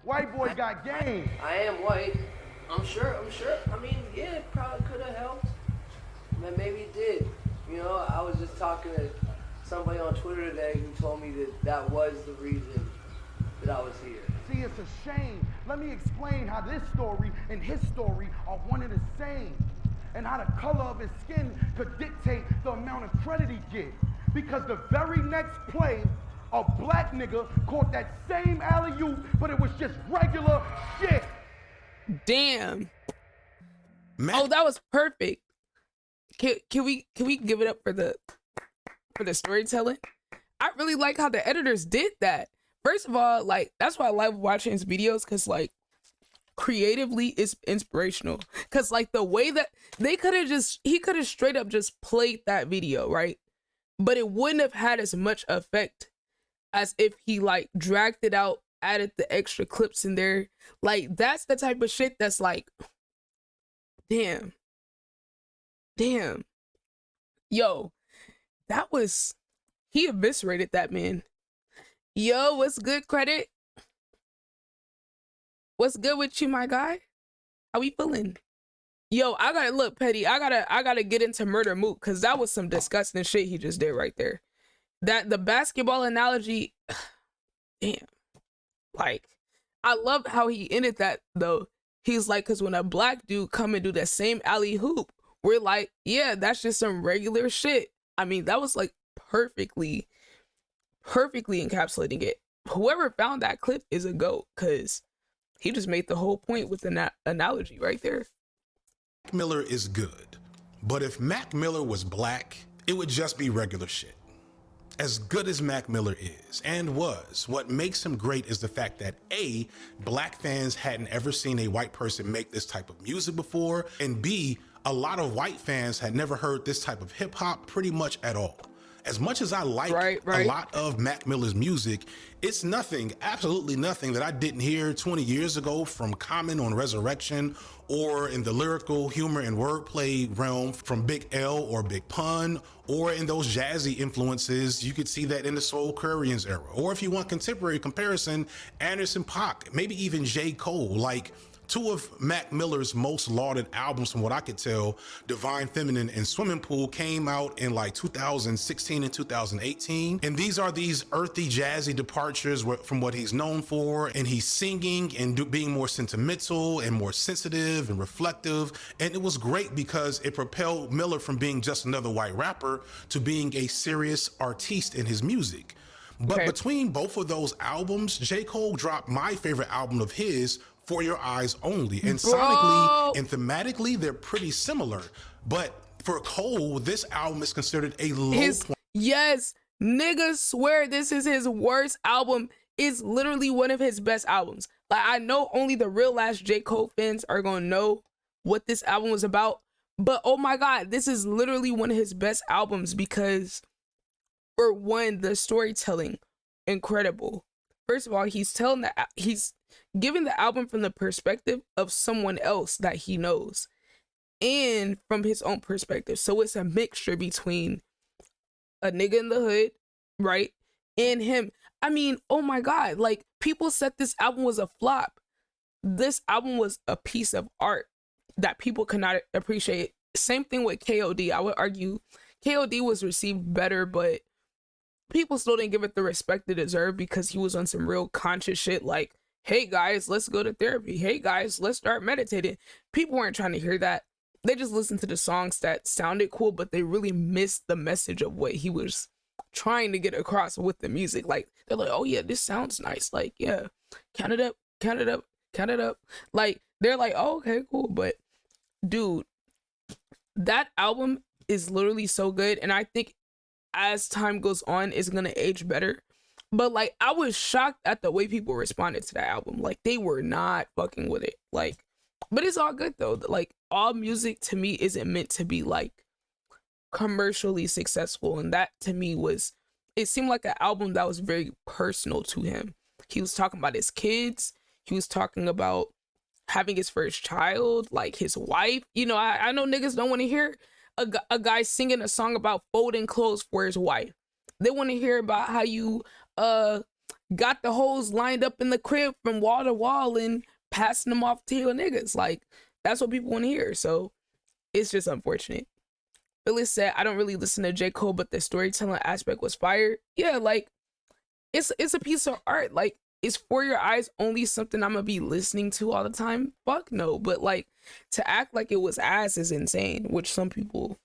white boy got game. I am white. I'm sure. I mean, yeah, it probably could have helped. Maybe it did. You know, I was just talking to somebody on Twitter today who told me that was the reason that I was here. See, it's a shame. Let me explain how this story and his story are one and the same. And how the color of his skin could dictate the amount of credit he get. Because the very next play, a black nigga caught that same alley-oop, but it was just regular shit. Damn. Oh, that was perfect. Can we give it up for the storytelling? I really like how the editors did that. First of all, like, that's why I love watching his videos, because like creatively it's inspirational. Because like the way that he could have straight up just played that video, right? But it wouldn't have had as much effect as if he like dragged it out, added the extra clips in there. Like, that's the type of shit that's like, damn. Yo, he eviscerated that man. Yo, what's good, Credit? What's good with you, my guy? How we feeling? Yo, I gotta look, Petty. I gotta get into Murder Mook, because that was some disgusting shit he just did right there. That the basketball analogy, damn. Like, I love how he ended that though. He's like, because when a black dude come and do that same alley hoop, we're like, yeah, that's just some regular shit. I mean, that was like perfectly encapsulating it. Whoever found that clip is a GOAT, because he just made the whole point with the analogy right there. Mac Miller is good, but if Mac Miller was black, it would just be regular shit. As good as Mac Miller is and was, what makes him great is the fact that A, black fans hadn't ever seen a white person make this type of music before, and B, a lot of white fans had never heard this type of hip hop pretty much at all. As much as I like a lot of Mac Miller's music, it's nothing, absolutely nothing that I didn't hear 20 years ago from Common on Resurrection, or in the lyrical humor and wordplay realm from Big L or Big Pun, or in those jazzy influences. You could see that in the Soul Currians era. Or if you want contemporary comparison, Anderson .Paak, maybe even J. Cole. Like, two of Mac Miller's most lauded albums, from what I could tell, Divine Feminine and Swimming Pool, came out in like 2016 and 2018. And these are these earthy, jazzy departures from what he's known for. And he's singing and being more sentimental and more sensitive and reflective. And it was great because it propelled Miller from being just another white rapper to being a serious artiste in his music. But between both of those albums, J. Cole dropped my favorite album of his, For Your Eyes Only. And sonically and thematically, they're pretty similar. But for Cole, this album is considered a low point. Yes, niggas swear this is his worst album. It's literally one of his best albums. Like, I know only the real ass J. Cole fans are gonna know what this album was about. But oh my God, this is literally one of his best albums because, for one, the storytelling, incredible. First of all, he's giving the album from the perspective of someone else that he knows and from his own perspective. So it's a mixture between a nigga in the hood, right, and him. I mean, oh my God, like, people said this album was a flop. This album was a piece of art that people could not appreciate. Same thing with KOD. I would argue KOD was received better, but people still didn't give it the respect it deserved because he was on some real conscious shit like, hey guys, let's go to therapy. Hey guys, let's start meditating. People weren't trying to hear that. They just listened to the songs that sounded cool, but they really missed the message of what he was trying to get across with the music. Like, they're like, oh yeah, this sounds nice. Like, yeah, count it up, count it up, count it up. Like, they're like, oh, okay, cool. But dude, that album is literally so good. And I think as time goes on, it's gonna age better. But like, I was shocked at the way people responded to that album. Like, they were not fucking with it. Like, but it's all good though. Like, all music to me isn't meant to be like commercially successful. And that to me it seemed like an album that was very personal to him. He was talking about his kids. He was talking about having his first child, like his wife. You know, I know niggas don't want to hear a guy singing a song about folding clothes for his wife. They want to hear about how you got the hoes lined up in the crib from wall to wall and passing them off to your niggas. Like, that's what people want to hear. So it's just unfortunate. Phyllis said, I don't really listen to J. Cole, but the storytelling aspect was fire. Yeah, like, it's a piece of art. Like, is For Your Eyes Only something I'm gonna be listening to all the time? Fuck no. But like, to act like it was ass is insane, which some people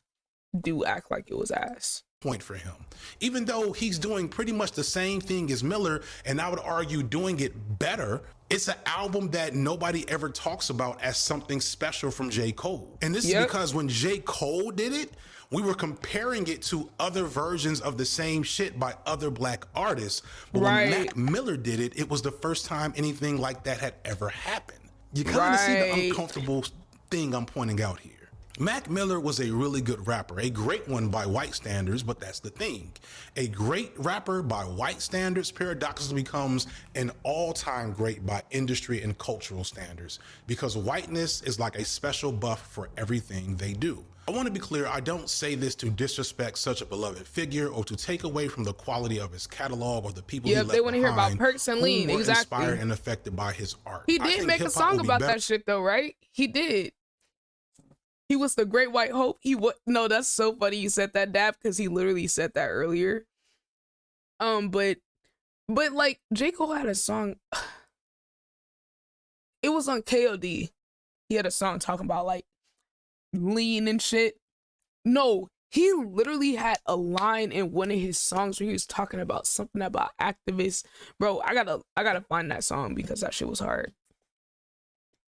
do act like it was ass. Point for him, even though he's doing pretty much the same thing as Miller, and I would argue doing it better. It's an album that nobody ever talks about as something special from J. Cole. And this is because when J. Cole did it, we were comparing it to other versions of the same shit by other black artists. But when Mac Miller did it, it was the first time anything like that had ever happened. You kind of see the uncomfortable thing I'm pointing out here. Mac Miller was a really good rapper, a great one by white standards, but that's the thing. A great rapper by white standards paradoxically becomes an all-time great by industry and cultural standards, because whiteness is like a special buff for everything they do. I want to be clear, I don't say this to disrespect such a beloved figure or to take away from the quality of his catalog or the people he left they want to hear about Perks and Lean, who were inspired and affected by his art. He did make a song about that shit though, right? He did. He was the great white hope. No, that's so funny you said that, Dab, because he literally said that earlier. But like, J. Cole had a song. It was on KOD. he had a song talking about like lean and shit. No, he literally had a line in one of his songs where he was talking about something about activists. Bro, I gotta find that song because that shit was hard.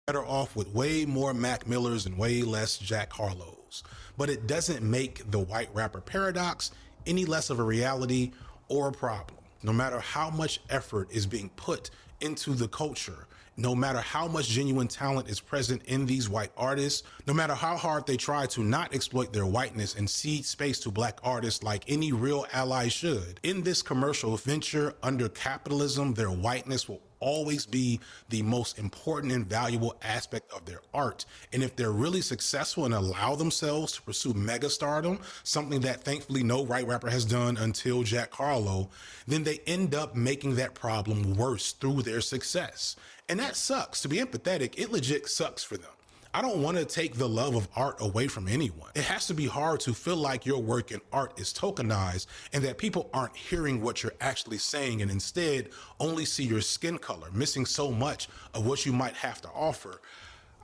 Better off with way more Mac Millers and way less Jack Harlows. But it doesn't make the white rapper paradox any less of a reality or a problem. No matter how much effort is being put into the culture, no matter how much genuine talent is present in these white artists, no matter how hard they try to not exploit their whiteness and cede space to black artists like any real ally should, in this commercial venture under capitalism, their whiteness will always be the most important and valuable aspect of their art. And if they're really successful and allow themselves to pursue mega stardom, something that thankfully no white rapper has done until Jack Harlow, then they end up making that problem worse through their success. And that sucks. To be empathetic, it legit sucks for them. I don't want to take the love of art away from anyone. It has to be hard to feel like your work in art is tokenized and that people aren't hearing what you're actually saying and instead only see your skin color, missing so much of what you might have to offer.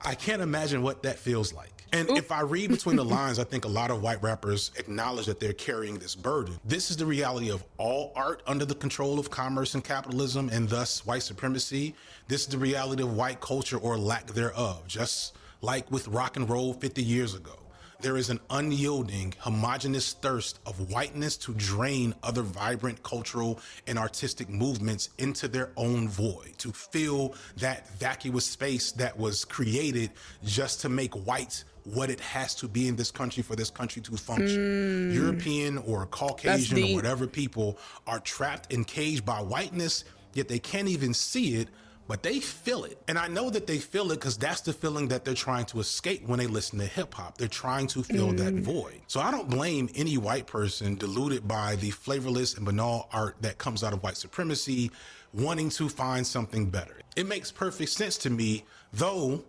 I can't imagine what that feels like. And if I read between the lines, I think a lot of white rappers acknowledge that they're carrying this burden. This is the reality of all art under the control of commerce and capitalism and thus white supremacy. This is the reality of white culture or lack thereof, just like with rock and roll 50 years ago. There is an unyielding, homogenous thirst of whiteness to drain other vibrant cultural and artistic movements into their own void, to fill that vacuous space that was created just to make white what it has to be in this country for this country to function. European or Caucasian or whatever people are trapped and caged by whiteness, yet they can't even see it, but they feel it. And I know that they feel it because that's the feeling that they're trying to escape when they listen to hip hop. They're trying to fill that void. So I don't blame any white person deluded by the flavorless and banal art that comes out of white supremacy, wanting to find something better. It makes perfect sense to me, though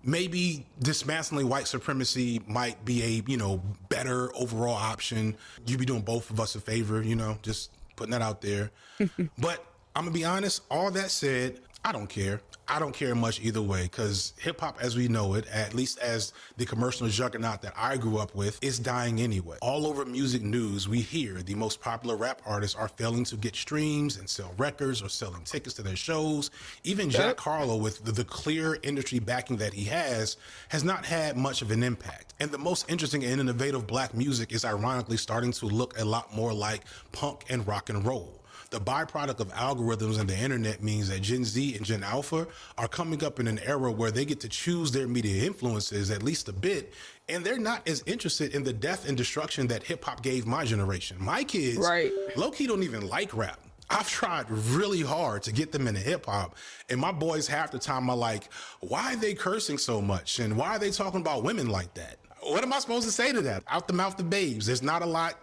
maybe dismantling white supremacy might be a, better overall option. You'd be doing both of us a favor, just putting that out there. But I'm gonna be honest, all that said, I don't care. I don't care much either way because hip hop as we know it, at least as the commercial juggernaut that I grew up with, is dying anyway. All over music news, we hear the most popular rap artists are failing to get streams and sell records or selling tickets to their shows. Even Jack Harlow, with the clear industry backing that he has not had much of an impact. And the most interesting and innovative black music is ironically starting to look a lot more like punk and rock and roll. The byproduct of algorithms and the internet means that Gen Z and Gen Alpha are coming up in an era where they get to choose their media influences at least a bit, and they're not as interested in the death and destruction that hip hop gave my generation. My kids, low-key don't even like rap. I've tried really hard to get them into hip hop, and my boys half the time are like, why are they cursing so much? And why are they talking about women like that? What am I supposed to say to that? Out the mouth of babes. There's not a lot.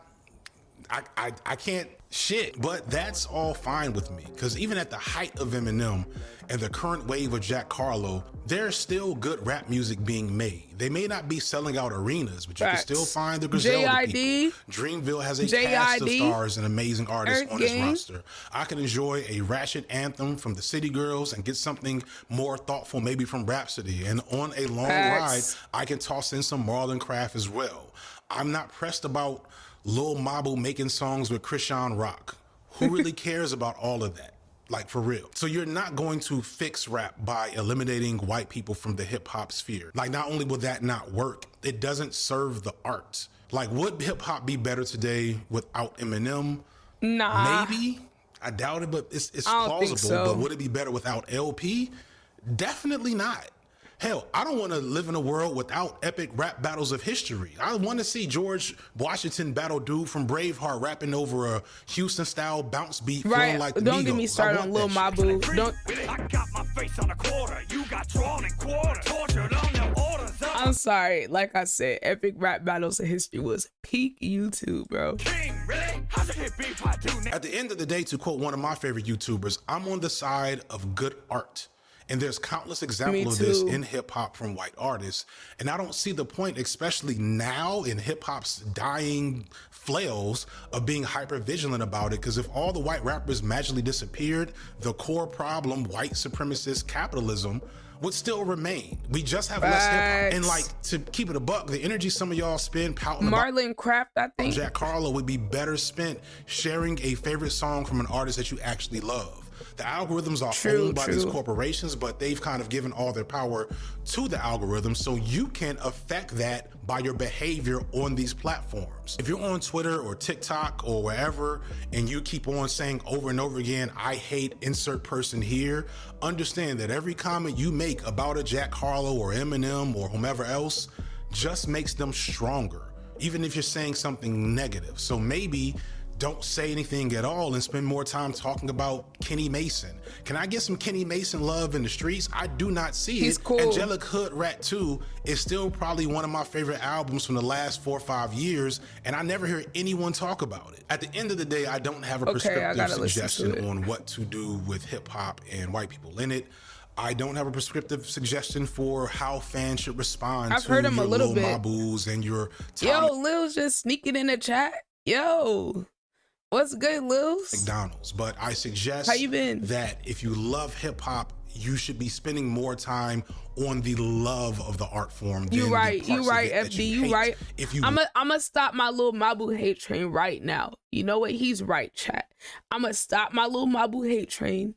I can't shit, but that's all fine with me because even at the height of Eminem and the current wave of Jack Harlow, there's still good rap music being made. They may not be selling out arenas, but you can still find the Griselda people. Dreamville has a cast of stars and amazing artists on its roster. I can enjoy a ratchet anthem from the City Girls and get something more thoughtful maybe from Rhapsody. And on a long ride, I can toss in some Marlon Craft as well. I'm not pressed about Lil Mabu making songs with Chrisean Rock. Who really cares about all of that? Like, for real. So you're not going to fix rap by eliminating white people from the hip hop sphere. Like, not only will that not work, it doesn't serve the art. Like, would hip hop be better today without Eminem? Nah. Maybe. I doubt it, but it's plausible. But would it be better without LP? Definitely not. Hell, I don't want to live in a world without epic rap battles of history. I want to see George Washington battle dude from Braveheart rapping over a Houston-style bounce beat, flowing like the Don't Migos. get me started on Lil Mabu. Don't. I got my face on a quarter. You got drawn in quarter. Tortured on the orders. I'm sorry. Like I said, epic rap battles of history was peak YouTube, bro. King, really? How's it hit beef I do now? At the end of the day, to quote one of my favorite YouTubers, I'm on the side of good art. And there's countless examples of this in hip hop from white artists. And I don't see the point, especially now in hip hop's dying flails, of being hyper vigilant about it. Because if all the white rappers magically disappeared, the core problem, white supremacist capitalism, would still remain. We just have less hip hop. And like, to keep it a buck, the energy some of y'all spend pouting Marlon Craft, I think Jack Harlow would be better spent sharing a favorite song from an artist that you actually love. The algorithms are owned by these corporations, but they've kind of given all their power to the algorithm, so you can affect that by your behavior on these platforms. If you're on Twitter or TikTok or wherever, and you keep on saying over and over again, I hate insert person here, understand that every comment you make about a Jack Harlow or Eminem or whomever else just makes them stronger, even if you're saying something negative. So maybe don't say anything at all and spend more time talking about Kenny Mason. Can I get some Kenny Mason love in the streets? I do not see He's it. Cool. Angelic Hood Rat 2 is still probably one of my favorite albums from the last 4 or 5 years, and I never hear anyone talk about it. At the end of the day, I don't have a prescriptive suggestion on what to do with hip hop and white people in it. I don't have a prescriptive suggestion for how fans should respond to heard him your a little Lil bit. Mabus and your Yo, Lil's just sneaking in the chat. Yo, what's good, Lil's? McDonald's. But I suggest How you been? that if you love hip hop, you should be spending more time on the love of the art form. You right, FD, you right. If you, I'ma stop my little Mabu hate train right now. You know what? He's right, chat. I'ma stop my little Mabu hate train,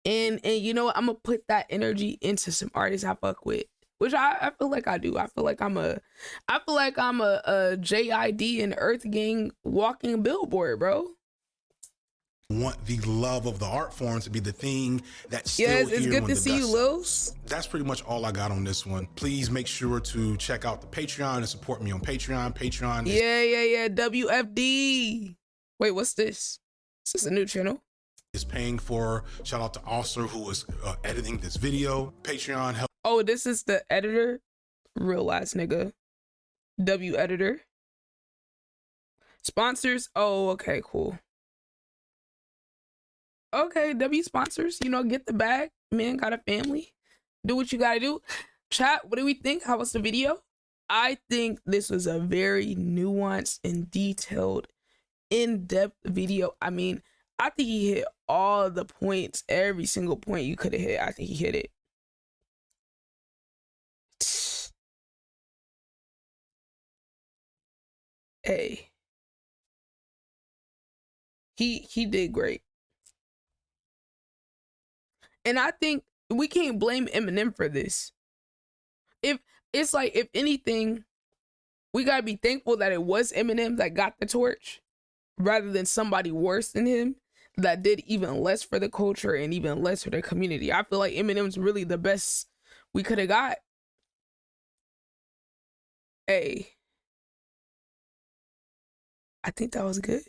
and you know what? I'ma put that energy into some artists I fuck with, which I feel like I do. I feel like I'm a JID and Earth Gang walking billboard, bro. Want the love of the art form to be the thing that's still yes, here. It's good to see you, Lils. That's pretty much all I got on this one. Please make sure to check out the Patreon and support me on Patreon. Patreon is Yeah. WFD. Wait, what's this? Is this a new channel? Is paying for. Shout out to Oscar who is editing this video. Patreon help. Oh, this is the editor. Real ass nigga. W editor. Sponsors. Oh, okay, cool. Okay, W sponsors, you know, get the bag. Man, got a family. Do what you gotta do. Chat, what do we think? How was the video? I think this was a very nuanced and detailed, in-depth video. I mean, I think he hit all the points, every single point you could have hit. I think he hit it. Hey. He did great. And I think we can't blame Eminem for this. If anything, we gotta be thankful that it was Eminem that got the torch rather than somebody worse than him that did even less for the culture and even less for the community. I feel like Eminem's really the best we could have got. Hey. I think that was good.